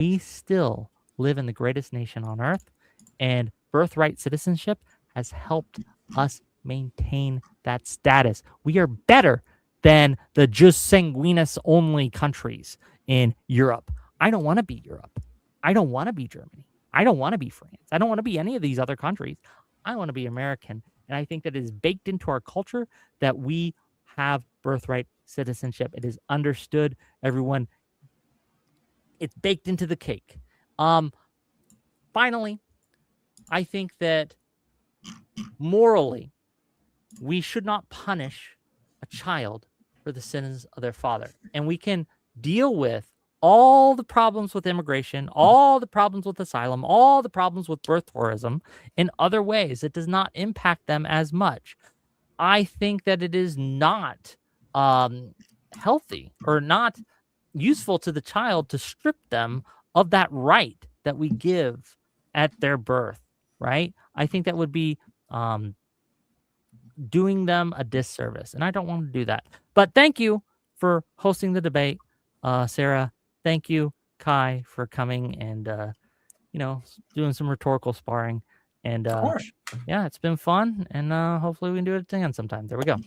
we still live in the greatest nation on earth, and birthright citizenship has helped us maintain that status. We are better than the jus sanguinis only countries in Europe. I don't want to be Europe. I don't want to be Germany. I don't want to be France. I don't want to be any of these other countries. I want to be American. And I think that it is baked into our culture that we have birthright citizenship. It is understood. Everyone, it's baked into the cake. Finally, I think that morally, we should not punish a child for the sins of their father. And we can deal with all the problems with immigration, all the problems with asylum, all the problems with birth tourism in other ways. It does not impact them as much. I think that it is not healthy or not useful to the child to strip them of that right that we give at their birth, right? I think that would be doing them a disservice, and I don't want to do that. But thank you for hosting the debate, Sarah. Thank you, Kai, for coming and doing some rhetorical sparring. And of course, yeah, it's been fun, and hopefully we can do it again sometime. There we go.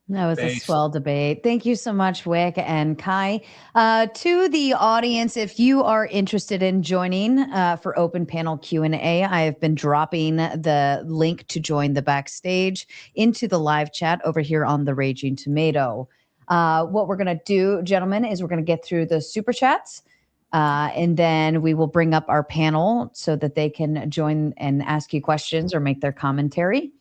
That was a swell debate. Thank you so much, Wick and Kai. To the audience, if you are interested in joining for open panel Q&A, I have been dropping the link to join the backstage into the live chat over here on the Raging Tomato. What we're going to do, gentlemen, is we're going to get through the super chats. And then we will bring up our panel so that they can join and ask you questions or make their commentary.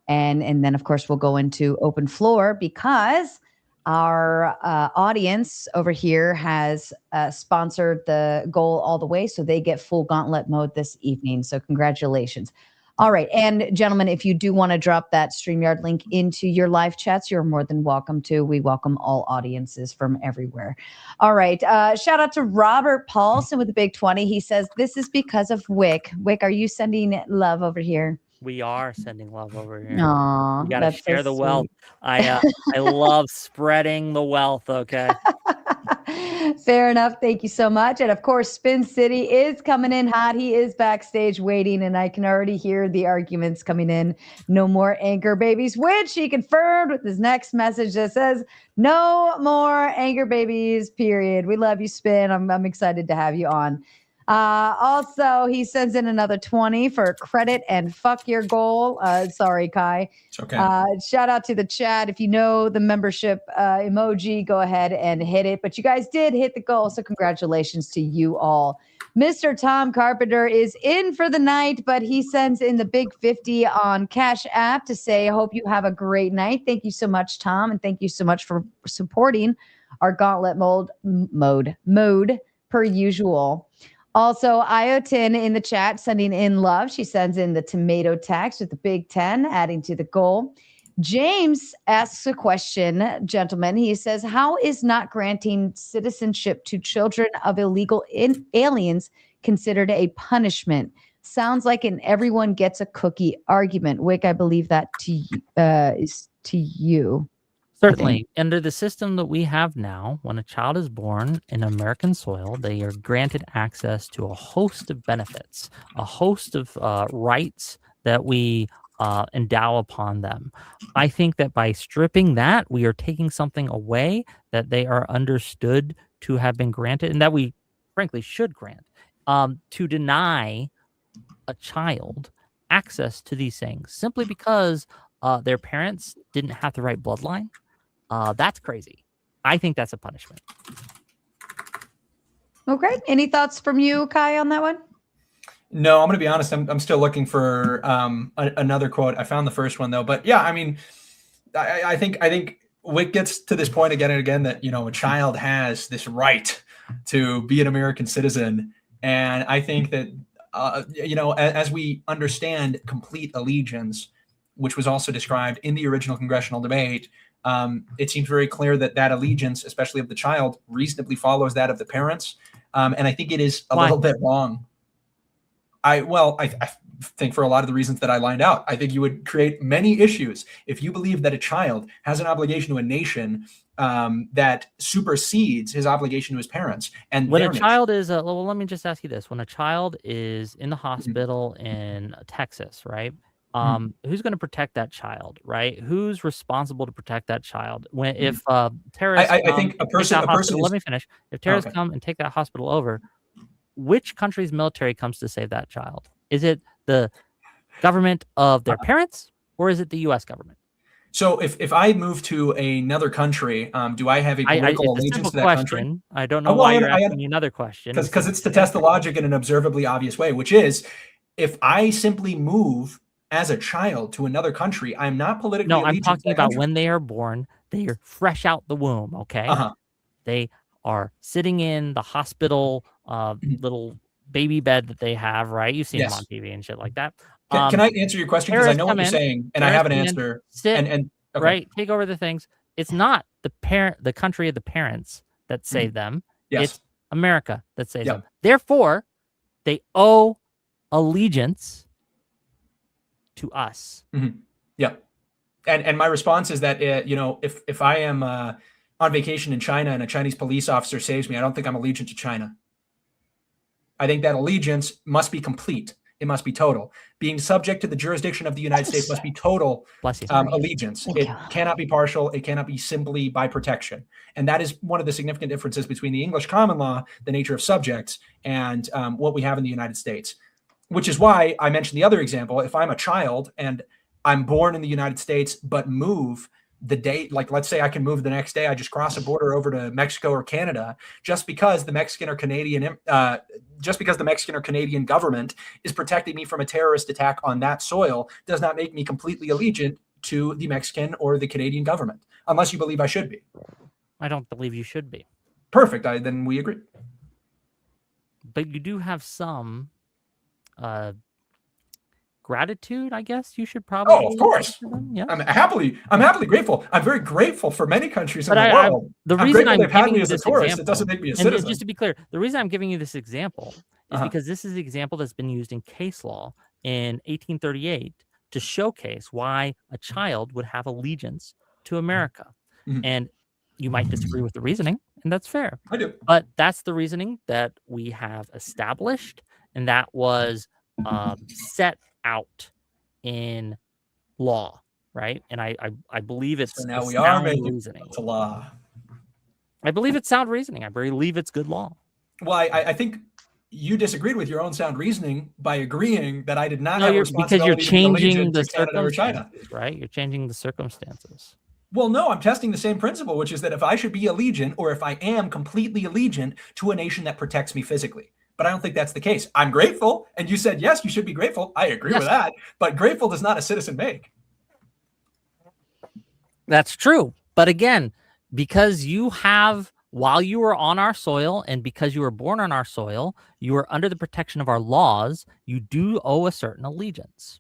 And then, of course, we'll go into open floor because our audience over here has sponsored the goal all the way. So they get full gauntlet mode this evening. So congratulations. All right. And gentlemen, if you do want to drop that StreamYard link into your live chats, you're more than welcome to. We welcome all audiences from everywhere. All right. Shout out to Robert Paulson with the Big 20. He says, this is because of Wick. Wick, are you sending love over here? We are sending love over here. Aww, you gotta share so the wealth. I love spreading the wealth. Okay. Fair enough. Thank you so much. And of course, Spin City is coming in hot. He is backstage waiting, and I can already hear the arguments coming in. No more anchor babies, which he confirmed with his next message that says, no more anchor babies, period. We love you, Spin. I'm excited to have you on. Also, he sends in another 20 for credit and fuck your goal. Sorry, Kai. It's okay. Shout out to the chat. If you know the membership emoji, go ahead and hit it. But you guys did hit the goal, so congratulations to you all. Mr. Tom Carpenter is in for the night, but he sends in the big 50 on CASHAPP to say, I hope you have a great night. Thank you so much, Tom, and thank you so much for supporting our gauntlet mode per usual. Also, Iotin in the chat sending in love. She sends in the tomato tax with the big 10, adding to the goal. James asks a question, gentlemen. He says, how is not granting citizenship to children of illegal aliens considered a punishment? Sounds like an everyone gets a cookie argument. Wick, I believe that is to you. Certainly. Under the system that we have now, when a child is born in American soil, they are granted access to a host of benefits, a host of rights that we endow upon them. I think that by stripping that, we are taking something away that they are understood to have been granted and that we frankly should grant. To deny a child access to these things simply because their parents didn't have the right bloodline. That's crazy. I think that's a punishment. Okay. Any thoughts from you, Kai, on that one? No, I'm going to be honest. I'm still looking for another quote. I found the first one though, but yeah, I mean, I think Wick gets to this point again and again that, a child has this right to be an American citizen. And I think that, as we understand complete allegiance, which was also described in the original congressional debate, it seems very clear that allegiance, especially of the child, reasonably follows that of the parents. And I think it is a little bit wrong. think for a lot of the reasons that I lined out. I think you would create many issues if you believe that a child has an obligation to a nation that supersedes his obligation to his parents. And when a child is, well, let me just ask you this: when a child is in the hospital in Texas, right? Who's going to protect that child, right? Who's responsible to protect that child? When if terrorists, I think a person is, let me finish. If terrorists come and take that hospital over, which country's military comes to save that child? Is it the government of their parents, or is it the U.S. government? So if I move to another country, do I have a political allegiance to that country? I don't know why you're asking me another question. Because it's to test the logic in an observably obvious way, which is if I simply move as a child to another country, I'm not politically No, I'm allegiant talking about when they are born. They are fresh out the womb, okay? They are sitting in the hospital little baby bed that they have, right? You've seen them on TV and shit like that. Can I answer your question? Because I know what you're saying, and I have an answer. Sit, right? Take over the things. It's not the country of the parents that save them. It's America that saves them. Therefore, they owe allegiance to us. Yeah. And my response is that, if I am on vacation in China and a Chinese police officer saves me, I don't think I'm allegiant to China. I think that allegiance must be complete. It must be total. Being subject to the jurisdiction of the United States must be total allegiance. It cannot be partial. It cannot be simply by protection. And that is one of the significant differences between the English common law, the nature of subjects, and what we have in the United States, which is why I mentioned the other example. If I'm a child and I'm born in the United States, but move the day, like let's say I can move the next day, I just cross a border over to Mexico or Canada, just because the Mexican or Canadian government is protecting me from a terrorist attack on that soil, does not make me completely allegiant to the Mexican or the Canadian government, unless you believe I should be. I don't believe you should be. Perfect. Then we agree. But you do have some gratitude, I guess you should probably. Oh, of course. Yeah. I'm happily grateful. I'm very grateful for many countries in the world. The reason I'm giving you this example, it doesn't make me a citizen. Just to be clear, the reason I'm giving you this example is because this is the example that's been used in case law in 1838 to showcase why a child would have allegiance to America. And you might disagree with the reasoning, and that's fair. I do. But that's the reasoning that we have established, and that was set out in law, right? And I believe it's so now we are making reasoning. It's a law. I believe it's sound reasoning. I believe it's good law. Well, I think you disagreed with your own sound reasoning by agreeing that I did not have because you're changing the circumstances, right? You're changing the circumstances. Well, no, I'm testing the same principle, which is that if I should be allegiant, or if I am completely allegiant to a nation that protects me physically. But I don't think that's the case. I'm grateful. And you said, yes, you should be grateful. I agree with that. But grateful does not a citizen make. That's true. But again, because while you were on our soil and because you were born on our soil, you are under the protection of our laws, you do owe a certain allegiance.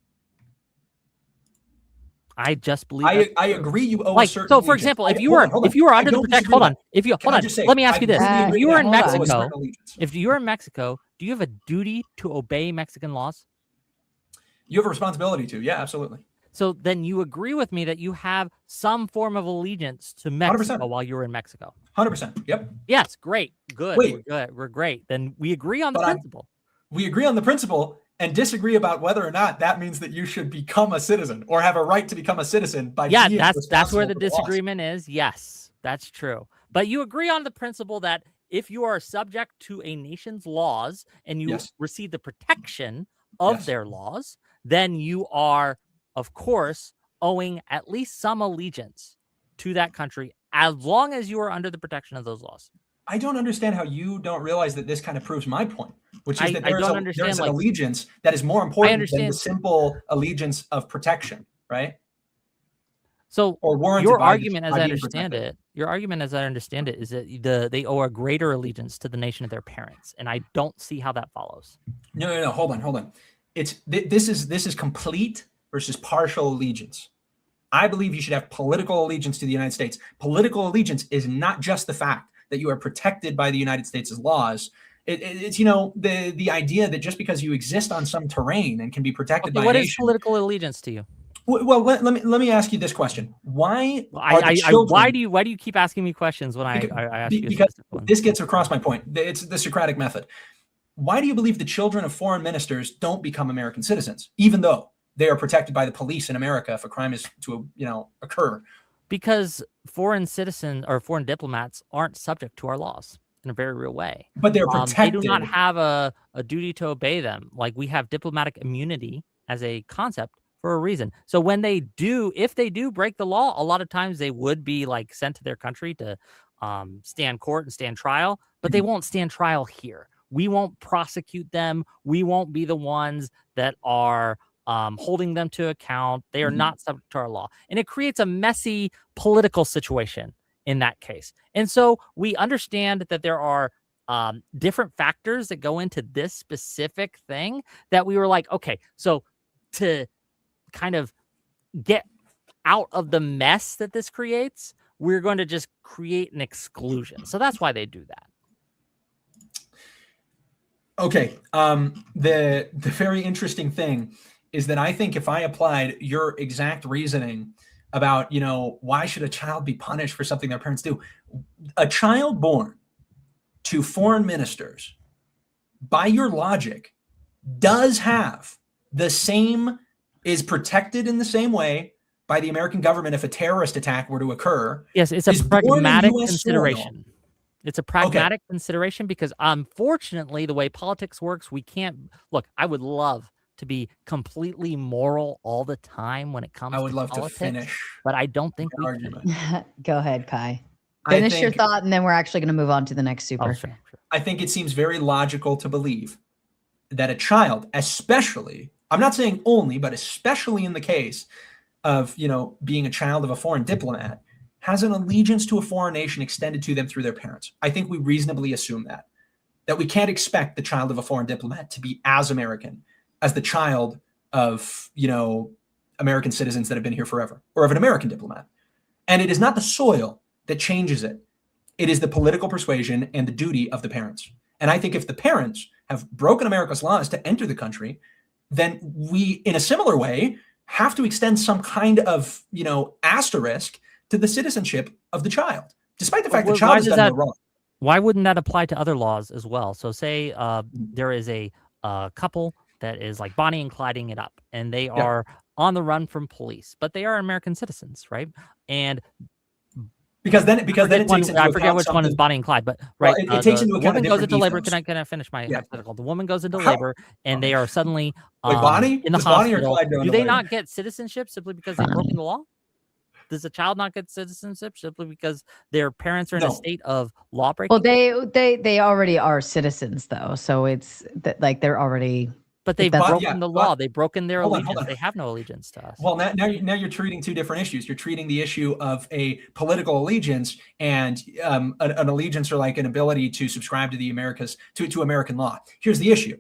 I just believe I agree you owe a certain allegiance. So for example, if you were under the protection, let me ask you this. If you were in Mexico, do you have a duty to obey Mexican laws? You have a responsibility to. Yeah, absolutely. So then you agree with me that you have some form of allegiance to Mexico 100%. While you were in Mexico. 100%. Yep. Yes. Great. Good. We're good. We're great. Then we agree on the principle. We agree on the principle and disagree about whether or not that means that you should become a citizen or have a right to become a citizen by being that's where the disagreement is. Yes, that's true. But you agree on the principle that if you are subject to a nation's laws and you receive the protection of their laws, then you are, of course, owing at least some allegiance to that country as long as you are under the protection of those laws. I don't understand how you don't realize that this kind of proves my point, which is that there's an allegiance that is more important than the simple allegiance of protection, right? So your argument, as I understand it, is that they owe a greater allegiance to the nation of their parents, and I don't see how that follows. No. Hold on. This is complete versus partial allegiance. I believe you should have political allegiance to the United States. Political allegiance is not just the fact that you are protected by the United States' laws It's, you know, the idea that just because you exist on some terrain and can be protected by a what nation. is political allegiance to you? Well, let me ask you this question: Why are the why children? do you keep asking me questions when I ask you? Because this gets across my point. It's the Socratic method. Why do you believe the children of foreign ministers don't become American citizens, even though they are protected by the police in America if a crime is to, you know, occur? Because foreign citizens or foreign diplomats aren't subject to our laws in a very real way. But they're They protected. do not have a duty to obey them. Like, we have diplomatic immunity as a concept for a reason. So when they do, if they do break the law, a lot of times they would be like sent to their country to stand court and stand trial, but they won't stand trial here. We won't prosecute them. We won't be the ones that are holding them to account. They are not subject to our law. And it creates a messy political situation in that case. And so we understand that there are different factors that go into this specific thing that we were like, okay, so to kind of get out of the mess that this creates, we're going to just create an exclusion. So that's why they do that. Okay. The very interesting thing is that I think if I applied your exact reasoning about, you know, why should a child be punished for something their parents do? A child born to foreign ministers, by your logic, does have the same, is protected in the same way by the American government if a terrorist attack were to occur. Yes, it's a pragmatic consideration. It's a pragmatic consideration because, unfortunately, the way politics works, we can't look. I would love to be completely moral all the time when it comes. I would to love politics, to finish, but I don't think we can. Go ahead, Kai. Finish your thought, and then we're actually going to move on to the next super. Oh, sure. I think it seems very logical to believe that a child, especially, I'm not saying only, but especially in the case of, you know, being a child of a foreign diplomat, has an allegiance to a foreign nation extended to them through their parents. I think we reasonably assume that we can't expect the child of a foreign diplomat to be as American as the child of, you know, American citizens that have been here forever, or of an American diplomat. And it is not the soil that changes it. It is the political persuasion and the duty of the parents. And I think if the parents have broken America's laws to enter the country, then we, in a similar way, have to extend some kind of, you know, asterisk to the citizenship of the child, despite the fact the child has done no wrong. Why wouldn't that apply to other laws as well? So say there is a couple that is like Bonnie and Clyding it up, and they are on the run from police, but they are American citizens, right? And because then it takes into I forget which one is Bonnie and Clyde, but right, well, it takes into account the woman goes into labor. Can I finish my hypothetical? The woman goes into labor, and they are suddenly Bonnie in the hospital. Do they labor? not get citizenship simply because they've broken the law? Does a child not get citizenship simply because their parents are in a state of law breaking? Well, they already are citizens, though, so it's like they're already. But they've broken the law. They've broken their allegiance. They have no allegiance to us. Well, now you're treating two different issues. You're treating the issue of a political allegiance and an allegiance, or like an ability to subscribe to the Americas to American law. Here's the issue.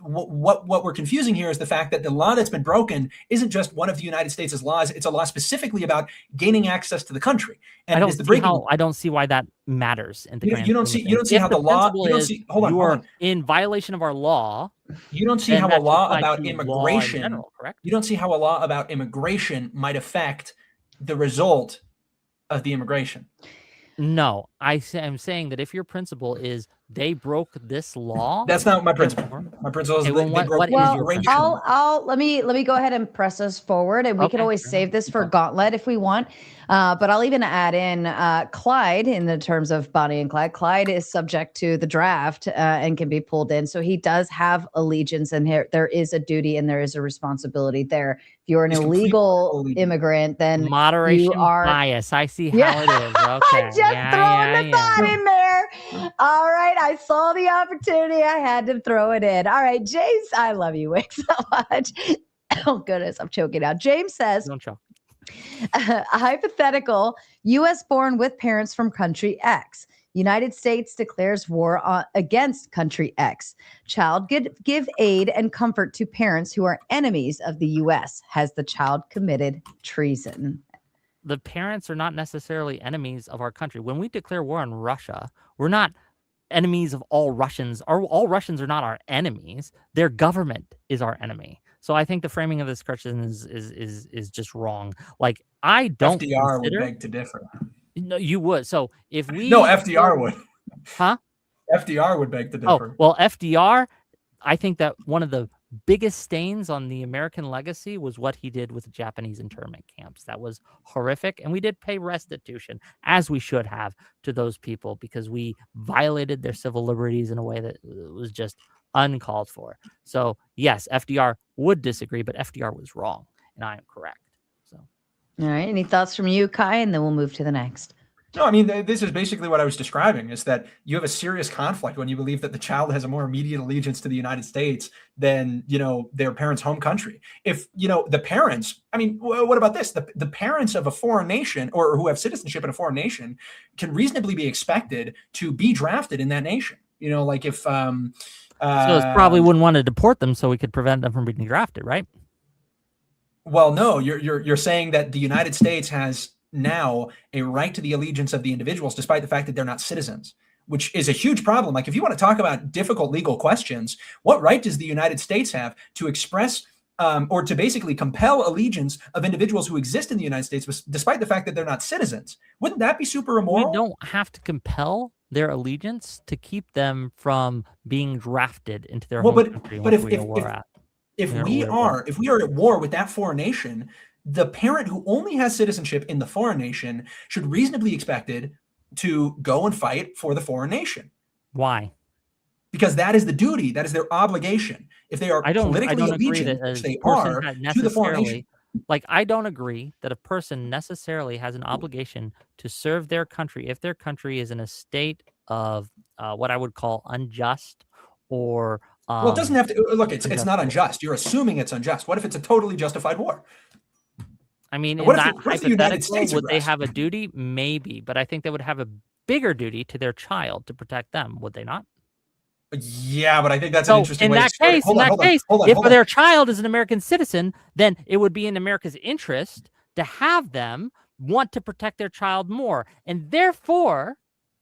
What we're confusing here is the fact that the law that's been broken isn't just one of the United States' laws. It's a law specifically about gaining access to the country. And I don't see why that matters. In the you don't see how the law. You are in violation of our law. You don't see how a law about immigration. General, correct? You don't see how a law about immigration might affect the result of the immigration. No, I'm saying that if your principle is they broke this law, that's not my principle. My principle is they broke immigration. Let me go ahead and press us forward, and we can always save this for Gauntlet if we want. But I'll even add in Clyde in the terms of Bonnie and Clyde. Clyde is subject to the draft and can be pulled in, so he does have allegiance, and there is a duty and there is a responsibility there. If you're an illegal immigrant, then moderation you are bias. I see how it is. Okay, just throwing the thought in there. All right, I saw the opportunity. I had to throw it in. All right, James, I love you, Wick, so much. Oh goodness, I'm choking out. James says, "Don't choke." A hypothetical: U.S. born with parents from country X. United States declares war against country X. Child give aid and comfort to parents who are enemies of the U.S. Has the child committed treason? The parents are not necessarily enemies of our country. When we declare war on Russia, we're not enemies of all Russians. All Russians are not our enemies. Their government is our enemy. So I think the framing of this question is just wrong. Like, I don't FDR would consider. beg to differ. No, you would. So if we No, FDR would. Huh? FDR would beg to differ. Oh, well, FDR, I think that one of the biggest stains on the American legacy was what he did with the Japanese internment camps. That was horrific. And we did pay restitution, as we should have, to those people because we violated their civil liberties in a way that was just uncalled for. So, yes, FDR would disagree, but FDR was wrong, and I am correct. So, all right. Any thoughts from you, Kai? And then we'll move to the next. No, I mean, this is basically what I was describing, is that you have a serious conflict when you believe that the child has a more immediate allegiance to the United States than, their parents' home country. If, the parents, I mean, what about this? The parents of a foreign nation or who have citizenship in a foreign nation can reasonably be expected to be drafted in that nation. Like if... so it probably wouldn't want to deport them so we could prevent them from being drafted, right? Well, no, you're saying that the United States has now a right to the allegiance of the individuals, despite the fact that they're not citizens, which is a huge problem. Like, if you want to talk about difficult legal questions, what right does the United States have to express or to basically compel allegiance of individuals who exist in the United States, despite the fact that they're not citizens? Wouldn't that be super immoral? We don't have to compel their allegiance to keep them from being drafted into their home country. But if we are at war with that foreign nation, the parent who only has citizenship in the foreign nation should reasonably expected to go and fight for the foreign nation. Why? Because that is the duty, that is their obligation. If they are politically allegiant, which they are, to the foreign nation. Like, I don't agree that a person necessarily has an obligation to serve their country if their country is in a state of what I would call unjust or... well, it doesn't have to... Look, it's not unjust. You're assuming it's unjust. What if it's a totally justified war? I mean, what in if that the United hypothetical, States would they have a duty? Maybe, but I think they would have a bigger duty to their child to protect them, would they not? Yeah, but I think that's an interesting way to start it. In that case, if their child is an American citizen, then it would be in America's interest to have them want to protect their child more. And therefore,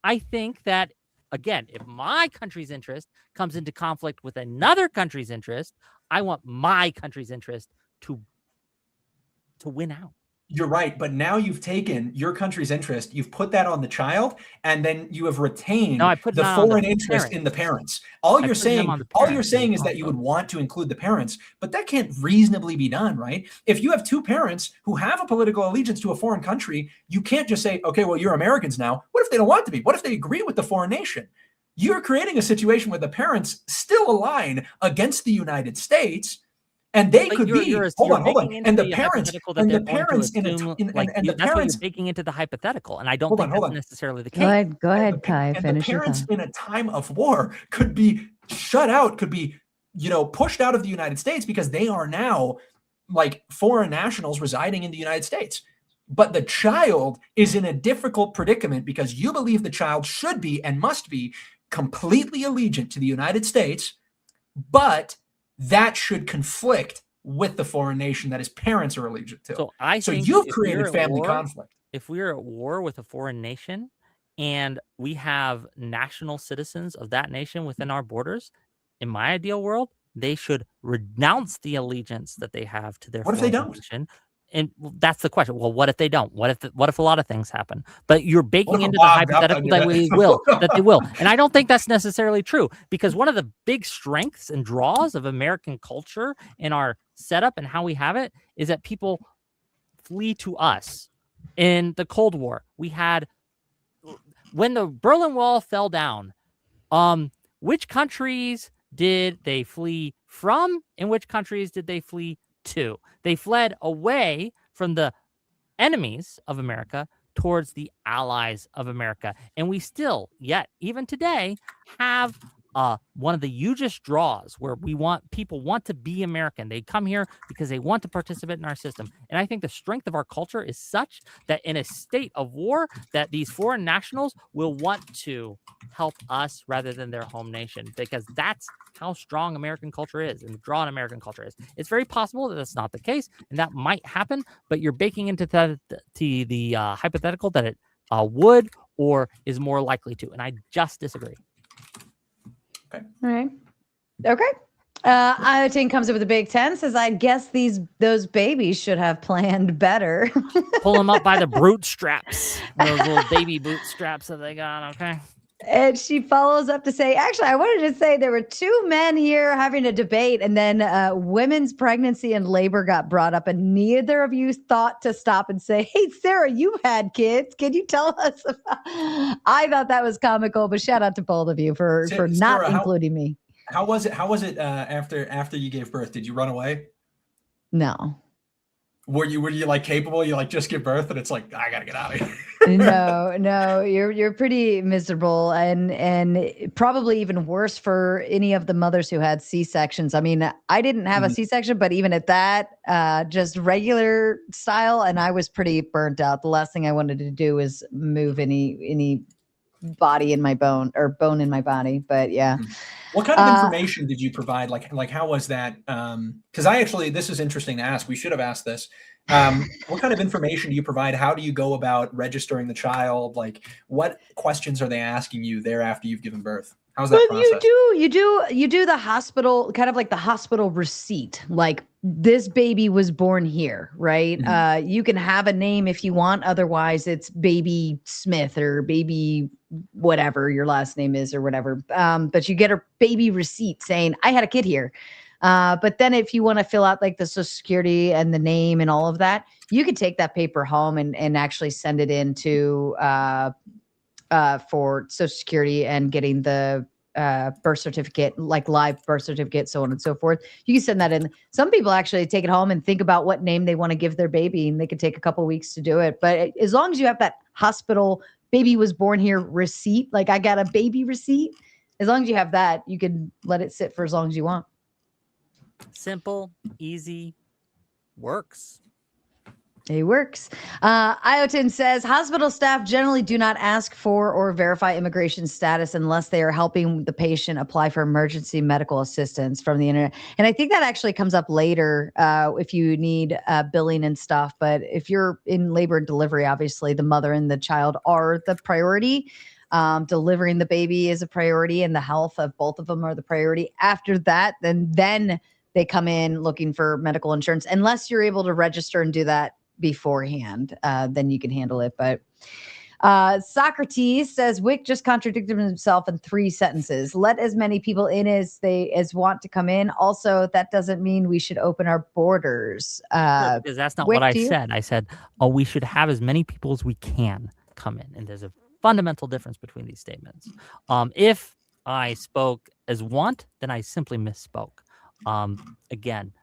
I think that, again, if my country's interest comes into conflict with another country's interest, I want my country's interest to win out. You're right, but now you've taken your country's interest, you've put that on the child, and then you have retained the foreign interest in the parents. All you're saying is that you would want to include the parents, but that can't reasonably be done, right? If you have two parents who have a political allegiance to a foreign country, you can't just say, okay, well, you're Americans now. What if they don't want to be? What if they agree with the foreign nation? You're creating a situation where the parents still align against the United States. And they could be hold on. And the parents that's what you're baking into the hypothetical, and I don't think that's necessarily the case. Go ahead, Kai. Finish the parents in a time of war could be shut out, could be pushed out of the United States because they are now like foreign nationals residing in the United States. But the child is in a difficult predicament because you believe the child should be and must be completely allegiant to the United States, but that should conflict with the foreign nation that his parents are allegiant to. So you've created family conflict. If we're at war with a foreign nation and we have national citizens of that nation within our borders, in my ideal world, they should renounce the allegiance that they have to their foreign nation. What if they don't? And that's the question. Well, what if they don't? What if a lot of things happen? But you're baking into the hypothetical that they will. And I don't think that's necessarily true, because one of the big strengths and draws of American culture and our setup and how we have it is that people flee to us. In the Cold War, we had, when the Berlin Wall fell down, which countries did they flee from and which countries did they flee to? They fled away from the enemies of America towards the allies of America. And we still, yet even today, have one of the hugest draws where people want to be American. They come here because they want to participate in our system. And I think the strength of our culture is such that in a state of war, that these foreign nationals will want to help us rather than their home nation, because that's how strong American culture is and the draw on American culture is. It's very possible that that's not the case, and that might happen, but you're baking into the hypothetical that it would or is more likely to, and I just disagree. Okay. All right. Okay. Iotin comes up with a big 10, says, I guess those babies should have planned better. Pull them up by the bootstraps. Those little baby bootstraps that they got, okay? And she follows up to say, actually, I wanted to say there were two men here having a debate, and then women's pregnancy and labor got brought up, and neither of you thought to stop and say, hey, Sarah, you've had kids. Can you tell us about? I thought that was comical, but shout out to both of you for not Sarah, including me. How was it after you gave birth? Did you run away? No. Were you like capable? You like just give birth and it's like, I gotta get out of here. No, you're pretty miserable, and probably even worse for any of the mothers who had C-sections. I mean, I didn't have a C-section, but even at that, just regular style, and I was pretty burnt out. The last thing I wanted to do was move any body in my bone or bone in my body. But yeah. What kind of information did you provide? Like how was that? Because this is interesting to ask. We should have asked this. What kind of information do you provide? How do you go about registering the child? Like, what questions are they asking you there after you've given birth? How's that process? You do the hospital, kind of like the hospital receipt. Like, this baby was born here, right? Mm-hmm. You can have a name if you want. Otherwise, it's Baby Smith or Baby whatever your last name is or whatever. But you get a baby receipt saying, I had a kid here. But then if you want to fill out like the Social Security and the name and all of that, you could take that paper home and actually send it in to for Social Security and getting the birth certificate, like live birth certificate, so on and so forth. You can send that in. Some people actually take it home and think about what name they want to give their baby, and they could take a couple of weeks to do it. But as long as you have that hospital baby was born here receipt, like I got a baby receipt, as long as you have that, you can let it sit for as long as you want. Simple, easy, works. It works. Iotin says, hospital staff generally do not ask for or verify immigration status unless they are helping the patient apply for emergency medical assistance from the internet. And I think that actually comes up later if you need billing and stuff. But if you're in labor and delivery, obviously the mother and the child are the priority. Delivering the baby is a priority, and the health of both of them are the priority. After that, then they come in looking for medical insurance. Unless you're able to register and do that beforehand, then you can handle it. But Socrates says, Wick just contradicted himself in 3 sentences. Let as many people in as want to come in. Also, that doesn't mean we should open our borders. Because that's not Wick, what I said. I said, we should have as many people as we can come in. And there's a fundamental difference between these statements. If I spoke as want, then I simply misspoke. Again,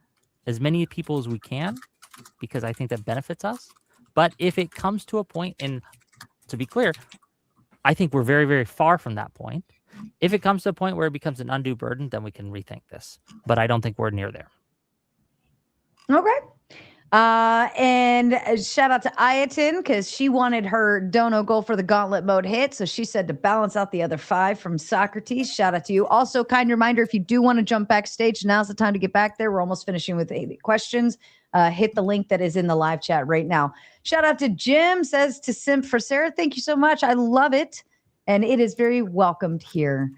as many people as we can, because I think that benefits us. But if it comes to a point, and to be clear, I think we're very, very far from that point. If it comes to a point where it becomes an undue burden, then we can rethink this. But I don't think we're near there. Okay. And shout out to Iotin, because she wanted her dono goal for the gauntlet mode hit. So she said to balance out the other 5 from Socrates. Shout out to you. Also, kind reminder, if you do want to jump backstage, now's the time to get back there. We're almost finishing with 8 questions. Hit the link that is in the live chat right now. Shout out to Jim, says to simp for Sarah. Thank you so much. I love it. And it is very welcomed here.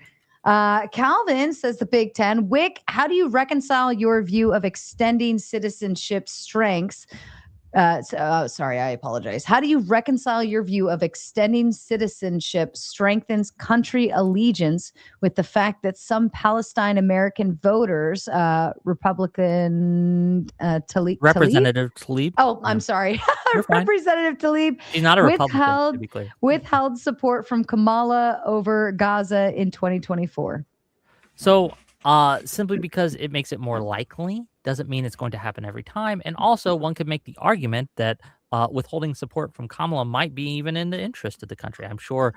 Calvin says the Big 10. Wick, how do you reconcile your view of extending citizenship strengths? Sorry, I apologize. How do you reconcile your view of extending citizenship strengthens country allegiance with the fact that some Palestine American voters, Representative Tlaib? Oh, I'm sorry. Representative Tlaib. He's not a Republican, to be clear. Withheld support from Kamala over Gaza in 2024. So simply because it makes it more likely doesn't mean it's going to happen every time. And also, one could make the argument that withholding support from Kamala might be even in the interest of the country. I'm sure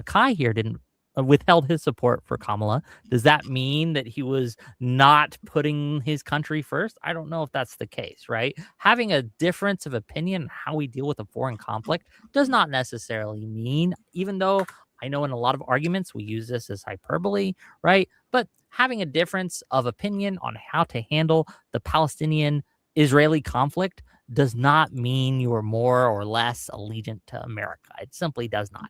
Kai here didn't withheld his support for Kamala. Does that mean that he was not putting his country first? I don't know if that's the case, right? Having a difference of opinion on how we deal with a foreign conflict does not necessarily mean, even though I know in a lot of arguments we use this as hyperbole, right? But having a difference of opinion on how to handle the Palestinian-Israeli conflict does not mean you are more or less allegiant to America. It simply does not.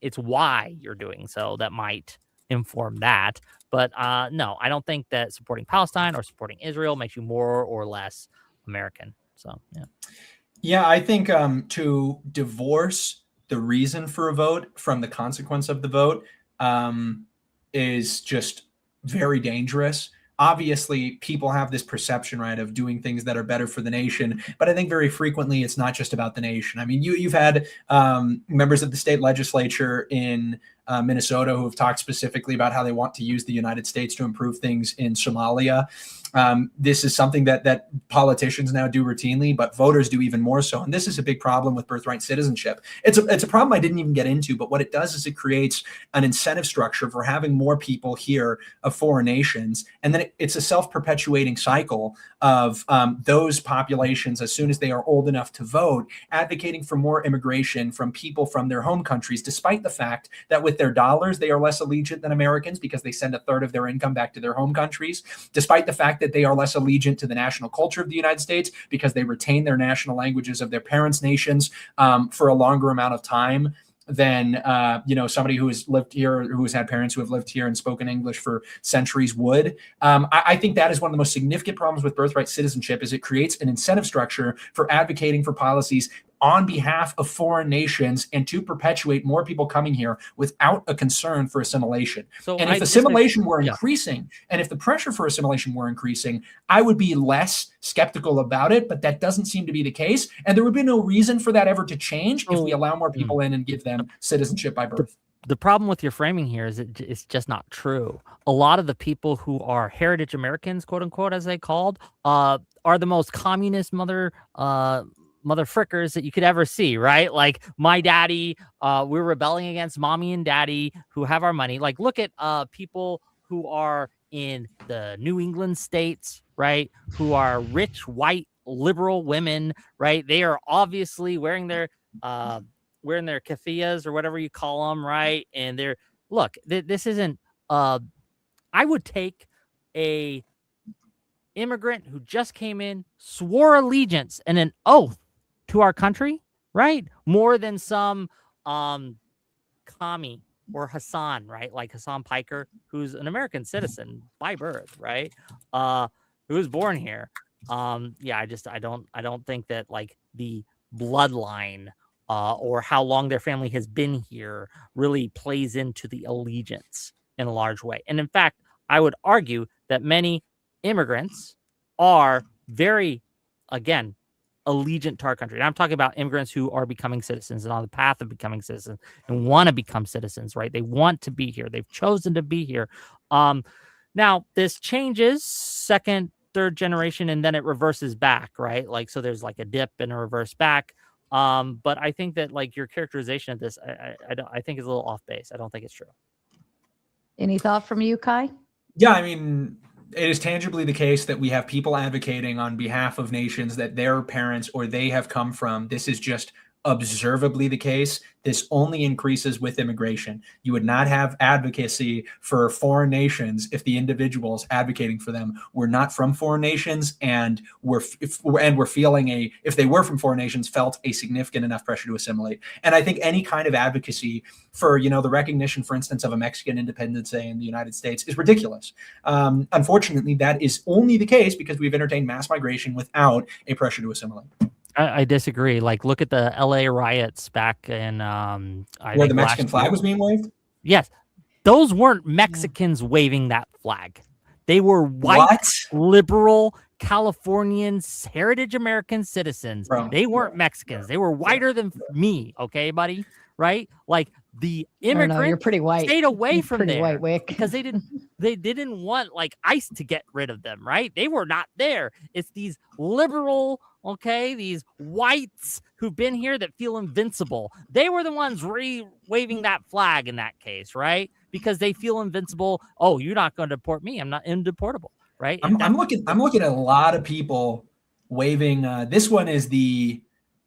It's why you're doing so that might inform that. But no, I don't think that supporting Palestine or supporting Israel makes you more or less American. So, yeah. Yeah, I think to divorce the reason for a vote from the consequence of the vote is just very dangerous. Obviously, people have this perception, right, of doing things that are better for the nation. But I think very frequently it's not just about the nation. I mean, you've had members of the state legislature in Minnesota who have talked specifically about how they want to use the United States to improve things in Somalia. This is something that politicians now do routinely, but voters do even more so. And this is a big problem with birthright citizenship. It's a problem I didn't even get into, but what it does is it creates an incentive structure for having more people here of foreign nations. And then it's a self-perpetuating cycle of those populations, as soon as they are old enough to vote, advocating for more immigration from people from their home countries, despite the fact that with their dollars, they are less allegiant than Americans because they send a third of their income back to their home countries, despite the fact that they are less allegiant to the national culture of the United States because they retain their national languages of their parents' nations for a longer amount of time than somebody who has lived here, who has had parents who have lived here and spoken English for centuries would. I think that is one of the most significant problems with birthright citizenship is it creates an incentive structure for advocating for policies on behalf of foreign nations and to perpetuate more people coming here without a concern for assimilation. So and if assimilation were increasing, and if the pressure for assimilation were increasing, I would be less skeptical about it, but that doesn't seem to be the case. And there would be no reason for that ever to change if we allow more people in and give them citizenship by birth. The problem with your framing here is it's just not true. A lot of the people who are heritage Americans, quote unquote, as they called, are the most communist mother frickers that you could ever see, right? Like my daddy, we're rebelling against mommy and daddy who have our money. Like look at people who are in the New England states, right? Who are rich, white, liberal women, right? They are obviously wearing their keffiyehs or whatever you call them, right? And they're, look, this isn't, I would take a immigrant who just came in, swore allegiance and an oath to our country, right? More than some commie or Hassan, right? Like Hassan Piker, who's an American citizen by birth, right? Who was born here. I don't think that like the bloodline or how long their family has been here really plays into the allegiance in a large way. And in fact, I would argue that many immigrants are very, again, allegiant to our country. And I'm talking about immigrants who are becoming citizens and on the path of becoming citizens and want to become citizens, right? They want to be here. They've chosen to be here. Now, this changes second, third generation, and then it reverses back, right? Like, so there's like a dip and a reverse back. But I think that like your characterization of this, I think is a little off base. I don't think it's true. Any thought from you, Kai? Yeah, I mean, it is tangibly the case that we have people advocating on behalf of nations that their parents or they have come from. This is just observably the case. This only increases with immigration. You would not have advocacy for foreign nations if the individuals advocating for them were not from foreign nations and were feeling if they were from foreign nations, felt a significant enough pressure to assimilate. And I think any kind of advocacy for, the recognition, for instance, of a Mexican independence, say, in the United States is ridiculous. Unfortunately, that is only the case because we've entertained mass migration without a pressure to assimilate. I disagree. Like, look at the LA riots back in where the Mexican flag was being waved. Yes, those weren't Mexicans waving that flag. They were white, liberal Californians, heritage American citizens. Bro. They weren't Mexicans. They were whiter than me. Okay, buddy. Right? Like the immigrants you're pretty white. Stayed away from pretty there white, Wick. because they didn't want like ICE to get rid of them. Right? They were not there. It's these liberal. Okay, these whites who've been here that feel invincible. They were the ones waving that flag in that case, right? Because they feel invincible. Oh, you're not going to deport me. I'm not indeportable, right? I'm looking at a lot of people waving. This one is the.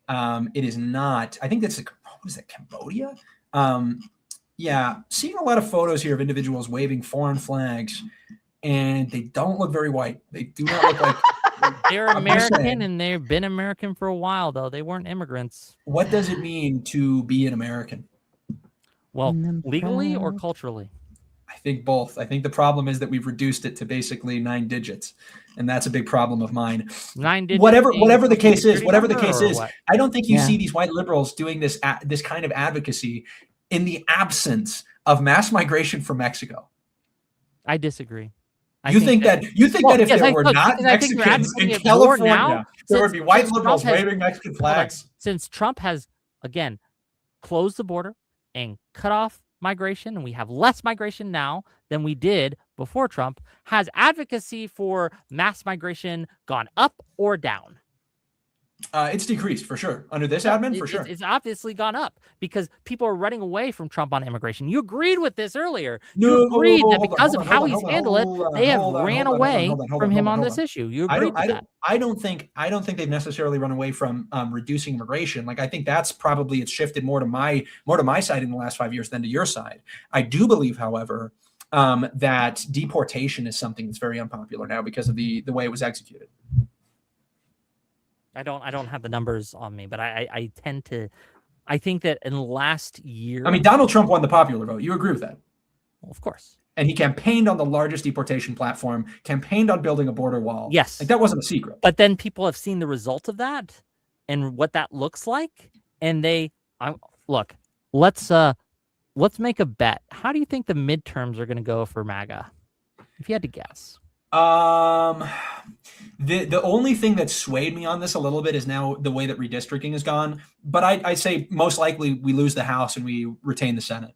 It is not. I think that's what is that, Cambodia? Yeah, seeing a lot of photos here of individuals waving foreign flags, and they don't look very white. They do not look like. They're American and they've been American for a while, though. They weren't immigrants. What does it mean to be an American? Well, legally or culturally? I think both. I think the problem is that we've reduced it to basically 9 digits, and that's a big problem of mine. 9 digits. Whatever the case is, what? I don't think you see these white liberals doing this kind of advocacy in the absence of mass migration from Mexico. I disagree. You think that if there were not Mexicans in California, there would be white liberals waving Mexican flags? Since Trump has, again, closed the border and cut off migration, and we have less migration now than we did before Trump, has advocacy for mass migration gone up or down? It's decreased for sure. Under this admin, for sure. It's obviously gone up because people are running away from Trump on immigration. You agreed with this earlier. You agreed that because of how he's handled it, they have ran away from him on this issue. You agreed with that. I don't think they've necessarily run away from reducing immigration. Like, I think that's probably, it's shifted more to my side in the last 5 years than to your side. I do believe, however, that deportation is something that's very unpopular now because of the way it was executed. I don't have the numbers on me, but I think that in the last year, I mean, Donald Trump won the popular vote. You agree with that? Well, of course. And he campaigned on the largest deportation platform, campaigned on building a border wall. Yes. Like, that wasn't a secret. But then people have seen the result of that and what that looks like. And look, let's make a bet. How do you think the midterms are going to go for MAGA? If you had to guess. The only thing that swayed me on this a little bit is now the way that redistricting is gone. But I say most likely we lose the House and we retain the Senate.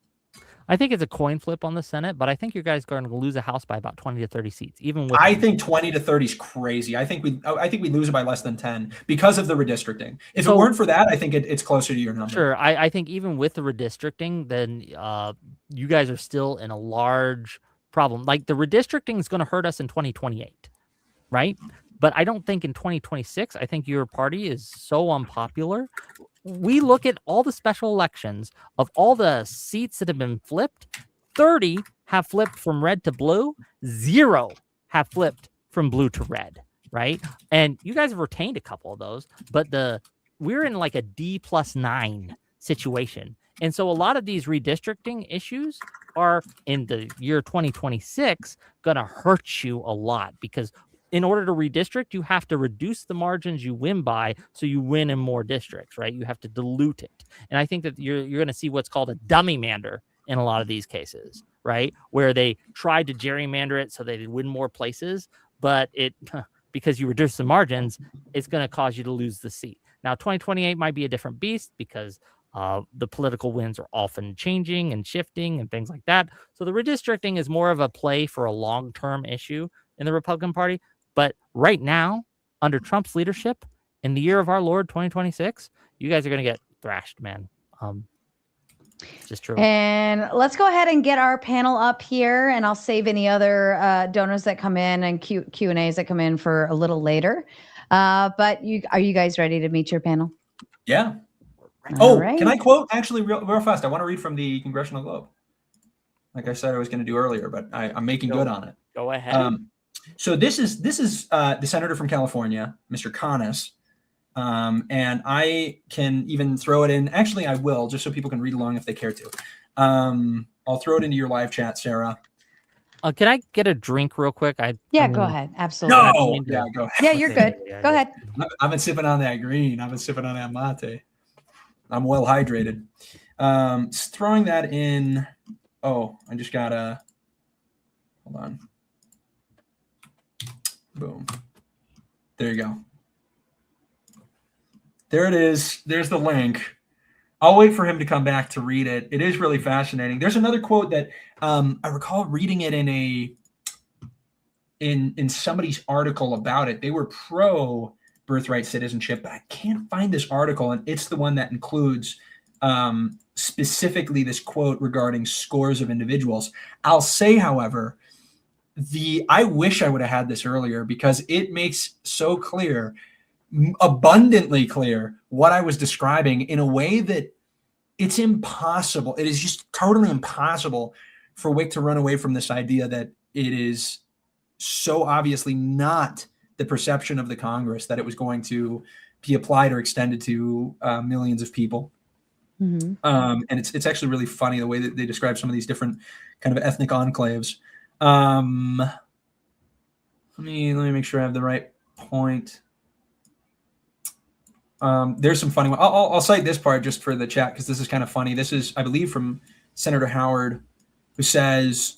I think it's a coin flip on the Senate, but I think you guys are going to lose a House by about 20 to 30 seats. I think 20 to 30 is crazy. I think we lose it by less than 10 because of the redistricting. If it weren't for that, I think it's closer to your number. Sure. I think even with the redistricting, then you guys are still in a large problem. Like, the redistricting is going to hurt us in 2028, right? But I don't think in 2026, I think your party is so unpopular. We look at all the special elections of all the seats that have been flipped. 30 have flipped from red to blue. 0 have flipped from blue to red, right? And you guys have retained a couple of those, but we're in like a D+9 situation. And so a lot of these redistricting issues are in the year 2026 going to hurt you a lot, because in order to redistrict, you have to reduce the margins you win by so you win in more districts, right? You have to dilute it. And I think that you're going to see what's called a dummy mander in a lot of these cases, right? Where they tried to gerrymander it so they win more places, but because you reduce the margins, it's going to cause you to lose the seat. Now, 2028 might be a different beast because the political winds are often changing and shifting and things like that. So the redistricting is more of a play for a long-term issue in the Republican Party. But right now, under Trump's leadership, in the year of our Lord 2026, you guys are going to get thrashed, man. It's just true. And let's go ahead and get our panel up here, and I'll save any other donors that come in and Q&As that come in for a little later. But are you guys ready to meet your panel? Yeah. Right. Can I quote actually real fast? I want to read from the Congressional Globe. Like I said I was going to do earlier, but I'm making good on it. Go ahead. So this is the senator from California, Mr. Conness, and I can even throw it in. Actually, I will, just so people can read along if they care to. I'll throw it into your live chat, Sarah. Can I get a drink real quick? Go ahead. Absolutely. No. Yeah, go ahead. Yeah, you're good. Go ahead. I've been sipping on that green. I've been sipping on that mate. I'm well hydrated. Throwing that in. Oh, I just gotta. Hold on. Boom. There you go. There it is. There's the link. I'll wait for him to come back to read it. It is really fascinating. There's another quote that I recall reading it in somebody's article about it. They were pro birthright citizenship, but I can't find this article, and it's the one that includes specifically this quote regarding scores of individuals. I'll say, however, I wish I would have had this earlier, because it makes so clear, abundantly clear, what I was describing in a way that it's impossible. It is just totally impossible for Wick to run away from this idea that it is so obviously not the perception of the Congress that it was going to be applied or extended to millions of people. Mm-hmm. And it's actually really funny the way that they describe some of these different kind of ethnic enclaves. Let me make sure I have the right point. There's some funny one. I'll cite this part just for the chat because this is kind of funny. This is, I believe, from Senator Howard, who says,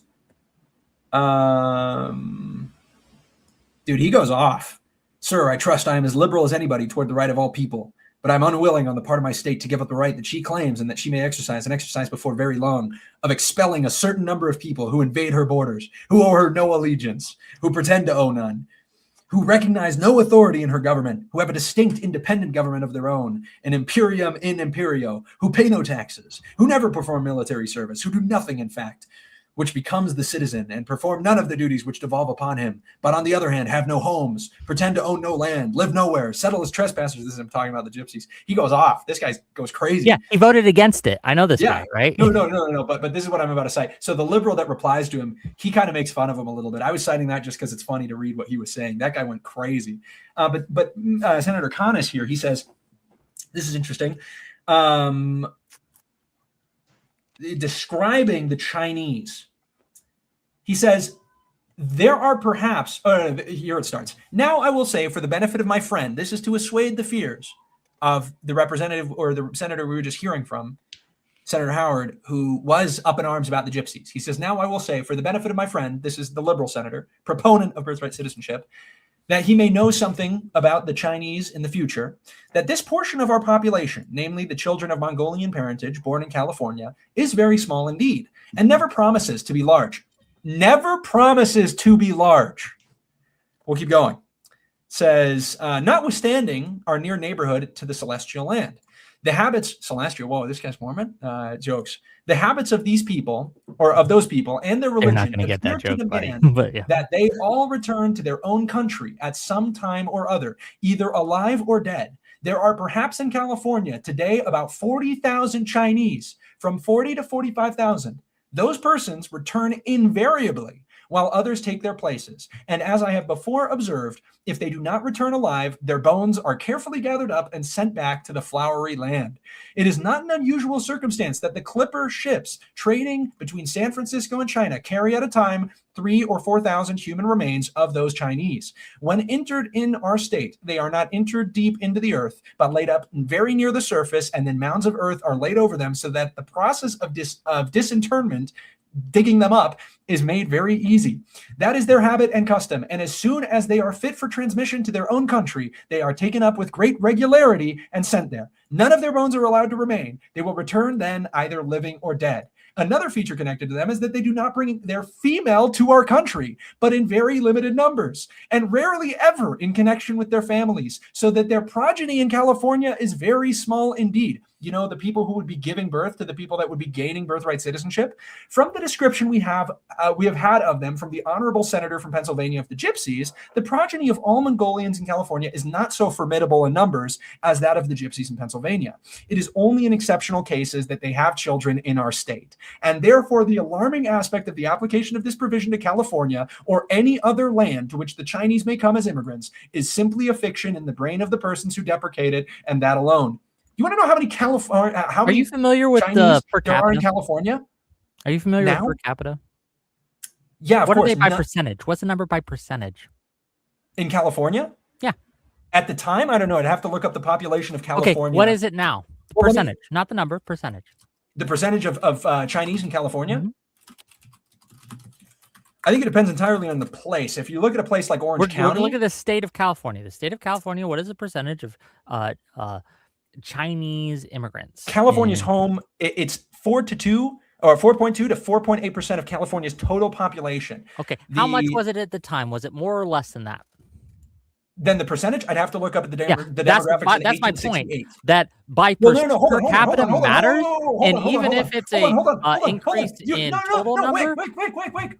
dude, he goes off. Sir, I trust I am as liberal as anybody toward the right of all people, but I'm unwilling on the part of my state to give up the right that she claims and that she may exercise and exercise before very long of expelling a certain number of people who invade her borders, who owe her no allegiance, who pretend to owe none, who recognize no authority in her government, who have a distinct independent government of their own, an imperium in imperio, who pay no taxes, who never perform military service, who do nothing in fact, which becomes the citizen and perform none of the duties which devolve upon him, but on the other hand, have no homes, pretend to own no land, live nowhere, settle as trespassers. This is him talking about the gypsies. He goes off. This guy goes crazy. Yeah, he voted against it. I know this guy, right? No. But this is what I'm about to cite. So the liberal that replies to him, he kind of makes fun of him a little bit. I was citing that just because it's funny to read what he was saying. That guy went crazy. But Senator Conness here, he says, this is interesting. Describing the Chinese, he says, there are perhaps, here it starts. Now I will say, for the benefit of my friend, this is to assuage the fears of the representative or the senator we were just hearing from, Senator Howard, who was up in arms about the gypsies. He says, now I will say, for the benefit of my friend, this is the liberal senator, proponent of birthright citizenship, that he may know something about the Chinese in the future, that this portion of our population, namely the children of Mongolian parentage born in California, is very small indeed, and never promises to be large. Never promises to be large. We'll keep going. It says, notwithstanding our near neighborhood to the celestial land, the habits, celestial, whoa, this guy's Mormon? Jokes. The habits of these people, or of those people, and their religion, not gonna get that joke, buddy. But yeah. That they all return to their own country at some time or other, either alive or dead. There are perhaps in California today about 40,000 Chinese, from 40 to 45,000. Those persons return invariably, while others take their places. And as I have before observed, if they do not return alive, their bones are carefully gathered up and sent back to the flowery land. It is not an unusual circumstance that the clipper ships trading between San Francisco and China carry at a time 3,000 or 4,000 human remains of those Chinese. When entered in our state, they are not entered deep into the earth, but laid up very near the surface, and then mounds of earth are laid over them so that the process of disinterment, digging them up, is made very easy. That is their habit and custom, and as soon as they are fit for transmission to their own country, they are taken up with great regularity and sent there. None of their bones are allowed to remain. They will return then either living or dead. Another feature connected to them is that they do not bring their female to our country, but in very limited numbers, and rarely ever in connection with their families, so that their progeny in California is very small indeed. You know, the people who would be giving birth to the people that would be gaining birthright citizenship. From the description we have had of them from the honorable senator from Pennsylvania of the Gypsies, the progeny of all Mongolians in California is not so formidable in numbers as that of the Gypsies in Pennsylvania. It is only in exceptional cases that they have children in our state. And therefore, the alarming aspect of the application of this provision to California or any other land to which the Chinese may come as immigrants is simply a fiction in the brain of the persons who deprecate it, and that alone. You want to know how many California? Are you familiar with Chinese the per capita? There are in California? Are you familiar Now? with per capita? Yeah, of what course. Are they by percentage? What's the number by percentage? In California? Yeah. At the time, I don't know. I'd have to look up the population of California. Okay, what is it now? The percentage, not the number, percentage. The percentage of Chinese in California? Mm-hmm. I think it depends entirely on the place. If you look at a place like Orange County. Look at the state of California. The state of California, what is the percentage of Chinese immigrants? California's home, it's 4.2 to 4.8% of California's total population. Okay. How much was it at the time? Was it more or less than that? Then the percentage, I'd have to look up at the demographics. That's my point. That by per capita matters, and even if it's an increase in total number.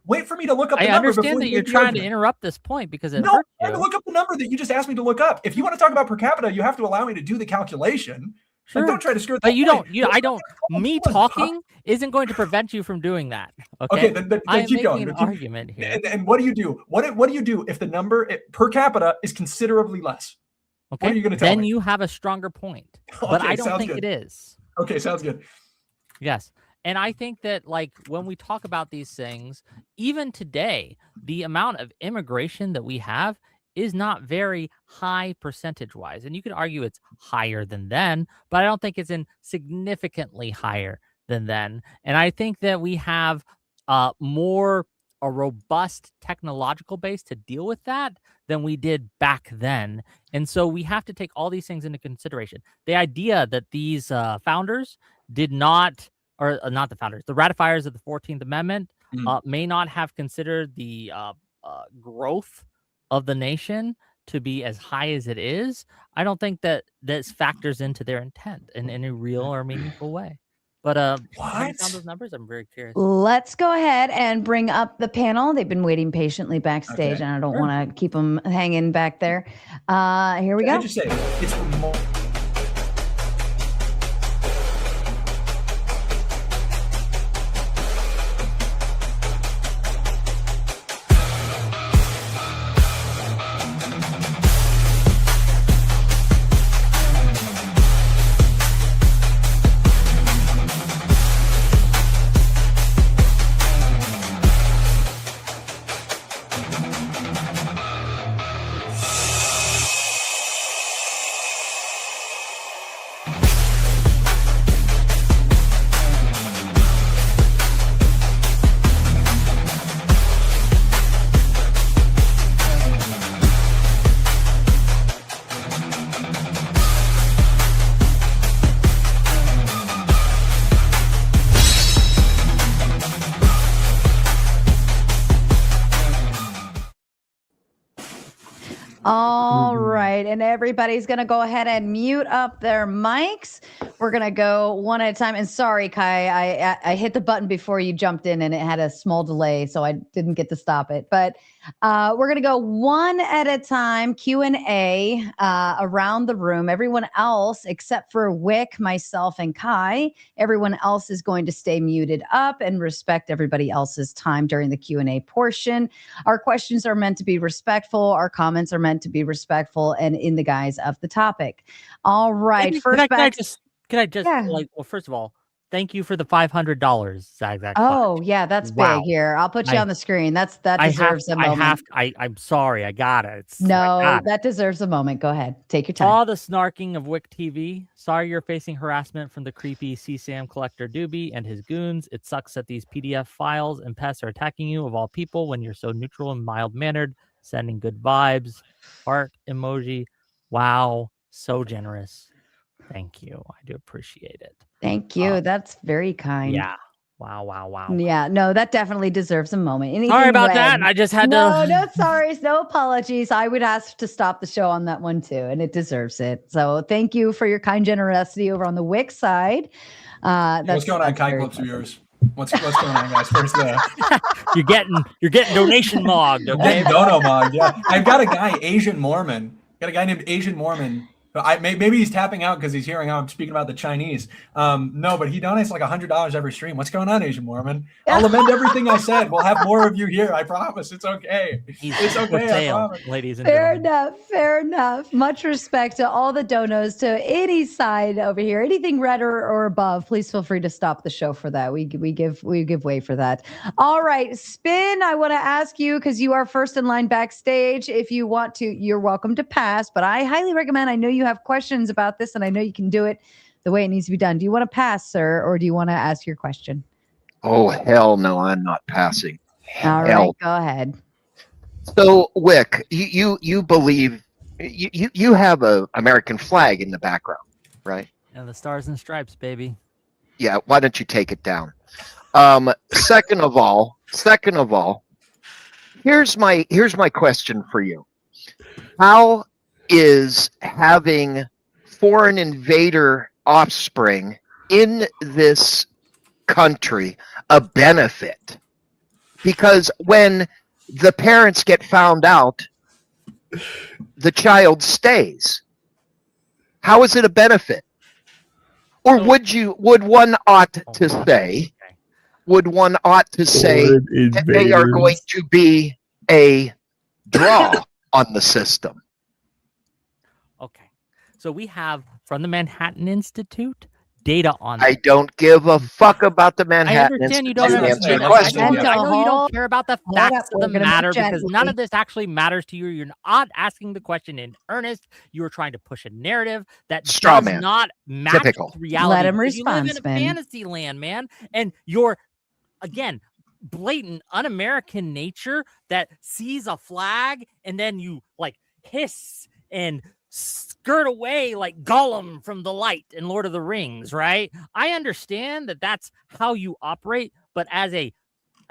Wait for me to look up the number. I understand that you're trying to interrupt this point because it hurts you. I'm going to look up the number that you just asked me to look up. If you want to talk about per capita, you have to allow me to do the calculation. Sure. Like, don't try to skirt that. But I don't. Me talking isn't going to prevent you from doing that. Okay, then I'm keep making going. an argument here. And what do you do? What do you do if the number per capita is considerably less? Okay, what are you going to tell me? Then you have a stronger point, but I don't think it is. Okay, sounds good. Yes. And I think that, like, when we talk about these things, even today, the amount of immigration that we have is not very high percentage wise. And you could argue it's higher than then, but I don't think it's in significantly higher than then. And I think that we have more a robust technological base to deal with that than we did back then. And so we have to take all these things into consideration. The idea that these founders did not, or not the founders, the ratifiers of the 14th Amendment may not have considered the growth of the nation to be as high as it is. I don't think that this factors into their intent in any real or meaningful way. But have you found those numbers? I'm very curious. Let's go ahead and bring up the panel. They've been waiting patiently backstage, and I don't want to keep them hanging back there. Here we go. I just say it's more. All right, and everybody's going to go ahead and mute up their mics. We're going to go one at a time. And sorry, Kai, I hit the button before you jumped in, and it had a small delay, so I didn't get to stop it. But we're going to go one at a time, Q&A around the room. Everyone else, except for Wick, myself, and Kai, everyone else is going to stay muted up and respect everybody else's time during the Q&A portion. Our questions are meant to be respectful. Our comments are meant to be respectful and in the guise of the topic. All right. Can I just like, well, first of all, thank you for the $500, Zag. Oh, yeah, that's big. Here, I'll put you on the screen. That deserves a moment. I'm sorry, I got it. That deserves a moment. Go ahead, take your time. All the snarking of Wick TV. Sorry you're facing harassment from the creepy CSAM collector Doobie and his goons. It sucks that these PDF files and pests are attacking you of all people when you're so neutral and mild-mannered, sending good vibes. Heart emoji. Wow, so generous. Thank you. I do appreciate it. Thank you. That's very kind. Yeah. Wow. Yeah. No, that definitely deserves a moment. Anything sorry about that. I just had to. No sorries. No apologies. I would ask to stop the show on that one too, and it deserves it. So thank you for your kind generosity over on the Wick side. What's going on, Kai Clips viewers? What's going on, guys? First, you're getting donation mogged. Okay, dono mogged. Yeah, I've got a guy, Asian Mormon. Got a guy named Asian Mormon. Maybe he's tapping out because he's hearing how I'm speaking about the Chinese. No, but he donates like $100 every stream. What's going on, Asian Mormon? I'll amend everything I said. We'll have more of you here. I promise. It's okay. It's okay. I promise. Ladies and gentlemen. Fair enough. Much respect to all the donos to any side over here. Anything red or above, please feel free to stop the show for that. We give way for that. All right, Spin. I want to ask you, because you are first in line backstage. If you want to, you're welcome to pass. But I highly recommend. I know you have questions about this, and I know you can do it the way it needs to be done. Do you want to pass, sir, or do you want to ask your question? Oh, hell no, I'm not passing. All right, go ahead. So, Wick, you believe you have a American flag in the background, right? And the stars and stripes, baby. Yeah, why don't you take it down? Second of all, here's my question for you. How is having foreign invader offspring in this country a benefit? Because when the parents get found out, the child stays. How is it a benefit? Or would one ought to say that they are going to be a draw on the system? Okay. So we have, from the Manhattan Institute, data on I that. don't give a fuck about the I Manhattan understand you don't Institute understand. answering Let's just I say know, yes. I know you don't Hold care about the up. facts of We're the gonna move matter because none gently. of this actually matters to you. You're not asking the question in earnest. You are trying to push a narrative that Straw does man. not match Typical. reality. Let him because you live respond, in a Spin. fantasy land, man. And you're, again, blatant un-American nature that sees a flag and then you like hiss and skirt away like Gollum from the light in Lord of the Rings, right? I understand that that's how you operate, but as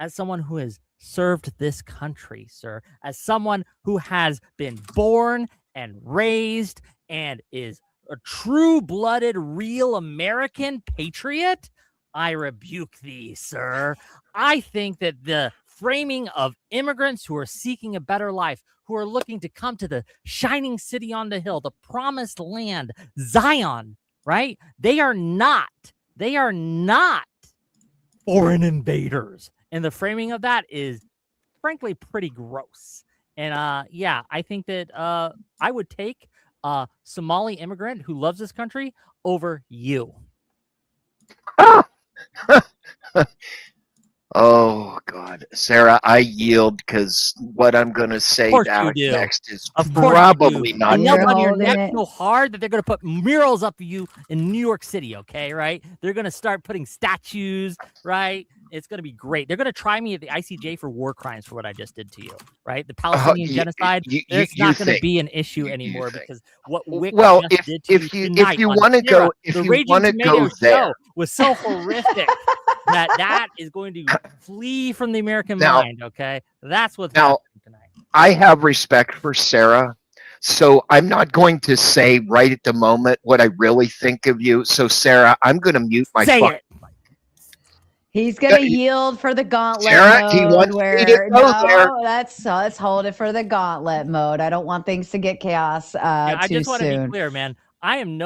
someone who has served this country, sir, as someone who has been born and raised and is a true-blooded, real American patriot, I rebuke thee, sir. I think that the framing of immigrants who are seeking a better life, who are looking to come to the shining city on the hill, the promised land, Zion, right? They are not foreign invaders. And the framing of that is frankly pretty gross. And yeah, I think that I would take a Somali immigrant who loves this country over you. Oh God, Sarah, I yield because what I'm gonna say course you down do. next is Of course probably you do. not They knelt You're on your holding neck it. so hard that they're going to put murals up of you in New York City, okay, right? They're going to start putting statues, right? It's going to be great. They're going to try me at the ICJ for war crimes for what I just did to you, right? The Palestinian genocide, it's not going to be an issue anymore because what Wick well, just did to you tonight you on want to Sarah, go if the you Raging want to Tomato go there show was so horrific that is going to flee from the American now, mind, okay? That's what's now happening tonight. I have respect for Sarah, so I'm not going to say right at the moment what I really think of you. So Sarah, I'm going to mute my Say fucking it. He's gonna yield for the gauntlet Sarah, mode. he wants me to Where go there. no, let's hold it for the gauntlet mode. I don't want things to get chaos Yeah, I too just want to be soon. clear, man. I've been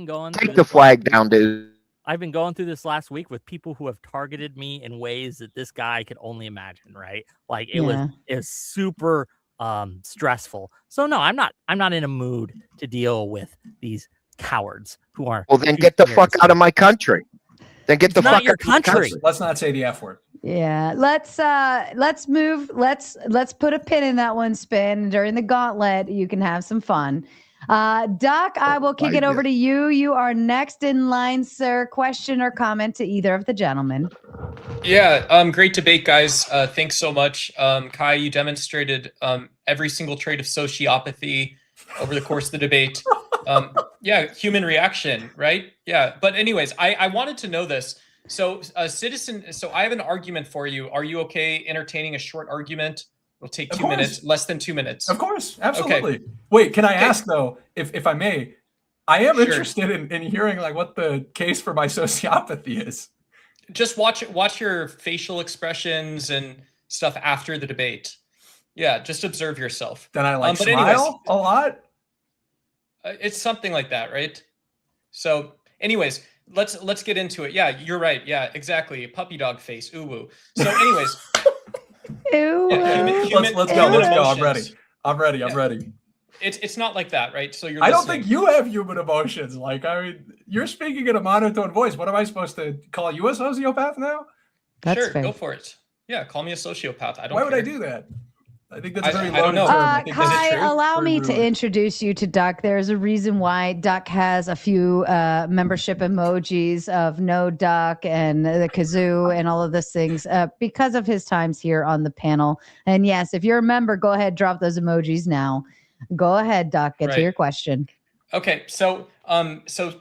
going Take the flag down, dude. I've been going through this last week with people who have targeted me in ways that this guy could only imagine, right? Like it was super stressful. So no, I'm not in a mood to deal with these cowards who are Well, then get the fuck out of my country. Then get the not fuck your out of my country. Let's not say the F word. Yeah, let's move. Let's put a pin in that one, Spin. During the gauntlet, you can have some fun. Duck, I will kick it over to you. You are next in line, sir. Question or comment to either of the gentlemen. Yeah, great debate, guys. Thanks so much. Kai, you demonstrated every single trait of sociopathy over the course of the debate. Yeah, human reaction, right? Yeah, but anyways, I wanted to know this. So I have an argument for you. Are you okay entertaining a short argument? It'll take 2 minutes, less than 2 minutes. Of course, absolutely. Okay. Wait, can I ask though, if I may? I am Sure. interested in hearing like what the case for my sociopathy is. Just watch your facial expressions and stuff after the debate. Yeah, just observe yourself. Then I but smile anyways, a lot. It's something like that, right? So, anyways, let's get into it. Yeah, you're right. Yeah, exactly. Puppy dog face. Ooh woo. So, anyways, Ew. Let's go. I'm ready. It's not like that, right? So you're. I don't think you have human emotions. Like, I mean, you're speaking in a monotone voice. What am I supposed to call you a sociopath now? That's sure, fair. Go for it. Yeah, call me a sociopath. I don't. Why would care. I do that? I think that's a very I don't loaded know. term. Kai, allow me to introduce you to Duck. There's a reason why Duck has a few membership emojis of no duck and the kazoo and all of those things because of his times here on the panel. And yes, if you're a member, go ahead, drop those emojis now. Go ahead, Duck. Get to your question. Okay, so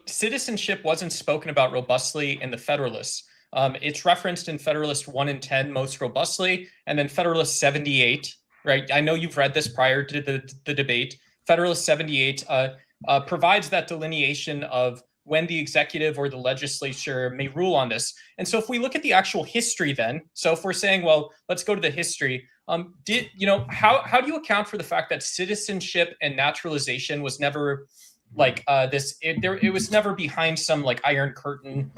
citizenship wasn't spoken about robustly in the Federalists. It's referenced in Federalist 1 and 10 most robustly, and then Federalist 78. Right, I know you've read this prior to the debate. Federalist 78 provides that delineation of when the executive or the legislature may rule on this. And so if we look at the actual history then, so if we're saying, well, let's go to the history, how do you account for the fact that citizenship and naturalization was never like it was never behind some like iron curtain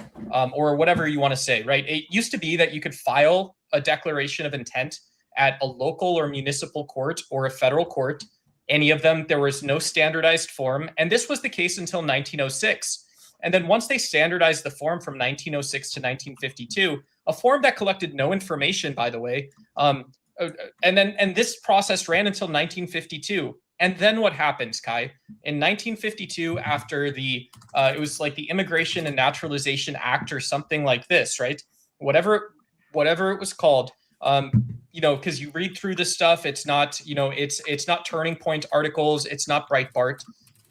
or whatever you want to say, right? It used to be that you could file a declaration of intent at a local or municipal court or a federal court, any of them. There was no standardized form. And this was the case until 1906. And then once they standardized the form from 1906 to 1952, a form that collected no information, by the way, and this process ran until 1952. And then what happens, Kai? In 1952, after it was like the Immigration and Naturalization Act or something like this, right? Whatever it was called, because you read through this stuff, it's not, it's not Turning Point articles, it's not Breitbart.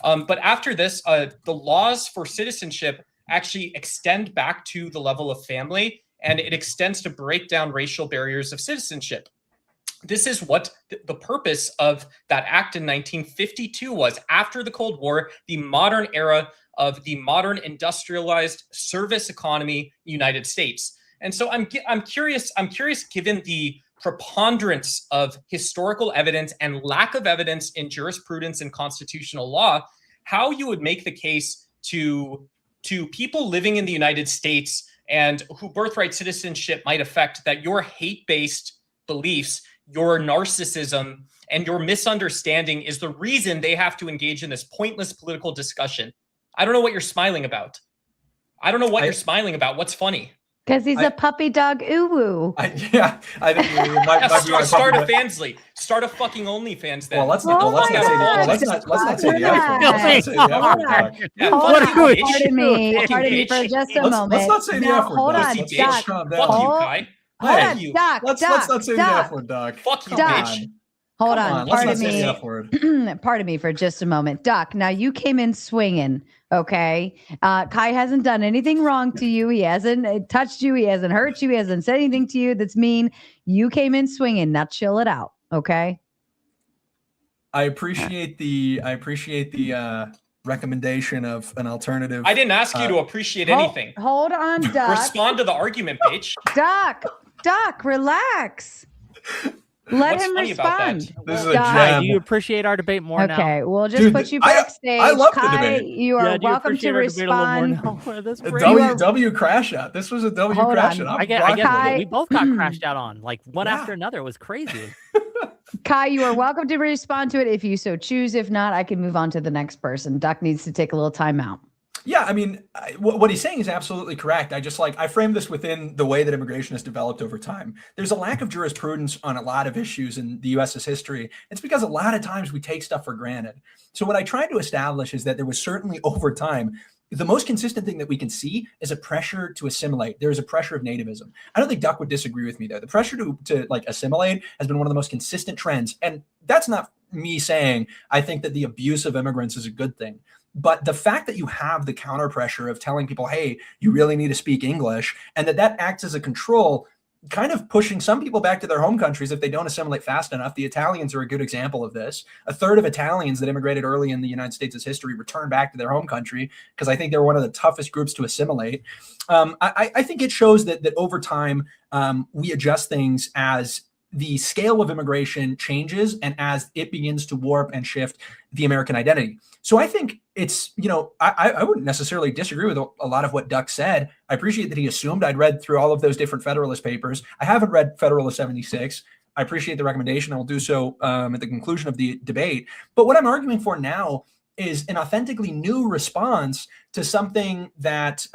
But after this, the laws for citizenship actually extend back to the level of family, and it extends to break down racial barriers of citizenship. This is what the purpose of that act in 1952 was. After the Cold War, the modern era of the modern industrialized service economy United States. And so I'm curious, given the preponderance of historical evidence and lack of evidence in jurisprudence and constitutional law, how you would make the case to people living in the United States and who birthright citizenship might affect, that your hate-based beliefs, your narcissism, and your misunderstanding is the reason they have to engage in this pointless political discussion. I don't know what you're smiling about. I don't know what you're smiling about. What's funny? Because he's a puppy dog uwu. I think you might start a Fansly. Start a fucking OnlyFans then. Well, let's not say the F word. Pardon me for just a moment. Let's not say the F word. Hold on, Doc. Fuck you, Kai. Hold on, Doc. Let's not say the F word, Doc. Fuck you, Doc. bitch. Hold on. Pardon me. Pardon me for just a moment. Doc, now you came in swinging, okay? Kai hasn't done anything wrong to you. He hasn't touched you. He hasn't hurt you. He hasn't said anything to you that's mean. You came in swinging. Now chill it out, okay? I appreciate the recommendation of an alternative. I didn't ask you to appreciate anything. Hold on, Doc. Respond to the argument, bitch. Doc, relax. Let him respond. This is a gem. Do you appreciate our debate more now? Okay, we'll just put you backstage. I love the Kai, debate. you are welcome to respond. W crash out. This was a W crash out. I get we both got crashed out on, like one after another. It was crazy. Kai, you are welcome to respond to it if you so choose. If not, I can move on to the next person. Doc needs to take a little time out. Yeah, I mean, what he's saying is absolutely correct. I frame this within the way that immigration has developed over time. There's a lack of jurisprudence on a lot of issues in the U.S.'s history. It's because a lot of times we take stuff for granted. So what I tried to establish is that there was certainly over time, the most consistent thing that we can see is a pressure to assimilate. There is a pressure of nativism. I don't think Duck would disagree with me there. The pressure to like assimilate has been one of the most consistent trends. And that's not me saying I think that the abuse of immigrants is a good thing. But the fact that you have the counter pressure of telling people, hey, you really need to speak English, and that acts as a control, kind of pushing some people back to their home countries if they don't assimilate fast enough. The Italians are a good example of this. A third of Italians that immigrated early in the United States' history returned back to their home country because I think they were one of the toughest groups to assimilate. I think it shows that over time, we adjust things as the scale of immigration changes and as it begins to warp and shift the American identity. So I think it's, I wouldn't necessarily disagree with a lot of what Duck said. I appreciate that he assumed I'd read through all of those different Federalist papers. I haven't read Federalist 76. I appreciate the recommendation. I will do so at the conclusion of the debate. But what I'm arguing for now is an authentically new response to something that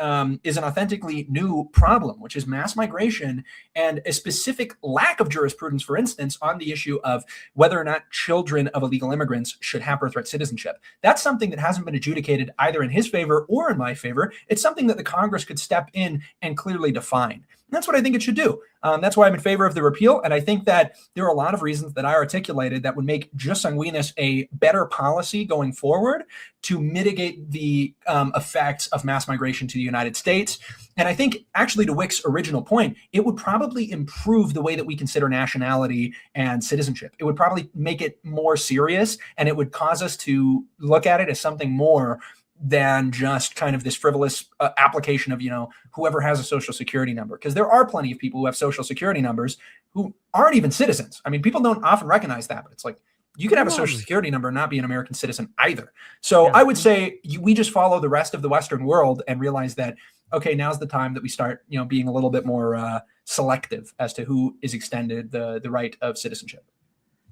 is an authentically new problem, which is mass migration and a specific lack of jurisprudence, for instance, on the issue of whether or not children of illegal immigrants should have birthright citizenship. That's something that hasn't been adjudicated either in his favor or in my favor. It's something that the Congress could step in and clearly define. And that's what I think it should do. That's why I'm in favor of the repeal. And I think that there are a lot of reasons that I articulated that would make jus sanguinis a better policy going forward to mitigate the effects of mass migration to the United States. And I think actually to Wick's original point, it would probably improve the way that we consider nationality and citizenship. It would probably make it more serious, and it would cause us to look at it as something more than just kind of this frivolous application of, whoever has a social security number. Because there are plenty of people who have social security numbers who aren't even citizens. I mean, people don't often recognize that, but it's like, you can have a social security number and not be an American citizen either. So I would say we just follow the rest of the Western world and realize that, okay, now's the time that we start, being a little bit more selective as to who is extended the right of citizenship.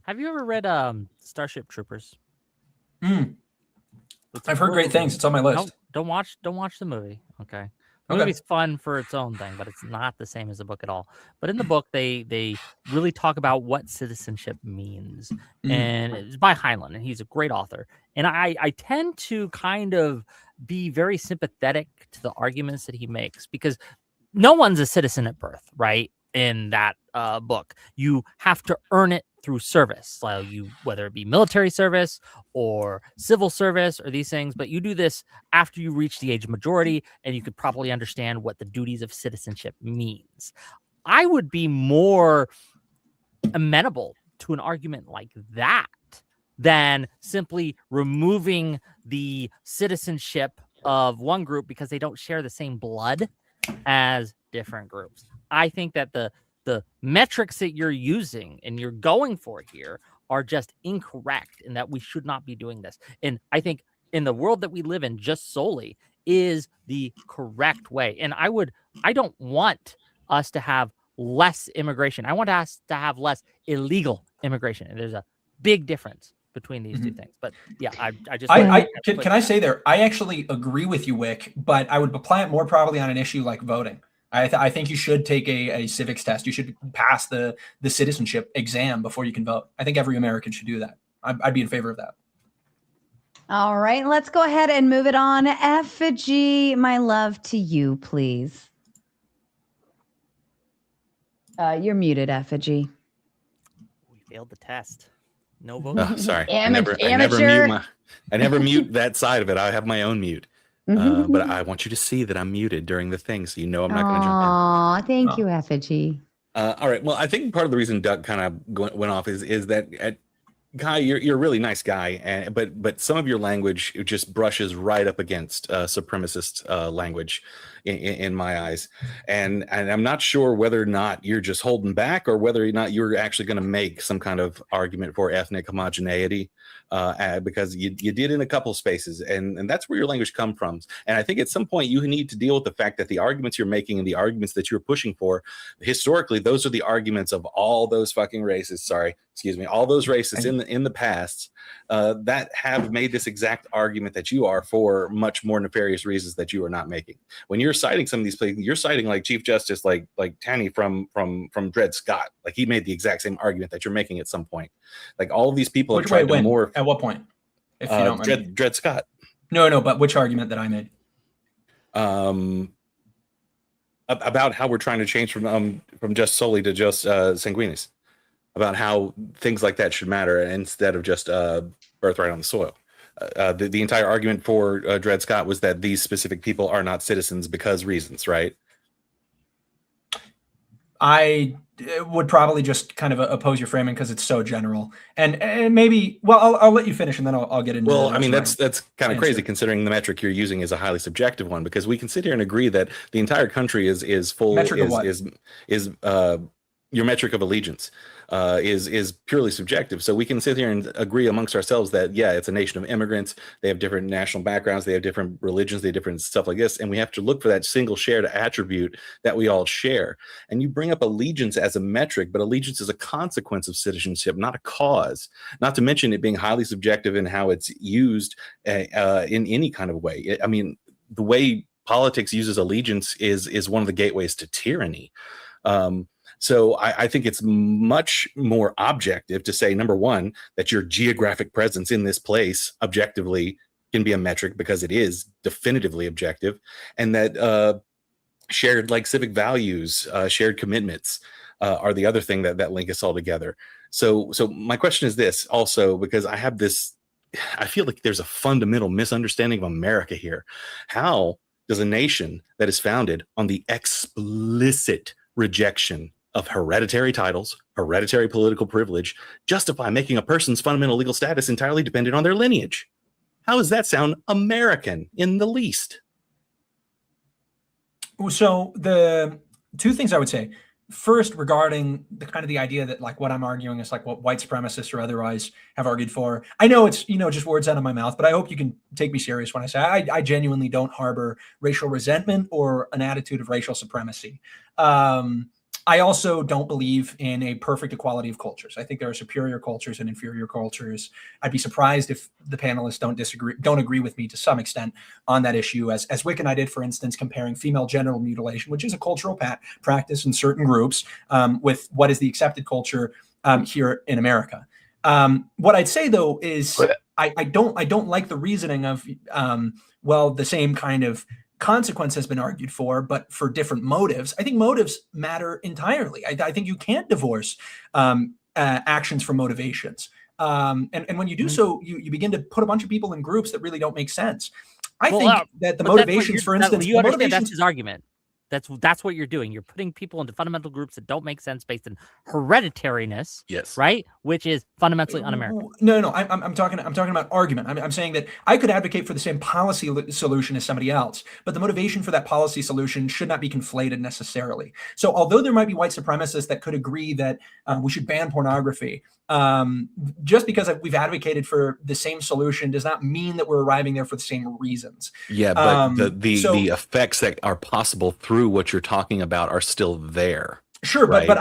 Have you ever read Starship Troopers? I've heard great things. It's on my list. Don't watch the movie. Okay. The Okay. movie's fun for its own thing, but it's not the same as the book at all. But in the book, they really talk about what citizenship means. And it's by Heinlein, and he's a great author. And I tend to kind of be very sympathetic to the arguments that he makes, because no one's a citizen at birth, right? In that book, you have to earn it through service. So whether it be military service or civil service or these things, but you do this after you reach the age of majority and you could properly understand what the duties of citizenship means. I would be more amenable to an argument like that than simply removing the citizenship of one group because they don't share the same blood as different groups. I think that the metrics that you're using and you're going for here are just incorrect, and that we should not be doing this. And I think in the world that we live in, just solely is the correct way. And I don't want us to have less immigration. I want us to have less illegal immigration. And there's a big difference between these two things. But yeah, can I say there, I actually agree with you, Wick, but I would apply it more probably on an issue like voting. I think you should take a civics test. You should pass the citizenship exam before you can vote. I think every American should do that. I'd be in favor of that. All right, let's go ahead and move it on. Effigy, my love, to you, please. You're muted, Effigy. We failed the test. No vote. Oh, sorry. Amateur. I never mute that side of it. I have my own mute. But I want you to see that I'm muted during the thing, so you know I'm not going to jump in. Aw, thank you, Effigy. All right. Well, I think part of the reason Doug kind of went off is that Guy, you're a really nice guy, but some of your language just brushes right up against supremacist language in my eyes, and I'm not sure whether or not you're just holding back or whether or not you're actually going to make some kind of argument for ethnic homogeneity, because you did in a couple spaces, and that's where your language comes from. And I think at some point you need to deal with the fact that the arguments you're making and the arguments that you're pushing for, historically, those are the arguments of all those fucking races. Sorry, excuse me, all those races in the past that have made this exact argument that you are for much more nefarious reasons that you are not making. When you're citing some of these places, you're citing like Chief Justice like Taney from Dred Scott. Like he made the exact same argument that you're making at some point. Like all of these people have tried to morph. At what point? If you don't mind. Dred Scott. No, but which argument that I made? About how we're trying to change from just solely to just sanguinis. About how things like that should matter instead of just birthright on the soil. The entire argument for Dred Scott was that these specific people are not citizens because reasons, right? I would probably just kind of oppose your framing because it's so general, and maybe. Well, I'll let you finish, and then I'll get into. Well, I mean that's kind of crazy considering the metric you're using is a highly subjective one, because we can sit here and agree that the entire country is full metric of what? is your metric of allegiance. Is purely subjective. So we can sit here and agree amongst ourselves that, yeah, it's a nation of immigrants. They have different national backgrounds. They have different religions. They have different stuff like this. And we have to look for that single shared attribute that we all share. And you bring up allegiance as a metric, but allegiance is a consequence of citizenship, not a cause. Not to mention it being highly subjective in how it's used in any kind of way. I mean, the way politics uses allegiance is one of the gateways to tyranny. So I think it's much more objective to say, number one, that your geographic presence in this place objectively can be a metric because it is definitively objective, and that shared like civic values, shared commitments are the other thing that link us all together. So my question is this also, because I feel like there's a fundamental misunderstanding of America here. How does a nation that is founded on the explicit rejection of hereditary titles, hereditary political privilege, justify making a person's fundamental legal status entirely dependent on their lineage? How does that sound American in the least? So the two things I would say. First, regarding the idea that like what I'm arguing is like what white supremacists or otherwise have argued for. I know it's, just words out of my mouth, but I hope you can take me serious when I say I genuinely don't harbor racial resentment or an attitude of racial supremacy. I also don't believe in a perfect equality of cultures. I think there are superior cultures and inferior cultures. I'd be surprised if the panelists don't agree with me to some extent on that issue, as Wick and I did, for instance, comparing female genital mutilation, which is a cultural practice in certain groups, with what is the accepted culture here in America. What I'd say, though, is I don't like the reasoning of, well, the same kind of consequence has been argued for, but for different motives. I think motives matter entirely. I think you can't divorce actions from motivations. And when you do so, you begin to put a bunch of people in groups that really don't make sense. I think that the motivations, for instance, you understand that's his argument. That's what you're doing. You're putting people into fundamental groups that don't make sense based on hereditariness. Yes. Right. Which is fundamentally un-American. No. I'm talking about argument. I'm saying that I could advocate for the same policy solution as somebody else, but the motivation for that policy solution should not be conflated necessarily. So although there might be white supremacists that could agree that we should ban pornography, just because we've advocated for the same solution does not mean that we're arriving there for the same reasons. Yeah, but the effects that are possible through what you're talking about are still there. Sure, right? but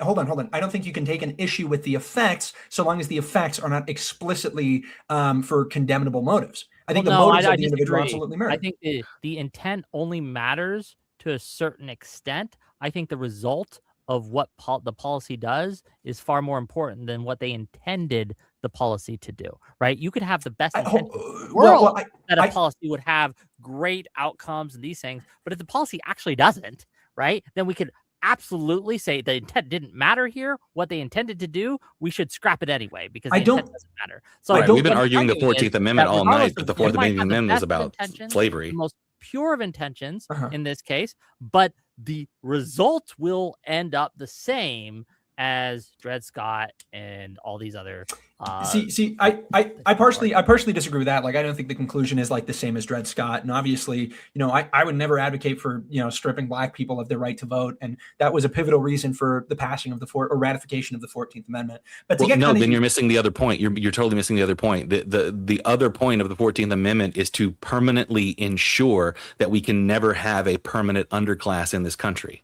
hold on. I don't think you can take an issue with the effects so long as the effects are not explicitly for condemnable motives. I think the motives of the individual absolutely matter. I think the intent only matters to a certain extent. I think the result of what the policy does is far more important than what they intended the policy to do, right? You could have the best intentions in the world that a policy would have great outcomes and these things, but if the policy actually doesn't, right, then we could absolutely say the intent didn't matter here. What they intended to do, we should scrap it anyway because the intent doesn't matter. So we've been arguing the 14th Amendment all night, but the 4th Amendment was about slavery. The most pure of intentions in this case, but the result will end up the same as Dred Scott and all these other. I partially disagree with that. Like, I don't think the conclusion is like the same as Dred Scott. And obviously, I would never advocate for, stripping Black people of their right to vote. And that was a pivotal reason for the passing of or ratification of the 14th Amendment. But then you're missing the other point. You're totally missing the other point. The other point of the 14th Amendment is to permanently ensure that we can never have a permanent underclass in this country.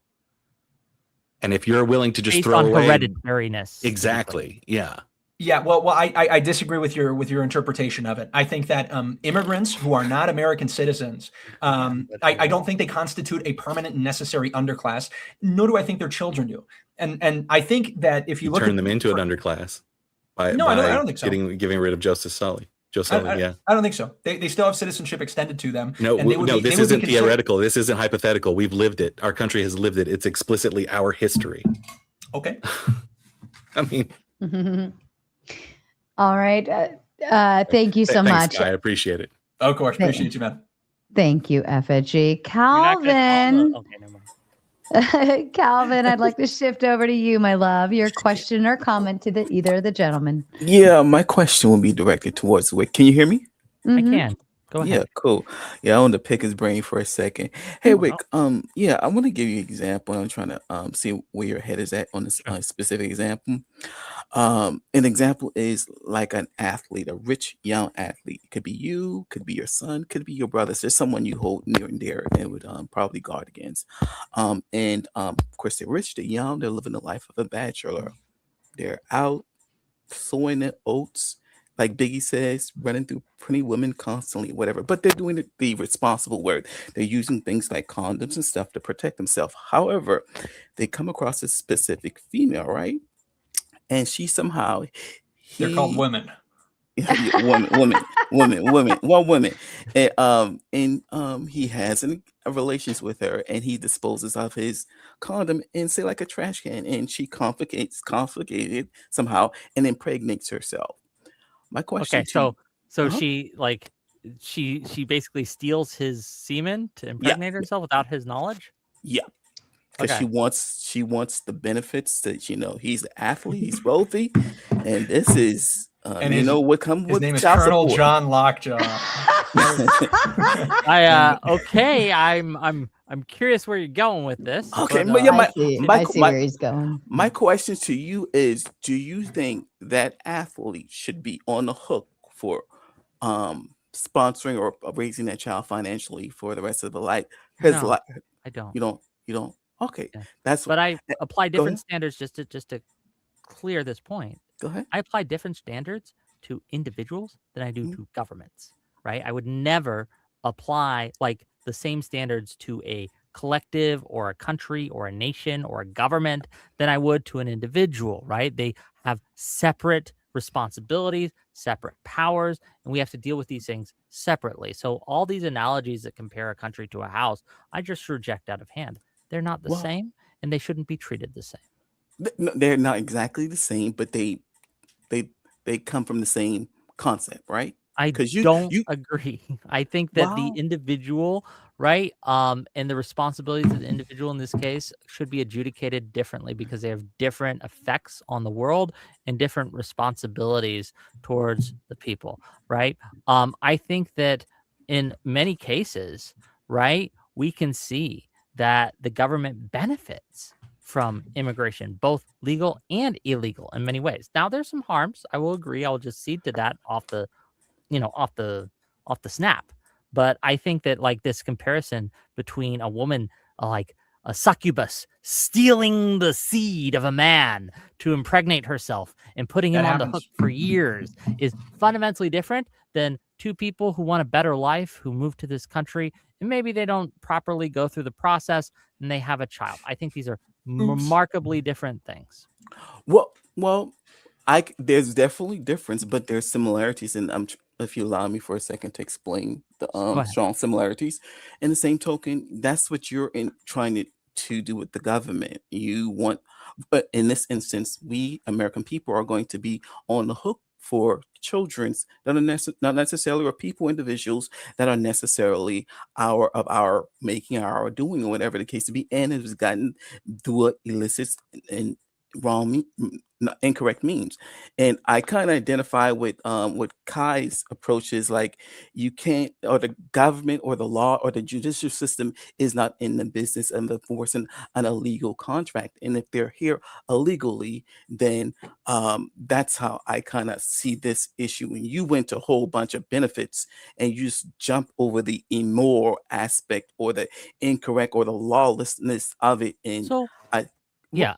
And if you're willing to just throw away hereditariness, exactly, yeah. Yeah, well, I disagree with your interpretation of it. I think that immigrants who are not American citizens, I don't think they constitute a permanent and necessary underclass. Nor do I think their children do. And I think that if you look turn them into an underclass, I don't think so. Giving rid of Joe Sully. Yeah. I don't think so. They still have citizenship extended to them. No, this isn't theoretical. This isn't hypothetical. We've lived it. Our country has lived it. It's explicitly our history. Okay. I mean. All right. Thank you so much. I appreciate it. Of course. Appreciate you, man. Thank you, FHG. Calvin. Okay, never mind. Calvin, I'd like to shift over to you, my love. Your question or comment to either of the gentlemen. Yeah, my question will be directed towards Wick. Can you hear me? I can. Go ahead. Yeah, cool. Yeah, I want to pick his brain for a second. Hey, Wick. Yeah, I want to give you an example. I'm trying to see where your head is at on this specific example. An example is like an athlete, a rich young athlete. It could be you, could be your son, could be your brother. So there's someone you hold near and dear and would probably guard against. Of course, they're rich, they're young, they're living the life of a bachelor. They're out sowing their oats, like Biggie says, running through pretty women constantly, whatever. But they're doing the responsible work. They're using things like condoms and stuff to protect themselves. However, they come across a specific female, right? And she somehow they're called women. women. And he has a relations with her, and he disposes of his condom in, say, like a trash can, and she confiscated somehow and impregnates herself. My question. Okay, so she basically steals his semen to impregnate herself without his knowledge. Yeah. Because she wants the benefits that he's an athlete, he's wealthy, and this is what comes with his name is Colonel John Lockjaw. I'm curious where you're going with this. Okay, but I see where he's going. My question to you is: do you think that athlete should be on the hook for sponsoring or raising that child financially for the rest of the life? No, I don't. You don't. Okay, Yeah. that's But I eh, apply go different ahead. standards just to clear this point. Go ahead. I apply different standards to individuals than I do Mhm. to governments, right? I would never apply like the same standards to a collective or a country or a nation or a government than I would to an individual, right? They have separate responsibilities, separate powers, and we have to deal with these things separately. So all these analogies that compare a country to a house, I just reject out of hand. They're not the Well, same and they shouldn't be treated the same. no, they're not exactly the same, but they they come from the same concept, right? I Because don't you agree. I think that the wow. individual, right, and the responsibilities of the individual in this case should be adjudicated differently because they have different effects on the world and different responsibilities towards the people, right? I think that in many cases, right, we can see that the government benefits from immigration, both legal and illegal in many ways. Now, there's some harms. I will agree. I'll just cede to that off the off the snap. But I think that like this comparison between a woman like a succubus stealing the seed of a man to impregnate herself and putting him That on the hook happens. for years is fundamentally different than two people who want a better life who move to this country and maybe they don't properly go through the process and they have a child. I think these are Oops. remarkably different things. Well, there's definitely difference, but there's similarities, and if you allow me for a second to explain the Go ahead. strong similarities. In the same token, that's what you're trying to do with the government. You want, but in this instance, we American people are going to be on the hook for children's that are not necessarily or people individuals that are necessarily our making our doing or whatever the case to be, and it was gotten through illicit and wrong incorrect means. And I kind of identify with Kai's approach is like you can't, or the government or the law or the judicial system is not in the business of enforcing an illegal contract. And if they're here illegally, then that's how I kind of see this issue. When you went to a whole bunch of benefits and you just jump over the immoral aspect or the incorrect or the lawlessness of it, and So I yeah,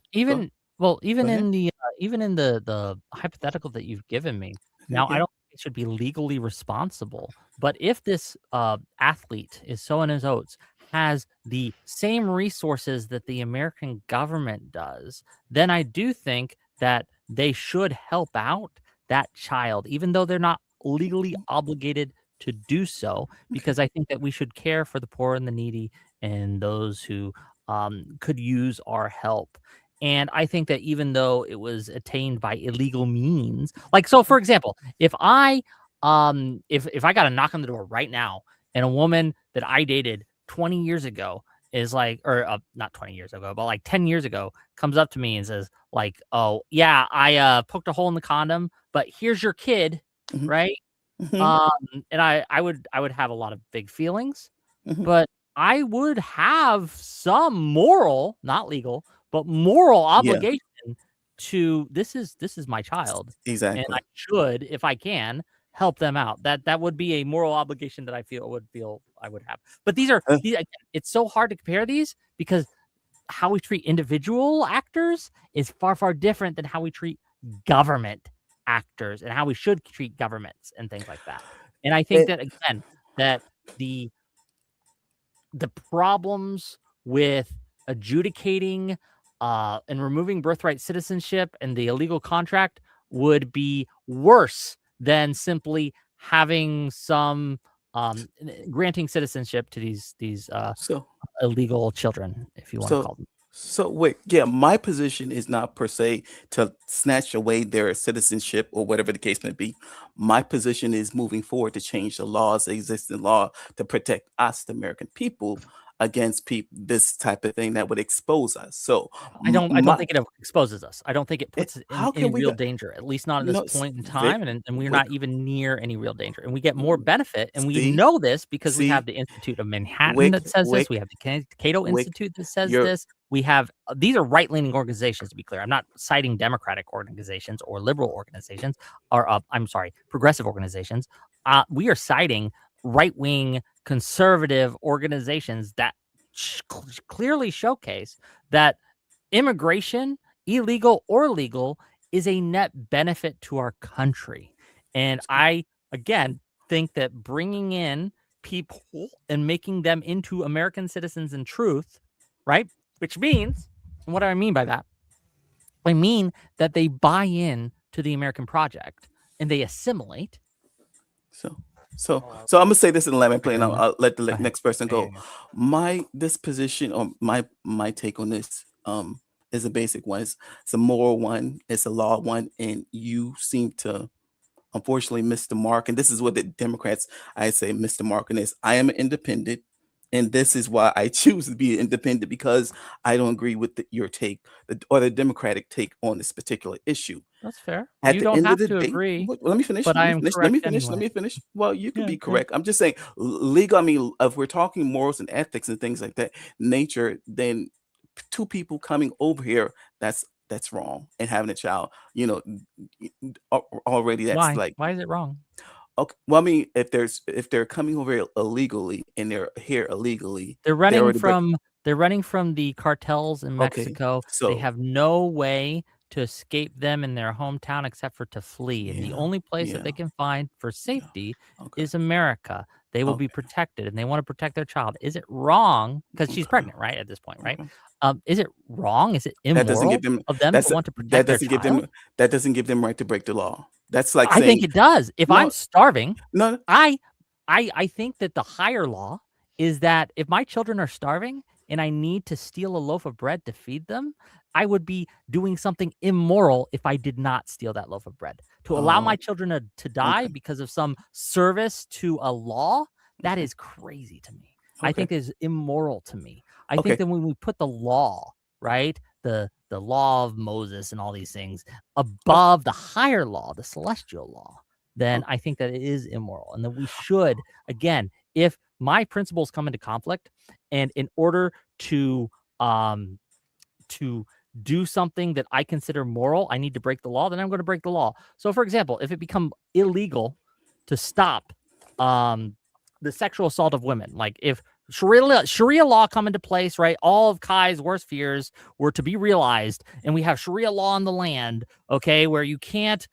well, go even ahead. in the hypothetical that you've given me, Okay, now I yeah. don't think it should be legally responsible, but if this athlete is sowing his oats, has the same resources that the American government does, then I do think that they should help out that child, even though they're not legally obligated to do so, Okay. because I think that we should care for the poor and the needy and those who could use our help. And I think that even though it was attained by illegal means, like so, for example, if I got a knock on the door right now and a woman that I dated 20 years ago is like, or not 20 years ago, but like 10 years ago, comes up to me and says, like, oh yeah, I poked a hole in the condom, but here's your kid, Mhm, right? mhm, Um, and I would have a lot of big feelings, mhm. but I would have some moral, not legal, but moral Yeah, obligation to this is my child, and I exactly. should, if I can, help them out. That would be a moral obligation that I feel I would have. But these again, it's so hard to compare these because how we treat individual actors is far different than how we treat government actors and how we should treat governments and things like that. And I think And that again, that the the problems with adjudicating and removing birthright citizenship and the illegal contract would be worse than simply having some granting citizenship to these so illegal children, if you want to so call them. so wait, yeah, my position is not per se to snatch away their citizenship or whatever the case may be. My position is moving forward to change the laws, the existing law, to protect us, the American people, against this type of thing that would expose us. So I don't think it exposes us. I don't think it puts us how in can we real do danger, at least not in this no point in time, and we're Vic, not even near any real danger, and we get more benefit, and we see know this because we see have the Institute of Manhattan Wick that says this, we Wick have the Cato Wick Institute that says you're this, we have these are right-leaning organizations, to be clear. I'm not citing Democratic organizations or liberal organizations, or I'm sorry, progressive organizations. We are citing right-wing conservative organizations that clearly showcase that immigration, illegal or legal, is a net benefit to our country. And I, again, think that bringing in people and making them into American citizens in truth, right? Which means, and what do I mean by that? I mean that they buy in to the American project and they assimilate. So I'm gonna say this in lemon play, and I'll let the next person go. My disposition or my take on this is a basic one. It's a moral one. It's a law one, and you seem to unfortunately miss the mark. And this is what the Democrats, I say, miss the mark on this. I am an independent, and this is why I choose to be independent, because I don't agree with your take or the Democratic take on this particular issue. That's fair. At You the don't end have of the to day, agree, let me finish. but I am Let me correct finish. anyway. Let me finish. Well, you can Yeah, be yeah. correct. I'm just saying legal. I mean, if we're talking morals and ethics and things like that, nature, then two people coming over here, that's wrong. And having a child, already that's like, Why is it wrong? okay. Well, I mean, if they're coming over here illegally and they're here illegally, They're they running already break. from the cartels in Okay, Mexico. They so have no way to escape them in their hometown except for to flee. And the only place that they can find for safety okay, is America. They will be okay, protected and they want to protect their child. Is it wrong? Because she's okay, pregnant, right? At this point, right? okay. Is it wrong? Is it That doesn't immoral give them. of them That's to want to that protect their doesn't give child? them. That doesn't give them right to break the law. That's like I saying think it does. If I'm no, starving, no. I think that the higher law is that if my children are starving and I need to steal a loaf of bread to feed them, I would be doing something immoral if I did not steal that loaf of bread. To allow my Oh, children to die okay, because of some service to a law, that okay, is crazy to me. I okay, think is immoral to me. I think okay, that when we put the law, right, the law of Moses and all these things above the higher law, the celestial law, then okay. I think that it is immoral and that we should, again, if my principles come into conflict and in order to do something that I consider moral, I need to break the law, then I'm going to break the law. So for example, if it become illegal to stop the sexual assault of women, like if Sharia law come into place, right? All of Kai's worst fears were to be realized, and we have Sharia law on the land, okay, where you can't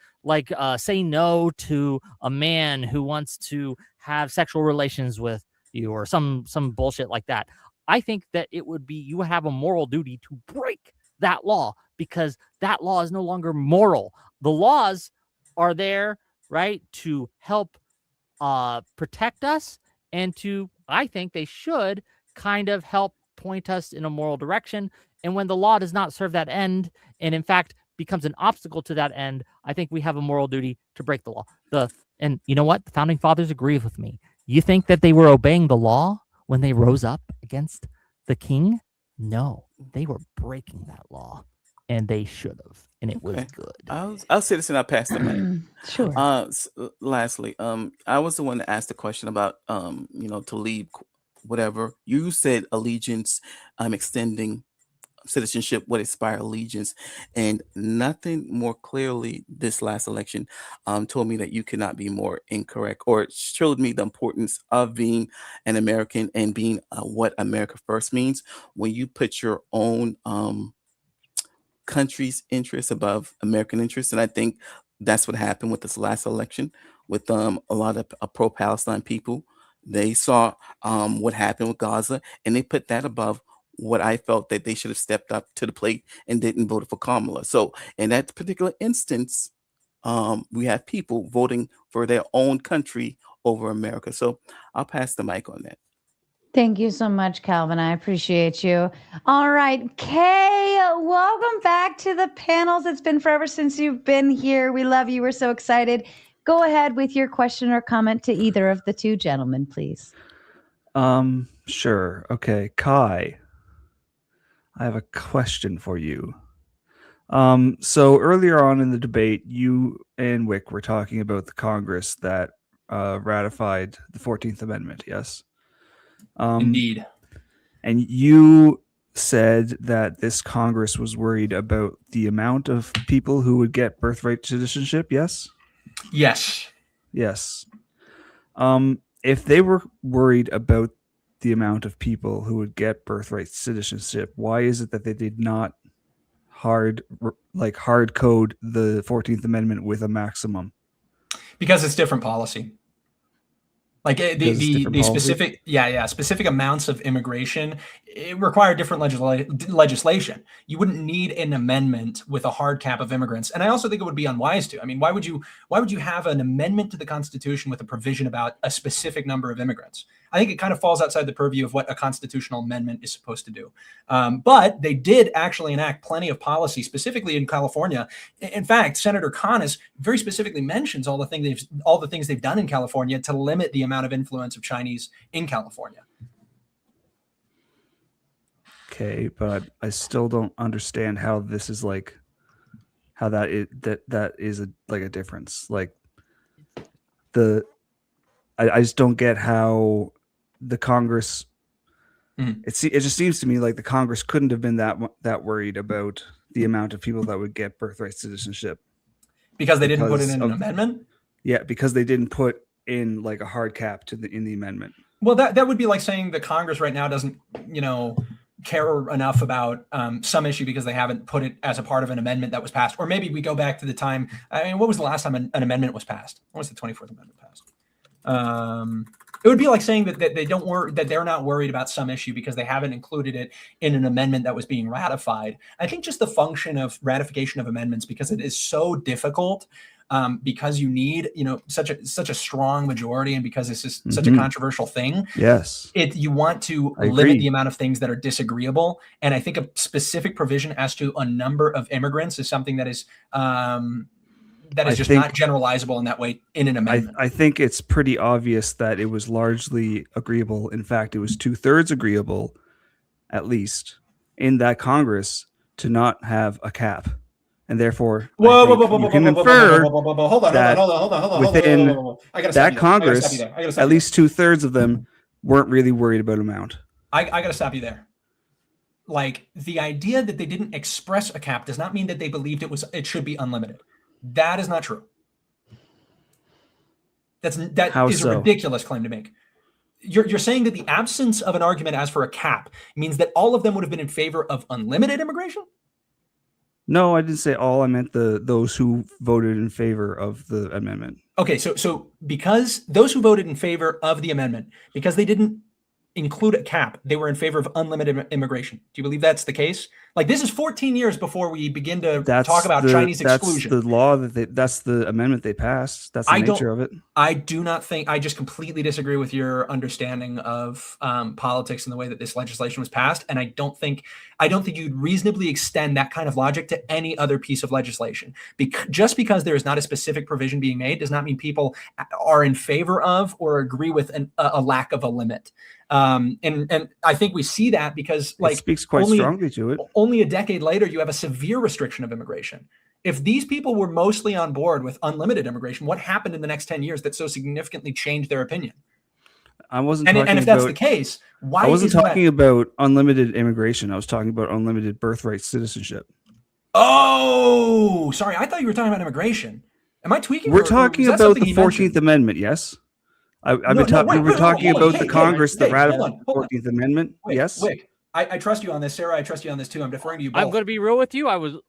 say no to a man who wants to have sexual relations with you or some bullshit like that. I think that it would be you have a moral duty to break that law because that law is no longer moral. The laws are there, right, to help protect us and to, I think they should kind of help point us in a moral direction. And when the law does not serve that end and in fact becomes an obstacle to that end, I think we have a moral duty to break the law. And you know what? The founding fathers agree with me. You think that they were obeying the law when they rose up against the king? No, they were breaking that law and they should have. And it was Okay. good. I'll say this and I'll pass the mic. Sure. Lastly, I was the one that asked the question about to leave whatever. You said allegiance, extending citizenship would inspire allegiance, and nothing more clearly this last election told me that you could not be more incorrect, or it showed me the importance of being an American and being what America first means when you put your own country's interests above American interests. And I think that's what happened with this last election with a lot of pro-Palestine people. They saw what happened with Gaza, and they put that above what I felt that they should have stepped up to the plate and didn't vote for Kamala. So in that particular instance, we have people voting for their own country over America. So I'll pass the mic on that. Thank you so much, Calvin. I appreciate you. All right, Kay, welcome back to the panels. It's been forever since you've been here. We love you. We're so excited. Go ahead with your question or comment to either of the two gentlemen, please. Sure. Okay, Kai, I have a question for you. So earlier on in the debate, you and Wick were talking about the Congress that ratified the 14th Amendment, yes? Indeed. And you said that this Congress was worried about the amount of people who would get birthright citizenship, yes? Yes. Yes. If they were worried about the amount of people who would get birthright citizenship? Why is it that they did not hard code the 14th Amendment with a maximum? Because it's different policy. Like the specific, specific amounts of immigration, it require different legislation. You wouldn't need an amendment with a hard cap of immigrants. And I also think it would be unwise to. I mean, why would you have an amendment to the Constitution with a provision about a specific number of immigrants? I think it kind of falls outside the purview of what a constitutional amendment is supposed to do. But they did actually enact plenty of policy, specifically in California. In fact, Senator Conness very specifically mentions all the things they've done in California to limit the amount of influence of Chinese in California. Okay, but I still don't understand how this is like, how that is a difference. Like I just don't get how the Congress. It just seems to me like the Congress couldn't have been that worried about the amount of people that would get birthright citizenship because they didn't put it in an amendment. Yeah, because they didn't put in like a hard cap in the amendment. Well, that would be like saying that Congress right now doesn't, care enough about some issue because they haven't put it as a part of an amendment that was passed. Or maybe we go back to the time. I mean, what was the last time an amendment was passed? When was the 24th Amendment passed? It would be like saying that they're not worried about some issue because they haven't included it in an amendment that was being ratified. I think just the function of ratification of amendments, because it is so difficult, because you need such a strong majority, and because this is such a controversial thing. Yes, you want to limit the amount of things that are disagreeable, and I think a specific provision as to a number of immigrants is something that is. Just not generalizable in that way in an amendment. I think it's pretty obvious that it was largely agreeable. In fact, it was 2/3 agreeable, at least, in that Congress to not have a cap. And therefore, you can infer that within that Congress, at least 2/3 of them weren't really worried about amount. I got to stop you there. Like, the idea that they didn't express a cap does not mean that they believed it should be unlimited. That is not true. That is a ridiculous claim to make. You're saying that the absence of an argument as for a cap means that all of them would have been in favor of unlimited immigration? No, I didn't say all. I meant those who voted in favor of the amendment. Okay, so because those who voted in favor of the amendment, because they didn't include a cap, they were in favor of unlimited immigration. Do you believe that's the case? Like, this is 14 years before we begin to talk about Chinese exclusion. That's the law that's the amendment they passed. That's the nature of it. I do not think, I just completely disagree with your understanding of politics and the way that this legislation was passed. And I don't think you'd reasonably extend that kind of logic to any other piece of legislation. Just because there is not a specific provision being made does not mean people are in favor of or agree with a lack of a limit. And I think we see that because, like, it speaks quite strongly to it. Only a decade later, you have a severe restriction of immigration. If these people were mostly on board with unlimited immigration, what happened in the next 10 years that so significantly changed their opinion? I wasn't. And if that's the case, why? I wasn't talking about unlimited immigration. I was talking about unlimited birthright citizenship. Oh, sorry. I thought you were talking about immigration. Am I tweaking? We're talking about the 14th Amendment. Yes. We're talking about the Congress that ratified the 14th Amendment. Yes. Wait. I trust you on this, Sarah. I trust you on this too. I'm deferring to you both. I'm going to be real with you. I wasn't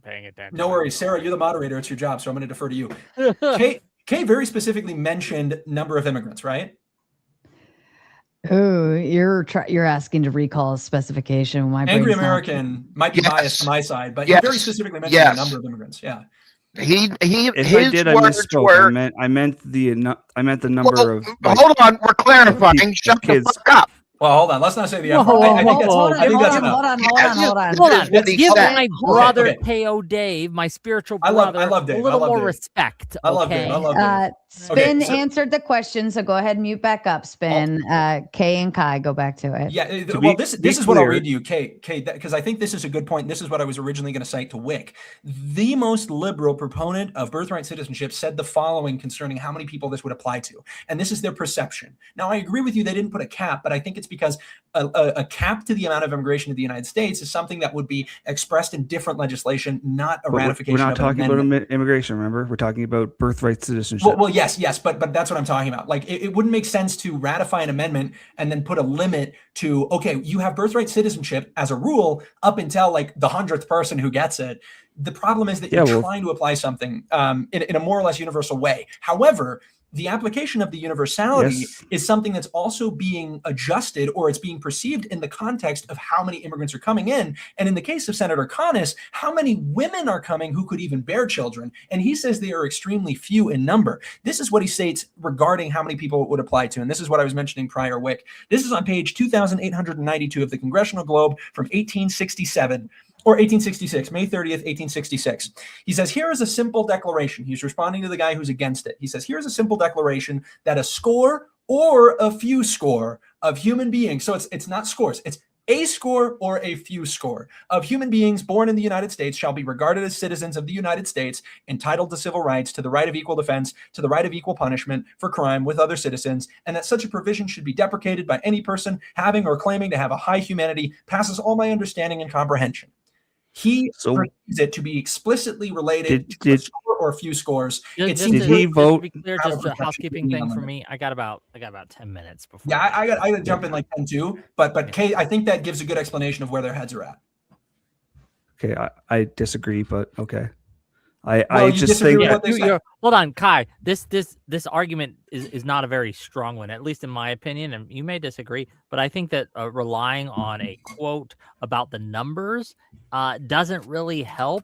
paying attention. No worries, Sarah. You're the moderator. It's your job, so I'm going to defer to you. Kay very specifically mentioned number of immigrants, right? Oh, you're asking to recall a specification. My Angry American might be biased to my side, but he very specifically mentioned the number of immigrants. Yeah. If I did, I misspoke. I meant the number of. Hold on, we're clarifying. Shut the fuck up. Well, hold on. Let's not say the F word. Hold on. Give my brother Teo Dave, my spiritual brother, I love Dave. a little more respect. I love Dave. Spin answered the question, so go ahead and mute back up. Spin. Kay and Kai, go back to it. Yeah. Well, this is what I'll read to you, Kay, because I think this is a good point. This is what I was originally going to cite to Wick. The most liberal proponent of birthright citizenship said the following concerning how many people this would apply to, and this is their perception. Now, I agree with you; they didn't put a cap, but I think it's because a cap to the amount of immigration to the United States is something that would be expressed in different legislation, not a ratification. We're not of an talking about amendment. immigration, remember? We're talking about birthright citizenship. Well, yes, but that's what I'm talking about. Like, it wouldn't make sense to ratify an amendment and then put a limit to, okay, you have birthright citizenship as a rule up until like the 100th person who gets it. The problem is that you're trying to apply something in a more or less universal way. However, the application of the universality is something that's also being adjusted, or it's being perceived in the context of how many immigrants are coming in. And in the case of Senator Conness, how many women are coming who could even bear children? And he says they are extremely few in number. This is what he states regarding how many people it would apply to. And this is what I was mentioning prior, Wick. This is on page 2892 of the Congressional Globe from 1867. Or 1866, May 30th, 1866. He says, here is a simple declaration. He's responding to the guy who's against it. He says, here's a simple declaration that a score or a few score of human beings, so it's not scores, it's a score or a few score of human beings born in the United States shall be regarded as citizens of the United States, entitled to civil rights, to the right of equal defense, to the right of equal punishment for crime with other citizens, and that such a provision should be deprecated by any person having or claiming to have a high humanity passes all my understanding and comprehension. He perceives it to be explicitly related to a score or a few scores. Did he vote? Just to be clear, just a housekeeping thing for me. I got about 10 minutes before. Yeah, I got to jump in like 10 too. But Kay, I think that gives a good explanation of where their heads are at. Okay, I disagree, but okay. I just think hold on, Kai. This argument is not a very strong one, at least in my opinion, and you may disagree, but I think that relying on a quote about the numbers doesn't really help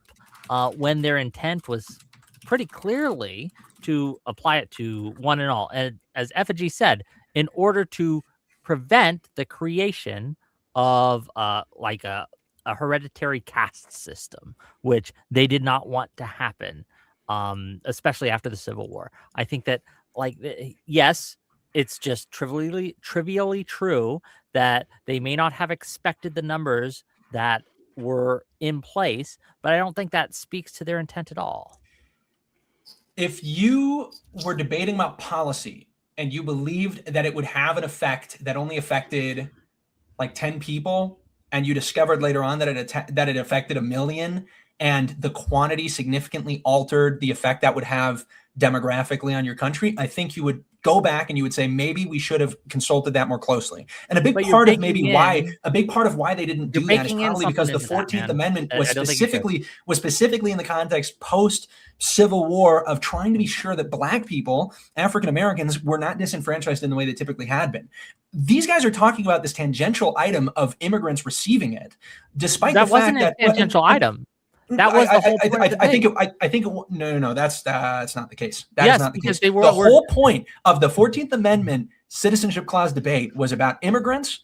when their intent was pretty clearly to apply it to one and all. And as Effigy said, in order to prevent the creation of like a hereditary caste system, which they did not want to happen, especially after the Civil War. I think that, like, yes, it's just trivially true that they may not have expected the numbers that were in place, but I don't think that speaks to their intent at all. If you were debating about policy and you believed that it would have an effect that only affected like 10 people, and you discovered later on that it affected 1 million, and the quantity significantly altered the effect that would have demographically on your country, I think you would go back and you would say, maybe we should have consulted that more closely. And a big part of why they didn't do that is probably because the 14th Amendment was specifically in the context post Civil War of trying to be sure that Black people, African Americans, were not disenfranchised in the way they typically had been. These guys are talking about this tangential item of immigrants receiving it, despite the fact that a tangential item. That was the whole point. I think no, that's not the case. That is not the case. The whole point of the 14th Amendment citizenship clause debate was about immigrants.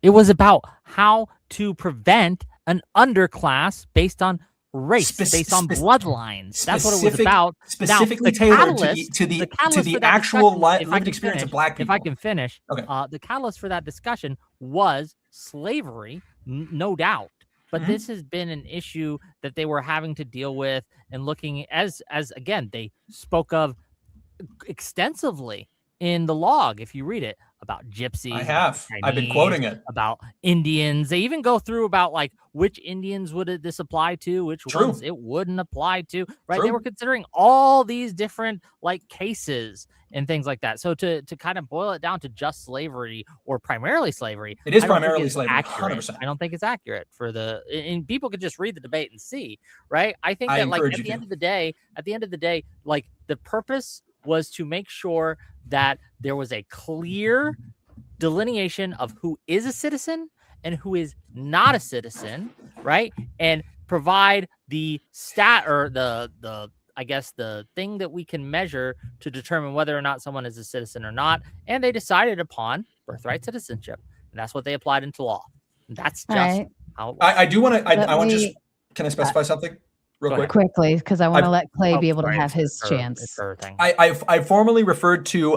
It was about how to prevent an underclass based on race, based on bloodlines. That's what it was about. Specifically tailored to the actual lived experience of Black people. If I can finish, okay. The catalyst for that discussion was slavery, no doubt. But this has been an issue that they were having to deal with and looking as again, they spoke of extensively in the log. If you read it, about gypsies. I've been quoting it. About Indians. They even go through about like which Indians would this apply to, which ones it wouldn't apply to, right? They were considering all these different like cases and things like that. So to kind of boil it down to just slavery or primarily slavery, it is primarily slavery. 100%. I don't think it's accurate for and people could just read the debate and see, right? I think that like at the end of the day, like the purpose was to make sure that there was a clear delineation of who is a citizen and who is not a citizen, right? And provide the stat or the I guess the thing that we can measure to determine whether or not someone is a citizen or not. And they decided upon birthright citizenship. And that's what they applied into law. And that's just how it I do want to can I specify something? Real quickly, because I want to let Clay be able to have his chance. I formally referred to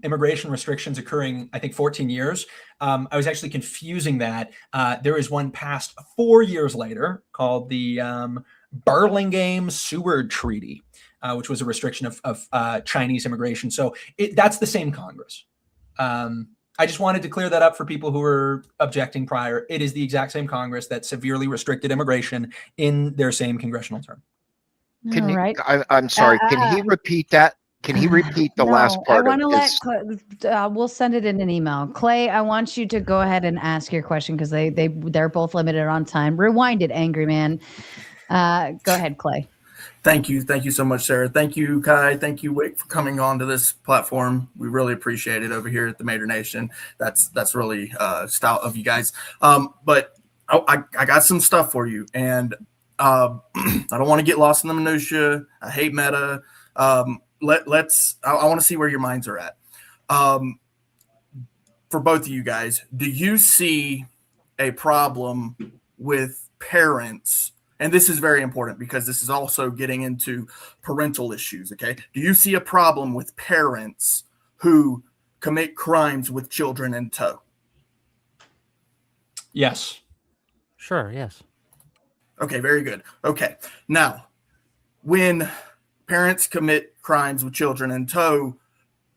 immigration restrictions occurring, I think, 14 years. I was actually confusing that. There is one passed 4 years later called the Burlingame-Seward Treaty, which was a restriction of Chinese immigration. So that's the same Congress. I just wanted to clear that up for people who were objecting prior. It is the exact same Congress that severely restricted immigration in their same congressional term. Can All you, right. I'm sorry, can he repeat that? Can he repeat the last I part want to of let we'll send it in an email. Clay, I want you to go ahead and ask your question because they're both limited on time. Rewind it, angry man. Go ahead, Clay. Thank you so much, Sarah. Thank you, Kai. Thank you, Wick, for coming on to this platform. We really appreciate it over here at the Mater Nation. That's really stout of you guys. But I got some stuff for you, and I don't want to get lost in the minutia. I hate meta. I want to see where your minds are at. For both of you guys, do you see a problem with parents? And this is very important because this is also getting into parental issues, okay? Do you see a problem with parents who commit crimes with children in tow? Yes. Sure, yes. Okay, very good. Okay, now, when parents commit crimes with children in tow,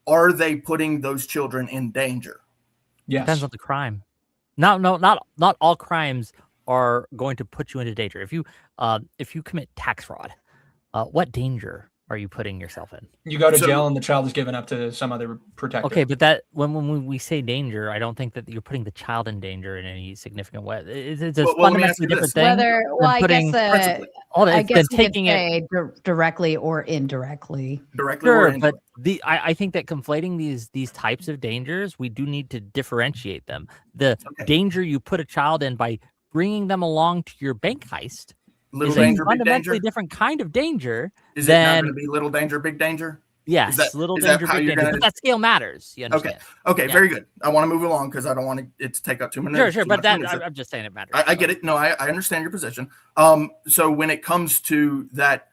are they putting those children in danger? Yes. Depends on the crime. Not all crimes are going to put you into danger. If you commit tax fraud, what danger are you putting yourself in? You go to jail and the child is given up to some other protector. Okay, but that when we say danger, I don't think that you're putting the child in danger in any significant way. It's a fundamentally different thing. I guess taking it directly or indirectly. Directly or indirectly. But I think that conflating these types of dangers, we do need to differentiate them. The danger you put a child in by bringing them along to your bank heist is a fundamentally different kind of danger. Is it not going to be little danger, big danger? Yes, little danger, big danger. But that scale matters. You understand? Okay, very good. I want to move along because I don't want it to take up 2 minutes. Sure, but I'm just saying it matters. I get it. No, I understand your position. So when it comes to that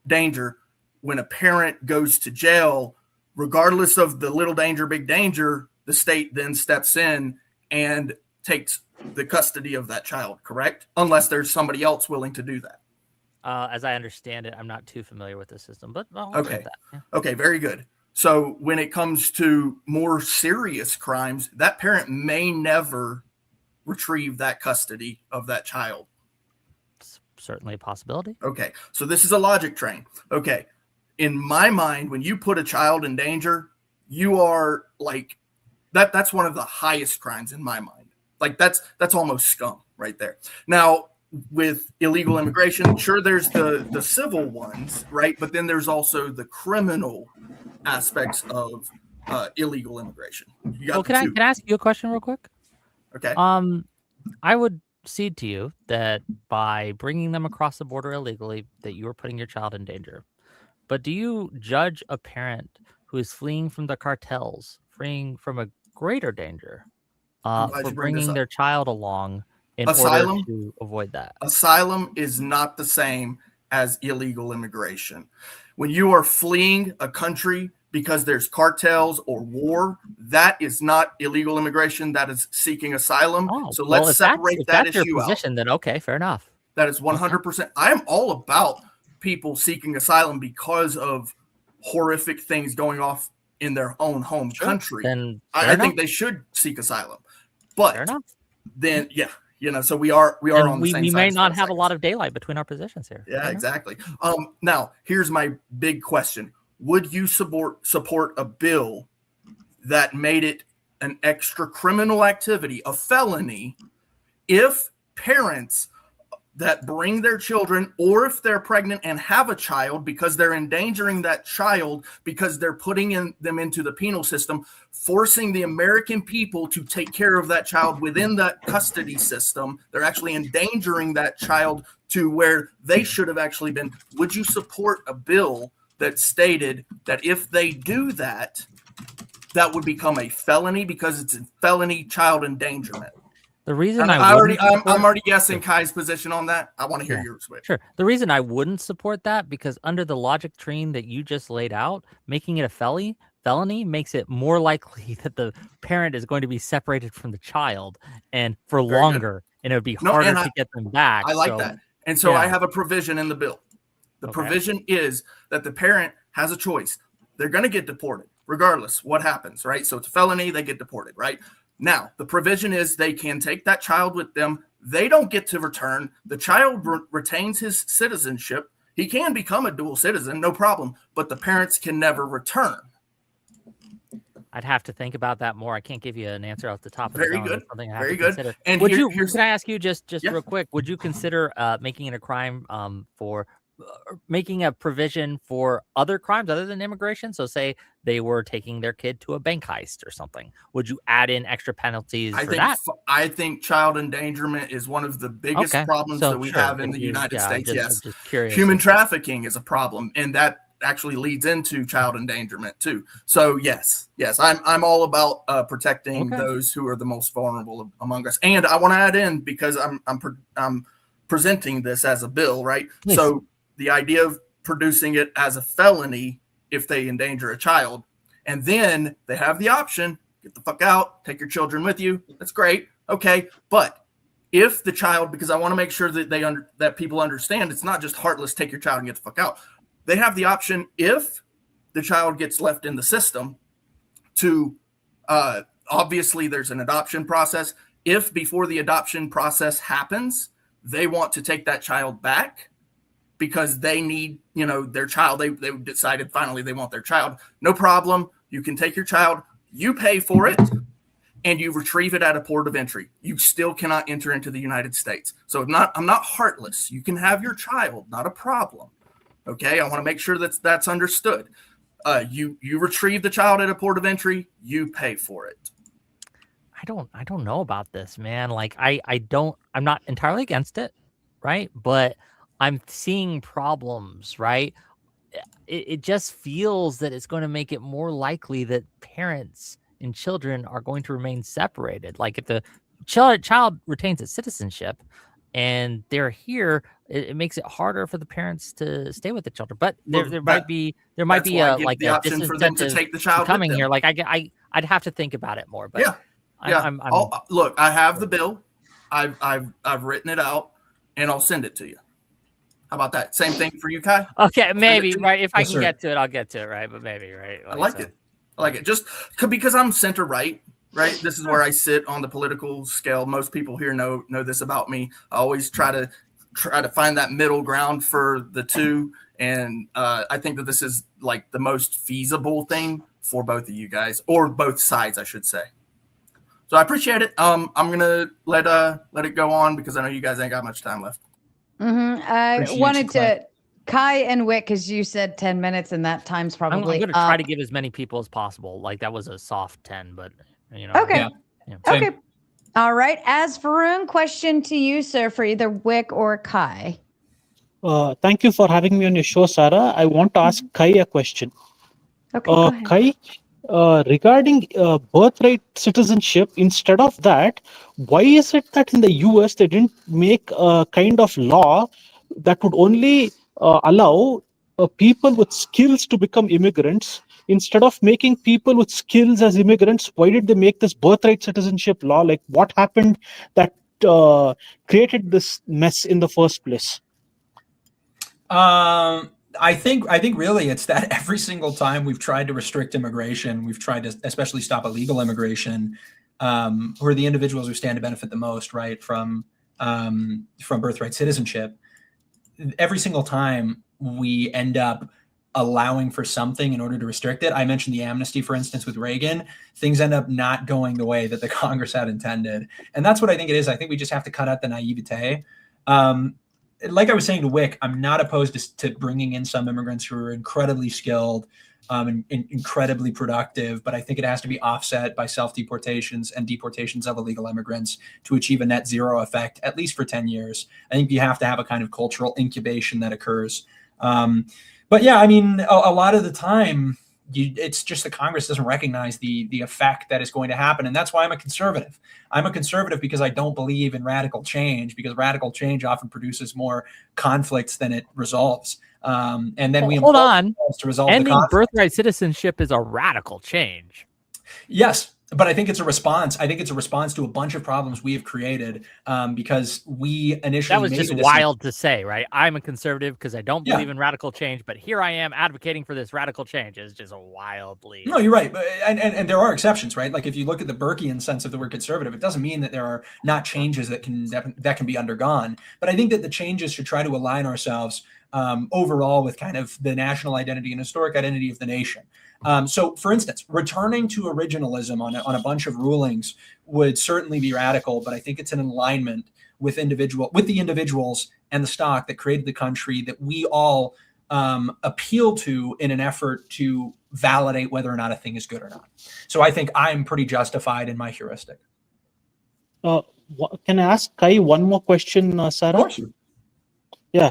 danger, when a parent goes to jail, regardless of the little danger, big danger, the state then steps in and takes the custody of that child, correct? Unless there's somebody else willing to do that. As I understand it, I'm not too familiar with the system, but okay. Yeah. Okay, very good. So when it comes to more serious crimes, that parent may never retrieve that custody of that child. It's certainly a possibility. Okay, so this is a logic train. Okay, in my mind, when you put a child in danger, you are like that's one of the highest crimes in my mind. Like that's almost scum right there. Now, with illegal immigration, sure, there's the civil ones, right? But then there's also the criminal aspects of illegal immigration. Can I ask you a question real quick? Okay. I would cede to you that by bringing them across the border illegally, that you are putting your child in danger. But do you judge a parent who is fleeing from the cartels, fleeing from a greater danger, for bringing their child along in order to avoid that? Asylum is not the same as illegal immigration. When you are fleeing a country because there's cartels or war, that is not illegal immigration. That is seeking asylum. So let's separate that issue out. If that's your position, then okay, fair enough. That is 100%. I am all about people seeking asylum because of horrific things going off in their own home country. Then I think they should seek asylum. But then, so we are on the same side. We may not have a lot of daylight between our positions here. Yeah, exactly. Now, here's my big question. Would you support a bill that made it an extra criminal activity, a felony, if parents that bring their children, or if they're pregnant and have a child because they're endangering that child because they're putting them into the penal system, forcing the American people to take care of that child within that custody system, they're actually endangering that child to where they should have actually been. Would you support a bill that stated that if they do that, that would become a felony because it's a felony child endangerment? The reason I'm already guessing Kai's position on that. I want to hear yours. Sure. The reason I wouldn't support that, because under the logic train that you just laid out, making it a felony makes it more likely that the parent is going to be separated from the child and for longer, and it would be harder to get them back. I like that. And so I have a provision in the bill. The provision is that the parent has a choice. They're going to get deported. regardless what happens, right? So it's a felony, they get deported, right? Now, the provision is they can take that child with them. They don't get to return. The child retains his citizenship. He can become a dual citizen, no problem, but the parents can never return. I'd have to think about that more. I can't give you an answer off the top of the dome. Good. Something I have Very to good. consider. And would you? Can I ask you just Yeah. real quick? Would you consider making it a crime for making a provision for other crimes other than immigration? So, say they were taking their kid to a bank heist or something. Would you add in extra penalties for that? I think child endangerment is one of the biggest problems that we have in the United States. I'm just curious. Human trafficking is a problem, and that actually leads into child endangerment too. So yes, I'm all about protecting those who are the most vulnerable among us. And I want to add in, because I'm presenting this as a bill, right? Please. So the idea of producing it as a felony if they endanger a child, and then they have the option, get the fuck out, take your children with you. That's great. Okay. But if the child, because I want to make sure that that people understand, it's not just heartless, take your child and get the fuck out. They have the option, if the child gets left in the system, to obviously there's an adoption process. If before the adoption process happens, they want to take that child back because they need, their child, they decided finally they want their child, no problem. You can take your child, you pay for it, and you retrieve it at a port of entry. You still cannot enter into the United States. So I'm not heartless. You can have your child, not a problem. Okay, I want to make sure that's understood. You retrieve the child at a port of entry, you pay for it. I don't know about this, man. Like I'm not entirely against it, right? But I'm seeing problems, right? It just feels that it's going to make it more likely that parents and children are going to remain separated. Like if the child retains its citizenship and they're here, it makes it harder for the parents to stay with the children. But there might be a option for them to take the child coming with them. here. Like I'd have to think about it more. But yeah. Look, I have the bill. I've written it out, and I'll send it to you. How about that? Same thing for you, Kai? Okay, maybe, right? If I can get to it, I'll get to it, right? But maybe, right? I like it. Just because I'm center right? This is where I sit on the political scale. Most people here know this about me. I always try to find that middle ground for the two, and I think that this is like the most feasible thing for both of you guys, or both sides, I should say. So I appreciate it. I'm gonna let it go on because I know you guys ain't got much time left. I wanted to, Kai and Wick, because you said 10 minutes, and that time's probably. I'm going to try to give as many people as possible. Like that was a soft 10, but Okay. Yeah. Okay. All right. As Varun, question to you, sir, for either Wick or Kai. Thank you for having me on your show, Sarah. I want to ask Kai a question. Okay. Go ahead. Kai, regarding birthright citizenship, instead of that, why is it that in the US they didn't make a kind of law that would only allow people with skills to become immigrants? Instead of making people with skills as immigrants, why did they make this birthright citizenship law? Like, what happened that created this mess in the first place? I think really it's that every single time we've tried to restrict immigration, we've tried to especially stop illegal immigration, who are the individuals who stand to benefit the most, right, from birthright citizenship. Every single time we end up allowing for something in order to restrict it. I mentioned the amnesty, for instance, with Reagan. Things end up not going the way that the Congress had intended. And that's what I think it is. I think we just have to cut out the naivete. Like I was saying to Wick, I'm not opposed to bringing in some immigrants who are incredibly skilled and incredibly productive, but I think it has to be offset by self-deportations and deportations of illegal immigrants to achieve a net zero effect, at least for 10 years. I think you have to have a kind of cultural incubation that occurs. But yeah, I mean, a lot of the time, it's just the Congress doesn't recognize the effect that is going to happen. And that's why I'm a conservative. I'm a conservative because I don't believe in radical change, because radical change often produces more conflicts than it resolves. And then we hold on to resolve ending the conflict. Birthright citizenship is a radical change. Yes, but I think it's a response. I think it's a response to a bunch of problems we have created because we initially that was made just the decision. wild to say, right? I'm a conservative because I don't believe in radical change, but here I am advocating for this radical change. Is just wildly. No, you're right, and there are exceptions, right? Like if you look at the Burkean sense of the word conservative, it doesn't mean that there are not changes that can be undergone. But I think that the changes should try to align ourselves overall with kind of the national identity and historic identity of the nation. So, for instance, returning to originalism on a bunch of rulings would certainly be radical, but I think it's in alignment with the individuals and the stock that created the country that we all appeal to in an effort to validate whether or not a thing is good or not. So I think I'm pretty justified in my heuristic. Can I ask Kai one more question, Sarah? Of course. Yeah.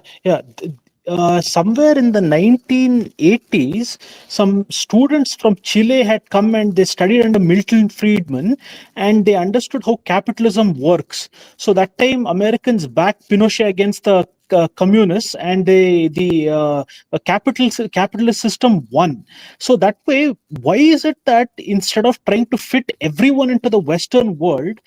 Somewhere in the 1980s, some students from Chile had come and they studied under Milton Friedman, and they understood how capitalism works. So that time, Americans backed Pinochet against the communists, and the capitalist system won. So that way, why is it that instead of trying to fit everyone into the Western world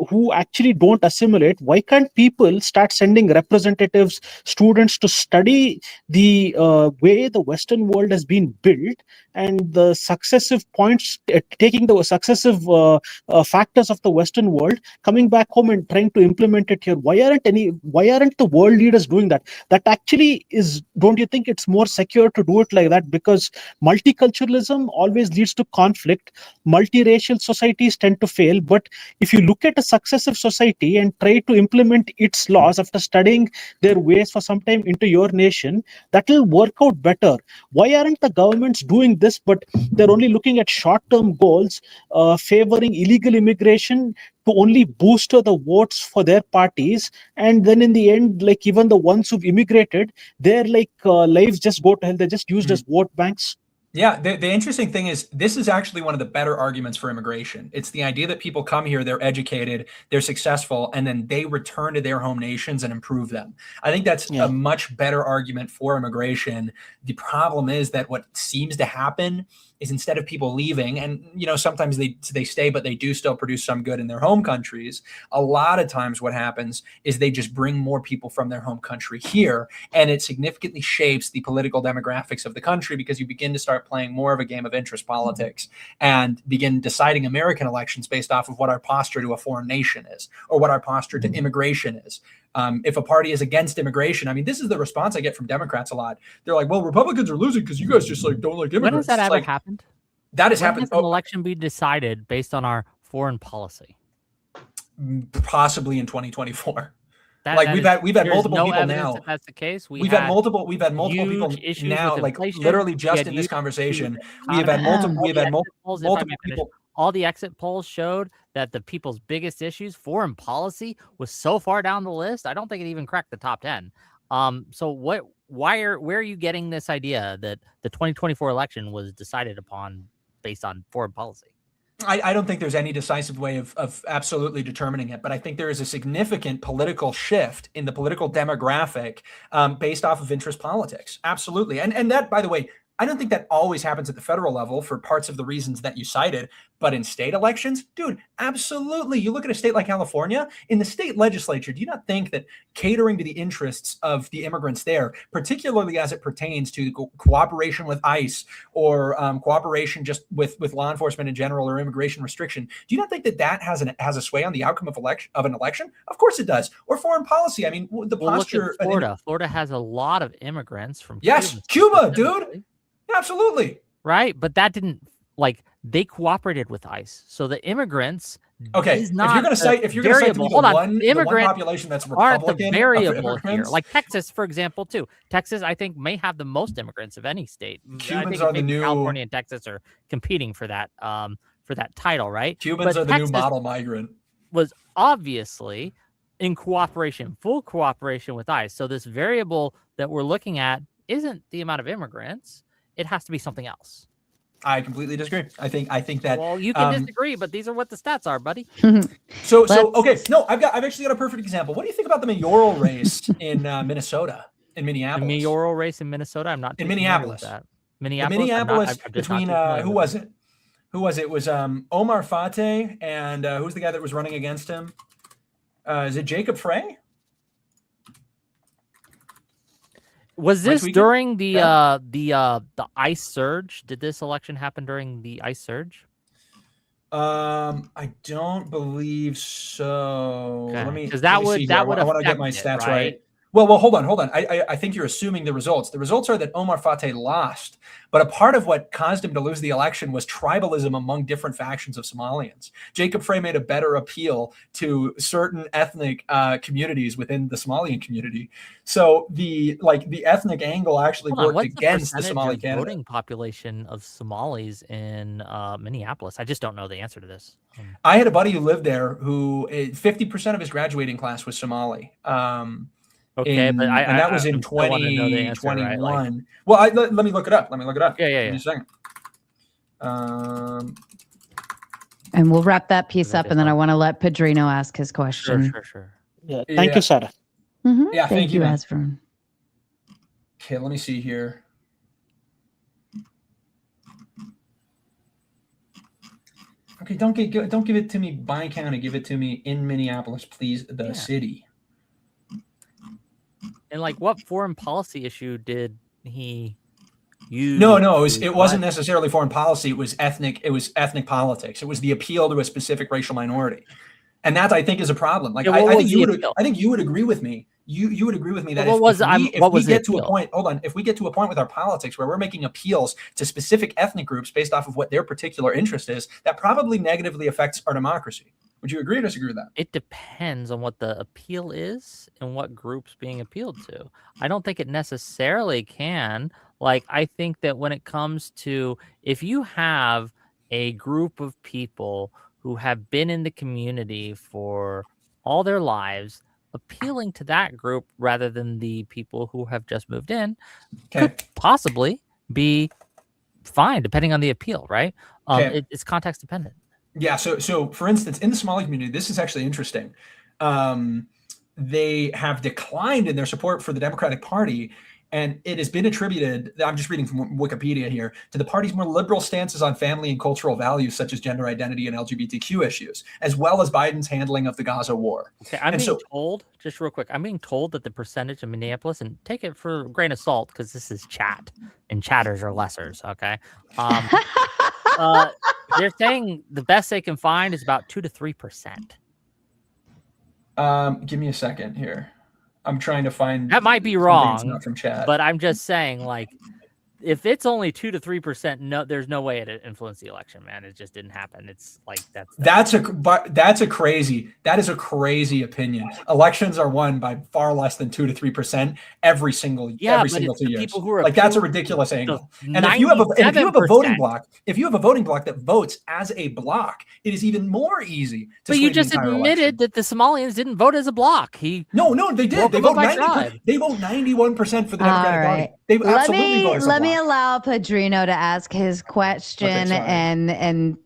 who actually don't assimilate, why can't people start sending representatives, students to study the way the Western world has been built and the successive points, taking the successive factors of the Western world, coming back home and trying to implement it here? Why aren't the world leaders doing that? That actually is, don't you think it's more secure to do it like that? Because multiculturalism always leads to conflict. Multiracial societies tend to fail. But if you look at a successive society and try to implement its laws after studying their ways for some time into your nation, that will work out better. Why aren't the governments doing this, but they're only looking at short-term goals, favoring illegal immigration to only booster the votes for their parties, and then in the end, like even the ones who've immigrated, their lives just go to hell. They're just used as vote banks. Yeah, the interesting thing is this is actually one of the better arguments for immigration. It's the idea that people come here, they're educated, they're successful, and then they return to their home nations and improve them. I think that's a much better argument for immigration. The problem is that what seems to happen is instead of people leaving, and sometimes they stay, but they do still produce some good in their home countries. A lot of times what happens is they just bring more people from their home country here, and it significantly shapes the political demographics of the country because you begin to start playing more of a game of interest politics and begin deciding American elections based off of what our posture to a foreign nation is or what our posture to immigration is. If a party is against immigration, I mean, this is the response I get from Democrats a lot. They're like, well, Republicans are losing because you guys just don't like immigrants. When has that ever happened? That has happened. When has an election be decided based on our foreign policy? Possibly in 2024. We've had multiple people now. That's the case. We've had multiple people now, like literally just in this conversation. We have had multiple people. All the exit polls showed that the people's biggest issues, foreign policy, was so far down the list. I don't think it even cracked the top 10. So where are you getting this idea that the 2024 election was decided upon based on foreign policy? I don't think there's any decisive way of absolutely determining it, but I think there is a significant political shift in the political demographic based off of interest politics. Absolutely. And that, by the way, I don't think that always happens at the federal level for parts of the reasons that you cited, but in state elections, dude, absolutely. You look at a state like California, in the state legislature, do you not think that catering to the interests of the immigrants there, particularly as it pertains to cooperation with ICE or cooperation just with law enforcement in general or immigration restriction, do you not think that has a sway on the outcome of an election? Of course it does. Or foreign policy. I mean, the posture. Look at Florida has a lot of immigrants from Cuba, dude. Absolutely. Right. But that didn't they cooperated with ICE. So the immigrants. Okay. If you're going to cite the one population that's Republican, aren't the variable here. Like Texas, for example, too. Texas, I think, may have the most immigrants of any state. Cubans are the new. California and Texas are competing for that title, right? Cubans are the new model migrant. Was obviously in full cooperation with ICE. So this variable that we're looking at isn't the amount of immigrants. It has to be something else. I completely disagree. I think that. Well, you can disagree, but these are what the stats are, buddy. So okay. No, I've actually got a perfect example. What do you think about the mayoral race in Minnesota, in Minneapolis? The mayoral race in Minnesota. I'm not in Minneapolis. That. Minneapolis between who was it? who was it? It was Omar Fateh, and who's the guy that was running against him? Is it Jacob Frey? Was this during the ICE surge? Did this election happen during the ICE surge? I don't believe so. Okay. Let me, because that would I want to get my stats right. Well, hold on. I think you're assuming the results. The results are that Omar Fateh lost, but a part of what caused him to lose the election was tribalism among different factions of Somalians. Jacob Frey made a better appeal to certain ethnic communities within the Somalian community. So the ethnic angle actually worked against the Somali candidate. Voting population of Somalis in Minneapolis. I just don't know the answer to this. I had a buddy who lived there who 50% of his graduating class was Somali. Okay, but and that was in 2021. Right? Like, well, let me look it up. Yeah. Give me a second. And we'll wrap that piece up, and then I want to let Padrino ask his question. Sure. Yeah, thank you, Sarah. Mm-hmm. Yeah, thank you, Asvern. Okay, let me see here. Okay, don't give it to me by county. Give it to me in Minneapolis, please, the city. And like, what foreign policy issue did he use? No, it wasn't necessarily foreign policy. It was ethnic. It was ethnic politics. It was the appeal to a specific racial minority, and that I think is a problem. Like, I think you would agree with me. You would agree with me that if we get to a point, if we get to a point with our politics where we're making appeals to specific ethnic groups based off of what their particular interest is, that probably negatively affects our democracy. Would you agree or disagree with that? It depends on what the appeal is and what group's being appealed to. I don't think it necessarily can. Like, I think that when it comes to, if you have a group of people who have been in the community for all their lives, appealing to that group rather than the people who have just moved in could possibly be fine, depending on the appeal, right? It's context dependent. Yeah. So for instance, in the Somali community, this is actually interesting. They have declined in their support for the Democratic Party, and it has been attributed, I'm just reading from Wikipedia here, to the party's more liberal stances on family and cultural values such as gender identity and LGBTQ issues, as well as Biden's handling of the Gaza war. Okay, I'm being told, just real quick, I'm being told that the percentage of Minneapolis, and take it for a grain of salt because this is chat, and chatters are lessers, okay? They're saying the best they can find is about 2 to 3%. Give me a second here. I'm trying to find. That might be wrong, not from chat. But I'm just saying, like, if it's only 2 to 3%, no, there's no way it influenced the election, man. It just didn't happen. It's like that is a crazy opinion. Elections are won by far less than 2 to 3% every single 2 years. Like, that's a ridiculous angle. And if you have a voting block, that votes as a block, it is even more easy to. But you just admitted that the Somalians didn't vote as a block. No, they did. They vote 91% for the Democratic Party. They absolutely voted as a block. Let me allow Padrino to ask his question, and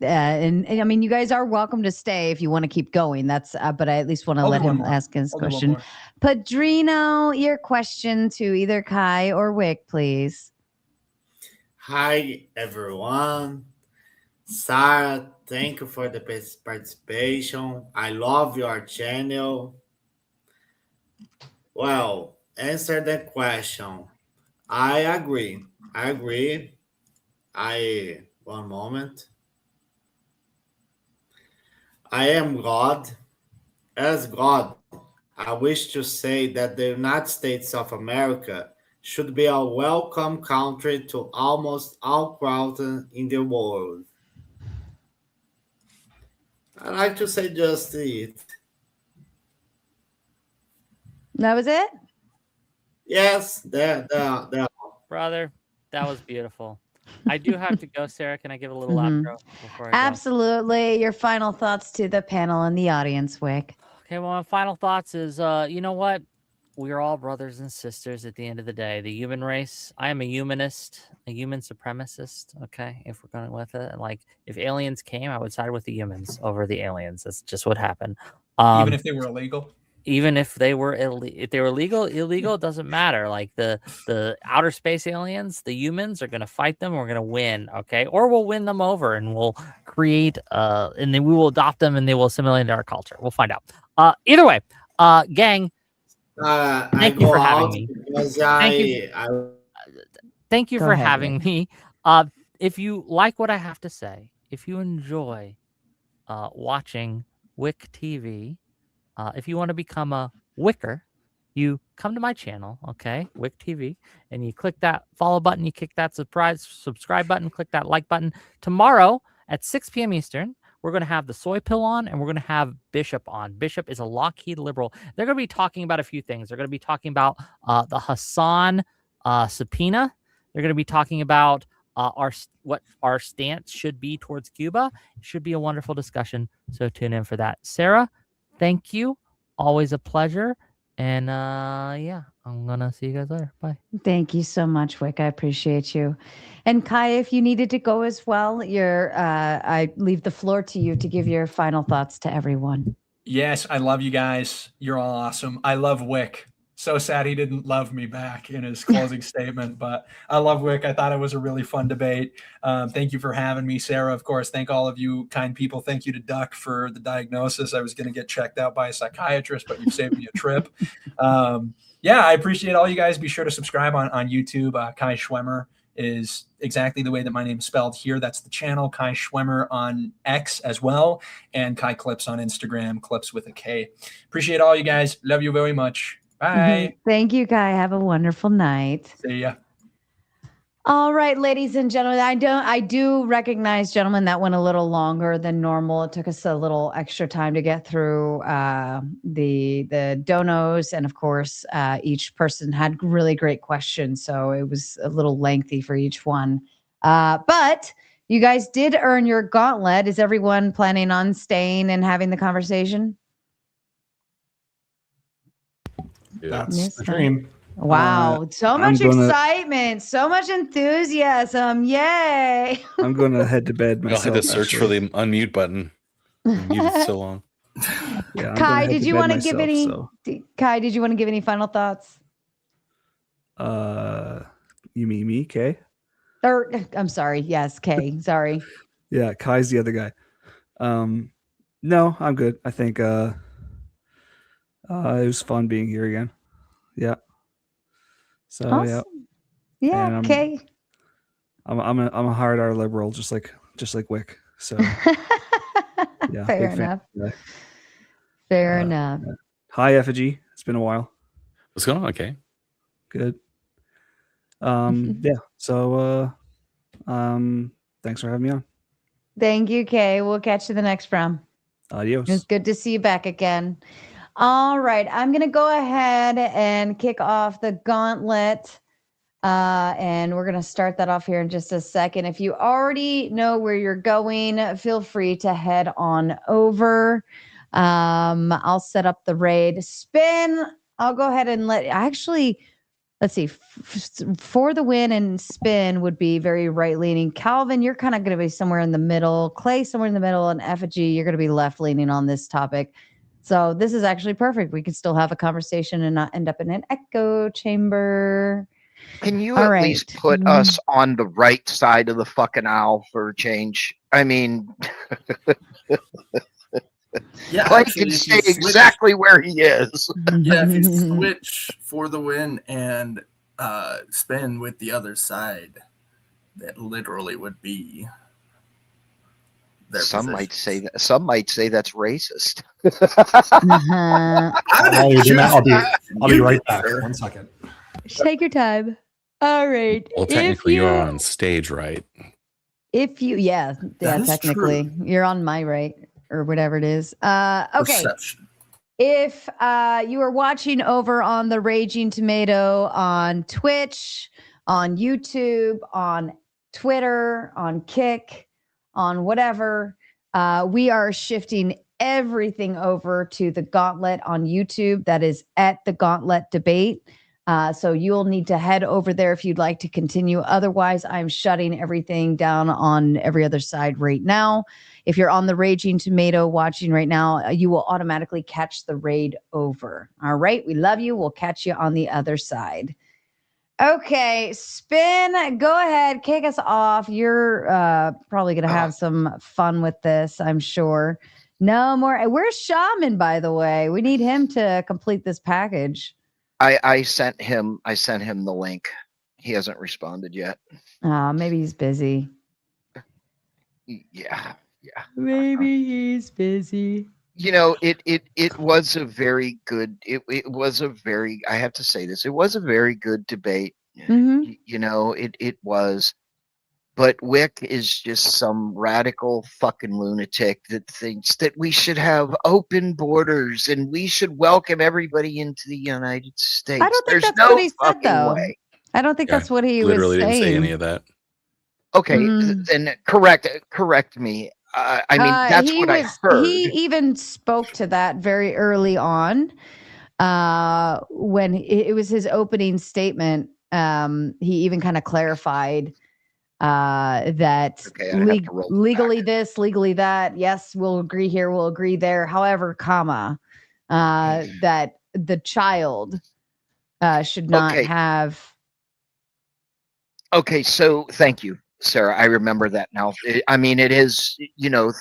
I mean, you guys are welcome to stay if you want to keep going. That's, but I at least want to let him ask his question. Padrino, your question to either Kai or Wick, please. Hi, everyone. Sarah, thank you for the participation. I love your channel. Well, answer the question. I agree. One moment. I am God. As God, I wish to say that the United States of America should be a welcome country to almost all crowds in the world. I like to say just it. That was it? Yes, Brother, that was beautiful. I do have to go, Sarah. Can I give a little outro before I go? Absolutely. Your final thoughts to the panel and the audience, Wick. Okay, well, my final thoughts is, you know what? We are all brothers and sisters at the end of the day. The human race, I am a humanist, a human supremacist, okay, if we're going with it. Like, if aliens came, I would side with the humans over the aliens. That's just what happened. Even if they were illegal? even if they were legal, illegal, it doesn't matter. Like the outer space aliens, the humans are gonna fight them. We're gonna win, okay? Or we'll win them over, and we'll create and then we will adopt them, and they will assimilate into our culture. We'll find out. Either way, gang. Thank you for having me. Thank you for having me. If you like what I have to say, if you enjoy watching Wick TV, if you want to become a Wicker, you come to my channel, okay, Wick TV, and you click that follow button, you click that subscribe button, click that like button. Tomorrow at 6 p.m. Eastern, we're going to have the Soy Pill on, and we're going to have Bishop on. Bishop is a Lockheed liberal. They're going to be talking about a few things. They're going to be talking about the Hassan subpoena. They're going to be talking about what our stance should be towards Cuba. It should be a wonderful discussion, so tune in for that. Sarah, thank you. Always a pleasure. And yeah, I'm going to see you guys later. Bye. Thank you so much, Wick. I appreciate you. And Kai, if you needed to go as well, I leave the floor to you to give your final thoughts to everyone. Yes, I love you guys. You're all awesome. I love Wick. So sad he didn't love me back in his closing statement, but I love Wick. I thought it was a really fun debate. Thank you for having me, Sarah. Of course, thank all of you kind people. Thank you to Duck for the diagnosis. I was going to get checked out by a psychiatrist, but you've saved me a trip. Yeah, I appreciate all you guys. Be sure to subscribe on YouTube. Kai Schwemmer is exactly the way that my name is spelled here. That's the channel. Kai Schwemmer on X as well, and Kai Clips on Instagram, Clips with a K. Appreciate all you guys. Love you very much. Bye. Thank you, Kai. Have a wonderful night. See ya. All right, ladies and gentlemen, I do recognize, gentlemen, that went a little longer than normal. It took us a little extra time to get through the donos, and of course, each person had really great questions, so it was a little lengthy for each one. But you guys did earn your gauntlet. Is everyone planning on staying and having the conversation? That's the dream. Wow, so much excitement, so much enthusiasm. Yay. I'm going to head to bed myself. I'll have to search for the unmute button. Muted so long. Yeah, Kai, did you want to give any Kai, did you want to give any final thoughts? You mean me, Kay? Or I'm sorry. Yes, Kay. Sorry. Yeah, Kai's the other guy. No, I'm good. I think it was fun being here again. Yeah. So awesome. Yeah. Okay. I'm a hard R liberal, just like Wick. So yeah. Fair enough. Fair enough. Yeah. Hi, Effigy. It's been a while. What's going on? Okay. Good. Yeah. So thanks for having me on. Thank you, Kay. We'll catch you the next round. Adios. It's good to see you back again. All right, I'm going to go ahead and kick off the gauntlet, and we're going to start that off here in just a second. If you already know where you're going, feel free to head on over. I'll set up the raid. Spin, I'll go ahead and let's see, for the win and spin would be very right-leaning. Calvin, you're kind of going to be somewhere in the middle. Clay, somewhere in the middle. And Effigy, you're going to be left-leaning on this topic. So this is actually perfect. We can still have a conversation and not end up in an echo chamber. Can you at least put us on the right side of the fucking aisle for a change? I mean, yeah, Clay can stay exactly where he is. Yeah, if you switch for the win and spin with the other side, that literally would be. Some might say that. Some might say that's racist. I'll be right back. 1 second. Take your time. All right. Well, technically, you're on stage, right? If you, technically, you're on my right or whatever it is. Okay. Perception. If you are watching over on the Raging Tomato on Twitch, on YouTube, on Twitter, on Kick, on whatever, we are shifting everything over to the Gauntlet on YouTube. That is at the Gauntlet Debate. So you'll need to head over there if you'd like to continue. Otherwise, I'm shutting everything down on every other side right now. If you're on the Raging Tomato watching right now, you will automatically catch the raid over. All right. We love you. We'll catch you on the other side. Okay, Spin, go ahead, kick us off. You're probably going to have some fun with this, I'm sure. No more. Where's Shaman, by the way? We need him to complete this package. I sent him the link. He hasn't responded yet. Maybe he's busy. Yeah. Maybe he's busy. You know, it was a very good, it was a very, I have to say this, it was a very good debate. Mm-hmm. You know, it was, but Wick is just some radical fucking lunatic that thinks that we should have open borders and we should welcome everybody into the United States. I don't think There's that's no what he said, fucking though. way. I don't think that's what he was Literally saying. didn't say any of that. Okay, then correct me. I mean, that's what I heard. He even spoke to that very early on when it was his opening statement. He even kind of clarified that legally this, legally that. Yes, we'll agree here, we'll agree there. However, that the child should not have. Okay, so thank you, Sarah. I remember that now. I mean, it is,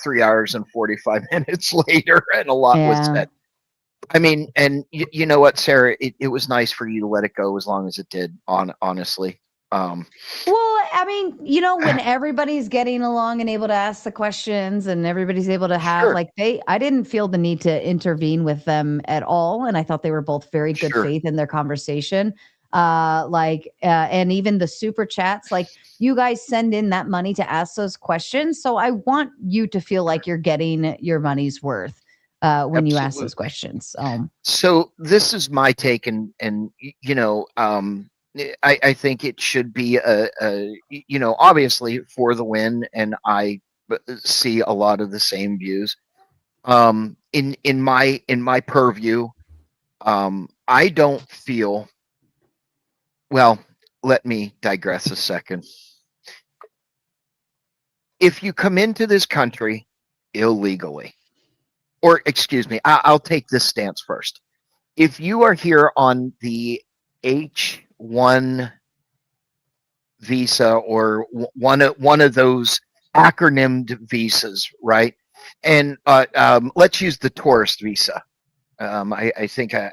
3 hours and 45 minutes later, and a lot was said. I mean, and you know what, Sarah? It was nice for you to let it go as long as it did. Honestly. Well, I mean, when everybody's getting along and able to ask the questions, and everybody's able to have I didn't feel the need to intervene with them at all, and I thought they were both very good faith in their conversation. And even the super chats, like, you guys send in that money to ask those questions, so I want you to feel like you're getting your money's worth when you ask those questions. So this is my take, and I think it should be obviously for the win, and I see a lot of the same views. In my purview, I don't feel. Well, let me digress a second. If you come into this country illegally, or excuse me, I'll take this stance first. If you are here on the H-1 visa or one of those acronymed visas, right? And let's use the tourist visa. I think I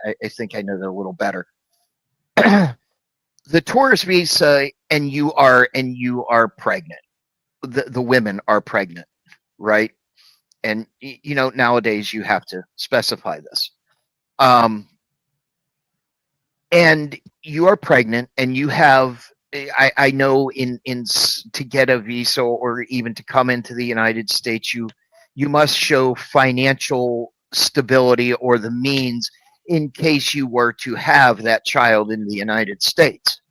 know that a little better. The tourist visa, and you are pregnant. The women are pregnant, right? And nowadays you have to specify this. And you are pregnant, and you have. I know in to get a visa or even to come into the United States, you must show financial stability or the means in case you were to have that child in the United States.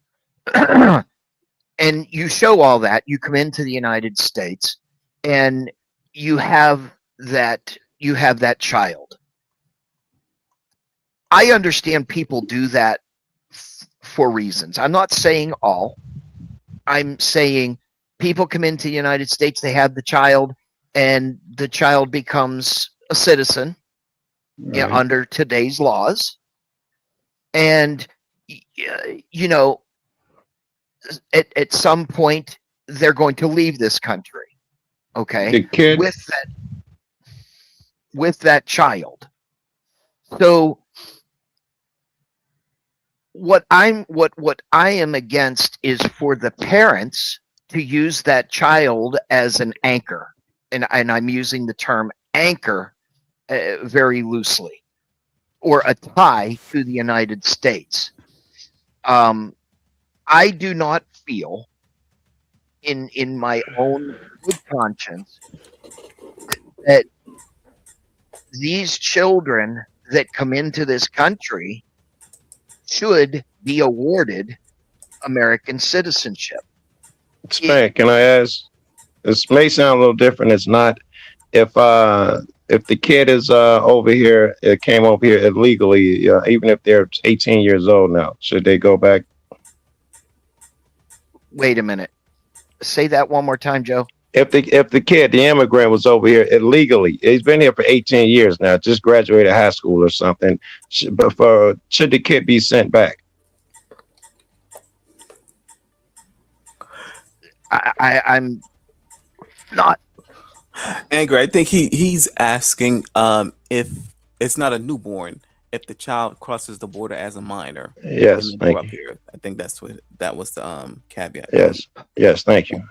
And you show all that, you come into the United States, and you have that child. I understand people do that for reasons. I'm not saying all. I'm saying people come into the United States, they have the child, and the child becomes a citizen under today's laws. And, at some point, they're going to leave this country. Okay. The kid with that child. So what I am against is for the parents to use that child as an anchor, and I'm using the term anchor very loosely, or a tie to the United States. I do not feel in my own good conscience that these children that come into this country should be awarded American citizenship. Span, can I ask? This may sound a little different. It's not. If if the kid is over here, it came over here illegally, even if they're 18 years old now, should they go back? Wait a minute. Say that one more time, Joe. If the kid, the immigrant, was over here illegally, he's been here for 18 years now, just graduated high school or something, should the kid be sent back? I'm not Angry. I think he's asking if it's not a newborn, if the child crosses the border as a minor. Yes, when they thank go up you. here. I think that was the caveat. Yes, thank you.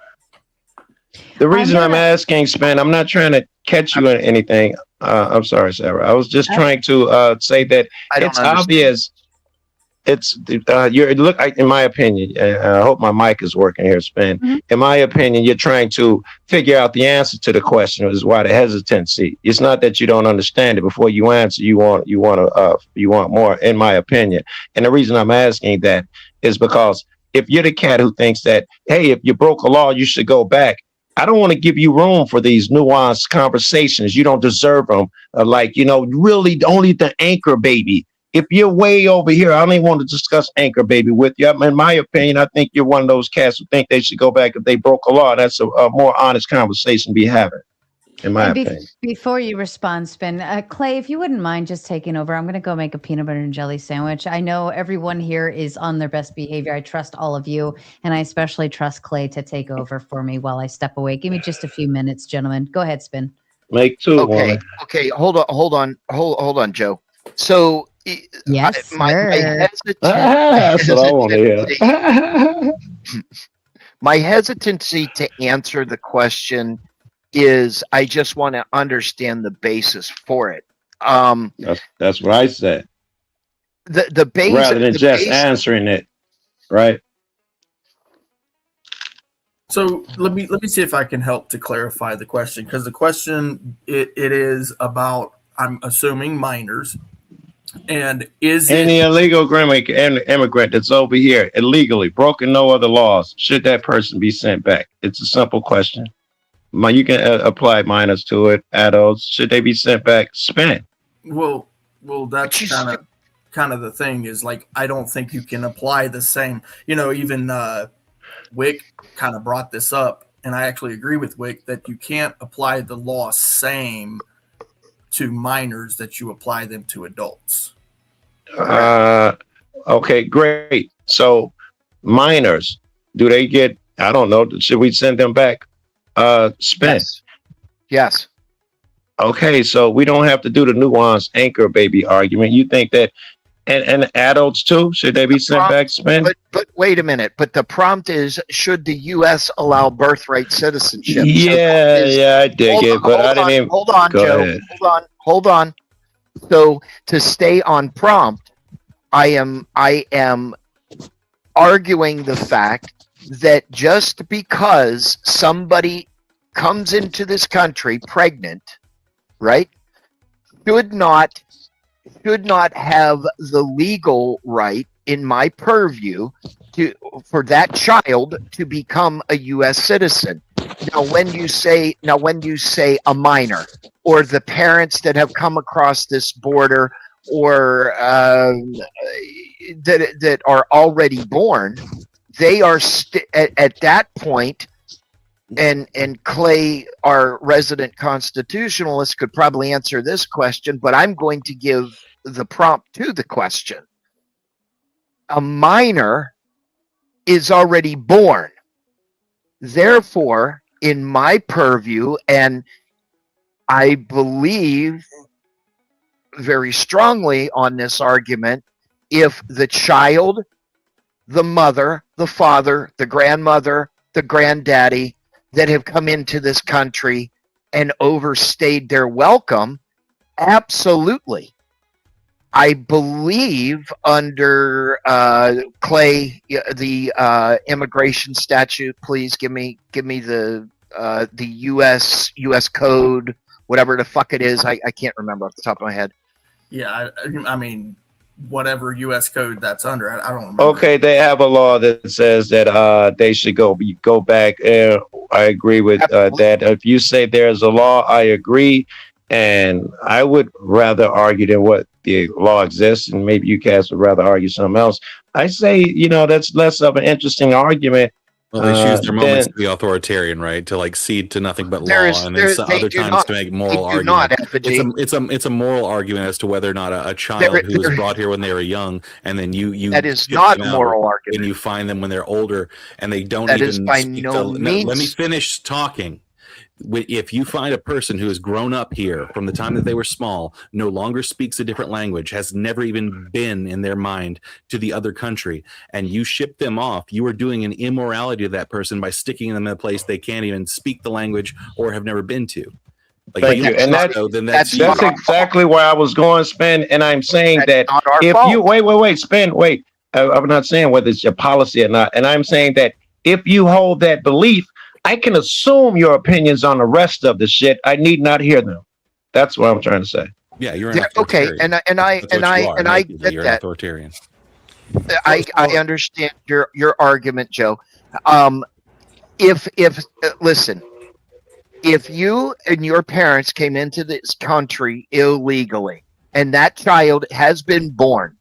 The reason I'm asking, Spin, I'm not trying to catch you in anything. I'm sorry, Sarah. I was just trying to say that it's obvious. It's look, in my opinion, I hope my mic is working here, Spin. Mm-hmm. In my opinion, you're trying to figure out the answer to the question. Is why the hesitancy. It's not that you don't understand it. Before you answer, you want more. In my opinion, and the reason I'm asking that is because if you're the cat who thinks that, hey, if you broke a law, you should go back. I don't want to give you room for these nuanced conversations. You don't deserve them. Really only the anchor baby. If you're way over here, I don't even want to discuss anchor baby with you. In my opinion, I think you're one of those cats who think they should go back if they broke a law. That's a more honest conversation to be having, in my opinion. Before you respond, Spin, Clay, if you wouldn't mind just taking over, I'm going to go make a peanut butter and jelly sandwich. I know everyone here is on their best behavior. I trust all of you, and I especially trust Clay to take over for me while I step away. Give me just a few minutes, gentlemen. Go ahead, Spin. Make two. Okay. Okay. Hold on, Joe. So. Yes, my hesitancy, that's what I want to hear. My hesitancy to answer the question is I just want to understand the basis for it. That's what I said. The basis, rather than just answering it, right? So let me see if I can help to clarify the question, because the question it is about, I'm assuming, minors. And is any illegal immigrant that's over here illegally, broken no other laws, should that person be sent back? It's a simple question. You can apply minors to it. Adults, should they be sent back? Spin. Well, that's kind of the thing is, like, I don't think you can apply the same. Even Wick kind of brought this up, and I actually agree with Wick that you can't apply the law same to minors that you apply them to adults. Okay, great. So minors, do they get, I don't know, should we send them back? Spin. Yes. Okay, so we don't have to do the nuanced anchor baby argument. You think that and adults too, should they be sent back, Spin? But wait a minute. But the prompt is, should the U.S. allow birthright citizenship? Yeah, I dig it, but I didn't even. Hold on, Joe. Hold on. So to stay on prompt, I am arguing the fact that just because somebody comes into this country pregnant, right, should not have the legal right, in my purview, for that child to become a U.S. citizen. Now, when you say a minor, or the parents that have come across this border, or that are already born, they are at that point. And Clay, our resident constitutionalist, could probably answer this question, but I'm going to give the prompt to the question. A minor is already born. Therefore, in my purview, and I believe very strongly on this argument, if the child, the mother, the father, the grandmother, the granddaddy that have come into this country and overstayed their welcome, absolutely. I believe under Clay, the immigration statute. Please give me the U.S. code, whatever the fuck it is. I can't remember off the top of my head. Yeah, I mean, whatever U.S. code that's under, I don't remember. Okay, they have a law that says that they should go back. I agree with that. If you say there's a law, I agree. And I would rather argue than what the law exists, and maybe you guys would rather argue something else. I say, you know, that's less of an interesting argument. Well, they choose their moments to be authoritarian, right? To like cede to nothing but law, and then other times to make moral arguments. It's a moral argument as to whether or not a child who was brought here when they were young, and then you that is not a moral argument, and you find them when they're older, and they don't that even is by speak no means. Let me finish talking. If you find a person who has grown up here from the time that they were small, no longer speaks a different language, has never even been in their mind to the other country, and you ship them off, you are doing an immorality to that person by sticking them in a place they can't even speak the language or have never been to. Like, Thank you. And that's exactly where I was going, Spin. And I'm saying that if you wait, Spin, wait. I'm not saying whether it's your policy or not. And I'm saying that if you hold that belief, I can assume your opinions on the rest of the shit. I need not hear them. That's what I'm trying to say. Yeah, you're an okay, and I get that. Authoritarian. I understand your argument, Joe. Listen, if you and your parents came into this country illegally and that child has been born,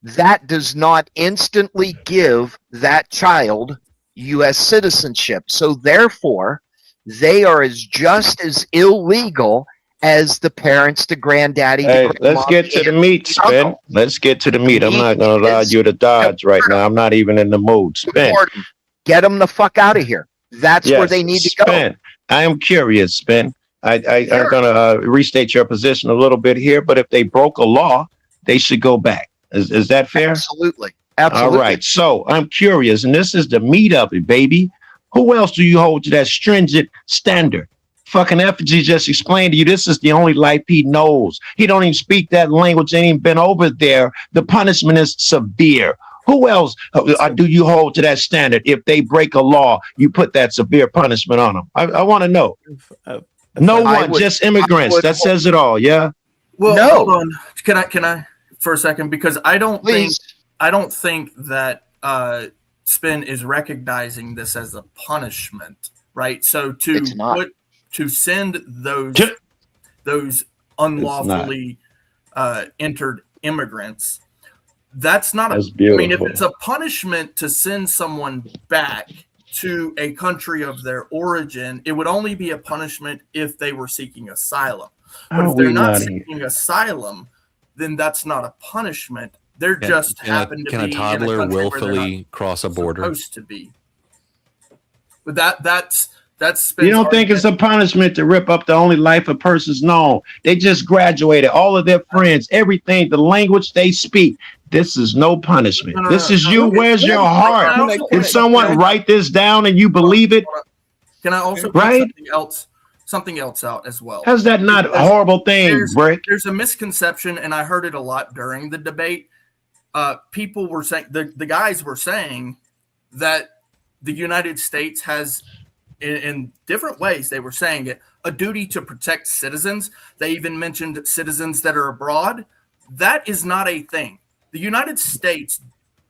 that does not instantly give that child U.S. citizenship. So therefore, they are just as illegal as the parents, the granddaddy. Hey, let's get to the meat, Spin. Let's get to the meat. I'm not going to allow you to dodge right now. I'm not even in the mood. Spin. Get them the fuck out of here. That's where they need to go. I am curious, Spin. I'm going to restate your position a little bit here, but if they broke a law, they should go back. Is that fair? Absolutely. Absolutely. All right. So I'm curious, and this is the meat of it, baby. Who else do you hold to that stringent standard? Fucking Effigy just explained to you this is the only life he knows. He don't even speak that language, ain't even been over there. The punishment is severe. Who else do you hold to that standard? If they break a law, you put that severe punishment on them. I want to know. No one, just immigrants. That says it all. Yeah. Well, no. Hold on. Can I for a second? Because I don't think that Spin is recognizing this as a punishment, right? So to send those unlawfully entered immigrants, that's not I mean, if it's a punishment to send someone back to a country of their origin, it would only be a punishment if they were seeking asylum. But if they're not seeking asylum, then that's not a punishment. They're just happen to be a toddler in a willfully cross a border? Supposed to be. But that's you don't think it's a punishment to rip up the only life a person's known? They just graduated, all of their friends, everything, the language they speak. This is no punishment. This is you. Where's your heart? Did someone write this down and you believe it? Can I also point something else out as well? How's that not a horrible thing, Brick? There's a misconception, and I heard it a lot during the debate. People were saying, the guys were saying that the United States has, in different ways, they were saying it, a duty to protect citizens. They even mentioned citizens that are abroad. That is not a thing. The United States,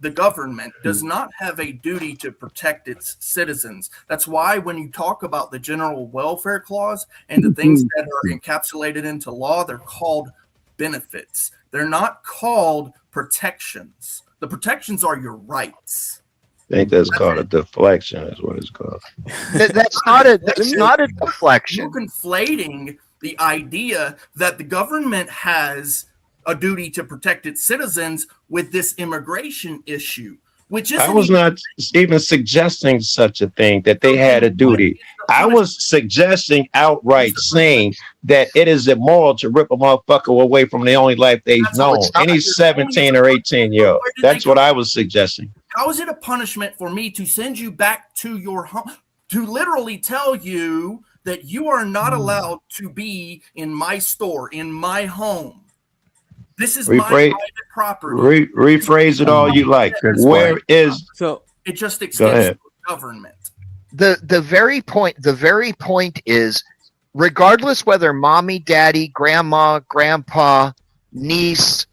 the government, does not have a duty to protect its citizens. That's why when you talk about the general welfare clause and the things that are encapsulated into law, they're called benefits. They're not called protections. The protections are your rights. I think that's called a deflection, is what it's called. That's not a deflection. You're conflating the idea that the government has a duty to protect its citizens with this immigration issue, which is I was not even suggesting such a thing, that they had a duty. I was suggesting outright saying that it is immoral to rip a motherfucker away from the only life they've known. Any 17 or 18-year-old. That's what I was suggesting. How is it a punishment for me to send you back to your home, to literally tell you that you are not allowed to be in my store, in my home? This is my private property. Rephrase it all you like. Where is it just extends to government? The very point is, regardless whether mommy, daddy, grandma, grandpa, niece,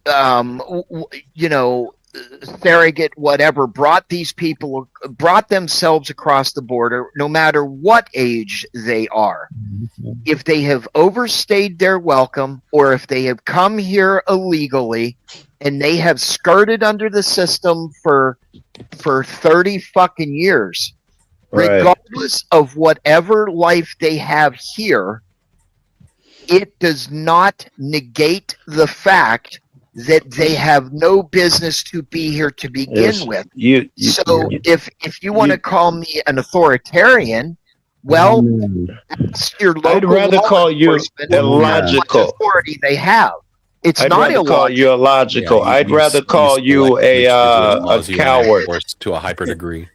surrogate, whatever, brought themselves across the border, no matter what age they are, if they have overstayed their welcome, or if they have come here illegally and they have skirted under the system for 30 fucking years, regardless of whatever life they have here, it does not negate the fact that they have no business to be here to begin with. So if you want to call me an authoritarian, well, ask your local I'd rather call you illogical. Authority they have. It's I'd not rather call you illogical. I'd rather call you a coward to a hyper degree.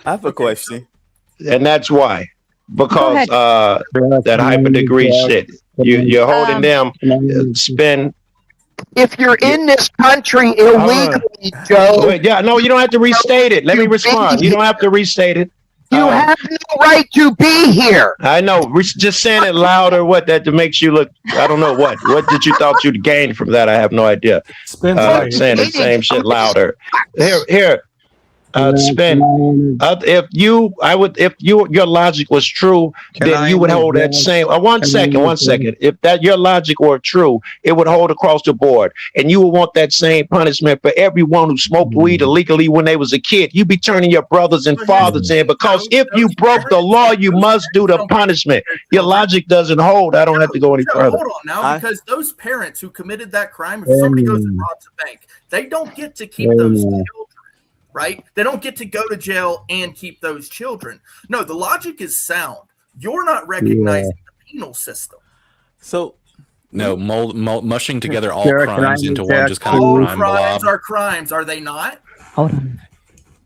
I have a question. And that's why. Because that hyper degree shit. You're holding them spin. If you're in this country illegally, Joe. Yeah, no, you don't have to restate it. Let me respond. You don't have to restate it. You have no right to be here. I know. Just saying it louder. What that makes you look? I don't know what. What did you thought you'd gain from that? I have no idea. Saying the same shit louder. Here. Spin. If your logic was true, then you would hold that same. One second. If your logic were true, it would hold across the board, and you would want that same punishment for everyone who smoked weed illegally when they was a kid. You'd be turning your brothers and fathers in, because if you broke the law, you must do the punishment. Your logic doesn't hold. I don't have to go any further. Hold on now, because those parents who committed that crime, if somebody goes and robs a bank, they don't get to keep those children. Right? They don't get to go to jail and keep those children. No, the logic is sound. You're not recognizing the penal system. So, no, mushing together all crimes into one just kind of all crime crimes blob. are crimes, are they not? Hold on.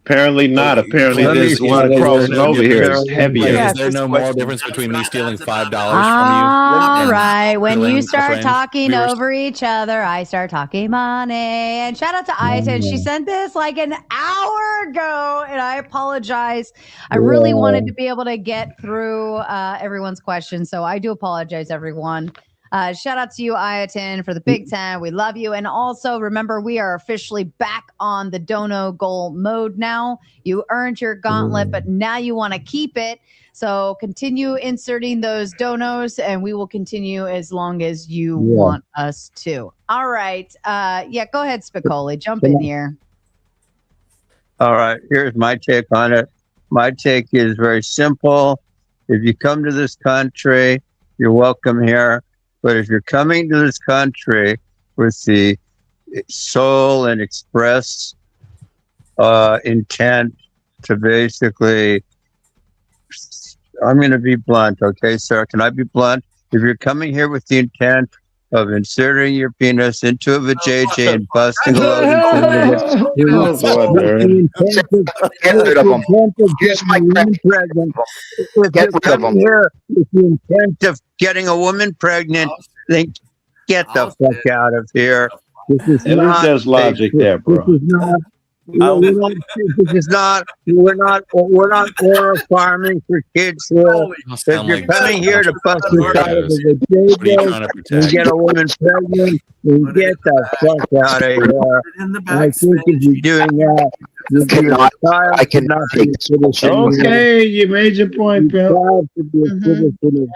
Apparently not. Apparently this one crossing over here is heavier. Is there no moral difference between me stealing $5 from you? All right. When you start friend, talking viewers? over each other, I start talking money. And shout out to Iten. She sent this like an hour ago, and I apologize. I really wanted to be able to get through everyone's questions, so I do apologize, everyone. Shout out to you, Ayatin, for the Big 10. We love you. And also, remember, we are officially back on the Dono goal mode now. You earned your gauntlet, but now you want to keep it. So continue inserting those donos, and we will continue as long as you want us to. All right. Go ahead, Spicoli. Jump in here. All right. Here's my take on it. My take is very simple. If you come to this country, you're welcome here. But if you're coming to this country with the sole and express intent to basically, I'm going to be blunt, okay, sir? Can I be blunt? If you're coming here with the intent of inserting your penis into a vajayjay and busting a load Get rid of them. Get rid of them. Here with the intent of getting a woman pregnant, then get the fuck out of here. This is At least there's logic there, bro. We're not oil farming for kids here. If you're coming here to bust inside of the vajayjay and get a woman pregnant, then get the fuck out of here. I think if you're doing that, I cannot take this. Okay, you made your point, Bill. All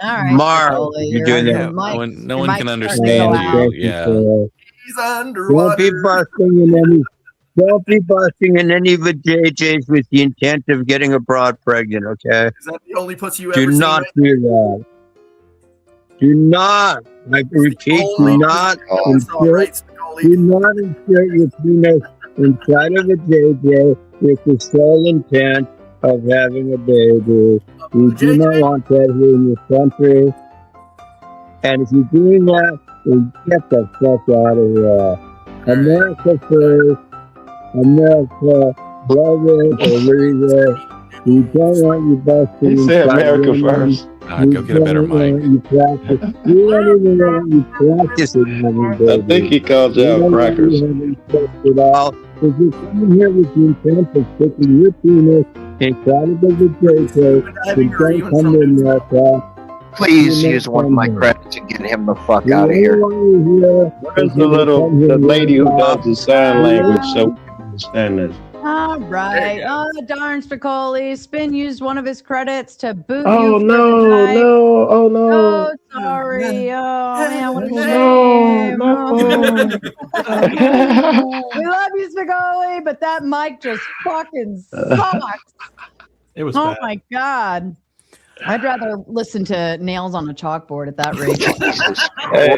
right. Mark, you're doing that. No one can understand you. Yeah. He's underwater. Don't be busting in any vajayjays with the intent of getting a broad pregnant, okay? Is that the only pussy you Do ever not seen? do that. Do not, I repeat, do not insert your penis inside of a JJ with the sole intent of having a baby. We do not want that here in this country. And if you're doing that, then get the fuck out of here. America first. America, love it or leave it. We don't want you busting. He said America first. Go get a better mic. We don't even want you practicing having babies. I think he called you out crackers. At all. If you're coming here with the intent of sticking your penis inside of the JJ, then don't come to America. Please use one of my credits and get him the fuck out of here. Where's the lady who does the sign language understand this. All right. Oh, darn, Spicoli. Spin used one of his credits to boot Oh you for no, tonight. no, oh no. Oh, sorry. Oh, man, what a No, shame. no. We love you, Spicoli, but that mic just fucking sucks. It was Oh, bad. my God. I'd rather listen to nails on a chalkboard at that rate. Hey,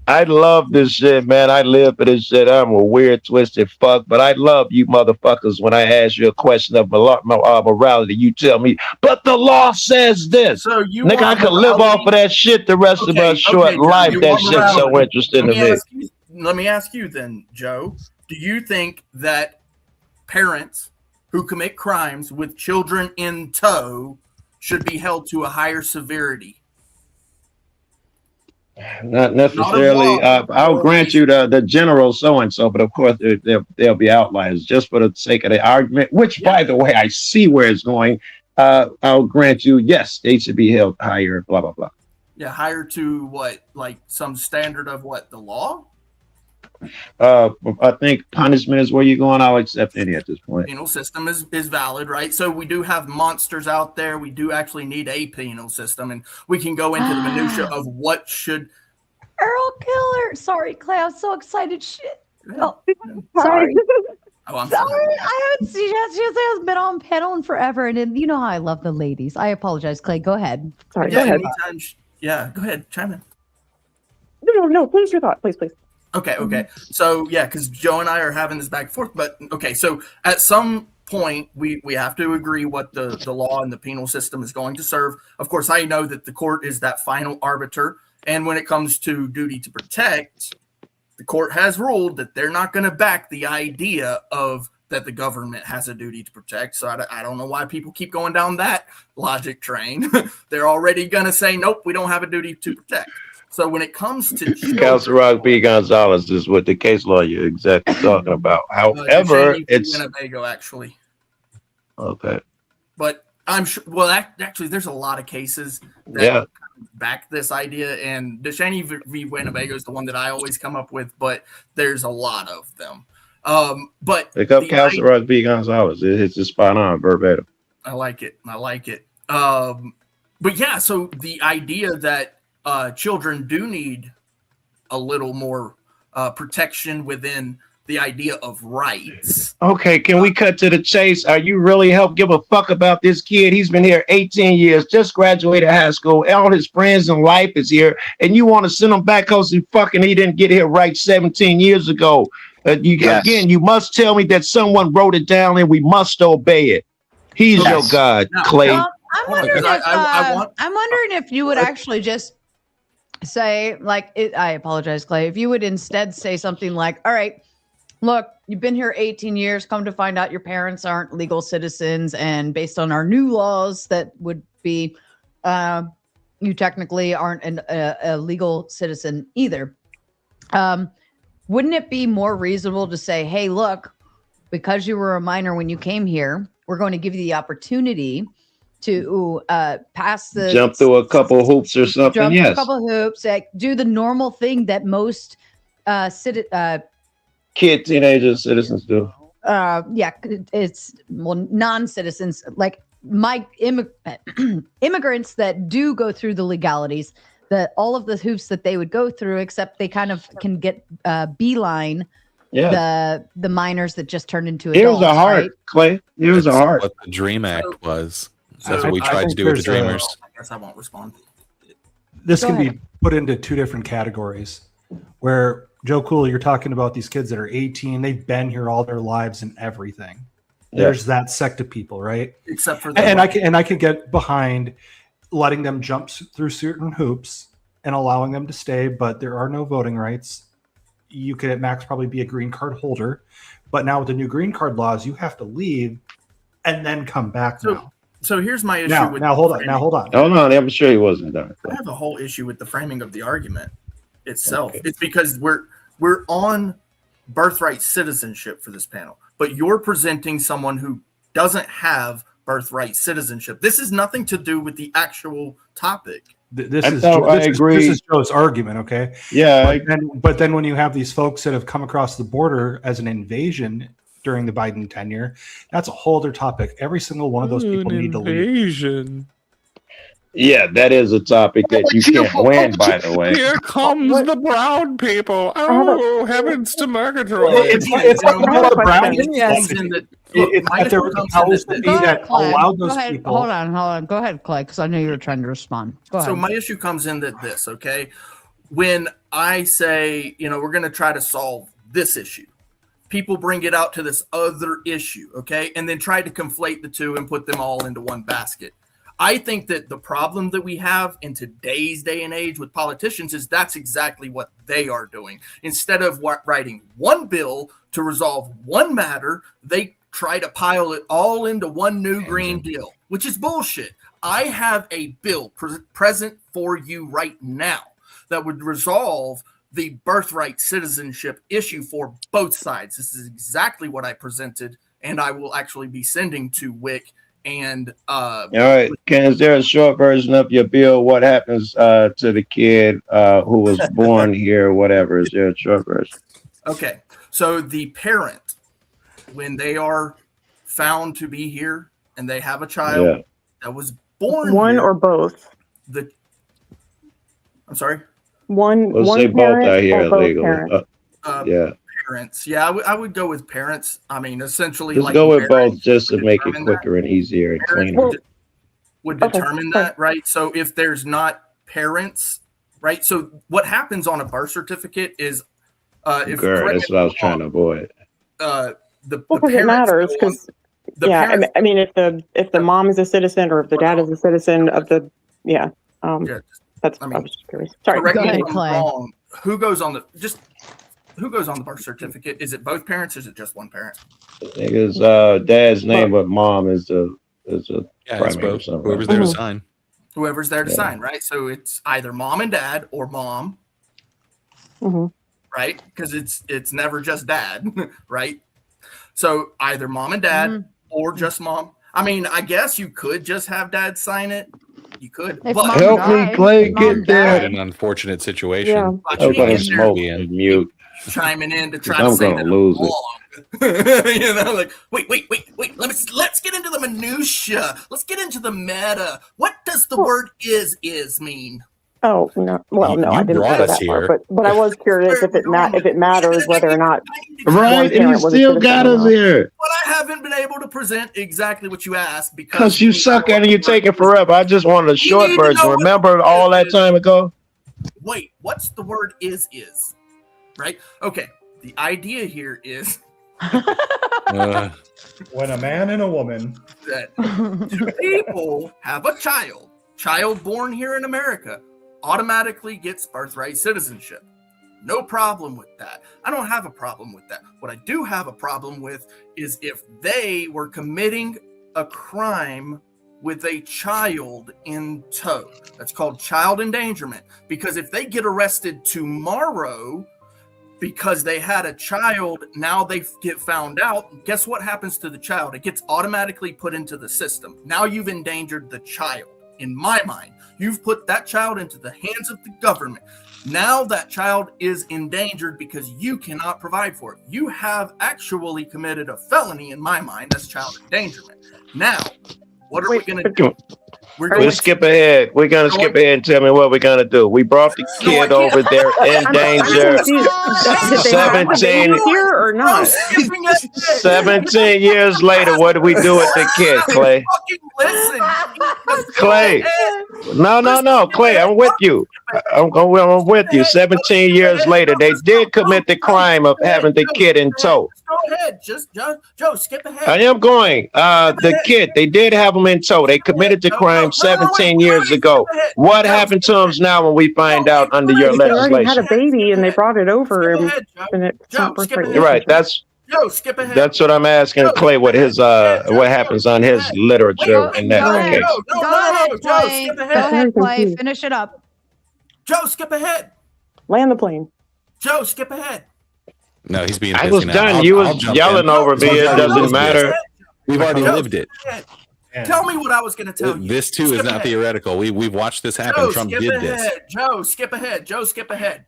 I love this shit, man. I live for this shit. I'm a weird, twisted fuck, but I love you motherfuckers. When I ask you a question of morality, you tell me, but the law says this. So you Nigga, I want could live morality? off of that shit the rest of my short Joe, life. you That want shit's so morality. interesting to me. Let me ask you then, Joe. Do you think that parents who commit crimes with children in tow should be held to a higher severity? Not necessarily. I'll grant you the general so and so, but of course there'll be outliers just for the sake of the argument. Which, by the way, I see where it's going. I'll grant you, yes, they should be held higher. Blah blah blah. Yeah, higher to what, like some standard of what, the law? I think punishment is where you're going. I'll accept any at this point. Penal system is valid, right? So we do have monsters out there. We do actually need a penal system, and we can go into the minutia of what should. Earl Killer. Sorry, Clay. I'm so excited. Shit. Oh, sorry. Oh, I'm sorry. I haven't seen. She hasn't been on panel in forever, and you know how I love the ladies. I apologize, Clay. Go ahead. Sorry. Yeah, Go ahead. Yeah, go ahead. Chime in. No. Finish your thought, please. Okay. So yeah, because Joe and I are having this back and forth, but okay. So at some point, we have to agree what the law and the penal system is going to serve. Of course, I know that the court is that final arbiter, and when it comes to duty to protect, the court has ruled that they're not going to back the idea of that the government has a duty to protect. So I don't know why people keep going down that logic train. They're already going to say, nope, we don't have a duty to protect. So when it comes to Council Rock B. Gonzalez is what the case law you're exactly talking about. However, it's Winnebago, actually. Okay. But I'm sure. Well, actually, there's a lot of cases that back this idea, and DeShaney v. Winnebago is the one that I always come up with. But there's a lot of them. But pick up Council Rock B. Gonzalez. It's just spot on, verbatim. I like it. But yeah, so the idea that children do need a little more protection within the idea of rights. Okay, can we cut to the chase? Are you really give a fuck about this kid? He's been here 18 years, just graduated high school. All his friends in life is here, and you want to send him back because he didn't get here right 17 years ago. Again, you must tell me that someone wrote it down and we must obey it. He's your God, Clay. Well, I'm wondering if you would actually just say, I apologize, Clay. If you would instead say something like, all right, look, you've been here 18 years, come to find out your parents aren't legal citizens. And based on our new laws, that would be, you technically aren't a legal citizen either. Wouldn't it be more reasonable to say, hey, look, because you were a minor when you came here, we're going to give you the opportunity to pass the jump through a couple hoops or something. Jump through a couple hoops, do the normal thing that most teenagers, citizens do. It's non-citizens like immigrants that do go through the legalities, that all of the hoops that they would go through, except they kind of can get beeline the minors that just turned into adults. Here's a heart, right? Clay. Here's a heart. What the Dream Act was. That's what we tried to do with the Dreamers. I guess I won't respond. This can be put into two different categories. Where Joe Cooley, you're talking about these kids that are 18, they've been here all their lives and everything. There's that sect of people, right? Except for and I can get behind letting them jump through certain hoops and allowing them to stay, but there are no voting rights. You could at max probably be a green card holder, but now with the new green card laws, you have to leave and then come back now. So here's my issue. Now hold on. I'm sure he wasn't done. I have a whole issue with the framing of the argument itself. Okay. It's because we're on birthright citizenship for this panel, but you're presenting someone who doesn't have birthright citizenship. This is nothing to do with the actual topic. This I is thought I agree. This is Joe's argument, okay? Yeah, but then when you have these folks that have come across the border as an invasion during the Biden tenure, that's a whole other topic. Every single one of those people need to leave. yeah, that is a topic that you can't win. By the way, Here comes the brown people. Oh, heavens to Murgatroyd. It's like I have a Brown. question. It's that there was a powers that be that allowed those people. Hold on. Go ahead, Clay, because I know you were trying to respond. Go ahead. So my issue comes in that this, okay? When I say, we're going to try to solve this issue, people bring it out to this other issue, okay? And then try to conflate the two and put them all into one basket. I think that the problem that we have in today's day and age with politicians is that's exactly what they are doing. Instead of writing one bill to resolve one matter, they try to pile it all into one new green deal, which is bullshit. I have a bill present for you right now that would resolve the birthright citizenship issue for both sides. This is exactly what I presented, and I will actually be sending to Wick. And all right, is there a short version of your bill? What happens to the kid who was born here, whatever? Is there a short version? Okay, so the parent, when they are found to be here and they have a child that was born one here, or both. I'm sorry. One say both parent out here or both legally. parents? Parents. Yeah, I would go with parents. I mean, essentially, Let's go with both just to make it quicker and easier and cleaner. Would determine that, right? So if there's not parents, right? So what happens on a birth certificate is, that's what I was trying to avoid. Because it matters. Because I mean, if the mom is a citizen or if the dad is a citizen of the that's. I was just curious. Sorry, correct me if I'm wrong. Who goes on the birth certificate? Is it both parents or is it just one parent? I think it's dad's name, but mom is the primary. Whoever's there to sign. Whoever's there to sign, right? So it's either mom and dad or mom, right? Because it's never just dad, right? So either mom and dad or just mom. I mean, I guess you could just have dad sign it. You could. But help me, Clay, get there. An unfortunate situation. I'm gonna smoke and mute. Chiming in to try to say that lose it. Like wait. Let's get into the minutia. Let's get into the meta. What does the word is mean? Oh no! Well, no, I didn't say that part, but I was curious if it matters whether or not. Right, and you still got us here. But I haven't been able to present exactly what you asked because you suck at it and you take it forever. I just wanted a short version. Remember all that time ago? Wait, what's the word is? Right? Okay. The idea here is when a man and a woman that two people have a child born here in America automatically gets birthright citizenship. No problem with that. I don't have a problem with that. What I do have a problem with is if they were committing a crime with a child in tow. That's called child endangerment. Because if they get arrested tomorrow because they had a child, now they get found out, guess what happens to the child? It gets automatically put into the system. Now you've endangered the child. In my mind, you've put that child into the hands of the government. Now that child is endangered because you cannot provide for it. You have actually committed a felony in my mind. That's child endangerment. Now, what are we going to do? We'll skip ahead. We're going to skip ahead and tell me what we're going to do. We brought the kid over there in danger. 17 here or not? 17 years later, what do we do with the kid, Clay? Clay. No, Clay, I'm with you. I'm with you. 17 years later, they did commit the crime of having the kid in tow. Go ahead. Just Joe, skip ahead. I am going. The kid, they did have him in tow. They committed the crime 17 years ago. What happened to him now when we find out under your legislation? They already had a baby and they brought it over and it's not You're right. Joe, skip ahead. That's what I'm asking Clay. What happens on his literature in that case? Go ahead, Clay. Finish it up. Joe, skip ahead. Land the plane. Joe, skip ahead. No, he's being. I was done. You was yelling over me. It doesn't matter. We've already lived it. Tell me what I was going to tell you. This too is not theoretical. We've watched this happen. Joe, Trump skip did ahead. this. Joe, skip ahead. Joe, skip ahead.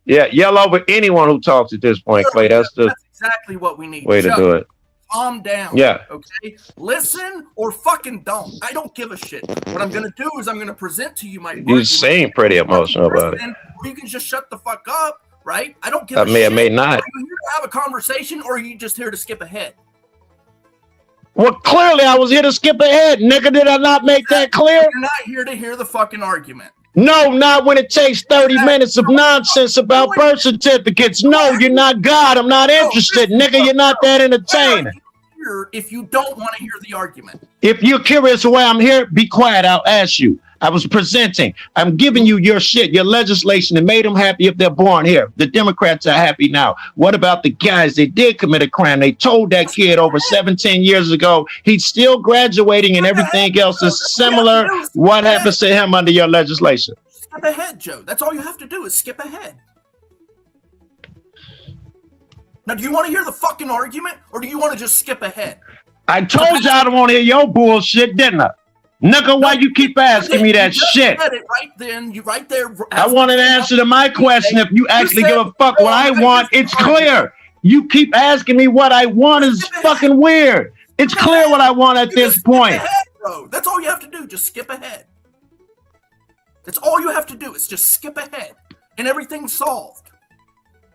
Yeah, yell over anyone who talks at this point, Clay. That's exactly what we need. way to do it. Calm down. Yeah. Okay. Listen or fucking don't. I don't give a shit. What I'm going to do is I'm going to present to you my. You seem pretty emotional about it. Or you can just shut the fuck up, right? I don't give I a may shit. or may not. Are you here to have a conversation or are you just here to skip ahead? Well, clearly I was here to skip ahead, nigga. Did I not make that clear? You're not here to hear the fucking argument. No, not when it takes 30 minutes of nonsense about birth certificates. No, you're not God. I'm not interested, nigga. You're not that entertaining. If you don't want to hear the argument. If you're curious why I'm here, be quiet. I'll ask you. I was presenting. I'm giving you your shit, your legislation that made them happy if they're born here. The Democrats are happy now. What about the guys that did commit a crime? They told that kid over 17 years ago he's still graduating and everything else is similar. What happens to him under your legislation? Skip ahead, Joe. That's all you have to do is skip ahead. Now, do you want to hear the fucking argument or do you want to just skip ahead? I told you I don't want to hear your bullshit, didn't I? Nigga, why you keep asking me that shit? Right then, you right there. I want an answer to my question. If you actually give a fuck what I want, it's clear. You keep asking me what I want is fucking weird. It's clear what I want at this point. Bro, that's all you have to do. Just skip ahead. That's all you have to do is just skip ahead and everything's solved.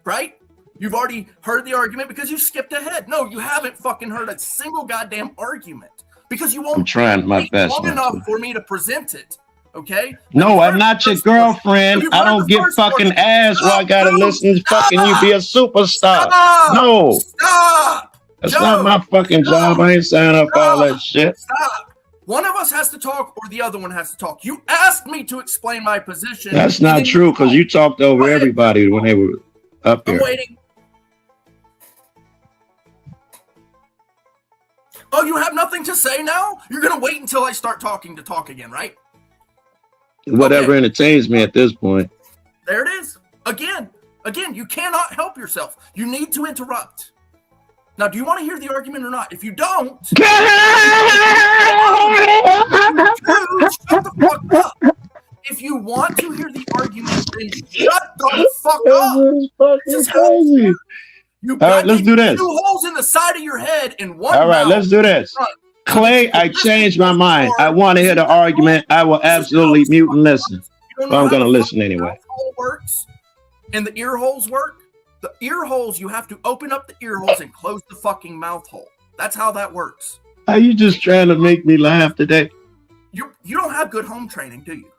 Right? You've already heard the argument because you skipped ahead. No, you haven't fucking heard a single goddamn argument. Because you won't. I'm trying my best. Long enough for me to present it, okay? No, I'm not your girlfriend. I don't get fucking ass while I gotta listen to fucking you be a superstar. No, stop. That's not my fucking job. I ain't signing up for all that shit. Stop. One of us has to talk, or the other one has to talk. You asked me to explain my position. That's not true because you talked over everybody when they were up here. I'm waiting. Oh, you have nothing to say now? You're going to wait until I start talking to talk again, right? Whatever entertains me at this point. There it is. Again, you cannot help yourself. You need to interrupt. Now, do you want to hear the argument or not? If you don't, shut the fuck up. If you want to hear the argument, then shut the fuck up. This is crazy. All right, let's do this. 2 holes in the side of your head and 1 All right, let's do this. Clay, I changed my mind. I want to hear the argument. I will absolutely mute and listen. But I'm going to listen anyway. Works and the ear holes work. The ear holes, you have to open up the ear holes and close the fucking mouth hole. That's how that works. Are you just trying to make me laugh today? You don't have good home training, do you?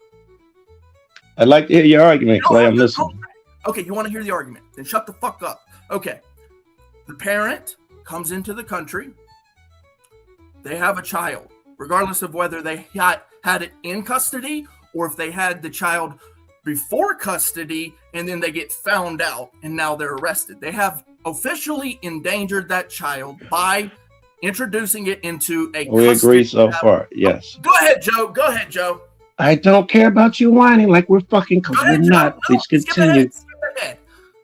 I'd like to hear your argument, Clay. I'm listening. Okay, you want to hear the argument? Then shut the fuck up. Okay. The parent comes into the country. They have a child, regardless of whether they had it in custody or if they had the child before custody and then they get found out and now they're arrested. They have officially endangered that child by introducing it into a We agree so far, yes. Go ahead, Joe. Go ahead, Joe. I don't care about you whining like we're fucking, because we're not. No, please continue.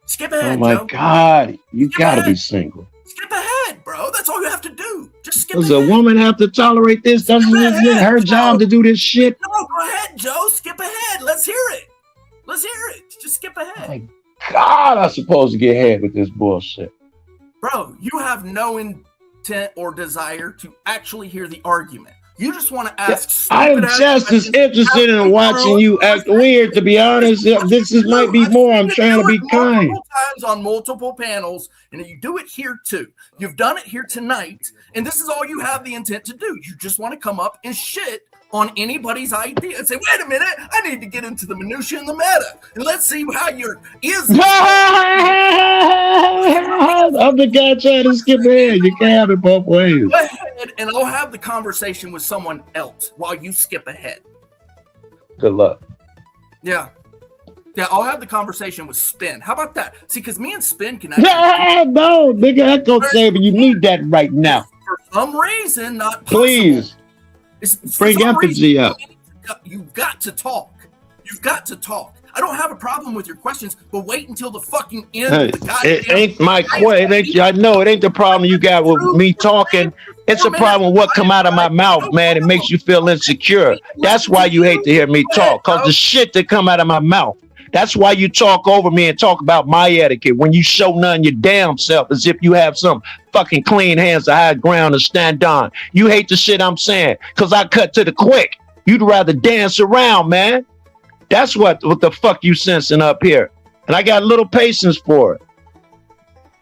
Skip ahead, oh my Joe. God, you gotta be single. Skip ahead, bro. That's all you have to do. Just skip Does ahead. a woman have to tolerate this? Doesn't it her job to do this shit? No, go ahead, Joe. Skip ahead. Let's hear it. Let's hear it. Just skip ahead. My God, I'm supposed to get ahead with this bullshit. Bro, you have no intent or desire to actually hear the argument. You just want to ask. I'm just as interested in watching you act weird, to be honest. This might be more. I'm trying to be kind. Times on multiple panels, and you do it here too. You've done it here tonight, and this is all you have the intent to do. You just want to come up and shit on anybody's idea and say, wait a minute, I need to get into the minutia and the meta, and let's see how your is. I'm the guy trying to skip ahead. You can't have it both ways. Go ahead, and I'll have the conversation with someone else while you skip ahead. Good luck. Yeah, I'll have the conversation with Spin. How about that? See, because me and Spin can no, nigga, Echo Saber, you need that right now. For some reason, not possible. Please. Bring empathy up. You've got to talk. You've got to talk. I don't have a problem with your questions, but wait until the fucking end Hey, of the goddamn. it ain't my question. I know it ain't the problem you got with me talking. It's a problem with what come out of my mouth, man. It makes you feel insecure. That's why you hate to hear me talk, because the shit that come out of my mouth. That's why you talk over me and talk about my etiquette when you show none your damn self as if you have some fucking clean hands to high ground to stand on. You hate the shit I'm saying because I cut to the quick. You'd rather dance around, man. That's what the fuck you sensing up here. And I got little patience for it.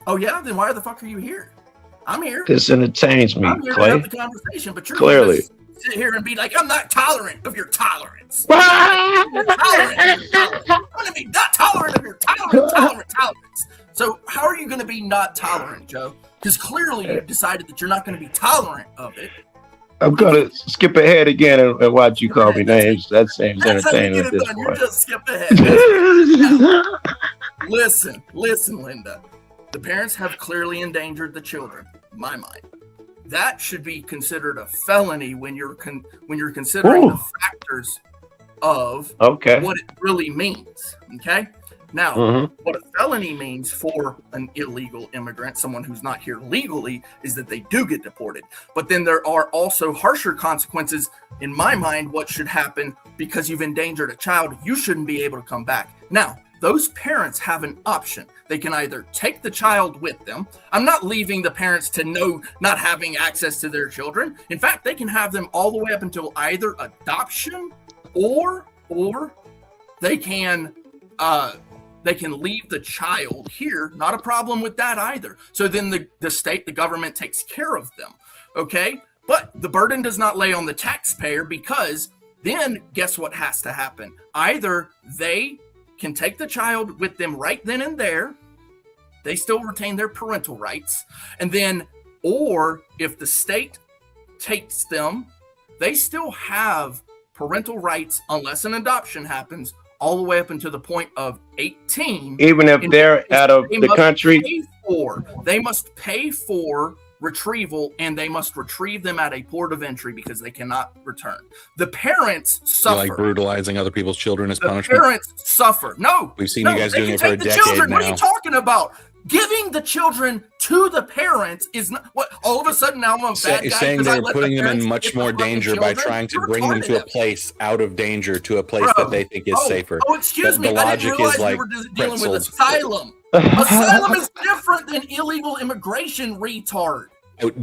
Oh yeah, then why the fuck are you here? I'm here. This entertains me, I'm here Clay. to have the conversation, but you're Clearly. gonna sit here and be like, I'm not tolerant of your tolerance. I'm gonna be not tolerant of your tolerance. So how are you gonna be not tolerant, Joe? Because clearly you decided that you're not gonna be tolerant of it. I'm gonna skip ahead again and watch you call me names. That seems entertaining at this You point. just skipped ahead. Listen, Linda. The parents have clearly endangered the children. In my mind, that should be considered a felony when you're considering the factors of what it really means. Okay. Now, what a felony means for an illegal immigrant, someone who's not here legally, is that they do get deported. But then there are also harsher consequences. In my mind, what should happen because you've endangered a child, you shouldn't be able to come back. Now, those parents have an option. They can either take the child with them. I'm not leaving the parents to not having access to their children. In fact, they can have them all the way up until either adoption or they can leave the child here. Not a problem with that either. So then the state, the government takes care of them. Okay. But the burden does not lay on the taxpayer, because then guess what has to happen? Either they can take the child with them right then and there. They still retain their parental rights. And then, or if the state takes them, they still have parental rights unless an adoption happens, all the way up until the point of 18. Even if they're out of the country? They must pay for retrieval, and they must retrieve them at a port of entry because they cannot return. The parents suffer. Like brutalizing other people's children as the punishment? Parents suffer. No. We've seen you guys doing it for a decade children. now. What are you talking about? Giving the children to the parents is not what all of a sudden now I'm a bad guy. Saying they're putting them in much more danger by trying to bring them to a place out of danger to a place that they think is safer. Oh, excuse me. The I logic didn't realize is like we were dealing with pretzels. asylum. Asylum is different than illegal immigration, retard.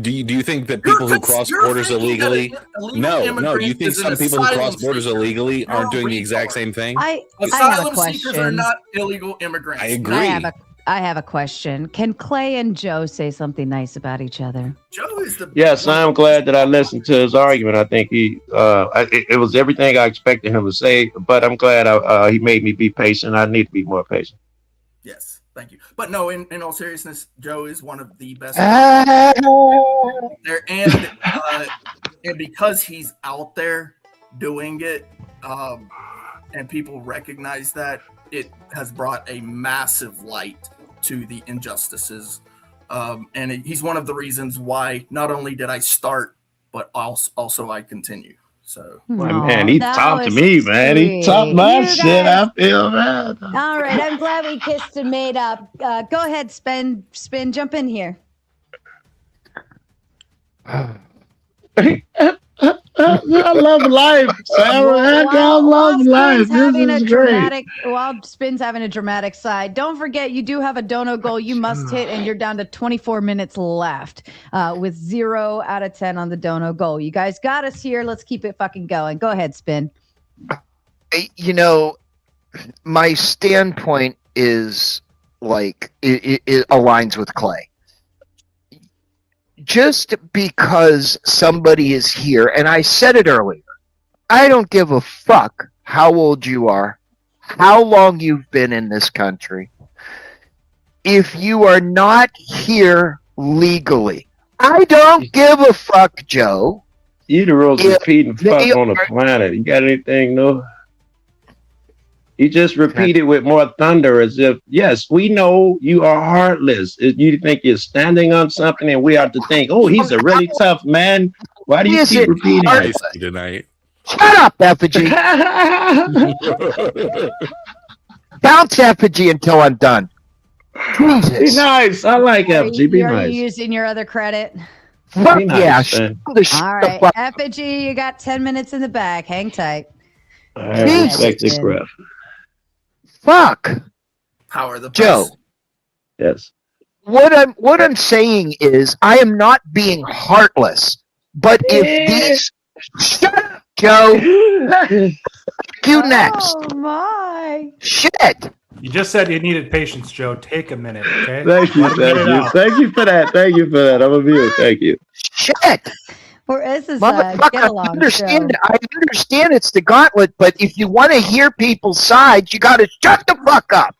Do you think that people who cross borders illegally? No. You think some people who cross borders illegally aren't doing the exact same thing? Asylum seekers are not illegal immigrants. I agree. I have a question. Can Clay and Joe say something nice about each other? Joe is the Yes, I'm glad that I listened to his argument. I think it was everything I expected him to say, but I'm glad he made me be patient. I need to be more patient. Yes. Thank you. But no, in all seriousness, Joe is one of the best there, and because he's out there doing it, and people recognize that, it has brought a massive light to the injustices, and he's one of the reasons why not only did I start, but also I continue. So, man, he talked to me, man. He talked my shit. I feel bad. All right, I'm glad we kissed and made up. Go ahead, Spin, jump in here. I love life, Sarah. I love life. This is great. While Spin's having a dramatic side, don't forget you do have a dono goal you must hit, and you're down to 24 minutes left with 0 out of 10 on the dono goal. You guys got us here. Let's keep it fucking going. Go ahead, Spin. You know, my standpoint is like it aligns with Clay. Just because somebody is here, and I said it earlier, I don't give a fuck how old you are, how long you've been in this country. If you are not here legally, I don't give a fuck, Joe. You the most repeating fuck on the planet. You got anything new? You just repeat it with more thunder as if, yes, we know you are heartless. You think you're standing on something and we have to think, oh, he's a really tough man. Why do you keep repeating it? Tonight. Shut up, Effigy. Bounce Effigy until I'm done. Jesus. Be nice. I like Effigy. Be Are nice. you using your other credit? Fuck nice, yeah. man. All right, Effigy, you got 10 minutes in the bag. Hang tight. I respect the graph. Fuck. Power of the press. Joe. Yes. What I'm saying is I am not being heartless, but if these shut up, Joe. You next. Oh my. Shit. You just said you needed patience, Joe. Take a minute, okay? Thank you, thank you for that. Thank you for that. I'm a viewer. Thank you. Shit. Or is this Motherfucker, get along I understand it's the gauntlet, but if you want to hear people's sides, you got to shut the fuck up.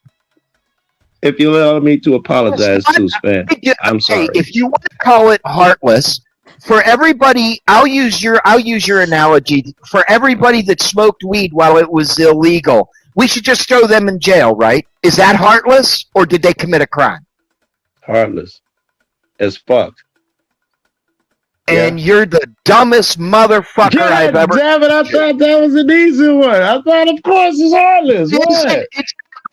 If you allow me to apologize to Span, I'm sorry. If you want to call it heartless, for everybody, I'll use your analogy. For everybody that smoked weed while it was illegal, we should just throw them in jail, right? Is that heartless, or did they commit a crime? Heartless as fuck. And you're the dumbest motherfucker I've ever. Damn it! I thought that was an easy one. I thought, of course, it's heartless. What?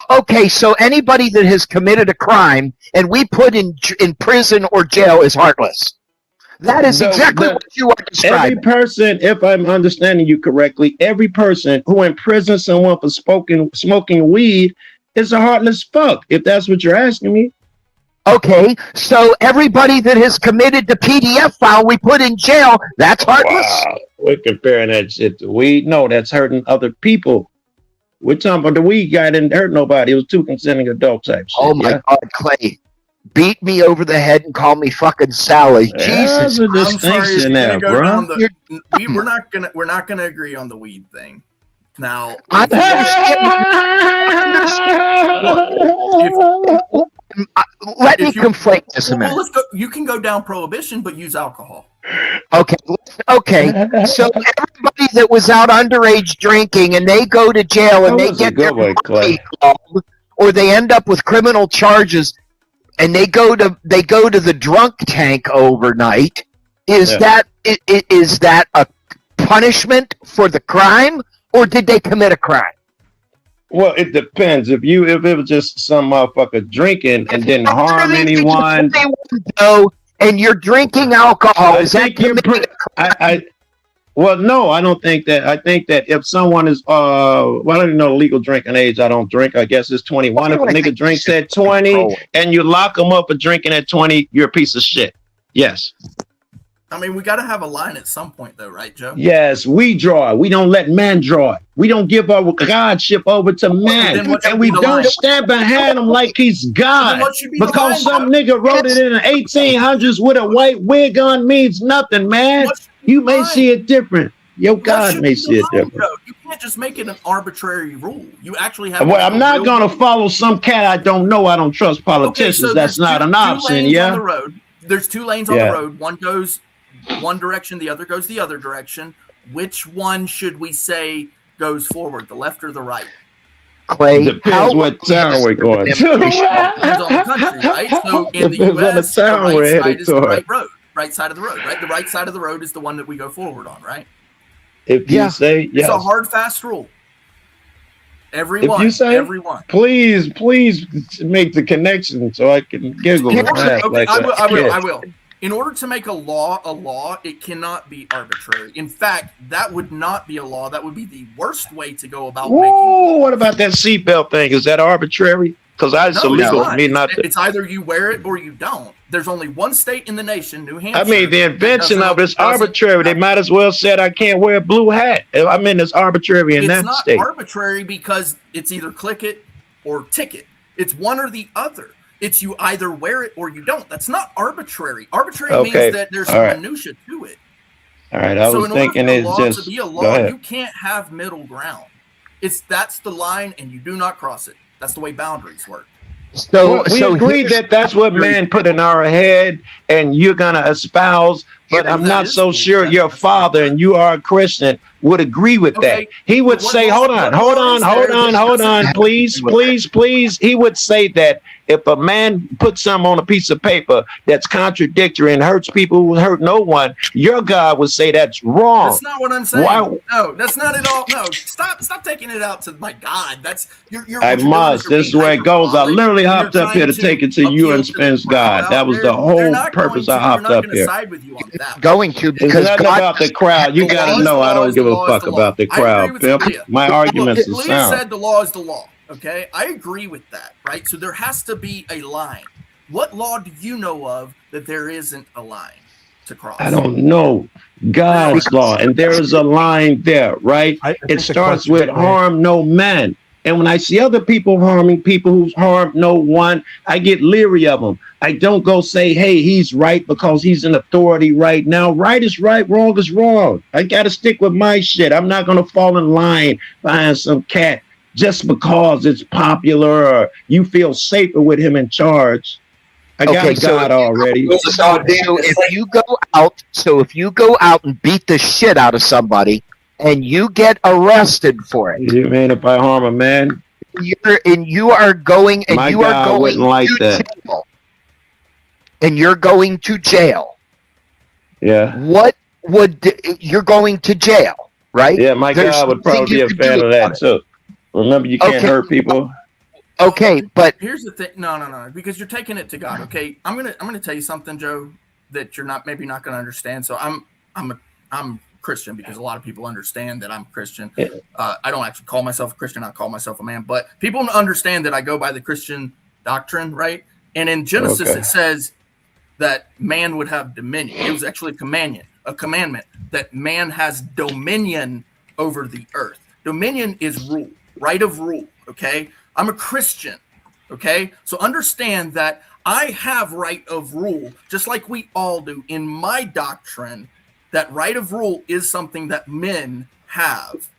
Okay, so anybody that has committed a crime and we put in prison or jail is heartless. That is exactly what you are describing. Every person, if I'm understanding you correctly, every person who imprisons someone for smoking weed is a heartless fuck, if that's what you're asking me. Okay, so everybody that has committed the PDF file we put in jail, that's heartless? Wow, we're comparing that shit to weed. No, that's hurting other people. We're talking about the weed guy didn't hurt nobody. It was two consenting adult type shit. Oh my God, Clay. Beat me over the head and call me fucking Sally. Jesus. I'm sorry, it's gonna go down we're not gonna agree on the weed thing. Now let me conflate this a minute. Well, let's go. You can go down prohibition, but use alcohol. Okay. So everybody that was out underage drinking and they go to jail and they get their money called, or they end up with criminal charges, and they go to the drunk tank overnight. Is that a punishment for the crime, or did they commit a crime? Well, it depends. If it was just some motherfucker drinking and didn't harm anyone, and you're drinking alcohol, is that committing a crime? Well, no, I don't think that. I think that if someone is, well, I don't even know the legal drinking age. I don't drink. I guess it's 21. If a nigga drinks at 20 and you lock them up for drinking at 20, you're a piece of shit. Yes. I mean, we got to have a line at some point, though, right, Joe? Yes, we draw it. We don't let man draw it. We don't give our godship over to man. And we don't stand behind him like he's God. Because some nigga wrote it in the 1800s with a white wig on means nothing, man. You may see it different. Your God may see it different. You can't just make it an arbitrary rule. You actually have. Well, I'm not going to follow some cat I don't know. I don't trust politicians. Okay, so that's not an option. On the road. There's two lanes on the road. One goes one direction, the other goes the other direction. Which one should we say goes forward, the left or the right? Clay, depends what town we're going to. Depends on the country, right? So in the U.S., the right side is the right road. Right side of the road, right? The right side of the road is the one that we go forward on, right? If you say yes. It's a hard, fast rule. Everyone, everyone. Please make the connection so I can giggle. Okay, I will. In order to make a law, it cannot be arbitrary. In fact, that would not be a law. That would be the worst way to go about making. Oh, what about that seatbelt thing? Is that arbitrary? Because it's illegal for me not to. It's either you wear it or you don't. There's only one state in the nation, New Hampshire. I mean, the invention of it's arbitrary. They might as well said I can't wear a blue hat. I mean, it's arbitrary in that state. It's not arbitrary because it's either click it or ticket. It's one or the other. It's you either wear it or you don't. That's not arbitrary. Arbitrary means that there's some minutia to it. All right, I was thinking it's just to be a law, you can't have middle ground. That's the line, and you do not cross it. That's the way boundaries work. So we agreed that that's what man put in our head, and you're gonna espouse but I'm not so sure your father, and you are a Christian, would agree with that. He would say, hold on, please. He would say that if a man puts something on a piece of paper that's contradictory and hurts people who hurt no one, your God would say that's wrong. That's not what I'm saying. Why? No, that's not at all. No, stop taking it out to my God. That's you're I must. This is where it goes. I literally hopped up here to take it to you and Spence God. That was the whole purpose I hopped up here. Going to It's because nothing God about the crowd. You got to know I don't give a fuck about the crowd, pimp. My arguments are Leah sound. said the law is the law. Okay, I agree with that, right? So there has to be a line. What law do you know of that there isn't a line to cross? I don't know God's law, and there is a line there, right? It starts with harm no man. And when I see other people harming people who's harmed no one, I get leery of them. I don't go say, hey, he's right because he's in authority right now. Right is right, wrong is wrong. I got to stick with my shit. I'm not going to fall in line behind some cat just because it's popular or you feel safer with him in charge. I got God already. So if you go out and beat the shit out of somebody and you get arrested for it, you mean if I harm a man? You are going to jail. And you're going to jail. Yeah. What would you're going to jail, right? Yeah, my God would probably be a fan of that too. Remember, you can't hurt people. Okay, but here's the thing. No, because you're taking it to God. Okay, I'm gonna tell you something, Joe, that you're maybe not gonna understand. So I'm Christian because a lot of people understand that I'm Christian. I don't actually call myself a Christian. I call myself a man, but people understand that I go by the Christian doctrine, right? And in Genesis, it says that man would have dominion. It was actually a commandment that man has dominion over the earth. Dominion is rule, right of rule. Okay. I'm a Christian, okay? So understand that I have right of rule, just like we all do. In my doctrine, that right of rule is something that men have.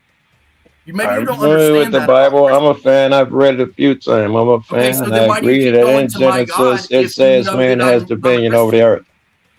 You don't understand with the that. Bible. I'm a fan. I've read it a few times. I'm a fan. So I agree that in Genesis it says man has dominion over the earth.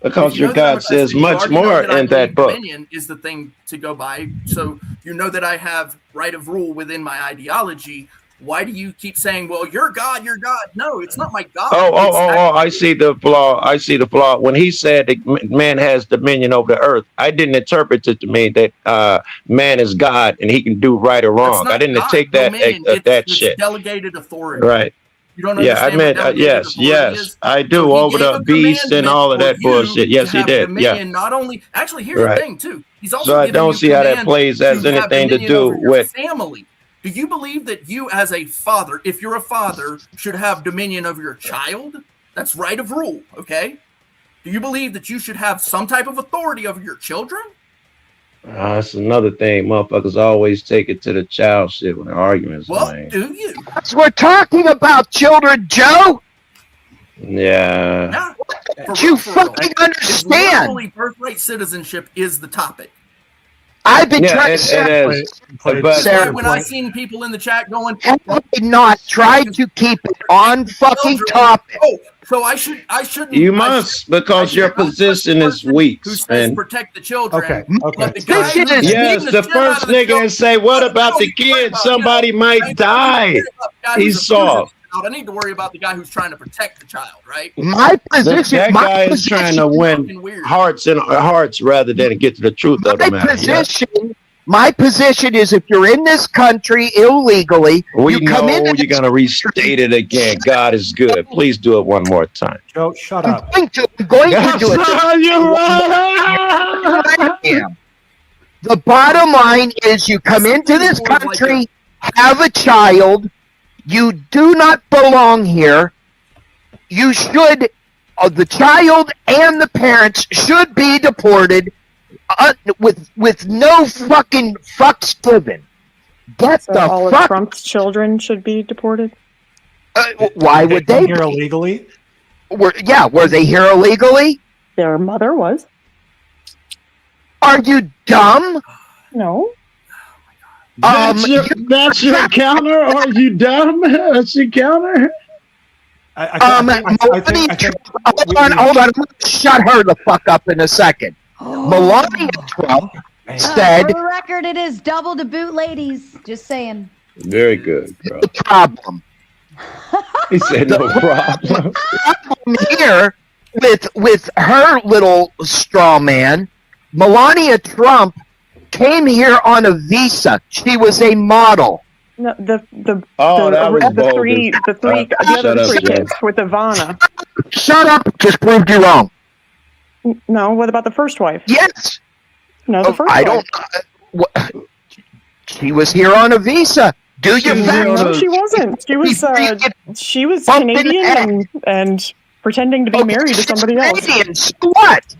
Because your God says much more in that book. Dominion is the thing to go by. So you know that I have right of rule within my ideology. Why do you keep saying, well, you're God, you're God? No, it's not my God. I see the flaw. When he said that man has dominion over the earth, I didn't interpret it to mean that man is God and he can do right or wrong. I didn't take that it's shit. Delegated authority. Right. You don't understand yes, I do. So over the beast and all of that bullshit. Yes, he did. Yeah. Not only, actually, here's the thing, too. He's also so I don't see how that plays as anything to do with family. Do you believe that you as a father, if you're a father, should have dominion over your child? That's right of rule, okay? Do you believe that you should have some type of authority over your children? That's another thing. Motherfuckers always take it to the child shit when the arguments. Well, do you? That's what we're talking about, children, Joe. Yeah. You fucking understand. Lawfully birthright citizenship is the topic. I've been trying to say, Sarah, when I've seen people in the chat going, have not tried to keep it on fucking topic. Oh, so I shouldn't. You must, because your position is weak. Who says protect the children? Okay. Yes, the first nigga and say, what about the kids? Somebody might die. He's soft. I need to worry about the guy who's trying to protect the child, right? My position. That guy is trying to win hearts rather than get to the truth of the matter. My position is, if you're in this country illegally, you're gonna restate it again. God is good. Please do it one more time. Joe, shut up. I'm going to do it. The bottom line is, you come into this country, have a child. You do not belong here. You should, the child and the parents should be deported with no fucking fucks given. Get so the all fuck. Of Trump's children should be deported. Why would they here illegally? Were they here illegally? Their mother was. Are you dumb? No. That's your counter? Are you dumb? That's your counter? Hold on. Shut her the fuck up in a second. Melania Trump said. For the record, it is double to boot, ladies. Just saying. Very good, bro. The problem. He said no problem. Here with her little straw man, Melania Trump came here on a visa. She was a model. No, the bogus. three other three kids with Ivana. Shut up! Just proved you wrong. No, what about the first wife? Yes. No, the first I wife. don't. She was here on a visa. Do you? No, she wasn't. She was Canadian and pretending to be married to somebody else. Canadians, what?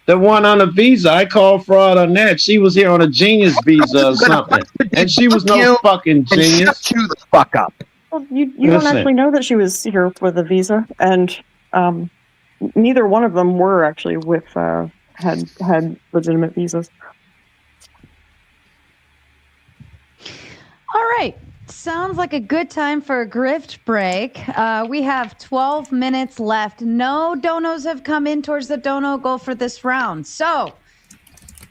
The one on a visa, I called fraud on that. She was here on a genius visa or something, and she was no fucking genius. Shut you the fuck up. Well, you don't actually know that she was here with a visa, and neither one of them were actually with had legitimate visas. All right. Sounds like a good time for a grift break. We have 12 minutes left. No donos have come in towards the dono goal for this round. So,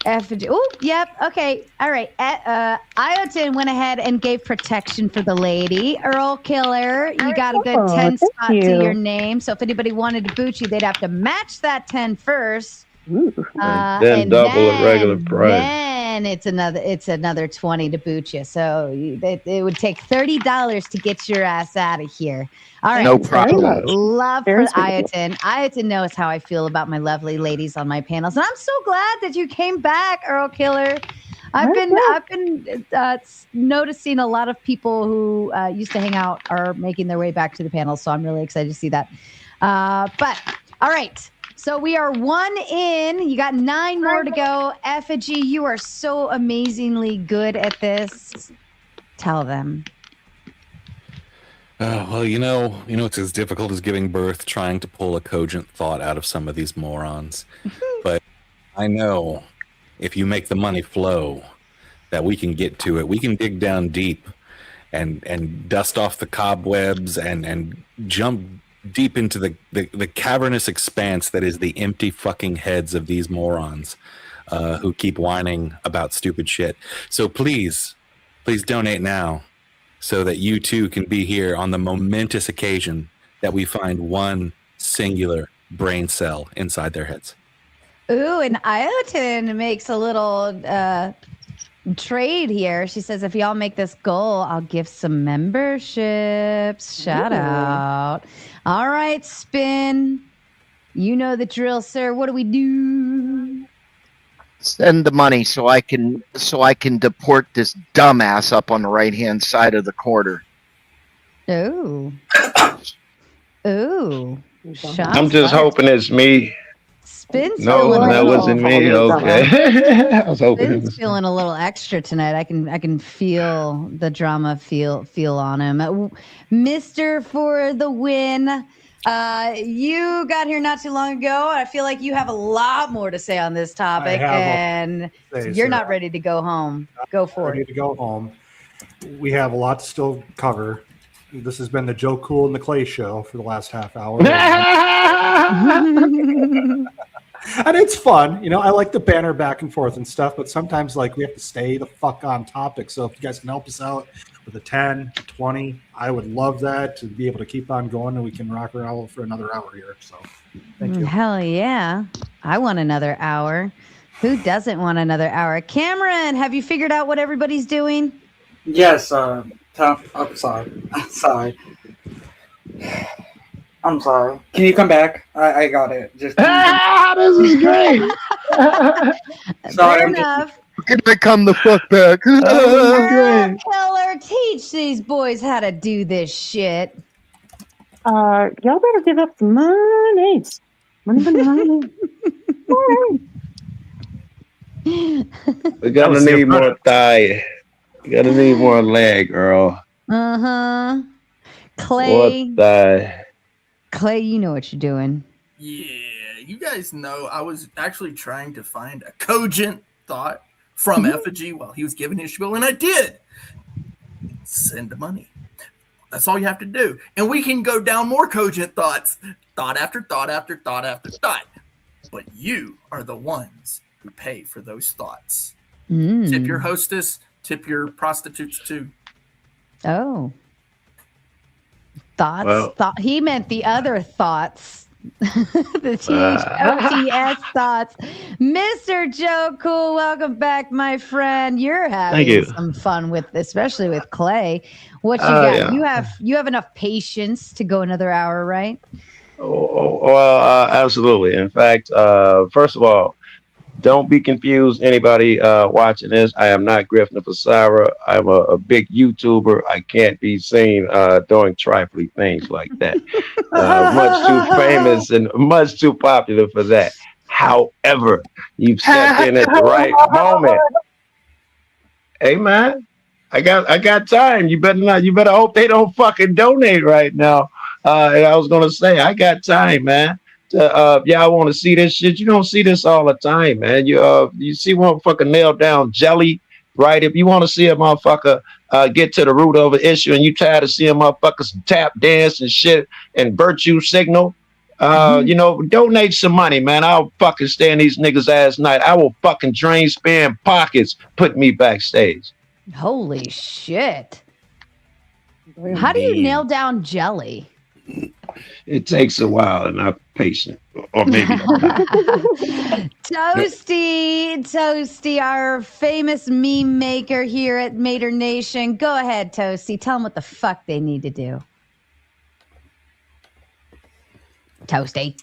yep. Okay. All right. Iotin went ahead and gave protection for the lady. Earl Killer, you got a good 10 spot to your name. So if anybody wanted to boot you, they'd have to match that 10 first. Then double the regular price. Then it's another 20 to boot you. So it would take $30 to get your ass out of here. All right. No problem. Love for Iotin. Iotin knows how I feel about my lovely ladies on my panels, and I'm so glad that you came back, Earl Killer. I've been noticing a lot of people who used to hang out are making their way back to the panel, so I'm really excited to see that. But all right. So we are 1 in. You got 9 more to go. Effigy, you are so amazingly good at this. Tell them. Well, it's as difficult as giving birth, trying to pull a cogent thought out of some of these morons. But I know if you make the money flow, that we can get to it. We can dig down deep and dust off the cobwebs and jump deep into the cavernous expanse that is the empty fucking heads of these morons who keep whining about stupid shit. So please donate now so that you too can be here on the momentous occasion that we find one singular brain cell inside their heads. Ooh, and Iotin makes a little trade here. She says, if y'all make this goal, I'll give some memberships. Shout out. All right, Spin. You know the drill, sir. What do we do? Send the money so I can deport this dumbass up on the right-hand side of the quarter. Ooh. Ooh. I'm just hoping it's me. Spin's No, that wasn't me. Okay. I was hoping it was feeling a little extra tonight. I can feel the drama feel on him. Mr. for the win. You got here not too long ago. I feel like you have a lot more to say on this topic, and you're not ready to go home. Go for it. Ready to go home. We have a lot to still cover. This has been the Joe Cool and the Clay show for the last half hour. And it's fun, I like the banner back and forth and stuff, but sometimes we have to stay the fuck on topic. So if you guys can help us out with a 10, 20, I would love that to be able to keep on going, and we can rock around for another hour here. So thank you. Hell yeah. I want another hour. Who doesn't want another hour? Cameron, have you figured out what everybody's doing? Yes, I'm sorry. I'm sorry. Can you come back? I got it. Just this is great. Fair enough. Can I come the fuck back? Killer, teach these boys how to do this shit. Y'all better give up the money. Money. We're gonna need more thigh. We're gonna need more leg, girl. Uh-huh. Clay. What thigh? Clay, you know what you're doing. Yeah, you guys know I was actually trying to find a cogent thought from Effigy while he was giving his spiel, and I did. Send the money. That's all you have to do. And we can go down more cogent thoughts, thought after thought after thought after thought. But you are the ones who pay for those thoughts. Tip your hostess, tip your prostitutes too. Oh. Thoughts? He meant the other thoughts. The THOTS thoughts. Mr. Joe Cool, welcome back, my friend. You're having some fun with, especially with Clay. What you got? Yeah. You have enough patience to go another hour, right? Well, absolutely. In fact, first of all, don't be confused. Anybody watching this, I am not Griffin Fasara. I'm a big YouTuber. I can't be seen doing trifling things like that. Much too famous and much too popular for that. However, you've stepped in at the right moment. Hey man, I got time. You better hope they don't fucking donate right now. And I was gonna say, I got time, man. I want to see this shit. You don't see this all the time, man. You see one fucking nail down jelly, right? If you want to see a motherfucker get to the root of an issue, and you tired of seeing motherfuckers tap dance and shit and virtue signal, donate some money, man. I'll fucking stay in these niggas' ass night. I will fucking drain spam pockets, put me backstage. Holy shit! How do you nail down jelly? It takes a while, and I'm patient, or maybe I'm not. Toasty, our famous meme maker here at Mater Nation. Go ahead, Toasty. Tell them what the fuck they need to do. Toasty.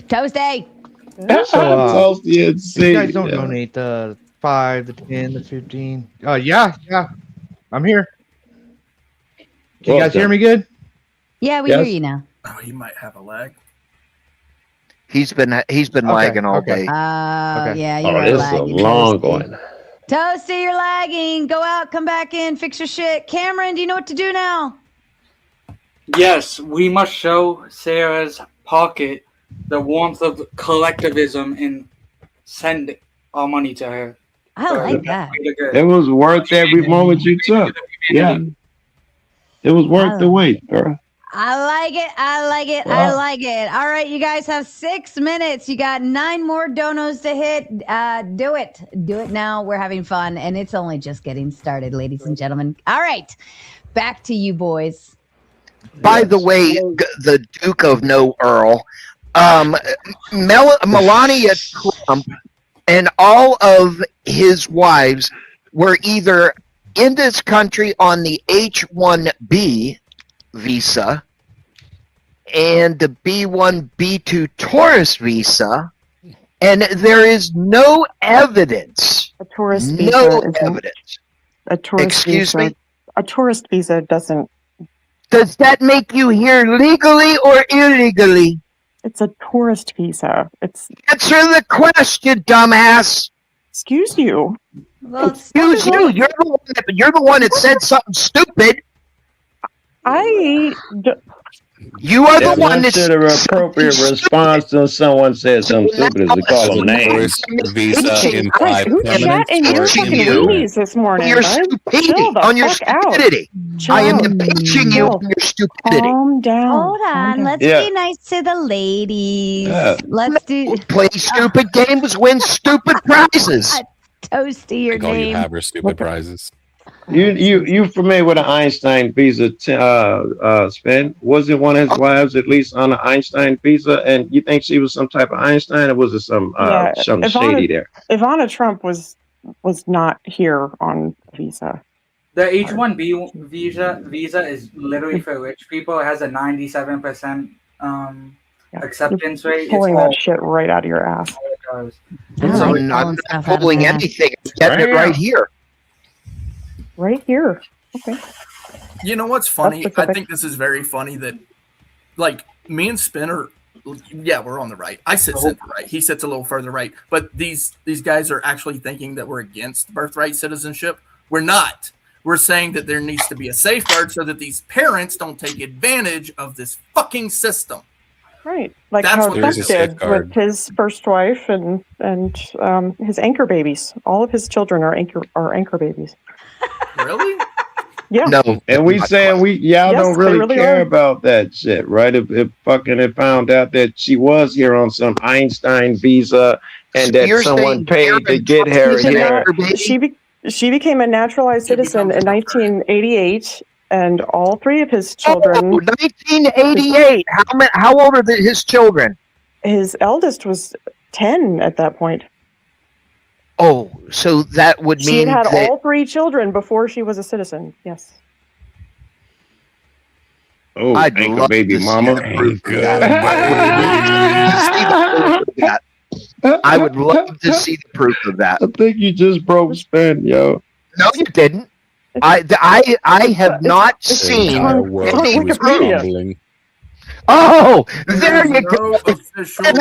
So, if you guys don't donate the 5, the 10, the 15. Yeah, I'm here. Can you guys hear me good? Yeah, we hear you now. Oh, he might have a lag. He's been lagging all day. Yeah, you're this lagging. is a long one. Toasty, you're lagging. Go out, come back in, fix your shit. Cameron, do you know what to do now? Yes, we must show Sarah's pocket the warmth of collectivism and send our money to her. I like that. It was worth every moment you took. Yeah. It was worth the wait, girl. I like it. Wow. I like it. All right, you guys have 6 minutes. You got 9 more donos to hit. Do it now. We're having fun, and it's only just getting started, ladies and gentlemen. All right, back to you, boys. By the way, the Duke of No Earl, Melania Trump and all of his wives were either in this country on the H-1B visa and the B-1, B-2 tourist visa, and there is no evidence. A tourist no visa evidence. A tourist Excuse visa, me? A tourist visa doesn't. Does that make you here legally or illegally? It's a tourist visa. Answer the question, dumbass. Excuse you. Well, excuse you. You're the one that said something stupid. You are the one that's an appropriate response to someone says something stupid is to call them names. Visa in 5 Who shat in your fucking weenies this morning? Your bud? stupidity. Chill the On your fuck out. stupidity. I am Chill. impeaching you on your stupidity. Calm down. Hold on. Let's be nice to the ladies. Let's do play stupid games, win stupid prizes. Toasty, your All you name. have are stupid prizes. You familiar with the Einstein visa, Sven? Wasn't one of his wives at least on the Einstein visa? And you think she was some type of Einstein, or was it some something shady there? Ivana Trump was not here on visa. The H-1B visa is literally for rich people. It has a 97% acceptance rate. Pulling that shit right out of your ass. I'm not pulling anything. I'm getting it right here. Right here. Okay. You know what's funny? I think this is very funny that, like, me and Spinner, yeah, we're on the right. I sit center right. He sits a little further right. But these guys are actually thinking that we're against birthright citizenship. We're not. We're saying that there needs to be a safeguard so that these parents don't take advantage of this fucking system. Right. Like That's how what Trump there's a did safeguard. with his first wife and his anchor babies. All of his children are anchor babies. Really? Yeah. No, And we saying y'all Yes, don't they really really care are. about that shit, right? If fucking it found out that she was here on some Einstein visa and So that you're someone saying paid to Aaron get Trump her is She did here. not. her baby? She became a naturalized citizen in 1988, and all three of his children. Oh, 1988. How old are his children? His eldest was 10 at that point. Oh, so that would She mean had that all three children before she was a citizen. Yes. Oh, I'd anchor love baby to see mama. the proof of that. I would love to see the proof of that. I think you just broke Spin, yo. No, you didn't. I have not seen on any Wikipedia. proof. Oh, there you go. No,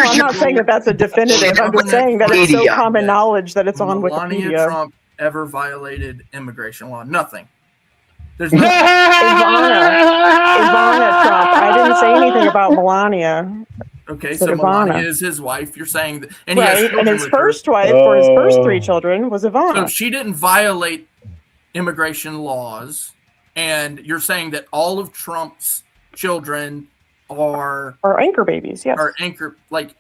I'm not saying that that's a definitive. I'm just saying that it's so Media. common knowledge that it's on Melania Wikipedia. Trump ever violated immigration law? Nothing. There's Ivana Trump. I didn't say anything about Melania. Okay, Said so Melania Ivana. is his wife. You're saying that, and he has Right, children and his with her. first wife for his first three children was So Ivana. she didn't violate immigration laws, and you're saying that all of Trump's children are anchor babies. Yes, are anchor. Like,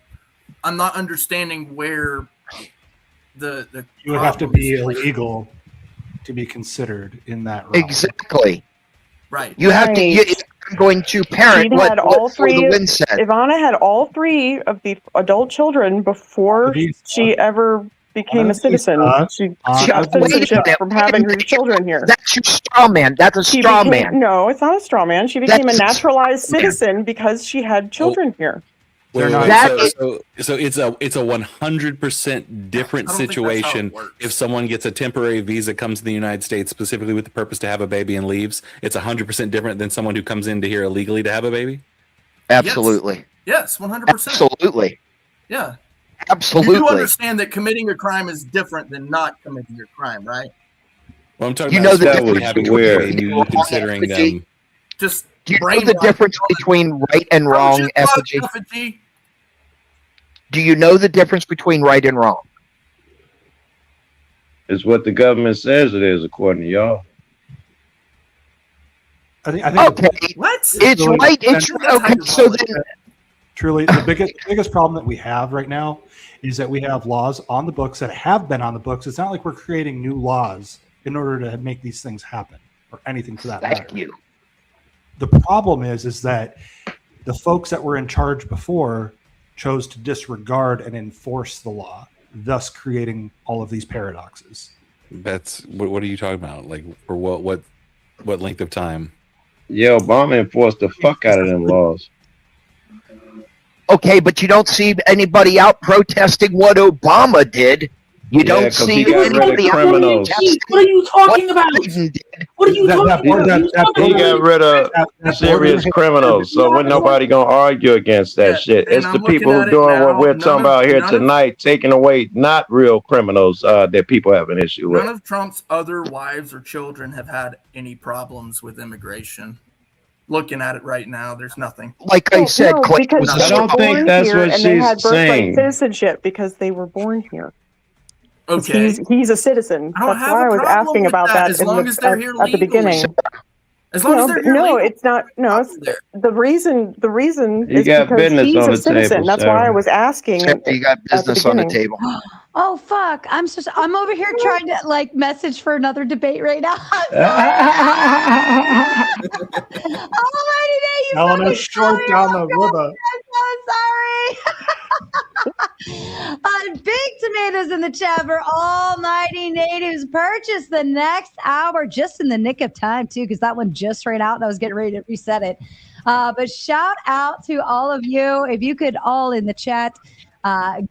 I'm not understanding where the You would have to problem be is. Like, illegal to be considered in that realm. Exactly. right. You have to. I'm going to parent She'd what had all For three. the Win said. Ivana had all three of the adult children before she ever became a citizen. She got citizenship from having her children here. That's your straw man. That's a straw man. No, it's not a straw man. She became That's a a naturalized citizen because she had children here. Wait, They're wait, not- so it's a 100% different situation if someone gets a temporary visa, comes to the United States specifically with the purpose to have a baby and leaves. It's 100% different than someone who comes into here illegally to have a baby. Absolutely. Yes, 100%. Absolutely. Yeah. Absolutely. You do understand that committing a crime is different than not committing a crime, right? Well, I'm talking You about know the especially difference having a between baby and you considering them. Just Do you know the difference between right and wrong, effigy? effigy? Do you know the difference between right and wrong? It's what the government says it is, according to y'all. I think Okay. What? It's really right. depends It's on okay. So then, truly, the biggest problem that we have right now is that we have laws on the books that have been on the books. It's not like we're creating new laws in order to make these things happen or anything for that matter. thank you. The problem is that the folks that were in charge before chose to disregard and enforce the law, thus creating all of these paradoxes. That's what are you talking about? Like, for what length of time? Yeah, Obama enforced the fuck out of them laws. Okay, but you don't see anybody out protesting what Obama did. You Yeah, don't 'cause see he got rid of anybody out criminals. protesting What are you talking about? Biden did. What are you talking about? He got rid of serious criminals, so when nobody gonna argue against that shit. and It's I'm the looking people at who it doing now. what we're None talking of- about here none of- tonight, taking away not real criminals that people have an issue with. None of Trump's other wives or children have had any problems with immigration. Looking at it right now, there's nothing. Like I said, no, Clay because was they I don't were think born that's here what and they she's had birthright saying. citizenship because they were born here. 'Cause Okay. He's a citizen. I don't That's have why a I was problem asking with about that, that as in long the, as they're at, here at the beginning. legally. As long as they're here no, legally. it's not. No, it's the reason. The reason You is got because business he's on a the citizen. table, That's why I Sarah. was asking. You got business on the beginning. table. Oh fuck! I'm over here trying to like message for another debate right now. Almighty day, you Elena fucking short sorry. down the Oh, river. I'm so sorry. Big tomatoes in the chat for Almighty Natives. Purchase the next hour just in the nick of time too, because that one just ran out and I was getting ready to reset it. But shout out to all of you. If you could all in the chat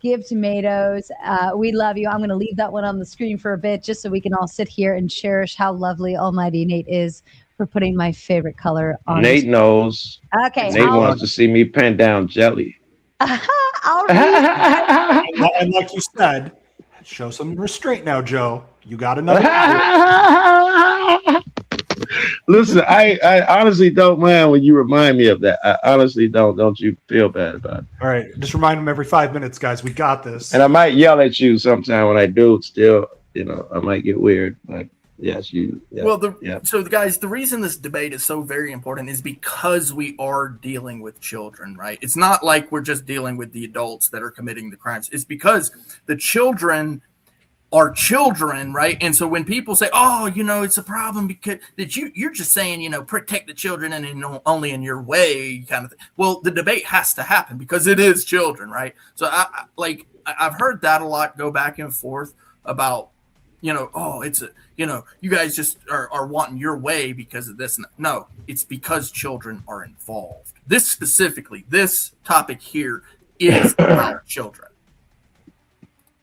give tomatoes. We love you. I'm going to leave that one on the screen for a bit just so we can all sit here and cherish how lovely Almighty Nate is for putting my favorite color on. Nate knows. Okay. Nate wants to see me pen down jelly. I'll read And like you said, show some restraint now, Joe. You got another. Listen, I honestly don't mind when you remind me of that. I honestly don't. Don't you feel bad about it? All right, just remind them every 5 minutes, guys. We got this. And I might yell at you sometime when I do. Still, I might get weird. But Yes, you. Yeah, Well, yeah. so guys, the reason this debate is so very important is because we are dealing with children, right? It's not like we're just dealing with the adults that are committing the crimes. It's because the children are children, right? And so when people say, "Oh, it's a problem because that you're just saying, protect the children and only in your way," kind of thing. Well, the debate has to happen because it is children, right? So I've heard that a lot, go back and forth about, oh, it's a, you guys just are wanting your way because of this. No, it's because children are involved. This topic here is about children.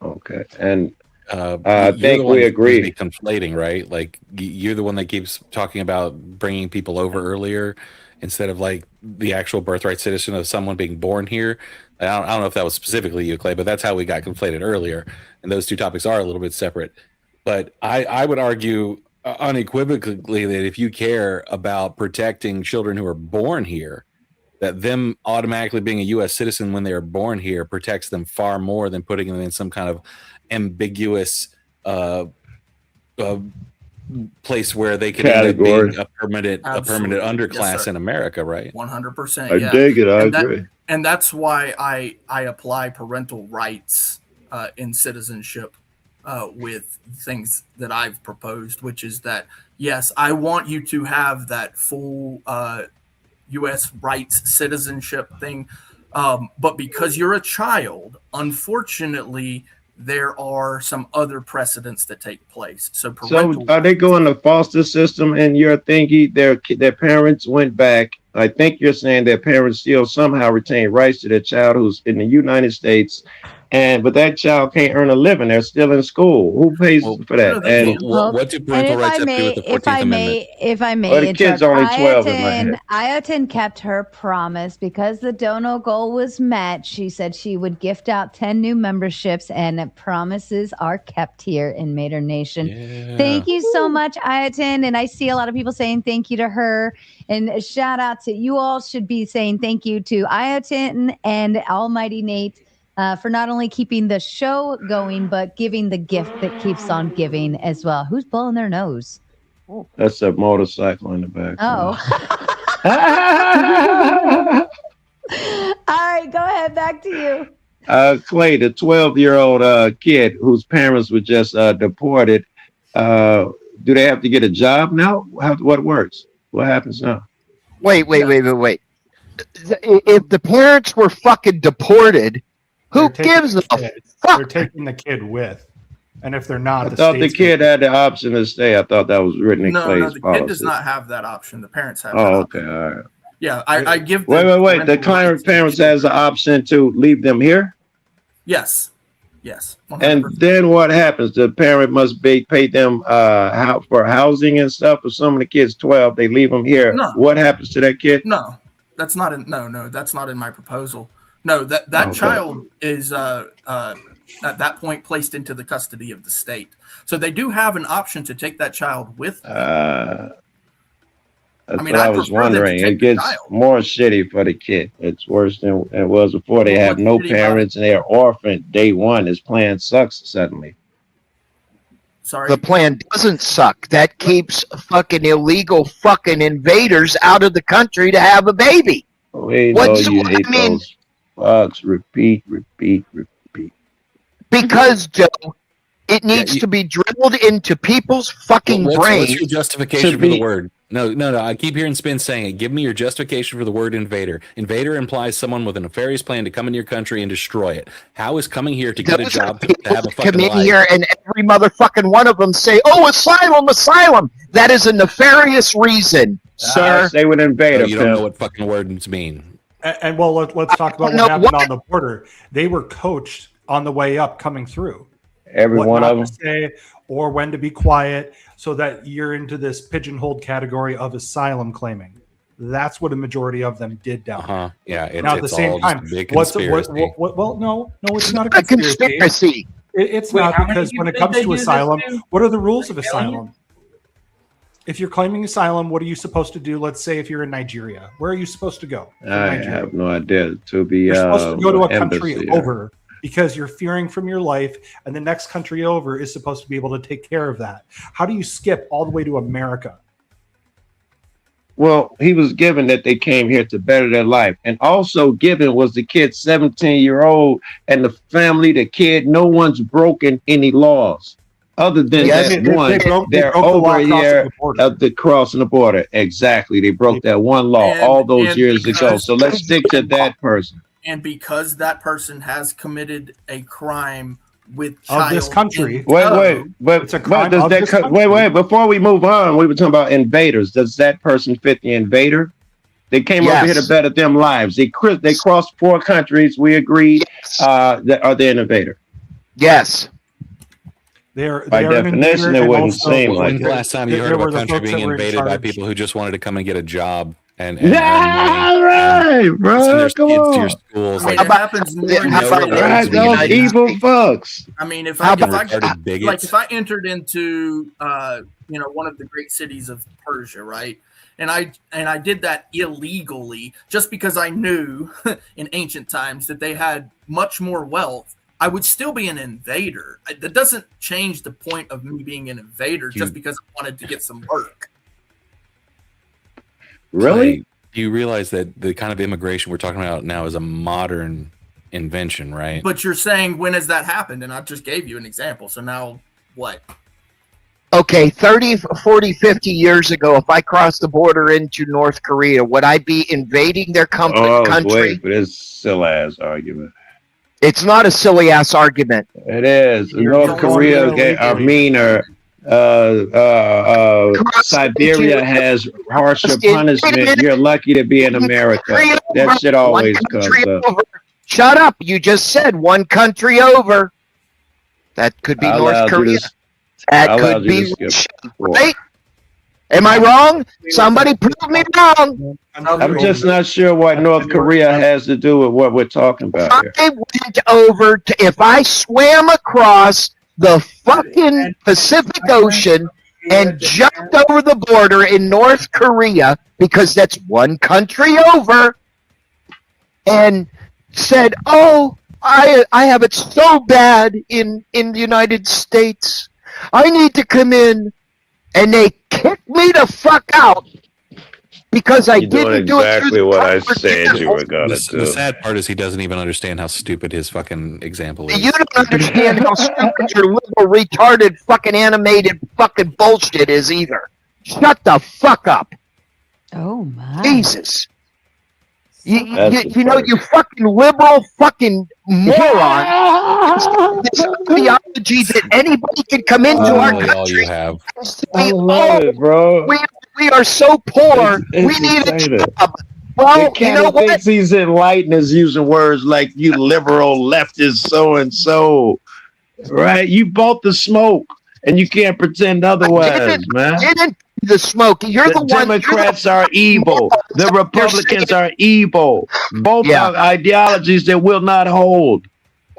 Okay, and I think we agree. Conflating, right? Like you're the one that keeps talking about bringing people over earlier instead of like the actual birthright citizen of someone being born here. I don't know if that was specifically you, Clay, but that's how we got conflated earlier. And those two topics are a little bit separate. But I would argue unequivocally that if you care about protecting children who are born here, that them automatically being a U.S. citizen when they are born here protects them far more than putting them in some kind of ambiguous place where they could end up being a permanent underclass in America, right? 100%. I dig it. I agree. And that's why I apply parental rights in citizenship with things that I've proposed, which is that, yes, I want you to have that full U.S. rights citizenship thing. But because you're a child, unfortunately, there are some other precedents that take place. So are they going to foster system and you're thinking their parents went back? I think you're saying their parents still somehow retain rights to their child who's in the United States. But that child can't earn a living. They're still in school. Who pays for that? And what do parental rights have to do with the 14th Amendment? If I may, well, the kid's only 12 in my head. Ayotin kept her promise because the dono goal was met. She said she would gift out 10 new memberships, and promises are kept here in Mater Nation. Yeah. Thank you so much, Ayotin. And I see a lot of people saying thank you to her. And a shout out to you all should be saying thank you to Ayotin and Almighty Nate. For not only keeping the show going, but giving the gift that keeps on giving as well. Who's blowing their nose? That's a motorcycle in the back. Oh. All right, go ahead. Back to you. Clay, the 12-year-old kid whose parents were just deported, do they have to get a job now? What works? What happens now? Wait. If the parents were fucking deported, who gives a fuck? They're taking the kid with. And if they're not, I thought the kid had the option to stay. I thought that was written in Clay's policy. No, the kid does not have that option. The parents have that option. All right. Yeah, I give Wait. The parents has the option to leave them here? Yes. 100%. And then what happens? The parent must pay them for housing and stuff. For some of the kids, 12, they leave them here. No. What happens to that kid? No, that's not in that's not in my proposal. No, that child is at that point placed into the custody of the state. So they do have an option to take that child with them. That's what I was wondering. It gets more shitty for the kid. It's worse than it was before. They have no parents and they are orphaned day one. This plan sucks suddenly. Sorry. The plan doesn't suck. That keeps fucking illegal fucking invaders out of the country to have a baby. We know you hate those fucks. Repeat. Because, Joe, it needs to be drilled into people's fucking brains. What's your justification for the word? No. I keep hearing Spin saying it. Give me your justification for the word invader. Invader implies someone with a nefarious plan to come into your country and destroy it. How is coming here to get a job to have a fucking life? Come in here and every motherfucking one of them say, "Oh, asylum." That is a nefarious reason, sir. They would invade. You don't know what fucking words mean. And well, let's talk about what happened on the border. They were coached on the way up coming through. Every one of them. Say, or when to be quiet, so that you're into this pigeonholed category of asylum claiming. That's what a majority of them did down there. Yeah. Now at the same time, well, no, it's not a conspiracy. It's not, because when it comes to asylum, what are the rules of asylum? If you're claiming asylum, what are you supposed to do? Let's say if you're in Nigeria, where are you supposed to go? I have no idea. To be you're supposed to go to a country over because you're fearing from your life, and the next country over is supposed to be able to take care of that. How do you skip all the way to America? Well, he was given that they came here to better their life. And also given was the kid 17-year-old and the family, the kid, no one's broken any laws. Other than that one, they're over here at the crossing the border. Exactly. They broke that one law all those years ago. So let's stick to that person. And because that person has committed a crime with of this country. Wait, before we move on, we were talking about invaders. Does that person fit the invader? They came over here to better them lives. They crossed 4 countries. We agreed that are they an invader? Yes. By definition, it wouldn't seem like it. Last time you heard of a country being invaded by people who just wanted to come and get a job and right, bro. Come on. to your schools, it happens more in those evil fucks. I mean, if I entered into one of the great cities of Persia, right? And I did that illegally just because I knew in ancient times that they had much more wealth, I would still be an invader. That doesn't change the point of me being an invader just because I wanted to get some work. Really? You realize that the kind of immigration we're talking about now is a modern invention, right? But you're saying, when has that happened? And I just gave you an example. So now what? Okay, 30, 40, 50 years ago, if I crossed the border into North Korea, would I be invading their country? Wait, but it's a silly-ass argument. It's not a silly-ass argument. It is. North Korea, Armenia, Siberia has harsher punishment. You're lucky to be in America. That shit always comes up. Shut up. You just said one country over. That could be North Korea. That could be Russia, right? Am I wrong? Somebody prove me wrong. I'm just not sure what North Korea has to do with what we're talking about here. I went over to, if I swam across the fucking Pacific Ocean and jumped over the border in North Korea, because that's one country over, and said, oh, I have it so bad in the United States, I need to come in, and they kicked me the fuck out because I didn't do it exactly what I said you were gonna do. The sad part is he doesn't even understand how stupid his fucking example is. You don't understand how stupid your little retarded fucking animated fucking bullshit is either. Shut the fuck up. Oh my. Jesus. You know, you fucking liberal fucking moron. This ideology that anybody can come into our country. All you have. I love it, bro. We are so poor. We need a job. Well, you know what? Thinks he's enlightened is using words like you liberal leftist so and so. Right? You bought the smoke, and you can't pretend otherwise, man. The smoke. You're the Democrats are evil. The Republicans are evil. Both are ideologies that will not hold.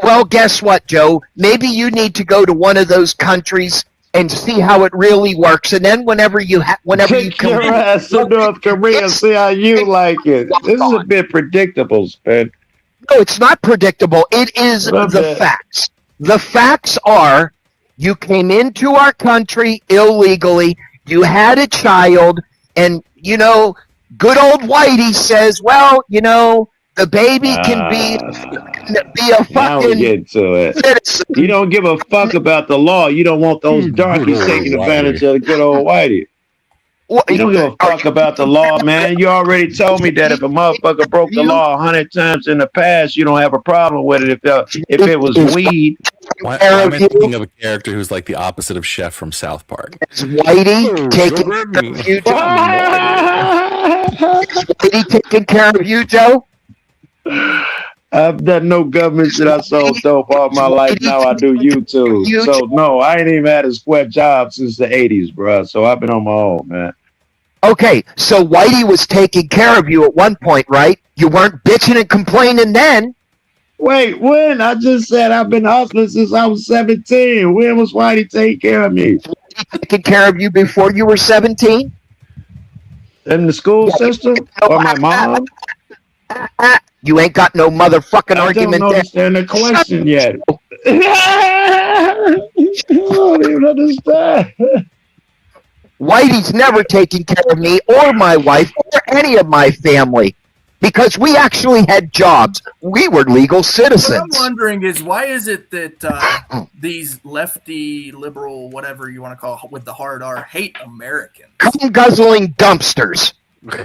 Well, guess what, Joe? Maybe you need to go to one of those countries and see how it really works. And then whenever you come your ass to North Korea, see how you like it. This is a bit predictable, Spin. No, it's not predictable. It is the facts. The facts are you came into our country illegally. You had a child, and, you know, good old Whitey says, well, you know, the baby can be a fucking now we get to it. citizen. You don't give a fuck about the law. You don't want those darkies taking advantage of the good old Whitey. You don't give a fuck about the law, man. You already told me that if a motherfucker broke the law 100 times in the past, you don't have a problem with it if it was weed. Why am I thinking of a character who's like the opposite of Chef from South Park? Is Whitey taking care of you, Joe? Is Whitey taking care of you, Joe? I've done no government shit. I sold dope all my life. Now I do YouTube. So no, I ain't even had a sweat job since the 80s, bro. So I've been on my own, man. Okay, so Whitey was taking care of you at one point, right? You weren't bitching and complaining then. Wait, when? I just said I've been hustling since I was 17. When was Whitey taking care of me? Taking care of you before you were 17? In the school system? Or my mom? You ain't got no motherfucking argument don't understand the question yet. I don't even understand. Whitey's never taken care of me or my wife or any of my family because we actually had jobs. We were legal citizens. What I'm wondering is why is it that these lefty, liberal, whatever you want to call it, with the hard R, hate Americans? Cum guzzling dumpsters.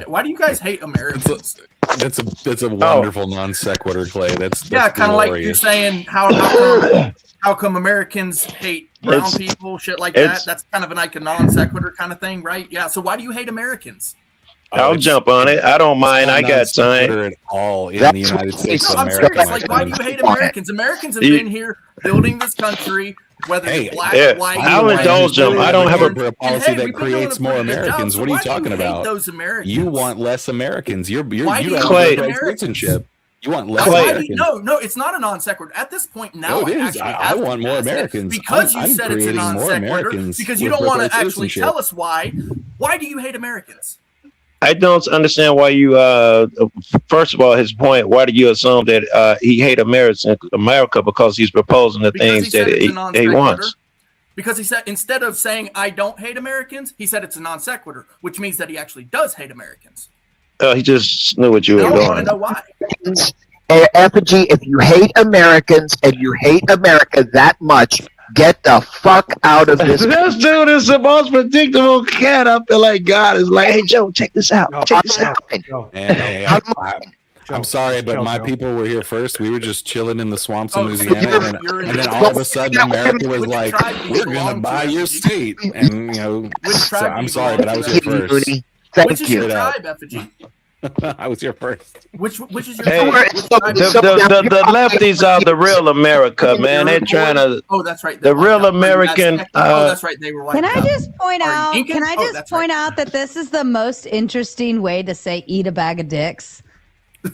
Why do you guys hate Americans? That's a wonderful non sequitur, Clay. That's Yeah, kind of like you're saying how come Americans hate brown people, shit like that. That's kind of like a non sequitur kind of thing, right? Yeah. So why do you hate Americans? I'll jump on it. I don't mind. I got time. At all in the United States No, of I'm America. serious. Like, why do you hate Americans? Americans have been here building this country, whether it's black, white. I'll indulge them. I don't have a policy that creates more Americans. What are you talking about? Those Americans? You want less Americans. You Why do you have hate birthright Americans? citizenship. You want less Why do Americans. you, no, it's not a non sequitur. At this point now, No, it is. I want more Americans. Because you I'm said it's a creating non more sequitur. Americans Because you with don't want to birthright actually citizenship. tell us why. Why do you hate Americans? I don't understand why you. First of all, his point. Why do you assume that he hate America because he's proposing the things that he wants? Because he said instead of saying I don't hate Americans, he said it's a non sequitur, which means that he actually does hate Americans. He just knew what you were I want to doing. know why. Effigy, if you hate Americans and you hate America that much, get the fuck out of this. This dude is the most predictable cat. I feel like God is like, hey, Joe, check this out. Check this out. Hey, I'm sorry, but my people were here first. We were just chilling in the swamps in Louisiana, and then all of a sudden America was like, "We're gonna buy your state," and so I'm sorry, but I was here first. Which is your tribe, Effigy? I was here first. Which is your Hey, tribe? the lefties are the real America, man. They're trying to. Oh, that's right. The real American. That's right. They were white. Can I just point out? Incan? Can I Oh, just that's point out that this is the most interesting way to say "eat a bag of dicks"?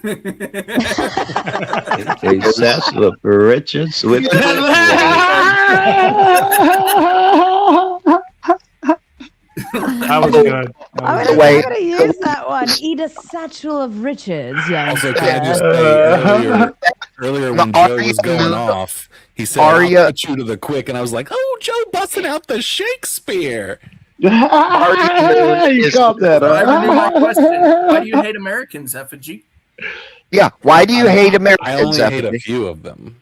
A satchel of riches with. That was good. I'm gonna use that one. Eat a satchel of riches, young. Also, can I just say earlier when Joe was going off, he said, "I'll put you to the quick," and I was like, "Oh, Joe busting out the Shakespeare." You got that? I knew my question. Why do you hate Americans, Effigy? Yeah, why do you hate Americans? I only hate a few of them.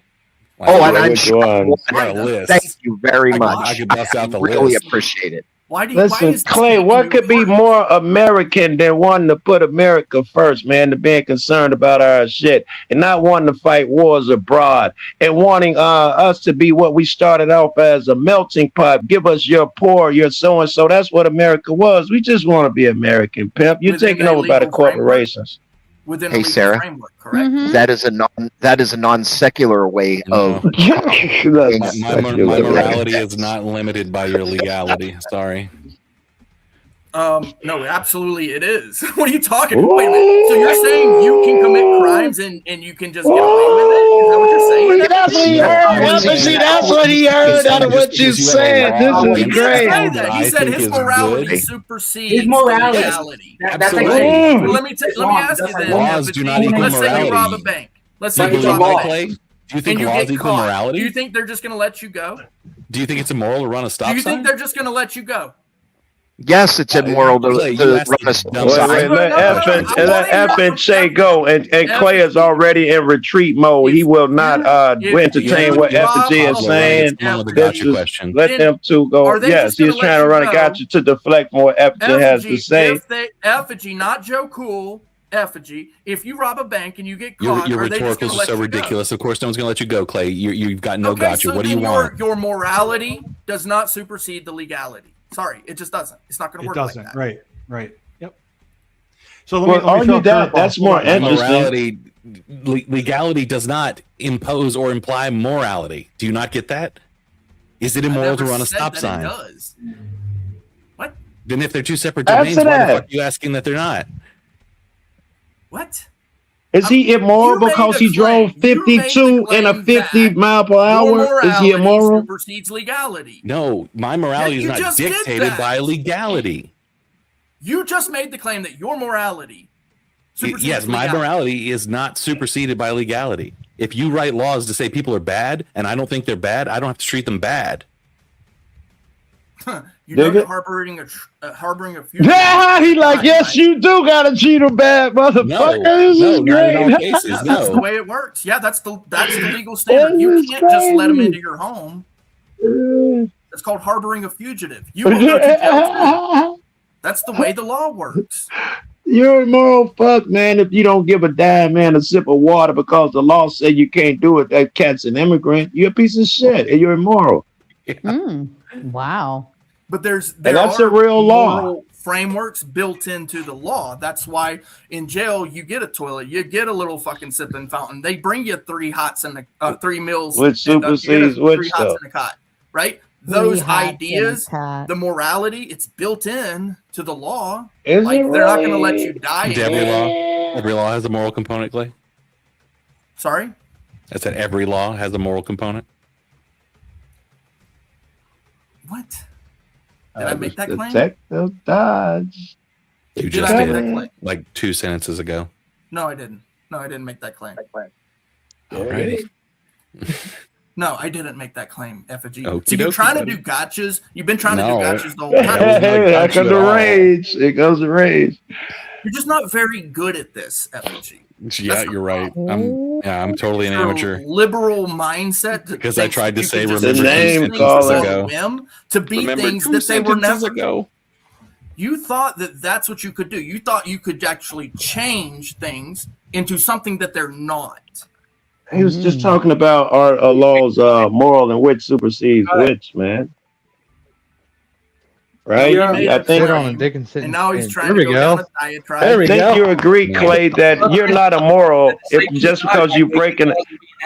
And I'm sure. List. Thank you very much. I could bust out the really list. appreciate it. Listen, Clay, what could be more American than wanting to put America first, man, to being concerned about our shit and not wanting to fight wars abroad and wanting us to be what we started off as, a melting pot. Give us your poor, your so-and-so. That's what America was. We just want to be American, pimp. You're taken over by the corporations. Within Hey, Sarah, framework, correct? that is a non secular way of. My morality is not limited by your legality. Sorry. No, absolutely it is. What are you talking about? Wait a minute. So you're saying you can commit crimes and you can just get away with it? Is that what you're saying? That's what he heard. See, that's what he heard out of what you said. This is great. He said his morality supersedes His morality. legality. That's Absolutely. Let me ask you then. Laws do not equal Let's say you morality. rob a bank. Let's Do say you you rob a bank. Clay? Do you think And you laws get equal caught. morality? Do you think they're just going to let you go? Do you think it's immoral to run a stop Do you sign? think they're just going to let you go? Yes, it's immoral to run a stop sign. Let F and Shay go, and Clay is already in retreat mode. He will not entertain what Effigy is saying. Let them two go. Yes, he's trying to run a gotcha to deflect more Effigy has to say. Effigy, not Joe Cool. Effigy, if you rob a bank and you get caught, Your are they just rhetoricals going to are let so you ridiculous. go? Of course, no one's going to let you go, Clay. You've got no Okay, gotcha. so What do you then want? Your morality does not supersede the legality. Sorry, it just doesn't. It's not going to work like that. Right. Yep. So let me throw a curveball. That's more interesting. Legality does not impose or imply morality. Do you not get that? Is it immoral to run a stop sign? It does. What? Then if they're two separate domains, why the fuck are you asking that they're not? What? Is he immoral because he drove 52 in a 50 mile per hour? Is he immoral? Supersedes legality. No, my morality is not dictated by legality. You just made the claim that your morality Yes, my morality is not superseded by legality. If you write laws to say people are bad, and I don't think they're bad, I don't have to treat them bad. You know that harboring a fugitive. Yeah, he like, yes, you do gotta treat them bad, motherfucker. This is great. That's the way it works. Yeah, that's the legal standard. You can't just let them into your home. It's called harboring a fugitive. You will go to jail too. That's the way the law works. You're a moral fuck, man, if you don't give a damn man a sip of water because the law said you can't do it. That cat's an immigrant. You're a piece of shit and you're immoral. Wow. But that's a real law. Frameworks built into the law. That's why in jail you get a toilet, you get a little fucking sipping fountain. They bring you 3 hots and 3 meals, which supersedes which stuff, in a cot, right? Those ideas, the morality, it's built in to the law. They're not going to let you die. Every law has a moral component, Clay. Sorry? I said every law has a moral component. What? Did I make that claim? Detective Dodge. You just did like 2 sentences ago. No, I didn't. No, I didn't make that claim. Alrighty. No, I didn't make that claim, Effigy. Okey So you're dokey, trying to buddy. do gotchas. You've been trying to do gotchas the whole time. Here comes the rage. Here goes the rage. You're just not very good at this, Effigy. Yeah, you're right. I'm totally an amateur. Liberal mindset Because I tried to say remember remember name two call sentences it. ago. to be Remember things 2 that they were sentences never. ago. You thought that that's what you could do. You thought you could actually change things into something that they're not. He was just talking about our laws, moral and which supersedes which, man. Right? I think And now he's trying to go down a diatribe. I think you agree, Clay, that you're not immoral if just because you breaking.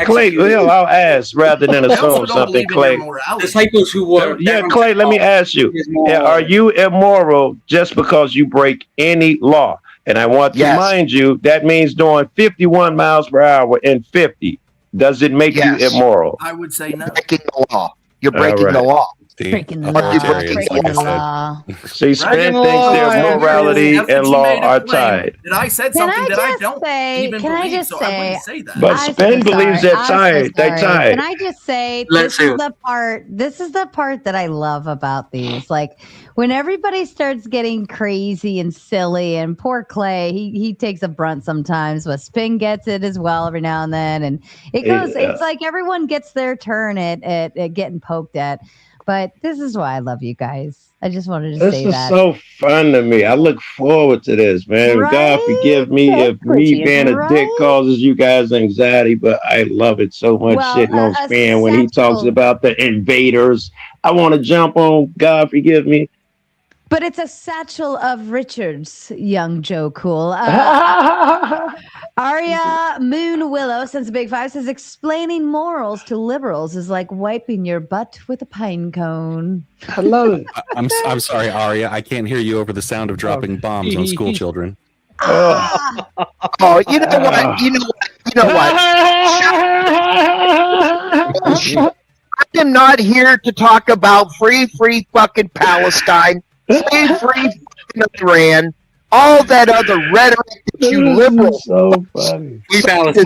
Clay, hell, I'll ask rather than assume something, Clay. Disciples who were Yeah, Clay, let me ask you. Are you immoral just because you break any law? And I want to mind you, that means doing 51 miles per hour in 50. Does it make you immoral? I would say no. Breaking the law. You're breaking the law. Breaking the law. Breaking the law. See, Spin thinks their morality and law are tied. That I said something that I don't even believe, so I wouldn't say that. But Spin believes they're tied. They tied. Can I just say this is the part that I love about these. Like when everybody starts getting crazy and silly, and poor Clay, he takes a brunt sometimes, but Spin gets it as well every now and then. And it goes, it's like everyone gets their turn at getting poked at. But this is why I love you guys. I just wanted to say that. This is so fun to me. I look forward to this, man. Right? God forgive me if me being a dick causes you guys anxiety, but I love it so much shitting on Spin when he talks about the invaders. I want to jump on God forgive me. But it's a satchel of Richards, young Joe Cool. Aria Moon Willow, since Big Five, says explaining morals to liberals is like wiping your butt with a pine cone. I love it. I'm sorry, Aria. I can't hear you over the sound of dropping bombs on school children. Oh, you know what? You know what? I am not here to talk about free fucking Palestine, free fucking Iran, all that other rhetoric that you liberals so funny. out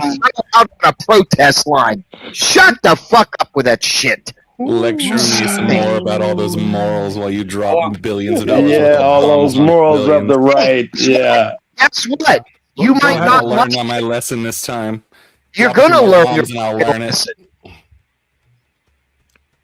on a protest line. Shut the fuck up with that shit. Lecture me some more about all those morals while you drop billions of dollars. Yeah, all those morals of the right. Yeah. Guess what? You might not learn on my lesson this time. You're gonna learn your I'll learn it.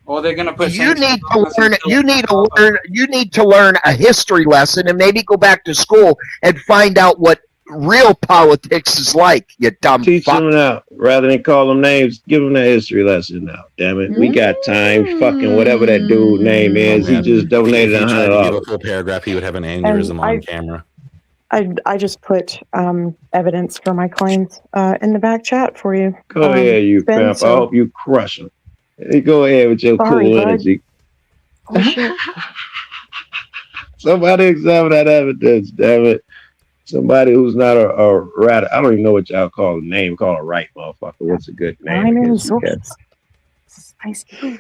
Or they're gonna put. You need to learn. You need to learn a history lesson and maybe go back to school and find out what real politics is like. You dumb Teach fuck. them now rather than call them names. Give them a history lesson now. Damn it, we got time. Fucking whatever that dude name is, he just donated $100. A full paragraph, he would have an aneurysm on camera. I just put evidence for my claims in the back chat for you. Go ahead, you Ben, pimp. I hope you crush them. Hey, go ahead with your cool bud. energy. Oh, shit. Somebody examine that evidence, damn it. Somebody who's not a rat. I don't even know what y'all call a name. Call a right motherfucker. What's a good name? My name is Sources. Spicy.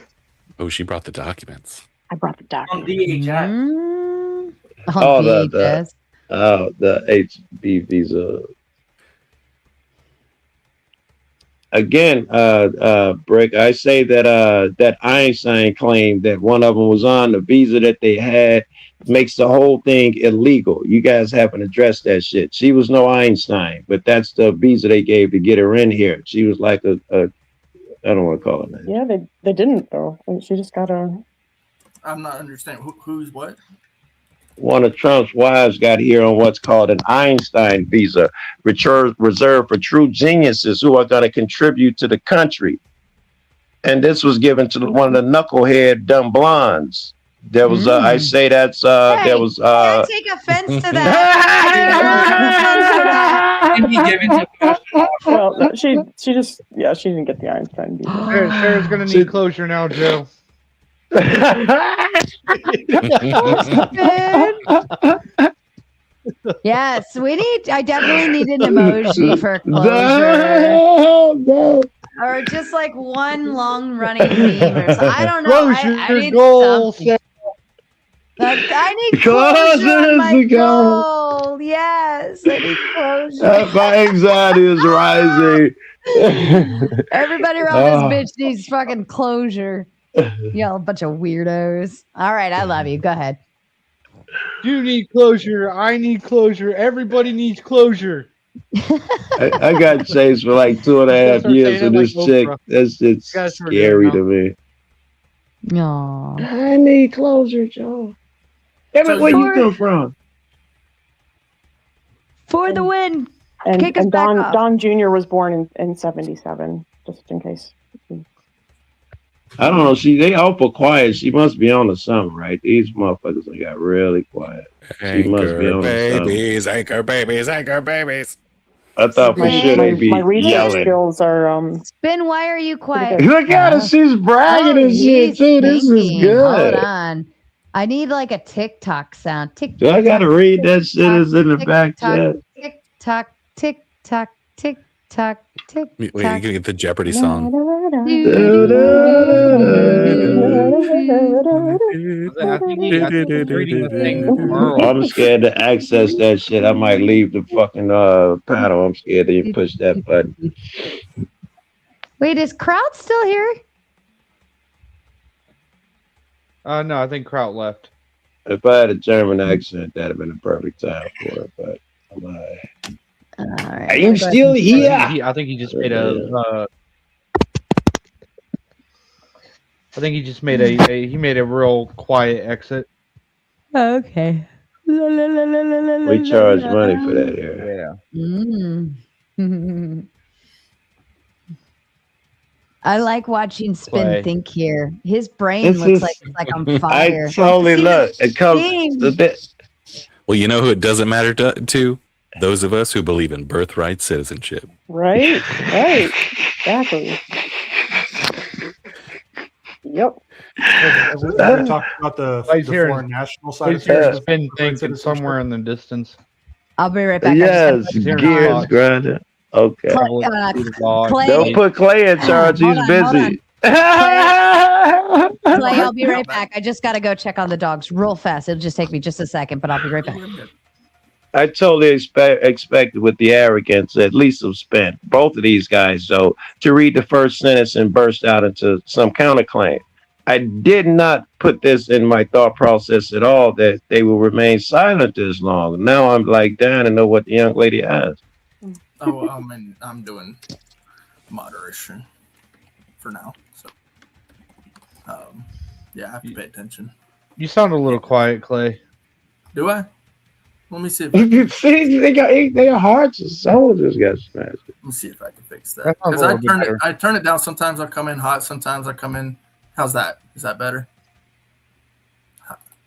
Oh, she brought the documents. I brought the On documents. DHS. Oh, the HB visa again, Brick, I say that that Einstein claim that one of them was on the visa that they had makes the whole thing illegal. You guys haven't addressed that shit. She was no Einstein, but that's the visa they gave to get her in here. She was like a I don't want to call it that. Yeah, they didn't though. She just got a. I'm not understanding who's what. One of Trump's wives got here on what's called an Einstein visa, reserved for true geniuses who are going to contribute to the country. And this was given to one of the knucklehead dumb blondes. There was, I say that's, there was. I take offense to that. Well, she just, yeah, she didn't get the Einstein visa. Sarah's going to need closure now, Joe. Yes, I definitely need an emoji for closure. Or just like one long running meme or something. I don't know. I need something. I need closure on my goal. Yes, I need closure. My anxiety is rising. Everybody around this bitch needs fucking closure. Y'all a bunch of weirdos. All right, I love you. Go ahead. You need closure. I need closure. Everybody needs closure. I got chased for like 2.5 years with this chick. That's it's scary to me. No. I need closure, Joe. Where you come from? For the win. And, Kick us and back off. Don Jr. was born in 77, just in case. I don't know. They awful quiet. She must be on to something, right? These motherfuckers got really quiet. She must be on to something. Anchor babies. I thought for sure they'd be my research yelling. skills are Spin, why are you quiet? Look at her. She's bragging and shit, too. This is good. Hold on. I need like a TikTok sound. Tick. Do I got to read that shit? Is in the back chat. Tick tock, tick tock, tick tock, tick Wait, you're gonna get the Jeopardy song. I'm scared to access that shit. I might leave the fucking panel. I'm scared to push that button. Wait, is Kraut still here? No, I think Kraut left. If I had a German accent, that'd have been a perfect time for it. But I'm like, right, are you still here? I think he just made a. I think he just made he made a real quiet exit. Okay. We charge money for that here. Yeah. I like watching Spin think here. His brain looks like it's like on fire. I totally look. It comes a bit. Well, you know who it doesn't matter to? Those of us who believe in birthright citizenship. right, right, exactly. Yep. We talked about the foreign national side of things. Spin thinking somewhere in the distance. I'll be right back. Yes, gears grinding. Okay. Don't put Clay in charge. He's busy. Clay, I'll be right back. I just got to go check on the dogs real fast. It'll just take me just a second, but I'll be right back. I totally expected with the arrogance, at least of Spin, both of these guys, though, to read the first sentence and burst out into some counterclaim. I did not put this in my thought process at all that they will remain silent this long. Now I'm like dying to know what the young lady has. Oh, I'm doing moderation for now. So, yeah, I have to pay attention. You sound a little quiet, Clay. Do I? Let me see if You see, they are hearts and souls just got smashed. Let me see if I can fix that. Because I turn it down. Sometimes I come in hot. Sometimes I come in. How's that? Is that better?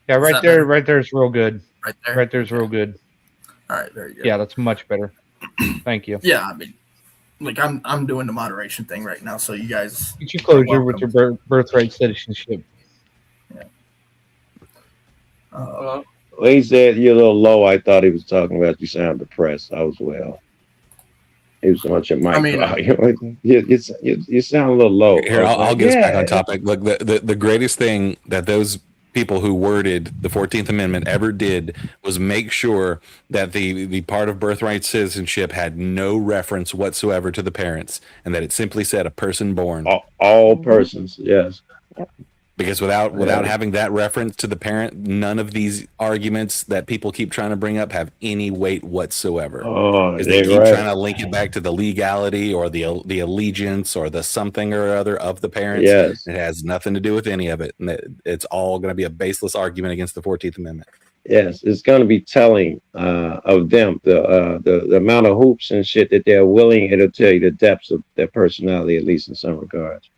Yeah, right there. Right there is real good. Right there. Right there's real good. All right, very good. Yeah, that's much better. Thank you. Yeah, I mean, like I'm doing the moderation thing right now, so you guys get you closure with your birthright citizenship. Yeah. When he said you're a little low, I thought he was talking about you sound depressed. I was well. He was so much at my you sound a little low. Here, I'll get us back on topic. Look, the greatest thing that those people who worded the 14th Amendment ever did was make sure that the part of birthright citizenship had no reference whatsoever to the parents, and that it simply said a person born. All persons, yes. Because without having that reference to the parent, none of these arguments that people keep trying to bring up have any weight whatsoever. Oh, because they keep trying to link it back to the legality or the allegiance or the something or other of the parents. Yes. It has nothing to do with any of it. And it's all going to be a baseless argument against the 14th Amendment. Yes, it's going to be telling of them the amount of hoops and shit that they're willing. It'll tell you the depths of their personality, at least in some regards.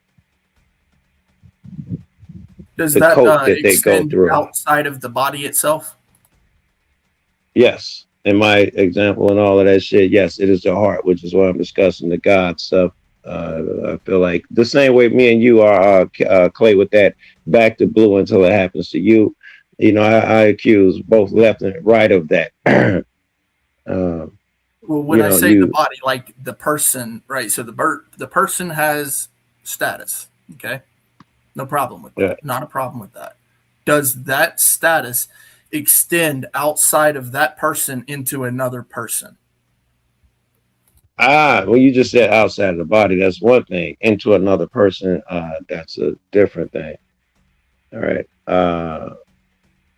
Does The that coat that they go extend through. outside of the body itself? Yes, in my example and all of that shit, yes, it is the heart, which is why I'm discussing the God stuff. I feel like the same way me and you are, Clay, with that back to blue until it happens to you. You know, I accuse both left and right of that. Well, when I say the body, like the person, right? So the person has status, okay? No problem with that. Yeah. Not a problem with that. Does that status extend outside of that person into another person? Well, you just said outside of the body. That's one thing. Into another person, that's a different thing. All right.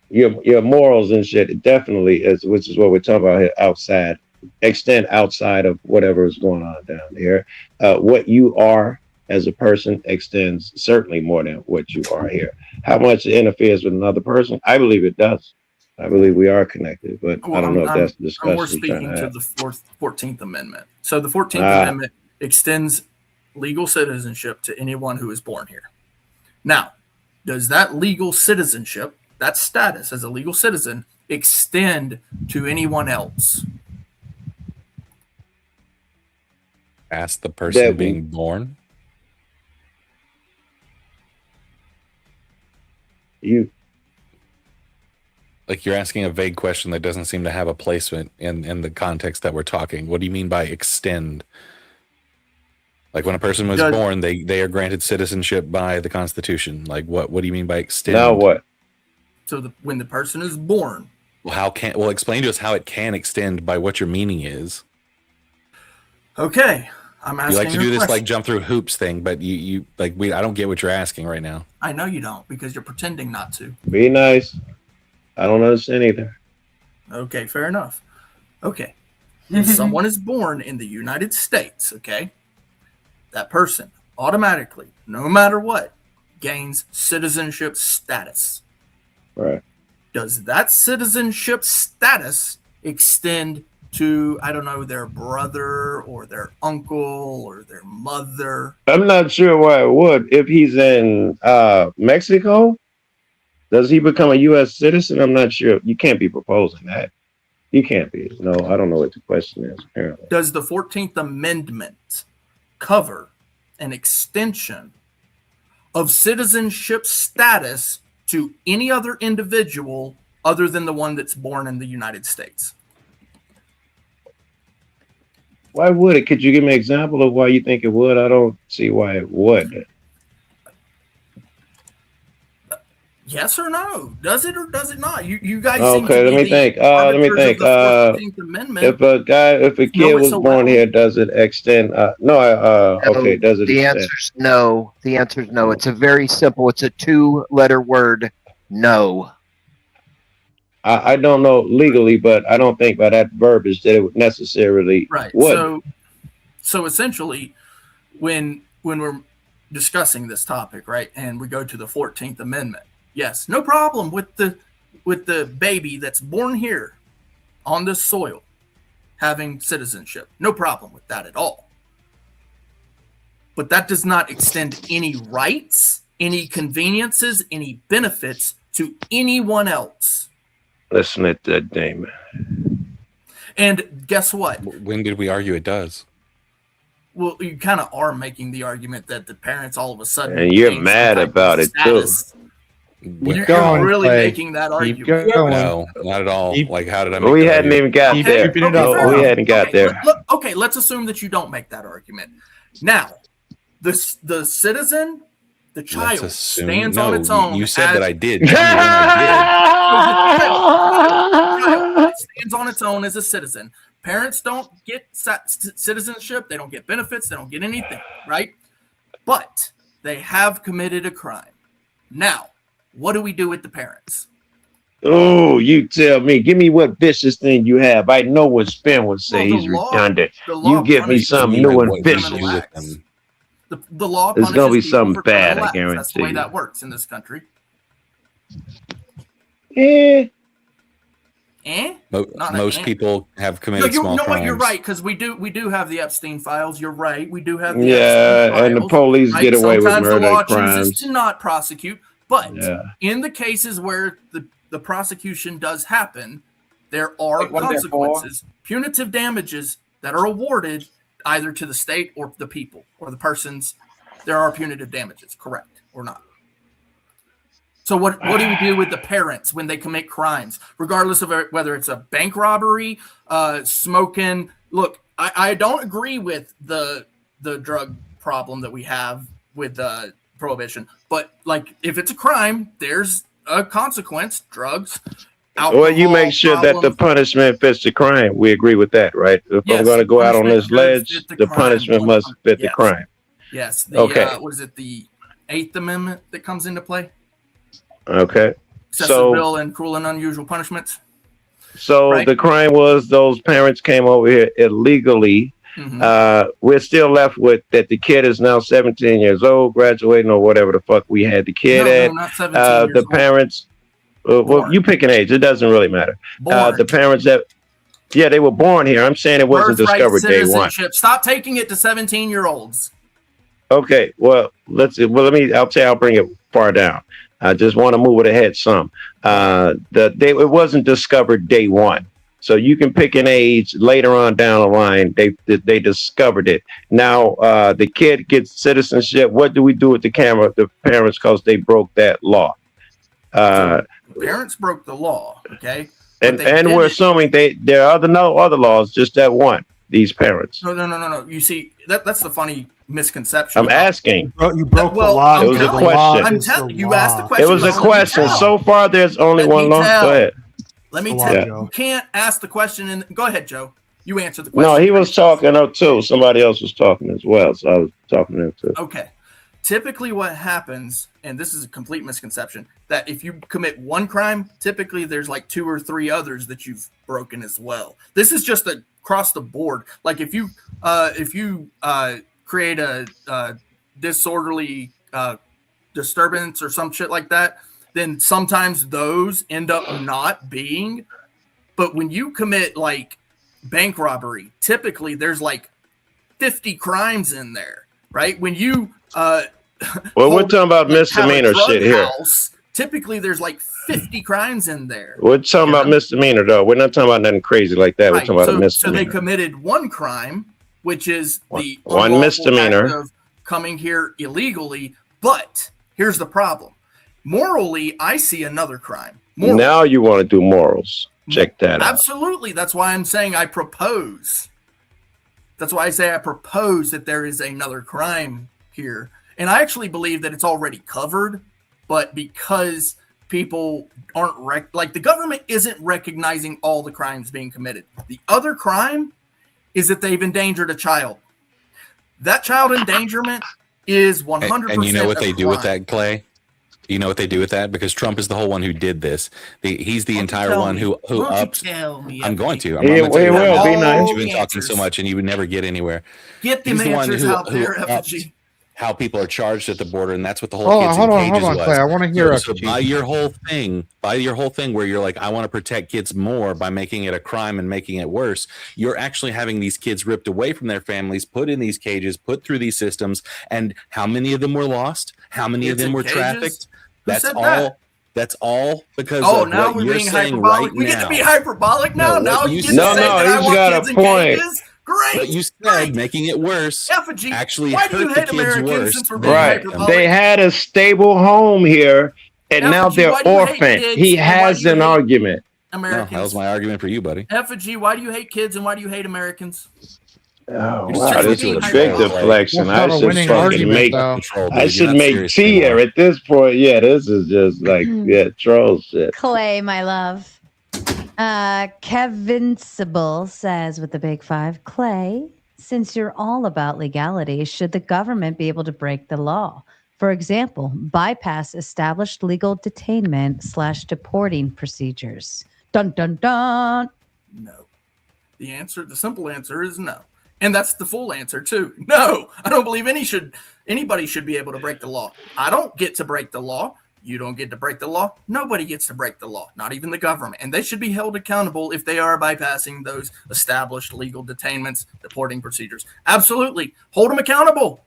Your morals and shit definitely is, which is what we're talking about here, outside, extend outside of whatever is going on down here. What you are as a person extends certainly more than what you are here. How much it interferes with another person? I believe it does. I believe we are connected, but I don't know if that's the discussion. We're speaking to the 14th Amendment. So the 14th Amendment extends legal citizenship to anyone who is born here. Now, does that legal citizenship, that status as a legal citizen, extend to anyone else? Ask the person being born. Like, you're asking a vague question that doesn't seem to have a placement in the context that we're talking. What do you mean by extend? Like, when a person was born, they are granted citizenship by the Constitution. Like, what do you mean by extend? Now what? So when the person is born. Well, explain to us how it can extend by what your meaning is. Okay. I'm asking you like to do this question. like jump through hoops thing, but I don't get what you're asking right now. I know you don't, because you're pretending not to. Be nice. I don't understand either. Okay, fair enough. Okay. If someone is born in the United States, okay, that person automatically, no matter what, gains citizenship status. Right. Does that citizenship status extend to, I don't know, their brother or their uncle or their mother? I'm not sure why it would. If he's in Mexico, does he become a U.S. citizen? I'm not sure. You can't be proposing that. You can't be. No, I don't know what the question is, apparently. Does the 14th Amendment cover an extension of citizenship status to any other individual other than the one that's born in the United States? Why would it? Could you give me an example of why you think it would? I don't see why it would. Yes or no? Does it or does it not? You guys. Okay, let me think. Let me think. If a kid was born here, does it extend? No. Okay. Does it? The answer's no. The answer's no. It's a very simple. It's a 2-letter word. No. I don't know legally, but I don't think by that verbiage that it would necessarily would. So essentially, when we're discussing this topic, right, and we go to the 14th Amendment, yes, no problem with the baby that's born here on this soil having citizenship. No problem with that at all. But that does not extend any rights, any conveniences, any benefits to anyone else. Listen at that name. And guess what? When did we argue it does? Well, you kind of are making the argument that the parents all of a sudden. And you're mad about it too. You're really making that argument. No, not at all. Like, how did I make We hadn't even got there. We hadn't got there. Okay, let's assume that you don't make that argument. Now, the citizen The child Let's assume, stands no, on its own. you said as- that I did. Tell me when I The child stands on its own as a citizen. Parents don't get citizenship. They don't get benefits. They don't get anything, right? But they have committed a crime. Now, what do we do with the parents? Oh, you tell me. Give me what vicious thing you have. I know what Spin would say. He's redundant. You give me something new and vicious. The law There's punishes gonna be people something for bad, criminal I acts. guarantee That's the way you. that works in this country. Most people have committed small you know crimes. what? You're right, because we do have the Epstein files. You're right. We do have the Yeah, Epstein and the files, police right? get away with Sometimes the murder law crimes. chooses to not prosecute, but Yeah. in the cases where the prosecution does happen, there are Like 1-4. consequences, punitive damages that are awarded either to the state or the people or the persons. There are punitive damages, correct or not? So what do we do with the parents when they commit crimes, regardless of whether it's a bank robbery, smoking? Look, I don't agree with the drug problem that we have with prohibition, but like if it's a crime, there's a consequence. Drugs. Well, you make sure that the punishment fits the crime. We agree with that, right? If Yes, I'm going to go out on this punishment should ledge, fit the the crime. punishment must fit the Yes. crime. Yes. Okay. What is it? The 8th Amendment that comes into play? Okay. Excessive bill and cruel and unusual punishments. So Right. the crime was those parents came over here illegally. Mm-hmm. We're still left with that the kid is now 17 years old, graduating or whatever the fuck we had the kid at. No, not 17 years The old. parents, well, you pick an age. It doesn't really matter. Born. The parents that, yeah, they were born here. I'm saying it wasn't Birthright discovered day one. citizenship. Stop taking it to 17-year-olds. Okay, well, I'll bring it far down. I just want to move it ahead some. It wasn't discovered day one. So you can pick an age later on down the line. They discovered it. Now the kid gets citizenship. What do we do with the parents, because they broke that law? Parents broke the law. Okay. And we're assuming there are no other laws, just that one. These parents. No. You see, that's the funny misconception. I'm asking. You broke the law. It was a question. I'm telling you, asked the question. It was a question. So far, there's only one law. Go ahead. Let me tell you. You can't ask the question and go ahead, Joe. You answer the question. No, he was talking too. Somebody else was talking as well, so I was talking to him too. Okay. Typically what happens, and this is a complete misconception, that if you commit one crime, typically there's like 2 or 3 others that you've broken as well. This is just across the board. Like if you create a disorderly disturbance or some shit like that, then sometimes those end up not being. But when you commit like bank robbery, typically there's like 50 crimes in there, right? When you well, we're talking about misdemeanor shit here. Typically there's like 50 crimes in there. We're talking about misdemeanor though. We're not talking about nothing crazy like that. We're talking about a misdemeanor. So they committed one crime, which is the one unlawful misdemeanor act of coming here illegally. But here's the problem. Morally, I see another crime. Morally. Now you want to do morals. Check that out. Absolutely. That's why I'm saying I propose. That's why I say I propose that there is another crime here. And I actually believe that it's already covered, but because people aren't like the government isn't recognizing all the crimes being committed. The other crime is that they've endangered a child. That child endangerment is 100%. And you know what they do with crime. that, Clay? You know what they do with that? Because Trump is the whole one who did this. He's the entire one who upped. I'm going to. I'm going to tell you will be nice. You've been talking so much and you would never get anywhere. Get them He's the one answers out there, upped FG. how people are charged at the border, and that's what the whole Oh, kids hold in on, cages hold on, was. Clay. I want to hear So FG. by your whole thing where you're like, I want to protect kids more by making it a crime and making it worse, you're actually having these kids ripped away from their families, put in these cages, put through these systems, and how many of them were lost? How many of them were trafficked? That's all. That's all because of now what we're you're being saying hyperbolic. right We now. get to be hyperbolic now. Now you get to say that I he's want got kids a in point. cages. Great. But you said making it worse Effigy, actually why do you hurt the hate kids Americans worse. since we're being Right. hyperbolic? They had a stable home here, and now Effigy, they're why do you hate orphaned. kids, He and why has do you an hate argument. No, Americans. that was my argument for you, buddy. Effigy, why do you hate kids and why do you hate Americans? Oh, You're wow, this is a big deflection. I should fucking make. I should make tea here at this point. Yeah, this is just like troll shit. Clay, my love. Kevin Sybil says with the big 5, Clay, since you're all about legality, should the government be able to break the law? For example, bypass established legal detainment / deporting procedures. Dun, dun, dun. No. The simple answer is no. And that's the full answer too. No, I don't believe anybody should be able to break the law. I don't get to break the law. You don't get to break the law. Nobody gets to break the law, not even the government. And they should be held accountable if they are bypassing those established legal detainments, deporting procedures. Absolutely. Hold them accountable.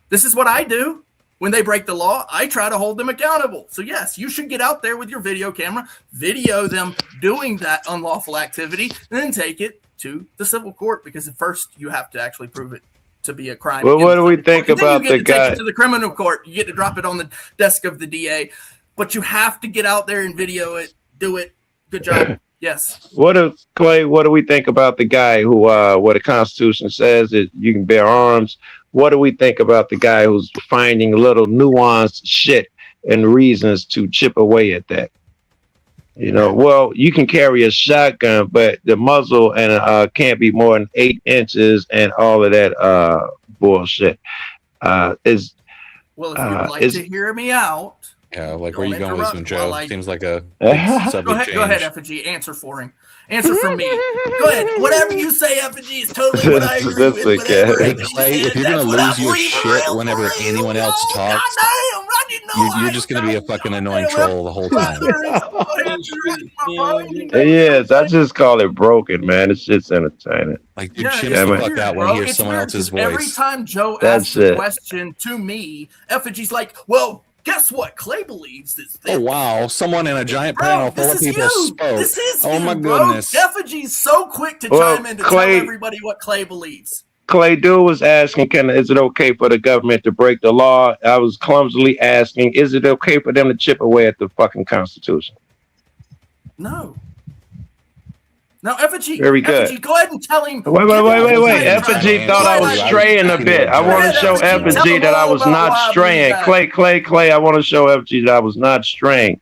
This is what I do. When they break the law, I try to hold them accountable. So yes, you should get out there with your video camera, video them doing that unlawful activity, and then take it to the civil court, because at first you have to actually prove it to be a crime. Well, what do we think about the guy? Take it to the criminal court. You get to drop it on the desk of the DA, but you have to get out there and video it, do it. Good job. Yes. Clay, what do we think about the guy who, what the Constitution says that you can bear arms? What do we think about the guy who's finding little nuanced shit and reasons to chip away at that? You know, well, you can carry a shotgun, but the muzzle and can't be more than 8 inches and all of that bullshit. Well, if you'd like to hear me out. Yeah, like where are you going with him, Joe? Seems like a subject change. Go ahead, Effigy. Answer for him. Answer for me. Go ahead. Whatever you say, Effigy, is totally what I agree with. Hey, Clay, if you're going to lose your shit whenever anyone else talks, you're just going to be a fucking annoying troll the whole time. Yes, I just call it broken, man. It's just entertaining. Like, dude, chill the fuck out when you hear someone else's voice. Every time Joe asks a question to me, Effigy's like, well, guess what? Clay believes this. Oh, wow. Someone in a giant panel full of people spoke. This is oh, my goodness. Effigy's so quick to chime in to tell everybody what Clay believes. Clay Dude was asking, is it okay for the government to break the law? I was clumsily asking, is it okay for them to chip away at the fucking Constitution? No. Now, Effigy, very good. Effigy, go ahead and tell him. Wait. Effigy thought I was straying a bit. I want to show Effigy that I was not straying. Clay, I want to show Effigy that I was not straying.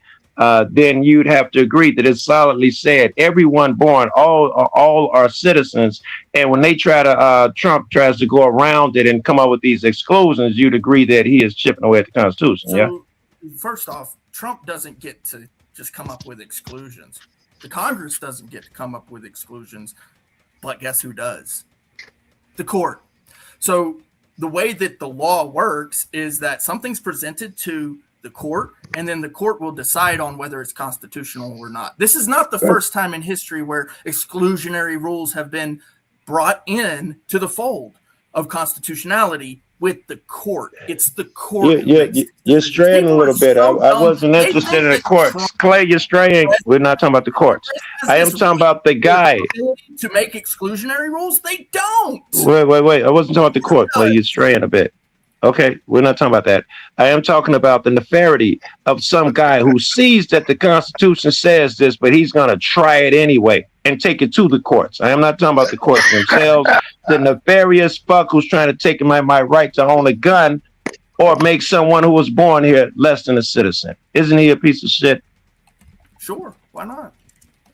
Then you'd have to agree that it's solidly said everyone born, all are citizens. And when they try to, Trump tries to go around it and come up with these exclusions, you'd agree that he is chipping away at the Constitution. So, first off, Trump doesn't get to just come up with exclusions. The Congress doesn't get to come up with exclusions, but guess who does? The court. So the way that the law works is that something's presented to the court, and then the court will decide on whether it's constitutional or not. This is not the first time in history where exclusionary rules have been brought in to the fold of constitutionality with the court. It's the court. You're straying a little bit. I wasn't interested in the courts. Clay, you're straying. We're not talking about the courts. I am talking about the guy. To make exclusionary rules, they don't. Wait. I wasn't talking about the court, Clay. You're straying a bit. Okay, we're not talking about that. I am talking about the nefariety of some guy who sees that the Constitution says this, but he's going to try it anyway and take it to the courts. I am not talking about the courts themselves. The nefarious fuck who's trying to take my right to own a gun or make someone who was born here less than a citizen. Isn't he a piece of shit? Sure, why not?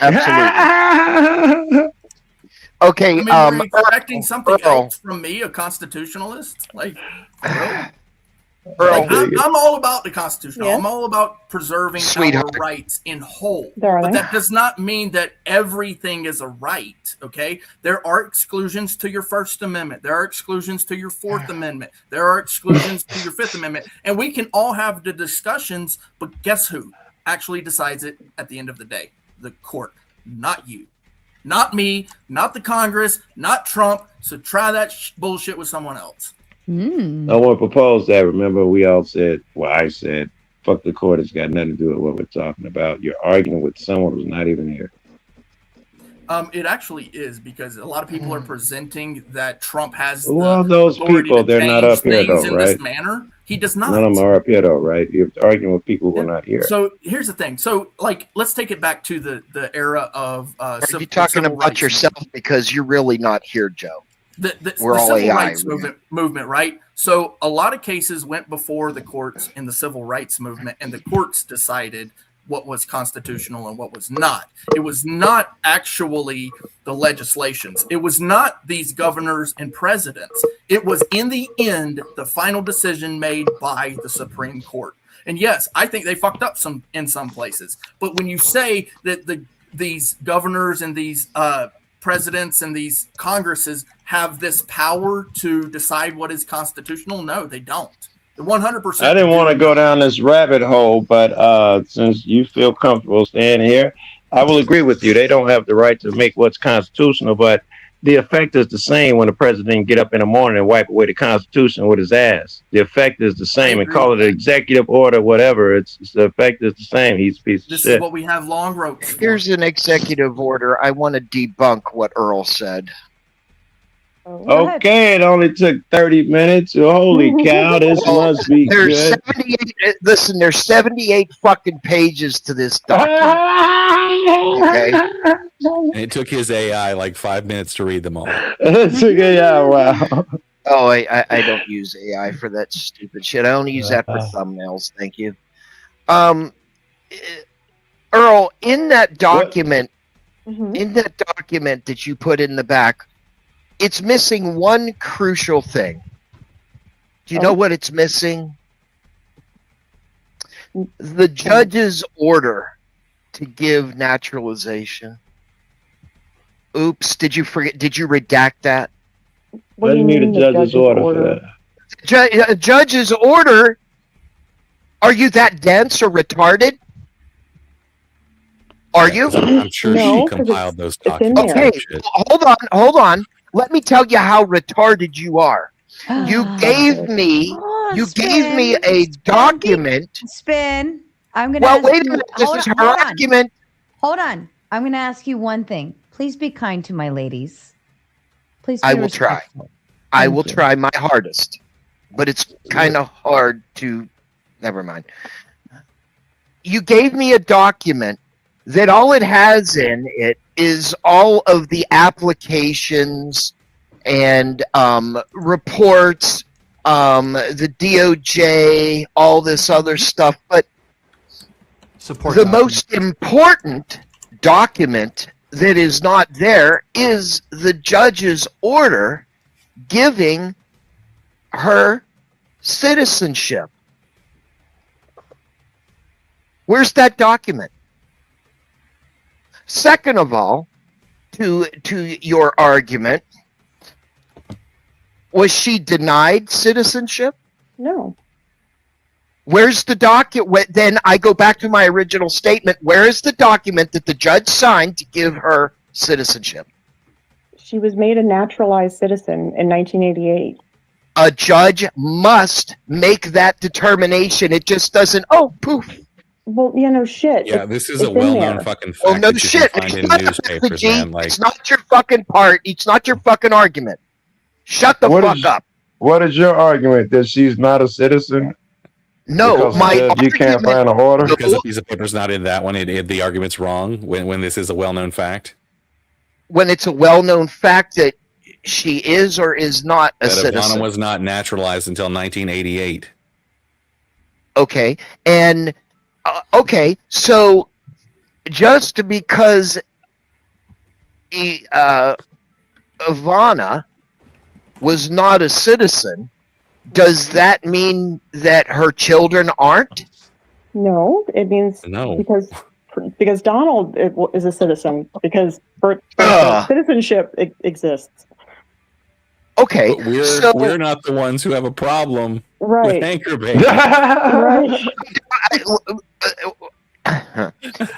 Absolutely. Okay. I mean, are you expecting something else from me, a constitutionalist? Like, I'm all about the Constitution. I'm all about preserving our rights in whole. But that does not mean that everything is a right, okay? There are exclusions to your First Amendment. There are exclusions to your Fourth Amendment. There are exclusions to your Fifth Amendment. And we can all have the discussions, but guess who actually decides it at the end of the day? The court, not you. Not me, not the Congress, not Trump. So try that bullshit with someone else. I want to propose that. Remember, we all said, well, I said, fuck the court. It's got nothing to do with what we're talking about. You're arguing with someone who's not even here. It actually is, because a lot of people are presenting that Trump has. Well, those people, they're not up here, though, in right? This manner. He does not. None of them are up here, though, right? You're arguing with people who are not here. So here's the thing. So, like, let's take it back to the era of. Are you talking about yourself because you're really not here, Joe? the We're all civil AI. rights movement, right? So a lot of cases went before the courts in the civil rights movement, and the courts decided what was constitutional and what was not. It was not actually the legislations. It was not these governors and presidents. It was, in the end, the final decision made by the Supreme Court. And yes, I think they fucked up in some places. But when you say that these governors and these presidents and these Congresses have this power to decide what is constitutional, no, they don't. 100%. I didn't want to go down this rabbit hole, but since you feel comfortable staying here, I will agree with you. They don't have the right to make what's constitutional, but the effect is the same when the president get up in the morning and wipe away the Constitution with his ass. The effect is the same, and call it an executive order, whatever. The effect is the same. He's a piece of shit. This is what we have long ropes for. Here's an executive order. I want to debunk what Earl said. Okay, it only took 30 minutes. Holy cow, this must be There's good. 78. Listen, there's 78 fucking pages to this document. Okay. And it took his AI like 5 minutes to read them all. Yeah, wow. Oh, I don't use AI for that stupid shit. I only use that for thumbnails. Thank you. Earl, in that document, that you put in the back, it's missing one crucial thing. Do you know what it's missing? The judge's order to give naturalization. Oops, did you forget? Did you redact that? What do you need a judge's order for that? A judge's order? Are you that dense or retarded? Are you? I'm sure she compiled those documents. Okay, hold on. Let me tell you how retarded you are. You gave me a document. Spin. I'm gonna. Well, wait a minute. This is her argument. Hold on. I'm gonna ask you one thing. Please be kind to my ladies. Please. Be I will try. I will try my hardest, but it's kind of hard to. Never mind. You gave me a document that all it has in it is all of the applications and reports, the DOJ, all this other stuff. But the most important document that is not there is the judge's order giving her citizenship. Where's that document? Second of all, to your argument, was she denied citizenship? No. Where's the document? Then I go back to my original statement. Where is the document that the judge signed to give her citizenship? She was made a naturalized citizen in 1988. A judge must make that determination. It just doesn't, poof. Well, no shit. Yeah, this is a well-known fucking fact. Oh, no that you shit. can find in newspapers, man. Like, it's not your fucking part. It's not your fucking argument. Shut the fuck up. What is your argument? That she's not a citizen? No, because you can't find a order? Because the piece of paper's not in that one, the argument's wrong when this is a well-known fact. When it's a well-known fact that she is or is not a citizen. Ivana was not naturalized until 1988. Okay, and so just because Ivana was not a citizen, does that mean that her children aren't? No, it means because Donald is a citizen because citizenship exists. Okay, but we're not the ones who have a problem with Anchor Baby. Right.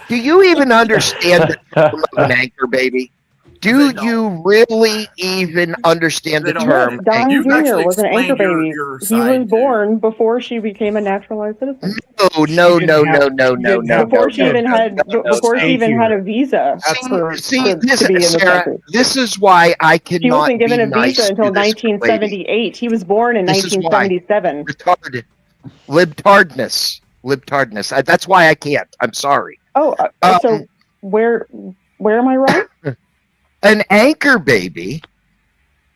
Do you even understand the term of an anchor baby? Do you really even understand the term? Don Jr. was an anchor baby. He was born before she became a naturalized citizen. No. Before she even had a visa. Sarah, this is why I cannot. She wasn't given a nice visa until 1978. He was born in 1977. Retarded, libtardness. That's why I can't. I'm sorry. So where am I wrong? An anchor baby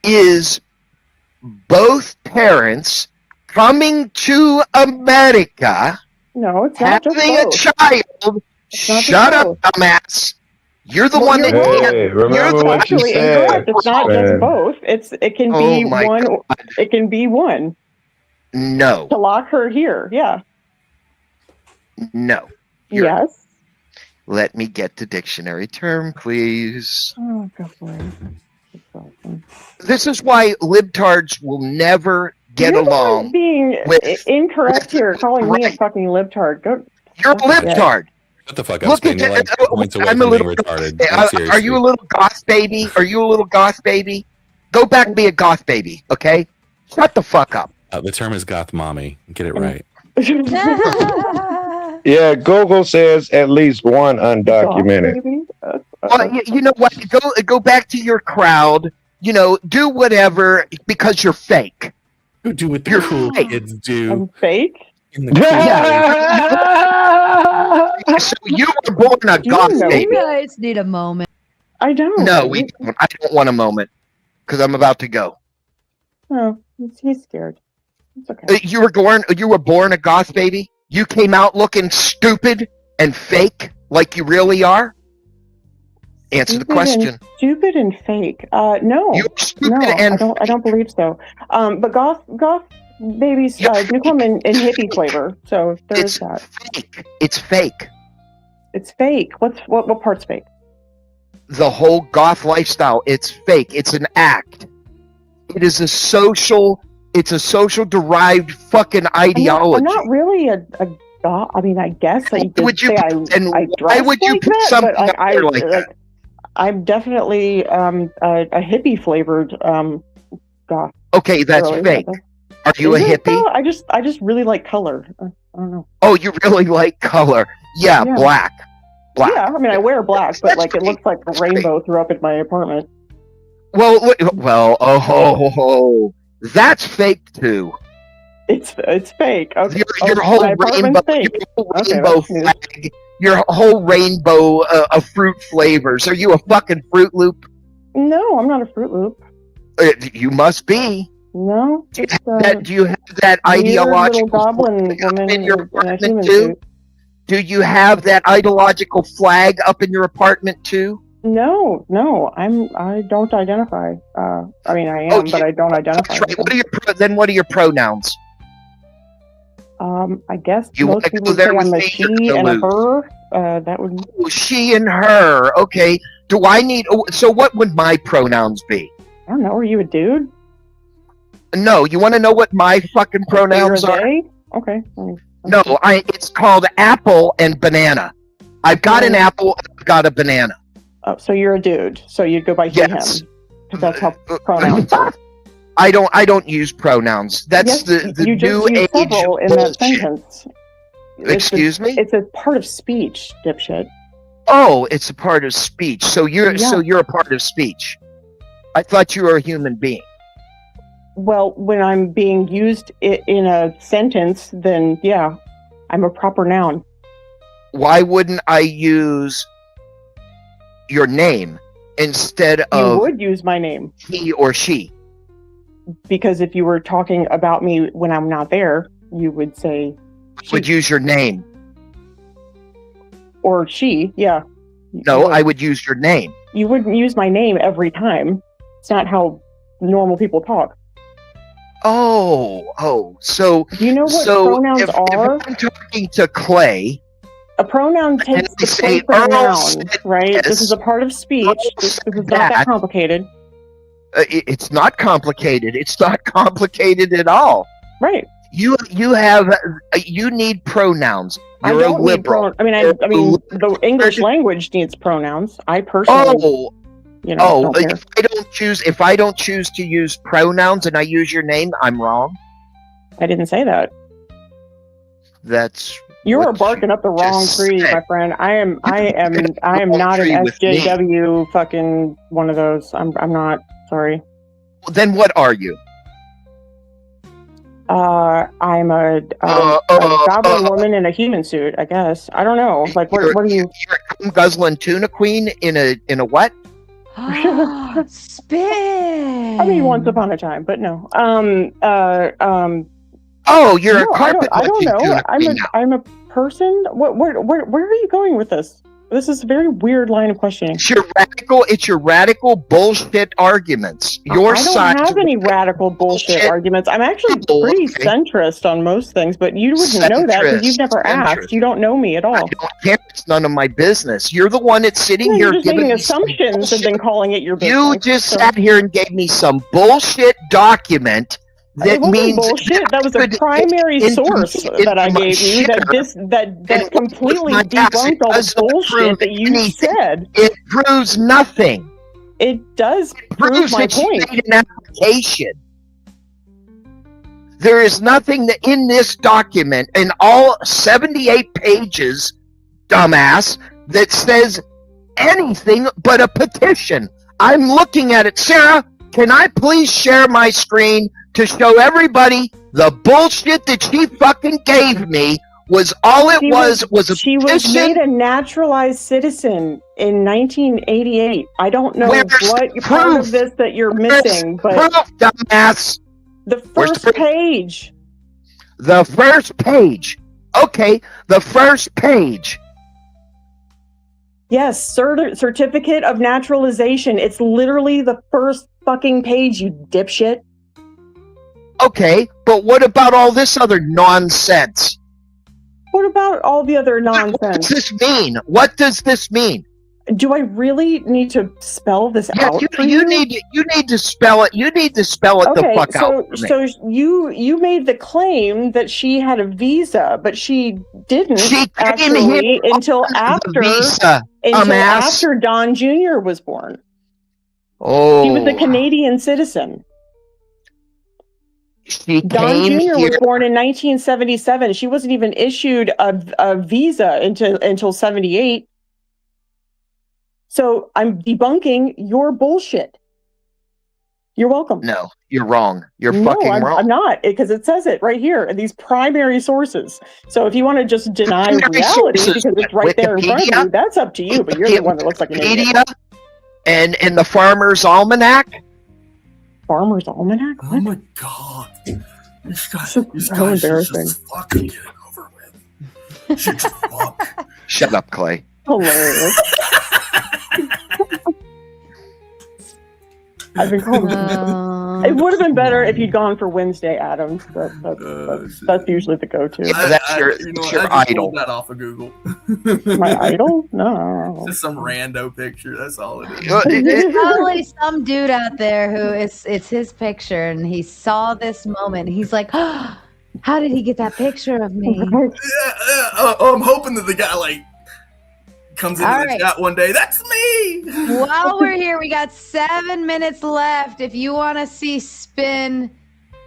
is both parents coming to America, No, it's not just having a both. child. It's not just Shut up, both. dumbass. You're the Well, one you're that wrong. can't. Hey, You're remember the what you Actually, said. incorrect. It's not just man. both. It can Oh be my one. God. It can be one. No, To lock her here. Yeah. no. Yes. Let me get the dictionary term, please. Oh, go for it. That's awesome. This is why libtards will never get You're the one along. being with- incorrect here, calling me a right. fucking libtard. Go. You're a libtard. Shut the fuck up, Look Spin. at You're like that. points away I'm a from being little. retarded. Like, Are you a little goth baby? Are you a little goth baby? Go back and be a goth baby, okay? Shut the fuck up. The term is goth mommy. Get it right. Yeah, Google says at least one undocumented. Well, you know what? Go back to your crowd. You know, do whatever because you're fake. Do what the You're cool fake. kids do. I'm fake. In the So you were born a goth baby. You guys need a moment. I don't. No, we don't. I don't want a moment because I'm about to go. Oh, he's scared. It's okay. You were born a goth baby. You came out looking stupid and fake like you really are. Answer the question. Stupid and fake. No. You're stupid No, and I don't believe so. But goth babies do come in hippie flavor. So there's that. Fake. It's fake. It's fake. What part's fake? The whole goth lifestyle. It's fake. It's an act. It is a social. It's a social derived fucking ideology. I'm not really a goth. I mean, I guess I could would you say put- and I dress why would you like put that, something but up there like that? I'm definitely a hippie flavored goth. Okay, that's girly. fake. Are you a Is it, hippie? though? I just really like color. I don't know. Oh, you really like color? Yeah, Yeah. black. Black. Yeah, I mean, I wear black, but like it looks like a rainbow threw up in my apartment. Well, that's fake too. It's fake. Okay. Your whole my apartment's fake. rainbow flag, your whole rainbow of fruit flavors. Are you a fucking Fruit Loop? No, I'm not a Fruit Loop. You must be. No, just Do you have that weird ideological little goblin woman in your in a apartment human too? suit. Do you have that ideological flag up in your apartment too? No, I don't identify. I mean, I am, but I don't identify. That's right. What are your pronouns? I guess You most wanna people go would say there with I'm a me, she you're gonna and a lose. her. That would. Oh, she and her. Okay. Do I need? So what would my pronouns be? I don't know. Are you a dude? No. You want to know what my fucking pronouns You're a are? they? Okay. No. It's called apple and banana. I've got an apple. And I've got a banana. Oh, so you're a dude. So you'd go by he, Yes. him. Because that's how pronouns are. I don't use pronouns. That's Yes, the you just new used age several in that bullshit. sentence. Excuse me? It's a part of speech, dipshit. Oh, it's a part of speech. So you're Yeah. a part of speech. I thought you were a human being. Well, when I'm being used in a sentence, then yeah, I'm a proper noun. Why wouldn't I use your name instead You of would use my name. he or she? Because if you were talking about me when I'm not there, you would say Would use your name. or she, yeah. No, I would use your name. You wouldn't use my name every time. It's not how normal people talk. Oh, so Do you know what so pronouns if are? I'm talking to Clay, A pronoun takes the say, place of a Earl noun, said right? This this. is a part of speech. This is not that that. complicated. It's not complicated. It's not complicated at all. Right. You need pronouns. I You're a don't need liberal. I mean, the English language needs pronouns. I personally, don't care. If I don't choose to use pronouns and I use your name, I'm wrong. I didn't say that. That's You are barking up the wrong tree, my friend. I am not an tree with me. SJW fucking one of those. I'm not. Sorry. Then what are you? I'm a goblin woman in a human suit, I guess. I don't know. Like, what are you? You're a guzzling tuna queen in a what? Spin. I mean, once upon a time, but no. Oh, you're no, a carpet I don't know. tuna queen now. I'm a person. Where are you going with this? This is a very weird line of questioning. It's your radical bullshit arguments. Your I don't side have any radical bullshit arguments. I'm actually pretty centrist on most things, but you wouldn't know that because you've never asked. You don't know me at all. I don't care. It's none of my business. You're the one that's sitting here You're just giving making me some assumptions and then calling it your business. You just sat here and gave me some bullshit document that it wasn't means bullshit. That was a primary source that I gave you. That's completely debunked all the bullshit that you said. It proves nothing. It does prove my point. Made an application. There is nothing that in this document, in all 78 pages, dumbass, that says anything but a petition. I'm looking at it. Sarah, can I please share my screen to show everybody the bullshit that she fucking gave me was all it was a petition. She was made a naturalized citizen in 1988. I don't know what part of this that you're missing, but dumbass. The first page. The first page. Okay, the first page. Yes, certificate of naturalization. It's literally the first fucking page, you dipshit. Okay, but what about all this other nonsense? What about all the other nonsense? What does this mean? What does this mean? Do I really need to spell this out? You need to spell it. You need to spell it the fuck out. So you made the claim that she had a visa, but she didn't actually until after Don Jr. was born. Oh, he was a Canadian citizen. Don Jr. was born in 1977. She wasn't even issued a visa until 78. So I'm debunking your bullshit. You're welcome. No, you're wrong. You're fucking wrong. I'm not, because it says it right here in these primary sources. So if you want to just deny reality because it's right there in front of you, that's up to you. But you're the one that looks like an idiot. And in the Farmer's Almanac. Farmer's Almanac? Oh my god! This guy so embarrassing. Just fucking get it over with. Shut up, Clay. Hilarious. I've been called. It would have been better if you'd gone for Wednesday Addams, but that's usually the go-to. Yeah, that's your idol. That off of Google. My idol? No. It's just some rando picture. That's all it is. There's probably some dude out there who it's his picture, and he saw this moment. And he's like, oh, "How did he get that picture of me?" I'm hoping that the guy comes into the chat one day. That's me. While we're here, we got 7 minutes left. If you want to see Spin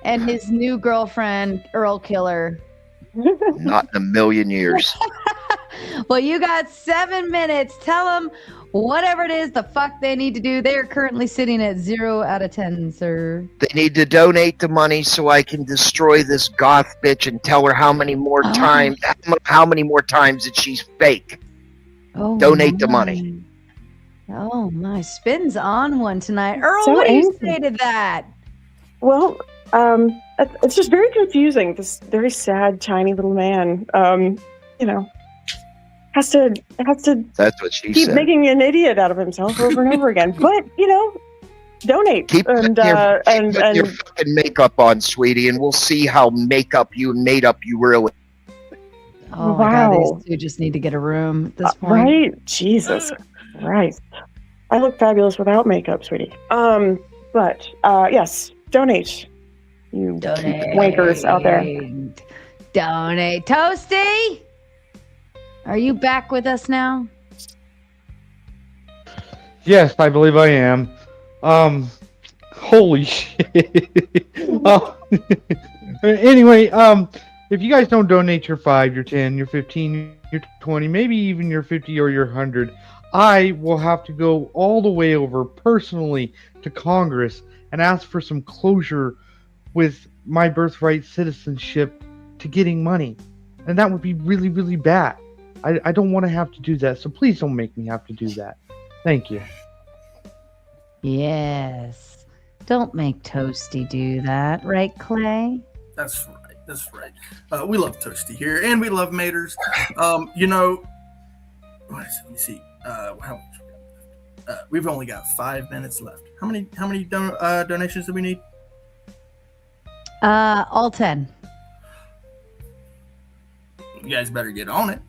and his new girlfriend, Earl Killer. Not in a million years. Well, you got 7 minutes. Tell them whatever it is the fuck they need to do. They are currently sitting at 0 out of 10, sir. They need to donate the money so I can destroy this goth bitch and tell her how many more times that she's fake. Oh, donate the money. Oh my, Spin's on one tonight. Earl, So what do you angry. say to that? Well, it's just very confusing. This very sad, tiny little man, has to That's what she keep said. making an idiot out of himself over and over again. But donate Keep and putting your fucking makeup on, sweetie, and we'll see how made up you really. Oh my God, these two just need to get a room at this point. Right? Jesus Christ. I look fabulous without makeup, sweetie. But yes, donate. You wankers out there. Donate. Toasty, are you back with us now? Yes, I believe I am. Holy shit. Anyway, if you guys don't donate your 5, your 10, your 15, your 20, maybe even your 50 or your 100, I will have to go all the way over personally to Congress and ask for some closure with my birthright citizenship to getting money. And that would be really, really bad. I don't want to have to do that, so please don't make me have to do that. Thank you. Yes. Don't make Toasty do that, right, Clay? That's right. That's right. We love Toasty here, and we love Maters. Let me see. We've only got 5 minutes left. How many donations do we need? All 10. You guys better get on it.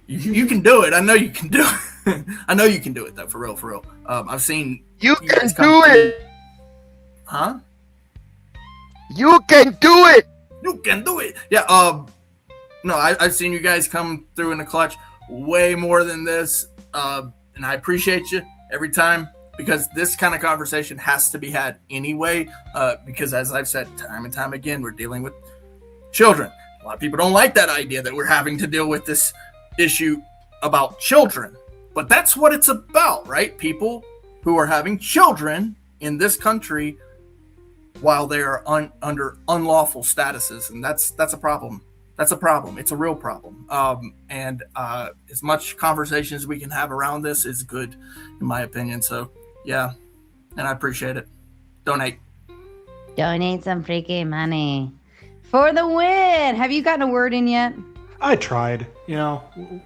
You can do it. I know you can do it. I know you can do it, though. For real. I've seen you can guys do it. Huh? You can do it. You can do it. Yeah. No, I've seen you guys come through in the clutch way more than this, and I appreciate you every time, because this kind of conversation has to be had anyway. Because as I've said time and time again, we're dealing with children. A lot of people don't like that idea that we're having to deal with this issue about children, but that's what it's about, right? People who are having children in this country while they are under unlawful statuses, and that's a problem. That's a problem. It's a real problem. And as much conversation as we can have around this is good, in my opinion. So, yeah, and I appreciate it. Donate some freaking money for the win. Have you gotten a word in yet? I tried.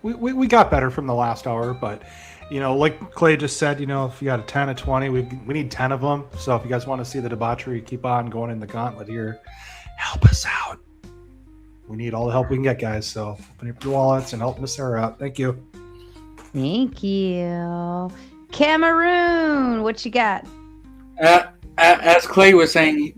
We got better from the last hour, but like Clay just said, if you got a 10, a 20, we need 10 of them. So if you guys want to see the debauchery keep on going in the gauntlet here, help us out. We need all the help we can get, guys. So open up your wallets and help Miss Sarah out. Thank you. Thank you. Cameroon, what you got? As Clay was saying,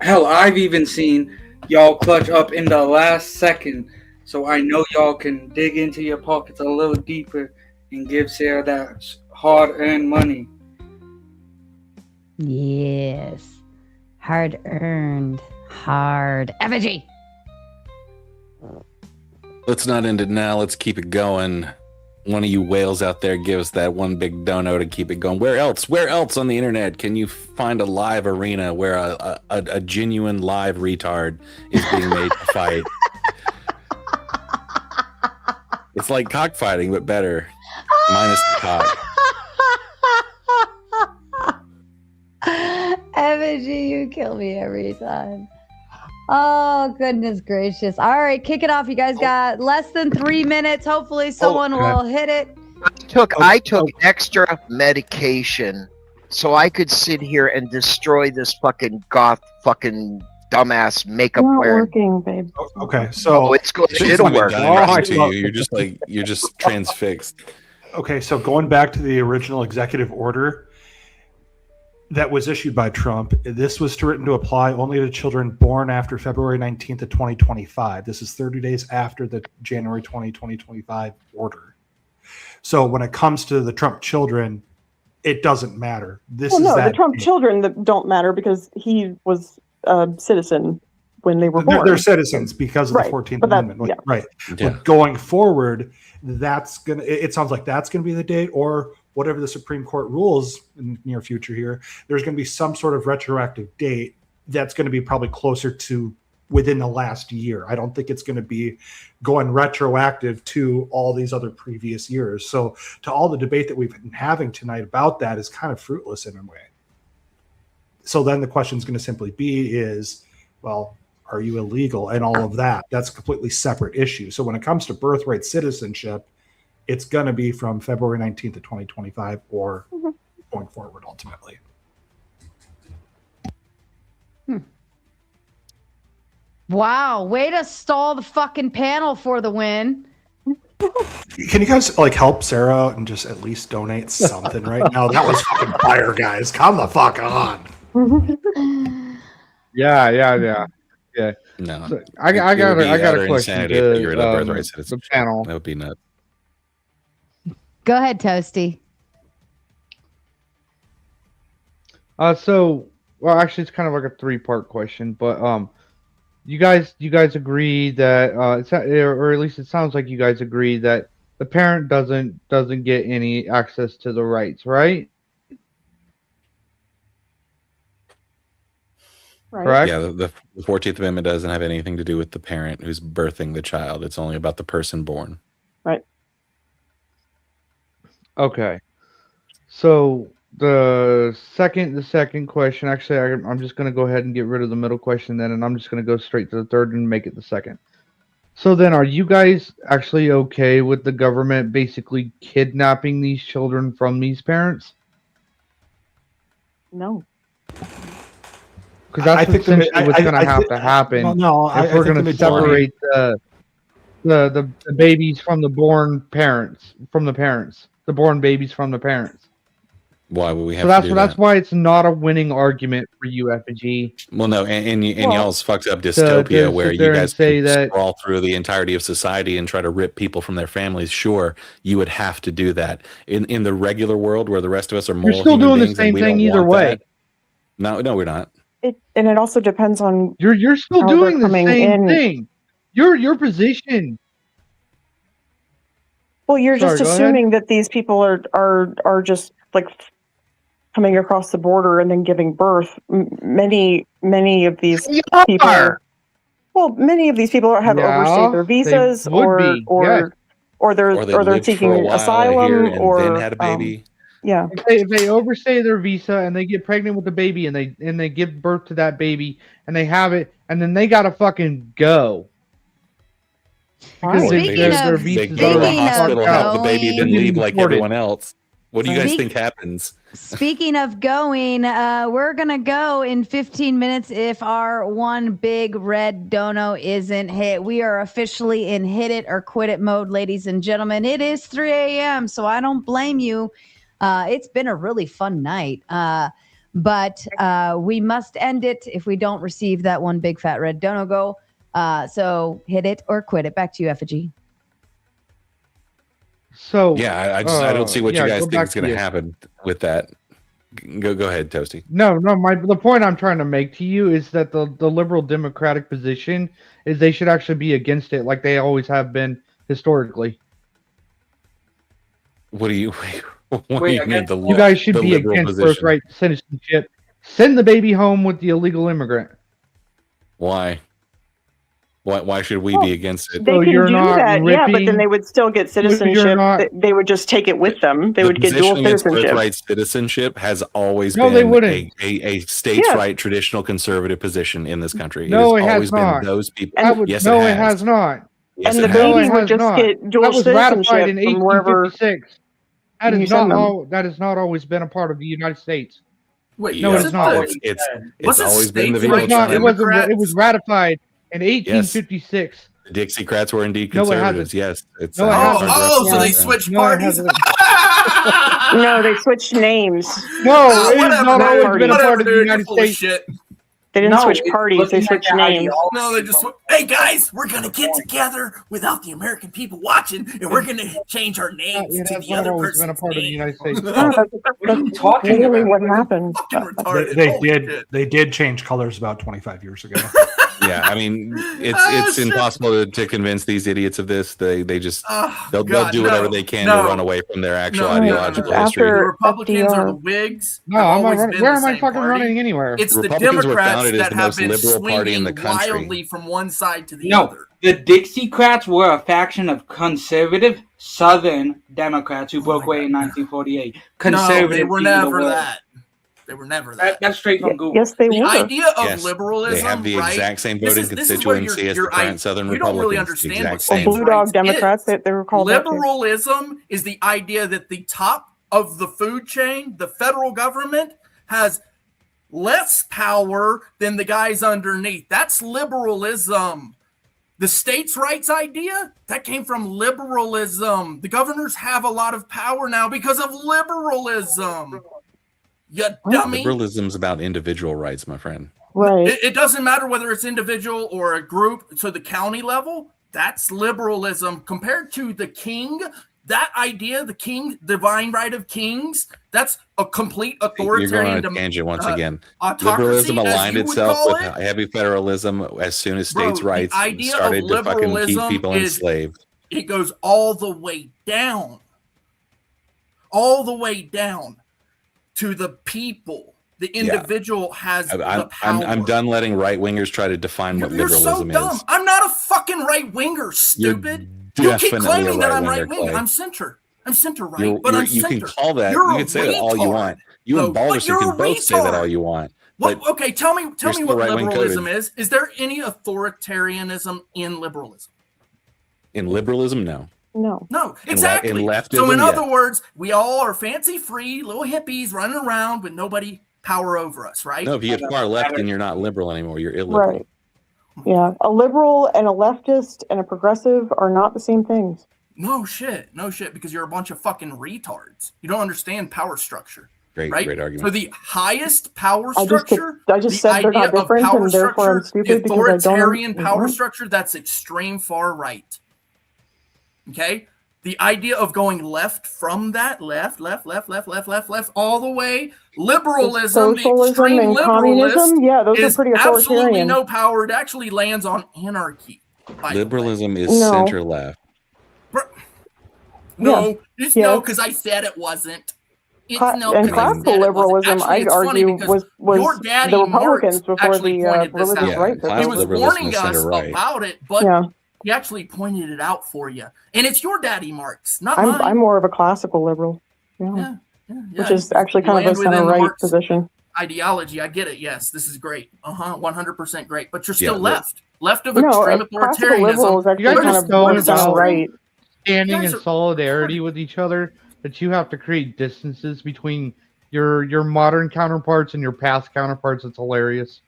I've even seen y'all clutch up in the last second. So I know y'all can dig into your pockets a little deeper and give Sarah that hard-earned money. Yes. Hard-earned. Hard. Effigy. Let's not end it now. Let's keep it going. One of you whales out there, give us that one big dono to keep it going. Where else on the internet can you find a live arena where a genuine live retard is being made to fight? It's like cockfighting, but better. Minus the cock. Effigy, you kill me every time. Oh, goodness gracious. All right, kick it off. You guys got less than 3 minutes. Hopefully someone will hit it. I took extra medication so I could sit here and destroy this fucking goth fucking dumbass makeup Not wearing. working, babe. Okay, so it's good. It'll work. You're just transfixed. Okay, so going back to the original executive order that was issued by Trump, this was written to apply only to children born after February 19th of 2025. This is 30 days after the January 2025 order. So when it comes to the Trump children, it doesn't matter. The Trump children that don't matter because he was a citizen when they were born. They're citizens because of the 14th Amendment. Yeah. Right. Yeah. But going forward, it sounds like that's going to be the date, or whatever the Supreme Court rules in the near future here, there's going to be some sort of retroactive date that's going to be probably closer to within the last year. I don't think it's going to be going retroactive to all these other previous years. So to all the debate that we've been having tonight about that is kind of fruitless in a way. So then the question is going to simply be is, well, are you illegal and all of that? That's a completely separate issue. So when it comes to birthright citizenship, it's going to be from February 19th of 2025 or going forward ultimately. Wow, way to stall the fucking panel for the win. Can you guys help Sarah out and just at least donate something right now? That was fucking fire, guys. Come the fuck on. Yeah. No, so I got a question to you're the birthright citizen. The panel. That would be nuts. Go ahead, Toasty. Actually, it's kind of like a 3-part question, but you guys agree that or at least it sounds like you guys agree that the parent doesn't get any access to the rights, right? Right. Correct? Yeah, the 14th Amendment doesn't have anything to do with the parent who's birthing the child. It's only about the person born. Right. Okay. So the second question. Actually, I'm just going to go ahead and get rid of the middle question then, and I'm just going to go straight to the third and make it the second. So then, are you guys actually okay with the government basically kidnapping these children from these parents? No. Because that's essentially what's going to have to happen. Well, no, if we're going to separate the babies from the born parents, the born babies from the parents. Why would we have So to do that's that? why it's not a winning argument for you, Effigy. Well, no, and y'all's fucked up dystopia where you guys say can scroll through the entirety of society and try to rip people from their families. Sure, you would have to do that. In the regular world where the rest of us are moral You're still human doing the beings and same we thing don't either want way. that. No, we're not. And it also depends on You're still how doing they're the coming same in. thing. Your position. Well, you're Sorry, just go assuming that these people are just like coming across the border and then giving birth. Many of these people. Well, many of these people have overstayed their visas, or they're seeking asylum, or then had a baby. Yeah. If they overstay their visa and they get pregnant with the baby and they give birth to that baby and they have it and then they gotta fucking go. Because They go to the hospital, have the baby, then leave like everyone else. What do you guys think happens? Speaking of going, we're going to go in 15 minutes if our one big red dono isn't hit. We are officially in hit it or quit it mode, ladies and gentlemen. It is 3 a.m., so I don't blame you. It's been a really fun night, but we must end it if we don't receive that one big fat red dono go. So hit it or quit it. Back to you, Effigy. So yeah, I don't see what you guys think is going to happen with that. Go ahead, Toasty. No. The point I'm trying to make to you is that the liberal democratic position is they should actually be against it, like they always have been historically. What do you mean? You guys should be against birthright citizenship. Send the baby home with the illegal immigrant. Why? Why should we be against it? They can do that, yeah, but then they would still get citizenship. They would just take it with them. They would get dual citizenship. Birthright citizenship has always No, been they wouldn't. a states' right traditional conservative position in this country. No, it has has always not. been those people. Yes, it has not. Yes, and the it has. baby would just get dual That was ratified citizenship in from wherever 1856. That has not always been a part of the United States. Wait, no, it's not. It's always been the It was ratified in 1856. The Dixiecrats were indeed No, it conservatives. hasn't. Yes, it's so they switched parties. No, they switched names. No, it has not always been a part of the United States. Shit. They didn't switch parties. They switched names. No, they just. Hey guys, we're gonna get together without the American people watching, and we're gonna change our names to the other person's been a part of the United States. That's literally what happened. They did change colors about 25 years ago. Yeah, I mean, it's impossible to convince these idiots of this. They just they'll do whatever they can to run away from their actual ideological history. The Republicans are the Whigs. No, I'm not running. Where am I fucking running anywhere? It's the Republicans were Democrats founded as that the have most been liberal party in swinging the country. wildly from one side to the No, other. the Dixiecrats were a faction of conservative Southern Democrats who broke away in 1948. Conservative. No, they were never that. They were never that. That's straight from Google. Yes, they The were. idea of liberalism, They have the right? exact same This voting is where constituency as the you're- current Southern you don't really Republicans. understand The what exact same. Blue Dog Democrats, they were called that too. Liberalism is the idea that the top of the food chain, the federal government, has less power than the guys underneath. That's liberalism. The states' rights idea, that came from liberalism. The governors have a lot of power now because of liberalism. You dummy. Liberalism's about individual rights, my friend. Right. It doesn't matter whether it's individual or a group. So the county level, that's liberalism compared to the king. That idea, the king, divine right of kings, that's a complete You're authoritarian. going on a tangent once again. Autocracy, Liberalism as aligned you would itself call with it. heavy federalism as soon as states' Bro, the rights idea started of to fucking keep liberalism people is- enslaved. It goes all the way down. All the way down to the people. The individual has the power. I'm done letting right wingers try to define what You're so liberalism dumb. is. I'm not a fucking right winger, stupid. You keep definitely claiming a that I'm right-winger, right winger. Clay. I'm center. I'm center right, but I'm you center. can call that. You're You can say that all you want. You and Balderson can both say that all you want. What? Okay, tell me what right-wing liberalism coded. is. Is there any authoritarianism in liberalism? In liberalism, no. No, exactly. In leftism, so in yeah. other words, we all are fancy free little hippies running around with nobody power over us, right? No, if you get far left, then you're not liberal anymore. You're illiberal. Right. Yeah. A liberal and a leftist and a progressive are not the same things. No shit, because you're a bunch of fucking retards. You don't understand power structure. Great argument. So the highest power structure, I just said they're not different, and therefore I'm stupid the because I don't. authoritarian power structure, that's extreme far right. Okay? The idea of going left from that, left, all the way, liberalism, the Socialism extreme and liberalist, communism, yeah, those are pretty absolutely authoritarian. no power. It actually lands on anarchy. Liberalism is center left. No, no, because I said it wasn't. It's no, and classical liberalism, I'd argue, was the Republicans before the religious right. He was warning us about it, but he actually pointed it out for you. And it's your daddy, Marx, not mine. I'm more of a classical liberal, which is actually kind of a center-right position. Ideology, I get it. Yes, this is great. 100% great. But you're still left of extreme authoritarianism. You guys kind are of so more about center-right. standing in solidarity with each other that you have to create distances between your modern counterparts and your past counterparts. It's hilarious.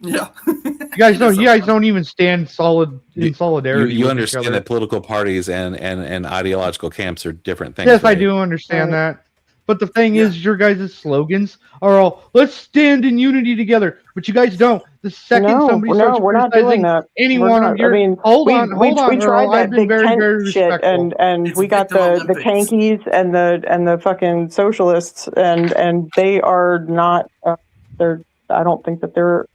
Yeah. You guys don't even stand in solidarity. You with understand each other. that political parties and ideological camps are different things. Yes, right? I do understand that. But the thing is, your guys' slogans are all, let's stand in unity together. But you guys don't. The second somebody starts criticizing any one of your... hold on, we tried that I've been big tent very shit, respectful. and we got the tankies and the fucking socialists, and they are not... I don't think that they're...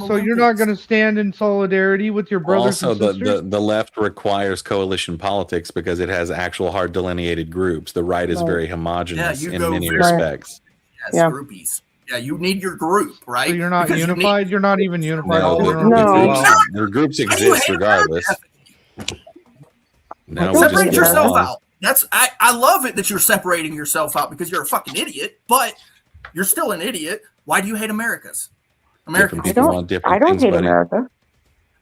so you're not going to stand in solidarity with your brothers Also, and sisters? the left requires coalition politics because it has actual hard delineated groups. The right is very homogenous in many respects. Yes, groupies. Yeah, you need your group, right? So you're not unified? You're not even unified? The groups exist regardless. Separate yourself out. I love it that you're separating yourself out because you're a fucking idiot, but you're still an idiot. Why do you hate Americans? I don't hate America.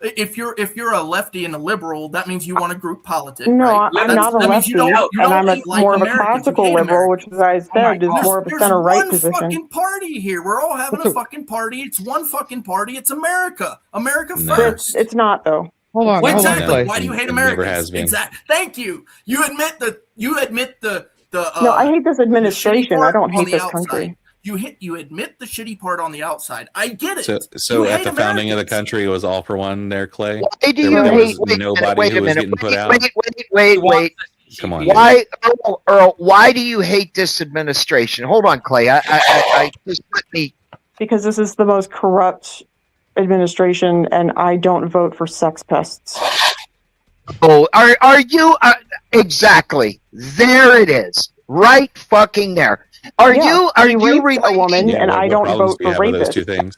If you're a lefty and a liberal, that means you want a group politics. No, right? I'm not a lefty, and I'm more of a classical liberal, which, as I said, is more of a center-right position. There's one fucking party here. We're all having a fucking party. It's one fucking party. It's America. America first. It's not, though. Hold on. Exactly. Why do you hate Americans? Exactly. Thank you. You admit the. No, I hate this administration. I don't hate this country. You admit the shitty part on the outside. I get it. So at the founding of the country, it was all for one there, Clay? Why do you hate... Nobody who was getting put out? Wait. Come on. Why, Earl, why do you hate this administration? Hold on, Clay. I just let me... Because this is the most corrupt administration, and I don't vote for sex pests. Oh, are you... exactly. There it is. Right fucking there. Are you raped a woman, and I don't vote for rapists.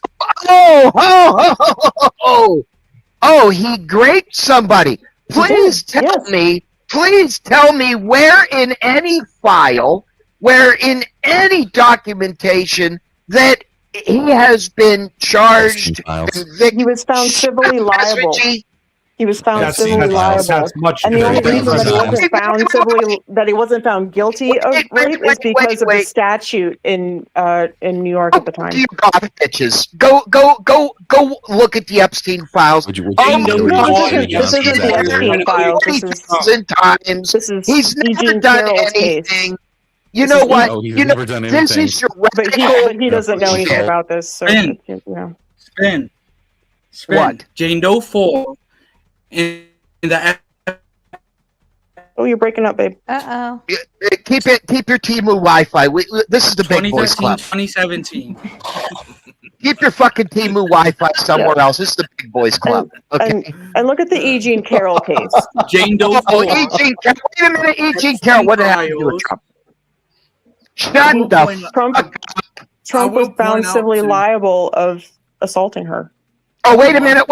Oh, he raped somebody. Please tell me where in any file, where in any documentation that he has been charged, convicted. He was found civilly liable. He was found civilly liable. And the only reason that he wasn't found guilty of rape is because of the statute in New York at the time. You goth bitches. Go look at the Epstein files. This isn't the Epstein files. This is he's never Eugene done Carroll's anything. case. You know what? He's never done anything. This is your but he doesn't know anything about this. So Spin. What? Jane Doe 4. In the you're breaking up, babe. Keep your Temu Wi-Fi. This is the big boys club. 2017. Keep your fucking Temu Wi-Fi somewhere else. This is the big boys club. Okay. And look at the Eugene Carroll case. Jane Doe 4. Eugene Carroll. Wait a minute, Eugene Carroll. What happened to do Trump? Shut the Trump was found civilly liable of assaulting her. Oh, wait a minute.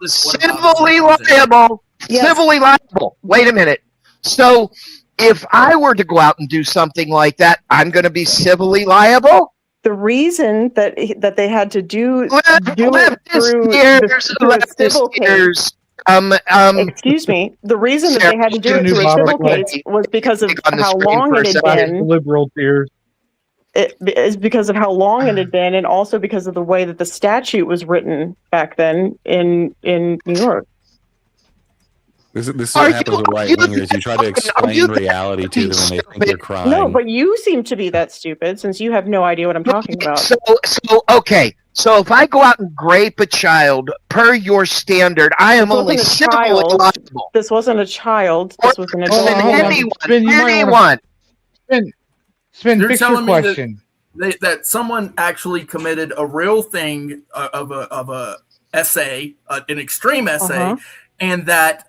Civilly liable. Yes. Civilly liable. Wait a minute. So if I were to go out and do something like that, I'm going to be civilly liable. The reason that they had to do it through a civil case. Excuse me. The reason that they had to do it through a civil case was because of how long it had been. Liberal tears. It is because of how long it had been, and also because of the way that the statute was written back then in New York. This is what happens with right wingers. You try to explain reality to them and they think they're crying. No, but you seem to be that stupid since you have no idea what I'm talking about. So if I go out and grape a child per your standard, I am only civilly liable. This wasn't a child. This was an adult. Anyone. Spin, You're fix your telling me question. that someone actually committed a real thing of a essay, an extreme essay, and that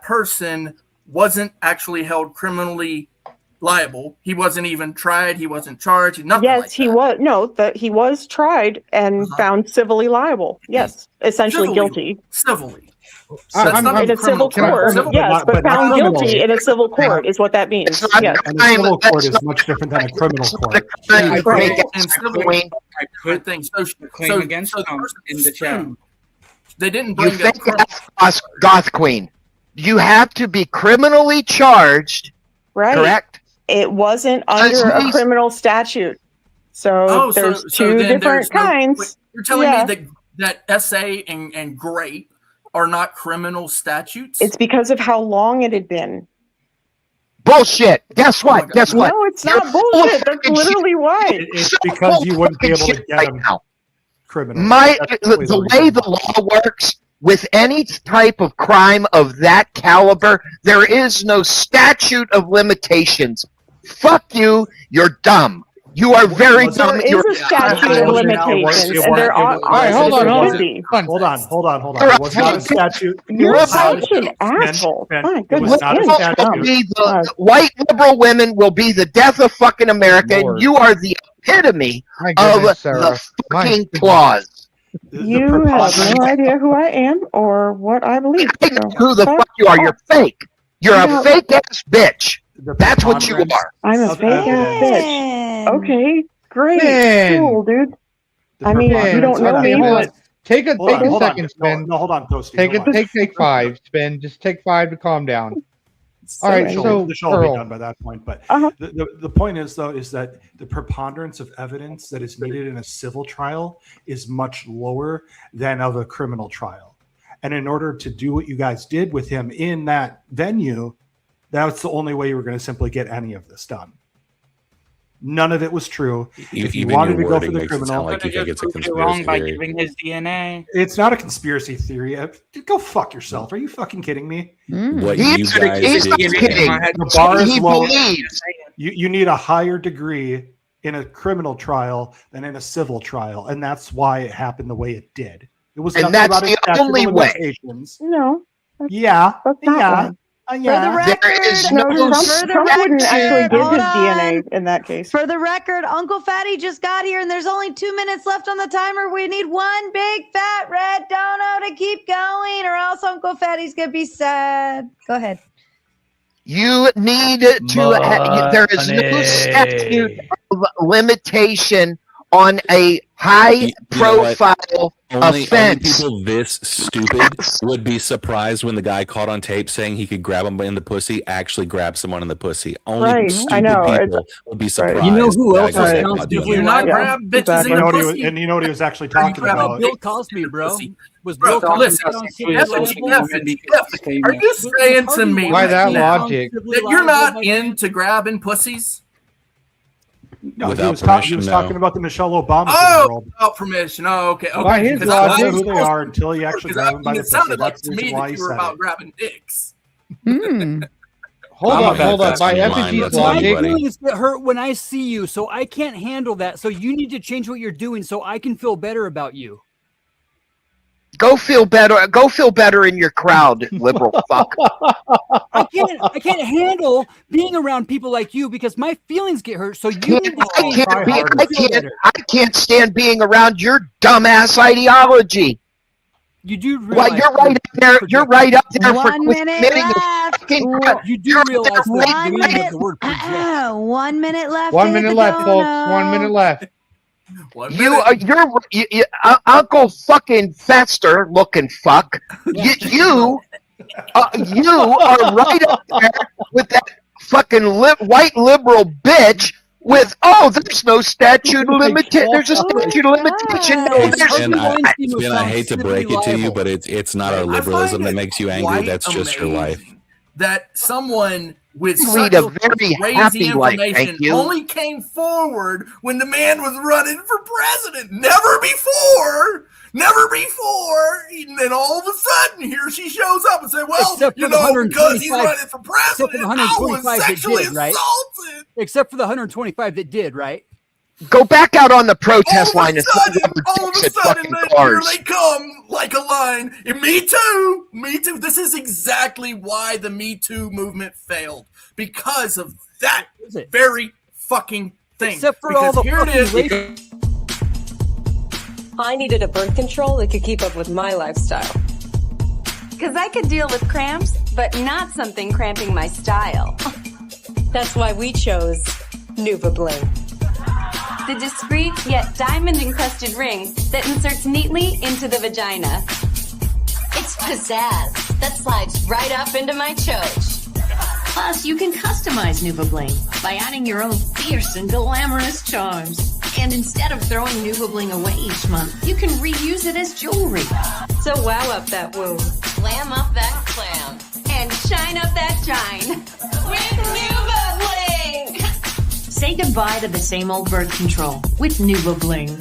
person wasn't actually held criminally liable. He wasn't even tried. He wasn't charged. Nothing. Yes, like he was. No, that he was tried and found civilly liable. Yes, essentially guilty. Civilly. In a civil court, yes, but found guilty in a civil court is what that means. Yes. And a civil court is much different than a criminal court. I put the claim against him in the chat. They didn't bring Goth Queen. You have to be criminally charged, correct? It wasn't under a criminal statute. So there's two different kinds. You're telling me that essay and grape are not criminal statutes? It's because of how long it had been. Bullshit. Guess what? Guess what? No, it's not bullshit. That's literally why. It's because you wouldn't be able to get them criminal. The way the law works, with any type of crime of that caliber, there is no statute of limitations. Fuck you. You're dumb. You are very dumb. There is a statute of limitations, and there are. All right, hold on. It was not a statute. You're such an asshole. My goodness. The white liberal women will be the death of fucking America, and you are the epitome of the fucking clause. You have no idea who I am or what I believe. I know who the fuck you are. You're fake. You're a fake ass bitch. That's what you are. I'm a fake ass bitch. Okay, great, cool, dude. I mean, you don't know me, but take a second, Spin. No, hold on, Toasty. Take 5, Spin. Just take 5 to calm down. All right, so the show will be done by that point. But the point is, though, is that the preponderance of evidence that is needed in a civil trial is much lower than of a criminal trial. And in order to do what you guys did with him in that venue, that's the only way you were going to simply get any of this done. None of it was true. If you wanted to go for the criminal, like you think it's a conspiracy wrong by giving his DNA. It's not a conspiracy theory. Go fuck yourself. Are you fucking kidding me? What you guys did. The bar is lower. You need a higher degree in a criminal trial than in a civil trial, and that's why it happened the way it did. It was, and that's the only way. No. Yeah. Yeah. There is no Trump wouldn't actually give his DNA in that case. For the record, Uncle Fatty just got here and there's only 2 minutes left on the timer. We need one big fat red dono to keep going or else Uncle Fatty's going to be sad. Go ahead. You need to, there is no statute of limitation on a high profile Only offense. people this stupid would be surprised when the guy caught on tape saying he could grab him in the pussy actually grab someone in the pussy. Only stupid people would be surprised. You know who else sounds different? Not grab bitches in the pussy. And you know what he was actually talking about? Bill Cosby, bro. Was Bill Cosby Are you saying to me why that logic that you're not into grabbing pussies? No, he was talking about the Michelle Obama world. Without permission. Oh, okay. By his logic, who they are until you actually grab them by the pussy. That's to me that you were about grabbing dicks. Hold on. By FG's logic, my feelings get hurt when I see you, so I can't handle that. So you need to change what you're doing so I can feel better about you. Go feel better. Go feel better in your crowd, liberal fuck. I can't handle being around people like you because my feelings get hurt. So you need to I can't stand being around your dumbass ideology. You do realize you're right up there. You're right up there for committing fucking. You do realize the meaning of the word project. 1 minute left. 1 to hit minute the left, folks. dono. 1 minute left. You're Uncle fucking Fester looking fuck. You are right up there with that fucking white liberal bitch. With there's no statute of limitation. There's a statute of limitation. No, there's Ben, I hate to break it to you, but it's not our liberalism that makes you angry. That's just your life. That someone with lead such a very crazy happy life. information Thank you. only came forward when the man was running for president. Never before. And then all of a sudden, here she shows up and said, "Well, because he's running for president, I was sexually assaulted." Except for the 125 that did, right? Go back out on the protest line and all of a sudden, here they come like a line. And Me Too. This is exactly why the Me Too movement failed, because of that very fucking thing. Except for all the here it is. I needed a birth control that could keep up with my lifestyle. Because I could deal with cramps, but not something cramping my style. That's why we chose Nuva Bling. The discreet yet diamond-encrusted ring that inserts neatly into the vagina. It's pizzazz that slides right up into my choach. Plus, you can customize Nuva Bling by adding your own fierce and glamorous charms. And instead of throwing Nuva Bling away each month, you can reuse it as jewelry. So wow up that womb. Glam up that clam. And shine up that shine. With Nuva Bling! Say goodbye to the same old birth control with Nuva Bling.